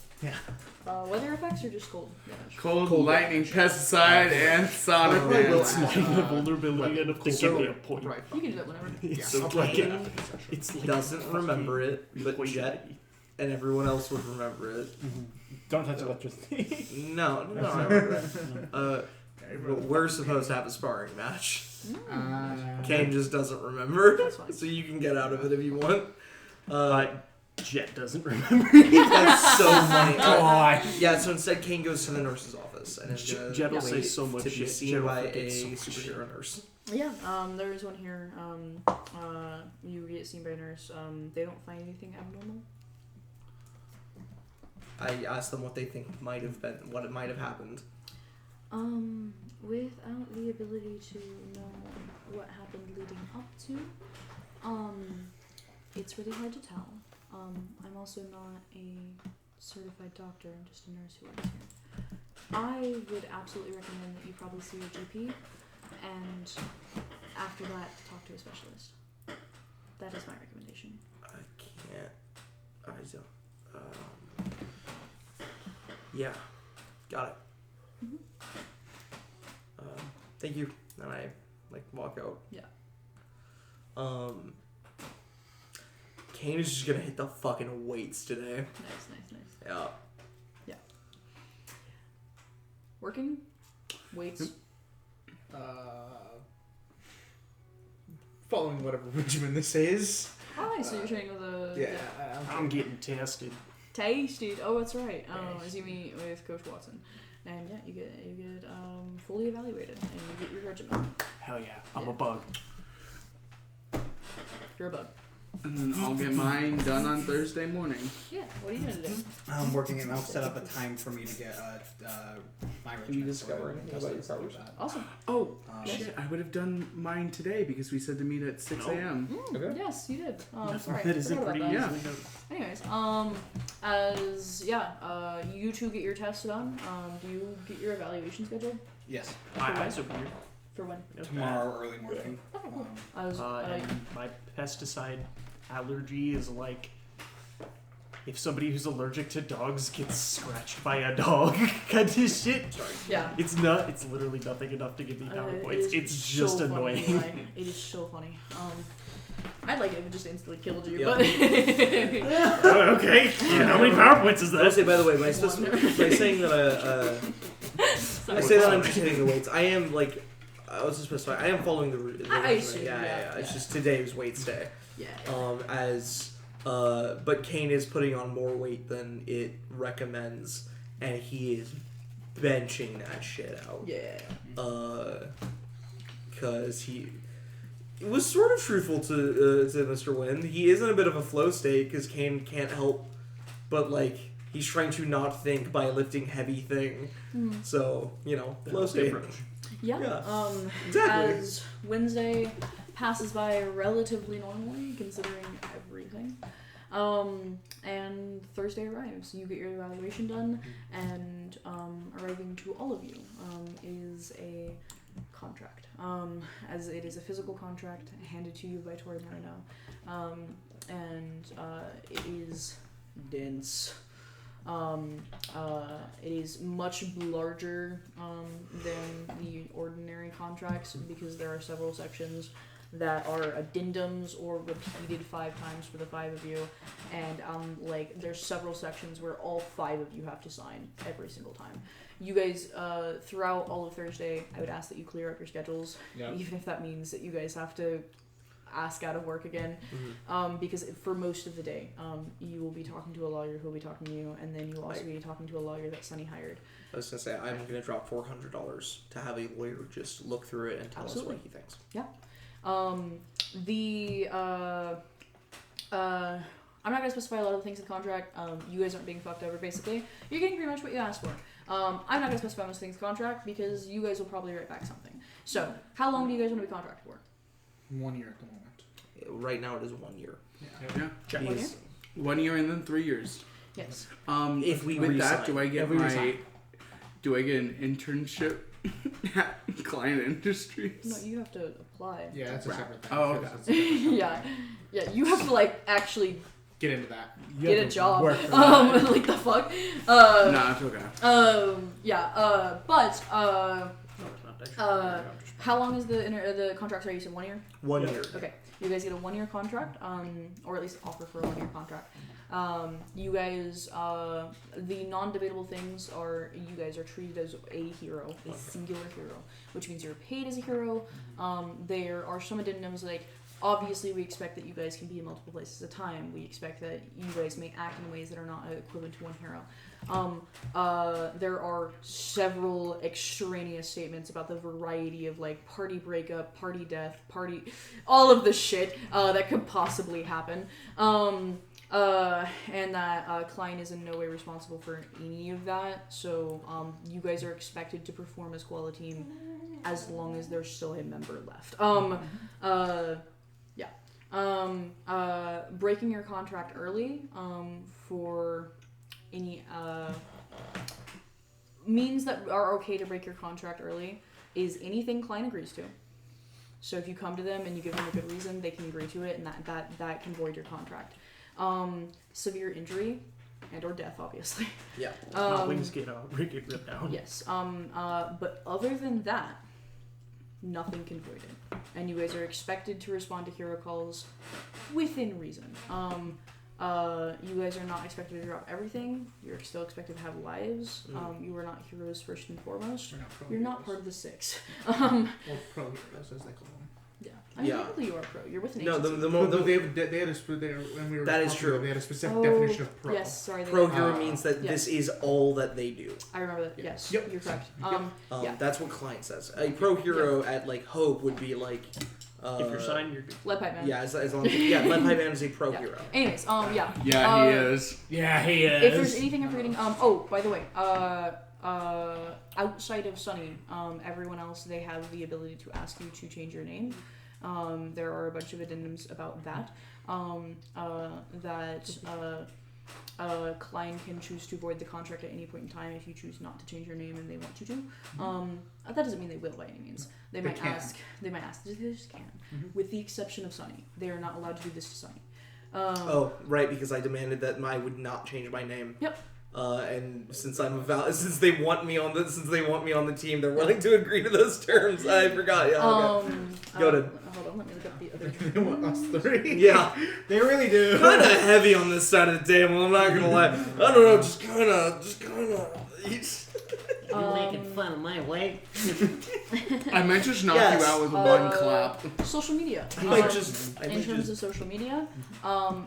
Weather effects or just cold damage? Cold, lightning, pesticide, and sonic I probably will dance. add, It's like the vulnerability of thinking so- me a point. right. You can do that whenever. It's I'll like play it. it's like Doesn't remember it, but poison. Jet and everyone else would remember it. Don't touch electricity. No, I remember it. But we're supposed to have a sparring match. Kane just doesn't remember, That's fine. so you can get out of it if you want. But Jet doesn't remember. That's so funny. God. Yeah, so instead Kane goes to the nurse's office and is Jet gonna will say wait so much to be shit. seen Jet will by forget a so much superhero nurse. Yeah, there is one here. You get seen by a nurse. They don't find anything abnormal. I asked them what they think might have been, what it might have happened. Without the ability to know what happened leading up to, it's really hard to tell. I'm also not a certified doctor, I'm just a nurse who works here. I would absolutely recommend that you probably see your GP, and after that, talk to a specialist. That is my recommendation. I can't. I don't. Yeah, got it. Thank you. And I walk out. Yeah. Kane is just gonna hit the fucking weights today. Nice. Yeah. Working? Weights? Following whatever regimen this is. Oh, nice. So you're training with a... Yeah. I'm getting tested. Tasted. Oh, that's right. As you meet with Coach Watson, and yeah, you get fully evaluated, and you get your regimen. Hell yeah, I'm a bug. You're a bug. And then I'll get mine done on Thursday morning. Yeah. What are you gonna do? I'm working and I'll set up a time for me to get my Can you regiment. discover so anything I about can your test powers? that. Awesome. Oh, Yes. shit. I would have done mine today because we said to meet at 6 a.m. Okay. Yes, you did. Sorry. That is a forgot about pretty that. easily noted. Anyways, you two get your tests done. Do you get your evaluation scheduled Yes. My eyes are weird. for when? Tomorrow early morning. Okay, cool. And my pesticide allergy is like if somebody who's allergic to dogs gets scratched by a dog kind of shit. yeah. It's literally nothing enough to give me power points. It It's is just so funny, annoying. like, it is so funny. I'd like it if it just instantly killed you, Yeah. but Okay. How many power points is I'll that? say, by the way, by saying that I say that I'm just hitting the weights. I am I was just specify. I am following the I regimen. assume, Yeah. It's yeah. just today's weights day. yeah. But Kane is putting on more weight than it recommends, and he is benching that shit out. Yeah. Because he was sort of truthful to Mr. Wynn. He is in a bit of a flow state because Kane can't help but he's trying to not think by lifting heavy thing. So flow state. Yeah. Yeah. Exactly. As Wednesday passes by relatively normally, considering everything, and Thursday arrives. You get your evaluation done, and arriving to all of you is a contract. As it is a physical contract handed to you by Tori Marino, and it is dense. It is much larger than the ordinary contracts because there are several sections that are addendums or repeated 5 times for the 5 of you, and like there's several sections where all 5 of you have to sign every single time. You guys, throughout all of Thursday, I would ask that you clear up your schedules, even if that means that you guys have to ask out of work again, because for most of the day, you will be talking to a lawyer who will be talking to you, and then you will also be talking to a lawyer that Sunny hired. I was gonna say I'm gonna drop $400 to have a lawyer just look through it and tell us what he thinks. Yeah. I'm not gonna specify a lot of the things in the contract. You guys aren't being fucked over. Basically, you're getting pretty much what you asked for. I'm not gonna specify most things in the contract because you guys will probably write back something. So, how long do you guys want to be contracted for? 1 year at the moment. Right now it is 1 year. Yeah. Check. 1 year? 1 year and then 3 years. Yes. If we with that, resign. do I get If we resign. do I get an internship at Client Industries? No, you have to apply. Yeah, that's a separate thing. Oh, okay. That's a separate yeah. You have to like actually Get into that. You get have a to job. work for that. Like the fuck. No, it's okay. But No, it's not actually. how long is the contract? Sorry, you said 1 year. 1 Yeah. year. Okay, you guys get a 1 year contract, or at least offer for a 1 year contract. You guys, the non-debatable things are you guys are treated as a hero, a singular hero, which means you're paid as a hero. There are some addendums like. Obviously, we expect that you guys can be in multiple places at a time. We expect that you guys may act in ways that are not equivalent to one hero. There are several extraneous statements about the variety of like party breakup, party death, all of the shit that could possibly happen. And that Klein is in no way responsible for any of that. So you guys are expected to perform as Koala Team as long as there's still a member left. Breaking your contract early for any means that are okay to break your contract early is anything Klein agrees to. So if you come to them and you give them a good reason, they can agree to it, and that can void your contract. Severe injury and or death, obviously. Yeah. Wings get ripped down. Yes. But other than that, nothing can void it. And you guys are expected to respond to hero calls within reason. You guys are not expected to drop everything. You're still expected to have lives. You are not heroes first and foremost. We're not pro You're not heroes. part of the 6. Or pro heroes, as they call them. Yeah. I mean, Yeah. technically you are pro. You're with an No, agency. They had a when we were That is talking, true. They had a specific definition of pro. Yes, sorry. Pro They, hero means that yes. this is all that they do. I remember that. Yes. Yep. You're correct. Yeah. That's what client says. A pro hero at like Hope would be like. If you're signed, you're good. Lead pipe man. Yeah, as long as Lead Pipe Man is a pro Yeah. hero. Anyways, yeah. Yeah, he is. Yeah, he is. If there's anything I'm forgetting, oh, by the way, outside of Sunny, everyone else, they have the ability to ask you to change your name. There are a bunch of addendums about that. Klein can choose to void the contract at any point in time if you choose not to change your name and they want you to. That doesn't mean they will by any means. They might can. ask. They just can. Mhm. With the exception of Sunny. They are not allowed to do this to Sunny. Oh, right, because I demanded that I would not change my name. Yep. And since since they want me on the team, they're willing to agree to those terms. I forgot. Yeah. Okay. Go to- Hold on, let me look up the other. They want us 3. Yeah. They really do. Kind of heavy on this side of the table. I'm not gonna lie. I don't know. Just kind of. You making fun of my weight? I might just knock Yes. you out with one clap. Social media. I might just. I In might terms just. of social media,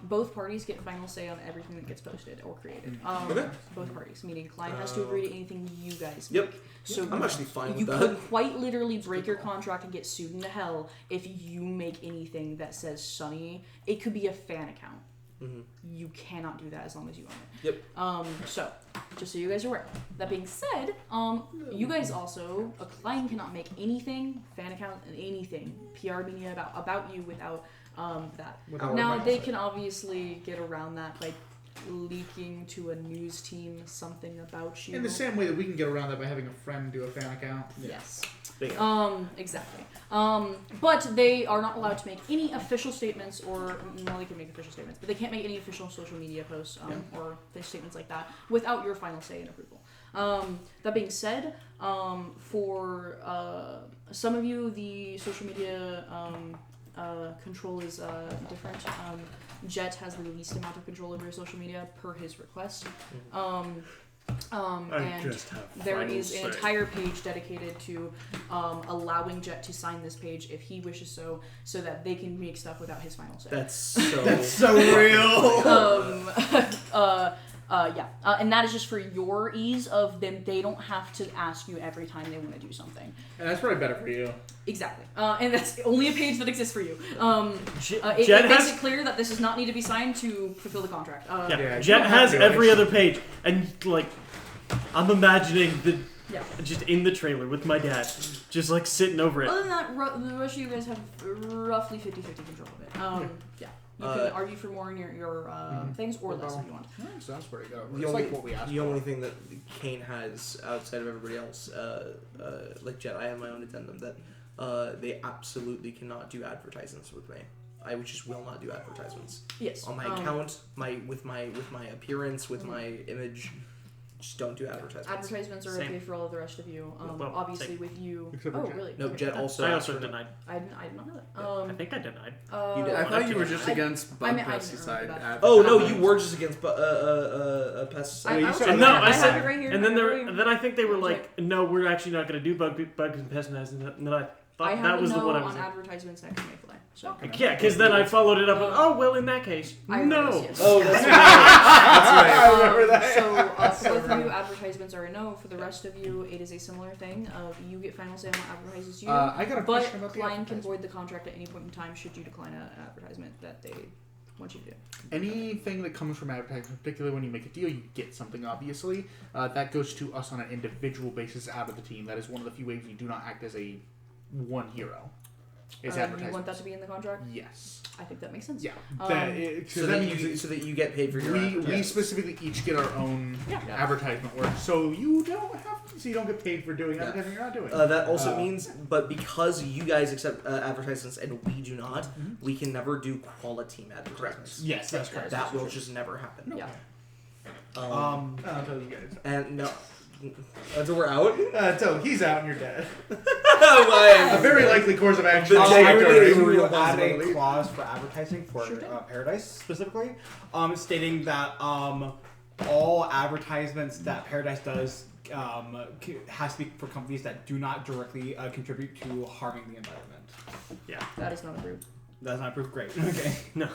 both parties get final say on everything that gets posted or created. Okay. Both parties, meaning client has to agree to anything you guys Yep. make. So I'm actually fine you with could that. quite literally break your contract and get sued into hell if you make anything that says Sunny. It could be a fan account. Mhm. You cannot do that as long as you own it. Yep. So, just so you guys are aware. That being said, you guys also, a client cannot make anything, fan account, anything, PR media about you without that. Without Now, advice. they can obviously get around that by leaking to a news team something about you. In the same way that we can get around that by having a friend do a fan account. Yes. Bingo. Exactly. But they are not allowed to make any official statements, or well, they can make official statements, but they can't make any official social media posts or statements like that without your final say and approval. That being said, for some of you, the social media control is different. Jet has the least amount of control over your social media per his request. And just have there final is an say. entire page dedicated to allowing Jet to sign this page if he wishes so that they can make stuff without his final say. That's so. That's so real. And that is just for your ease of them. They don't have to ask you every time they want to do something. And that's probably better for you. Exactly. And that's only a page that exists for you. Jet It makes has it clear that this does not need to be signed to fulfill the contract. yeah, Yeah, you Jet don't have has to, every like- other page, and like I'm imagining Yeah. just in the trailer with my dad, just like sitting over it. Other than that, the rest of you guys have roughly 50-50 control of it. Yeah. You can argue for more in your things or less if you want. That sounds pretty good. The It's only, like what we asked the for. only thing that Kane has outside of everybody else, like Jet, I have my own addendum that they absolutely cannot do advertisements with me. I just will not do advertisements Yes. on my account, with my appearance, with my image. Just don't do advertisements. Advertisements are Same. okay for all of the rest of you. Well, Obviously, same. with you. Except for Oh, Jet. really? No, Okay. Jet also. I asked also for- denied. I did not know that. I think I denied. You did. I thought you were I- just I- against I bug mean, I didn't pesticide. remember that. Oh no, advertising. you were just against pesticides. I you also said have no, it- I said- have it right here. And then I have it right here. then I think they were I'll like, no, we're actually not going to do bugs and pesticides, and then I thought I that have was no the one I was on like. advertisements that can make play. So Yeah, because then I followed it up with, oh, well, in that case, I no. remember this, yes. Oh, that's right. I remember that. So both of you, advertisements are a no. For the rest of you, it is a similar thing. You get final say on what advertises you. I got a But question about the Klein can advertisement. void the contract at any point in time should you decline an advertisement that they want you to do. Anything that comes from advertising, particularly when you make a deal, you get something, obviously. That goes to us on an individual basis out of the team. That is one of the few ways you do not act as a one hero. Is You advertising. want that to be in the contract? Yes. I think that makes sense. Yeah. Um, So that you get paid for your. we specifically each get our own Yeah. advertisement work, so you don't have to. So you don't get paid for doing Yeah. advertising you're not doing. That also means, but because you guys accept advertisements and we do not, we can never do quality advertisements. Yes, that's correct. That will just never happen. Yeah. I'll tell you guys. And no, until we're out. So he's out and you're dead. Why? A very likely course of action. The I Jake would Doherty. like Real to add a possibility. clause for advertising for Sure thing. Paradise specifically, stating that all advertisements that Paradise does has to be for companies that do not directly contribute to harming the environment. That is not approved. That's not proof. Great. Okay. No.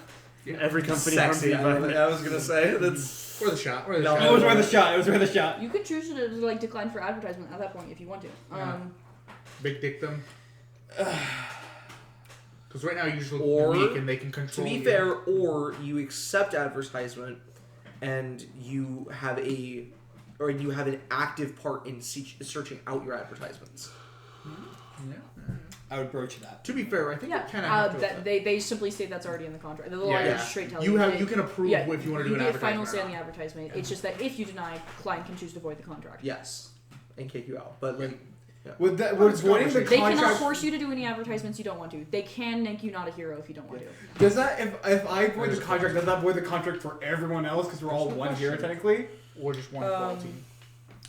Every company harms Sexy. the environment. I was gonna say that's. Or the shot. Or the No. shot. It was worth a shot. It was worth a shot. You could choose to like decline for advertisement at that point if you want to. Big dick them. Because right now you just look Or, weak and they can To control be you. fair, or you accept advertisement, and you have an active part in searching out your advertisements. Yeah. I would broach that. To be fair, I think Yeah, it kind of have to. that they simply state that's already in the contract. The law Yeah. just straight tells You have that you can approve yeah, if you want to do an get advertisement. final or say on not. the advertisement. It's just that if you deny, client can choose to void the contract. Yes, and kick you out. But like, Would that Well, would it's voiding the conversation. They cannot contract? force you to do any advertisements you don't want to. They can make you not a hero if you don't want to. Does that if I void There's the a contract? Does that void the contract for everyone else because we're all There's no one hero question. technically? Or just one quality.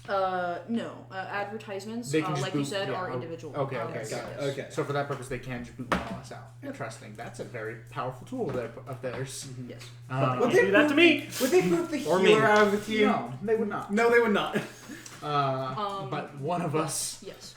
No. Advertisements, They can just like you boot- said, yeah, are oh, individual. okay, yes, got yes. Okay. So for that purpose, they can just boot one of us out. Interesting. That's a very powerful tool of theirs. Yes. Would they do that to me? Would they boot the Or healer me. out of the team? No, they would not. No, they would not. But one of us Yes.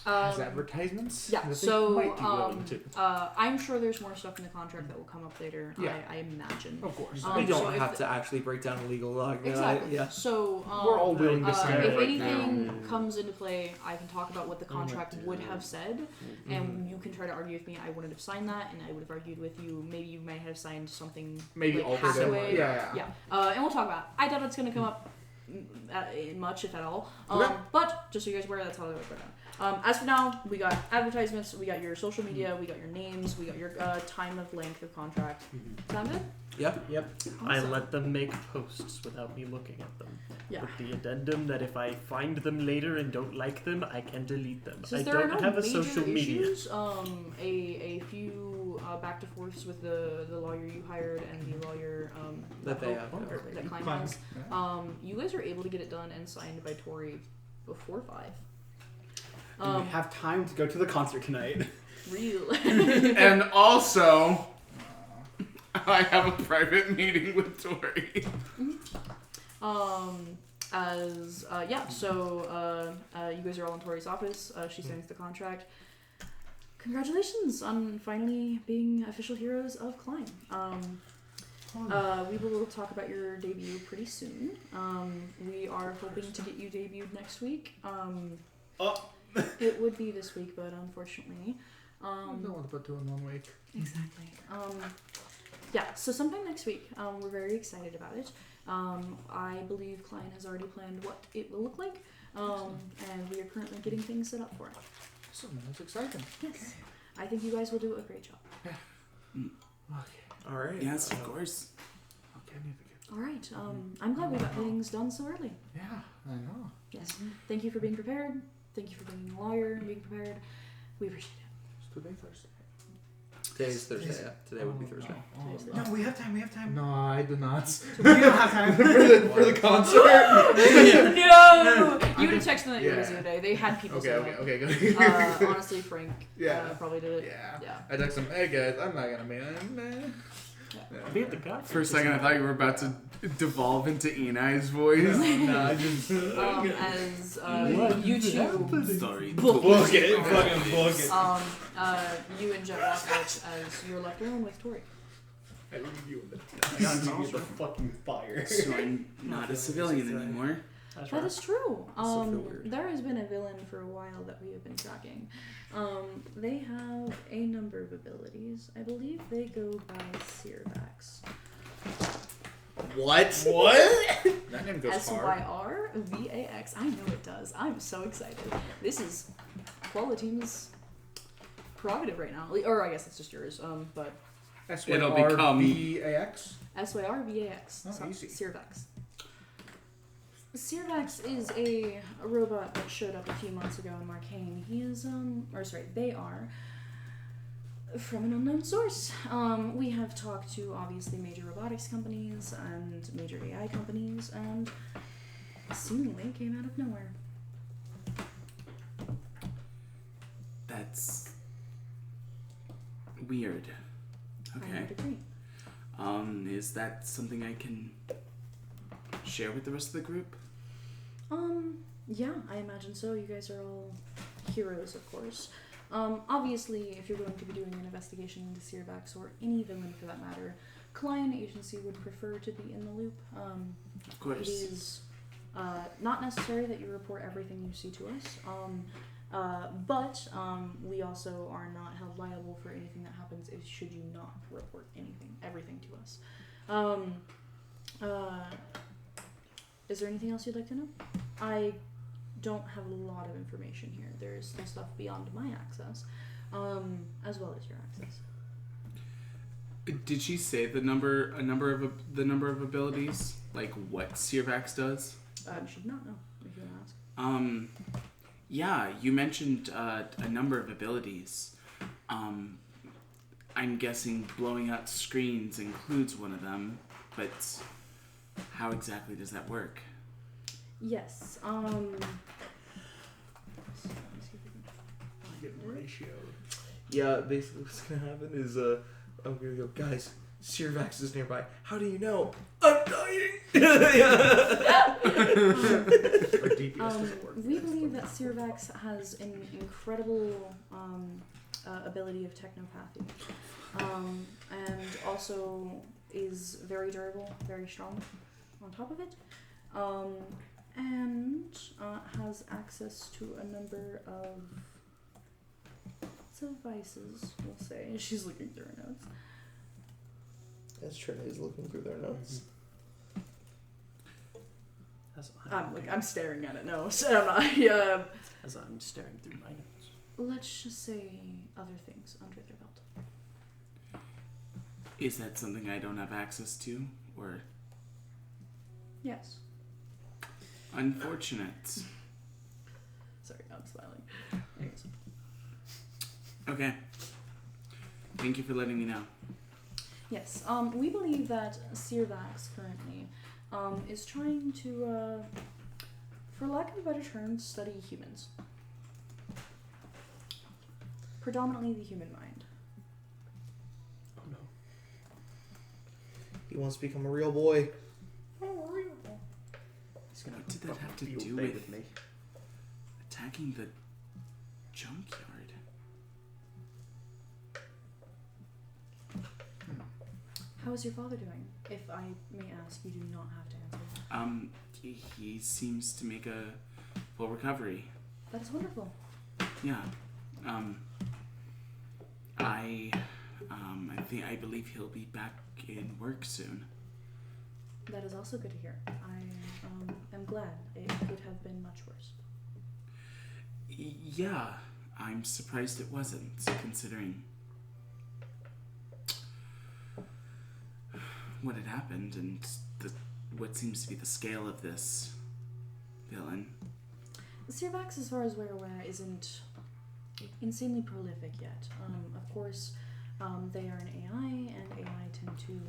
has advertisements. Yeah, that they so might be willing to. I'm sure there's more stuff in the contract that will come up later. Yeah. I imagine. Of course. we so don't if have the- to actually break down a legal document. Exactly. Yeah. So We're all willing to sign if it right anything now. comes into play, I can talk about what the contract would have said, and you can try to argue with me. I wouldn't have signed that, and I would have argued with you. Maybe you might have signed something Maybe like alter them. halfway. Yeah. Yeah, and we'll talk about it. I doubt it's going to come up much, if at all. Okay. But just so you guys are aware, that's how it would go As for now, we got advertisements, we got your social media, we got your names, we got your time of length of contract. Sound good? Yep. I let them make posts without me looking at them. Yeah. With the addendum that if I find them later and don't like them, I can delete them. Since I there are don't no have a major social media. issues, a few back to forths with the lawyer you hired and the lawyer That they have. that Klein Klein. has. You guys are able to get it done and signed by Tori before 5. we have time to go to the concert tonight. Real. And also, I have a private meeting with Tori. So you guys are all in Tori's office. She signs the contract. Congratulations on finally being official heroes of Klein. We will talk about your debut pretty soon. We are hoping to get you debuted next week. It would be this week, but unfortunately. I don't want to put 2 in 1 week. Exactly. Yeah, so sometime next week. We're very excited about it. I believe Klein has already planned what it will look like, and we are currently getting things set up for it. Awesome, that's exciting. Yes. I think you guys will do a great job. All right. Yes, of course. Okay, I need to get. All right. I'm glad we got things done so early. Yeah, I know. Yes. Thank you for being prepared. Thank you for being a lawyer and being prepared. We appreciate it. It's today Thursday. Today's Thursday. Yeah. Today would be Thursday. Today's the No, day. we have time. We have time. No, I do not. We don't have time. for the concert. No! You would have texted them that you were busy today. They had people Okay, set okay, up. okay, good. Honestly, Frank probably did it. Yeah. Yeah. I text him, hey guys, I'm not gonna be on. I'll be at the concert. For a second, I thought you were about to devolve into Enai's voice. No, I just. As you two Sorry. book it. Fucking book it. you and Jet walk out as you're left alone with Tori. I leave you in the. I gotta give you the fucking fire. So I'm not a civilian anymore. That's That right. is true. So feel weird. There has been a villain for a while that we have been tracking. They have a number of abilities. I believe they go by Syrvax. What? That name goes hard. Syrvax. I know it does. I'm so excited. This is Quality's prerogative right now. Or I guess it's just yours. But It'll become- SYRVAX? Syrvax. Oh, easy. Syrvax. Syrvax is a robot that showed up a few months ago in Marcainne. He is, they are from an unknown source. We have talked to obviously major robotics companies and major AI companies, and seemingly came out of nowhere. That's weird. I Okay. would agree. Is that something I can share with the rest of the group? Yeah, I imagine so. You guys are all heroes, of course. Obviously, if you're going to be doing an investigation into Syrvax or any villain for that matter, client agency would prefer to be in the loop. Of It course. is not necessary that you report everything you see to us, but we also are not held liable for anything that happens if should you not report everything to us. Is there anything else you'd like to know? I don't have a lot of information here. There's some stuff beyond my access, as well as your access. Did she say a number of abilities, like what Syrvax does? You should not know if you want to ask. Yeah, you mentioned a number of abilities. I'm guessing blowing out screens includes one of them, but how exactly does that work? Yes. Ratio. Yeah, basically what's gonna happen is I'm gonna go, guys, Syrvax is nearby. How do you know? I'm dying! Or DPS doesn't work. We believe that Syrvax has an incredible ability of technopathy, and also is very durable, very strong on top of it, and has access to a number of devices, we'll say. She's looking through her notes. As Trina is looking through their notes. I'm staring at it. No, so I'm not. Yeah. As I'm staring through my notes. Let's just say other things under their belt. Is that something I don't have access to, or Yes. unfortunate? Sorry, I'm smiling. Anyways. Okay. Thank you for letting me know. Yes. We believe that Sirvax currently is trying to, for lack of a better term, study humans. Predominantly the human mind. Oh no. He wants to become a real boy. He's gonna What did that have to feel do big with me? attacking the junkyard? How is your father doing? If I may ask, you do not have to answer. He seems to make a full recovery. That is wonderful. Yeah. I believe he'll be back in work soon. That is also good to hear. I am glad. It could have been much worse. Yeah, I'm surprised it wasn't, considering what had happened and what seems to be the scale of this villain. Sirvax, as far as we're aware, isn't insanely prolific yet. Of course, they are an AI, and AI tend to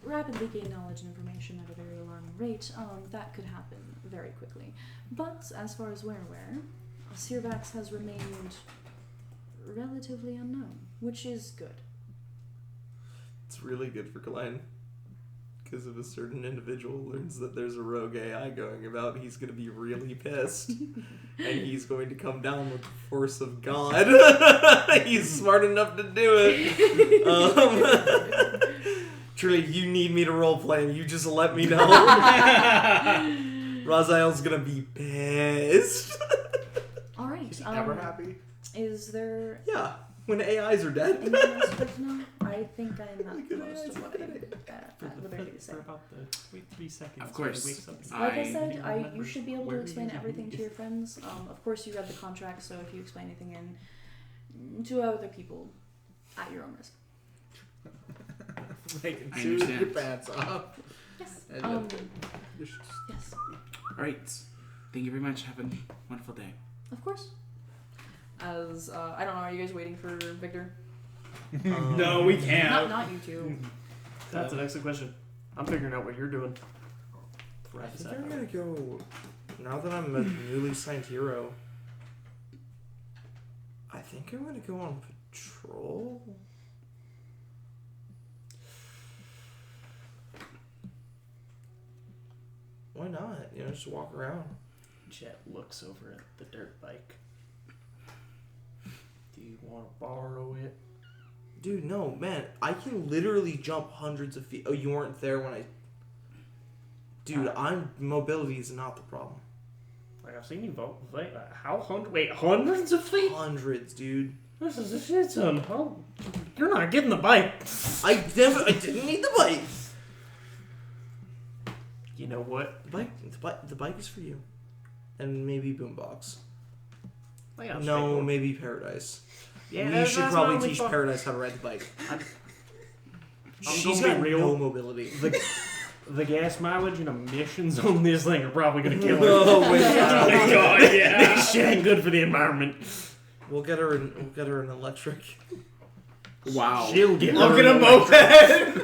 rapidly gain knowledge and information at a very alarming rate. That could happen very quickly. But as far as we're aware, Sirvax has remained relatively unknown, which is good. It's really good for Glenn. Because if a certain individual learns that there's a rogue AI going about, he's going to be really pissed. And he's going to come down with the force of God. He's smart enough to do it. Truly, you need me to roleplay and you just let me know. Raziel's going to be pissed. Alright. Is he ever happy? Is there Yeah, when AIs are dead. anything else you'd like to know? I think I am at Good most AIs of what are I'm dead. at liberty to say. For about the 3 seconds. Of course. when he wakes up. Like I I said, He you remembers should be able to where he explain is and everything who to he your friends. Of course, you read the contract, so if you explain anything to other people, at your own risk. Like, I shoot your understand. pants off. Yes. And, Yes. Alright. Thank you very much. Have a wonderful day. Of course. As I don't know, are you guys waiting for Victor? No, we can't. Not you two. That's an excellent question. I'm figuring out what you're doing. I think I'm going to go, now that I'm a newly signed hero, I think I'm going to go on patrol. Why not? You know, just walk around. Jet looks over at the dirt bike. Do you want to borrow it? Dude, no, man. I can literally jump hundreds of feet. Oh, you weren't there when I... Dude, mobility is not the problem. Like, I've seen you vote. Hundreds of feet? Hundreds, dude. This is a shit ton. Oh, you're not getting the bike. I didn't need the bike. You know what? The bike is for you. And maybe Boombox. I got a No, skateboard. maybe Paradise. Yeah, We should that's probably my only teach thought. Paradise how to ride the bike. I'm She's gonna got be real. no mobility. The gas mileage and emissions on this thing are probably gonna kill her. Oh wait, God, yeah. This shit ain't good for the environment. we'll get her an electric. Wow. She'll get I'll her get a an moped.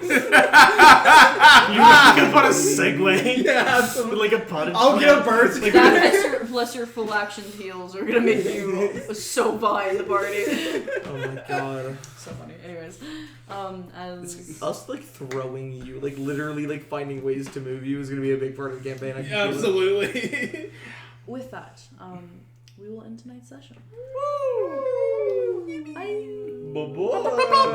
You can put a Segway. Yeah, absolutely. With like a potted I'll get a bird. That plus your full action heals are gonna make you so bi in the party. Oh my god. So funny. Anyways, as Us like throwing you, like literally like finding ways to move you is gonna be a big part of the campaign. I can feel it. Absolutely. with that, we will end tonight's session. Woo! Bye. Bye-bye.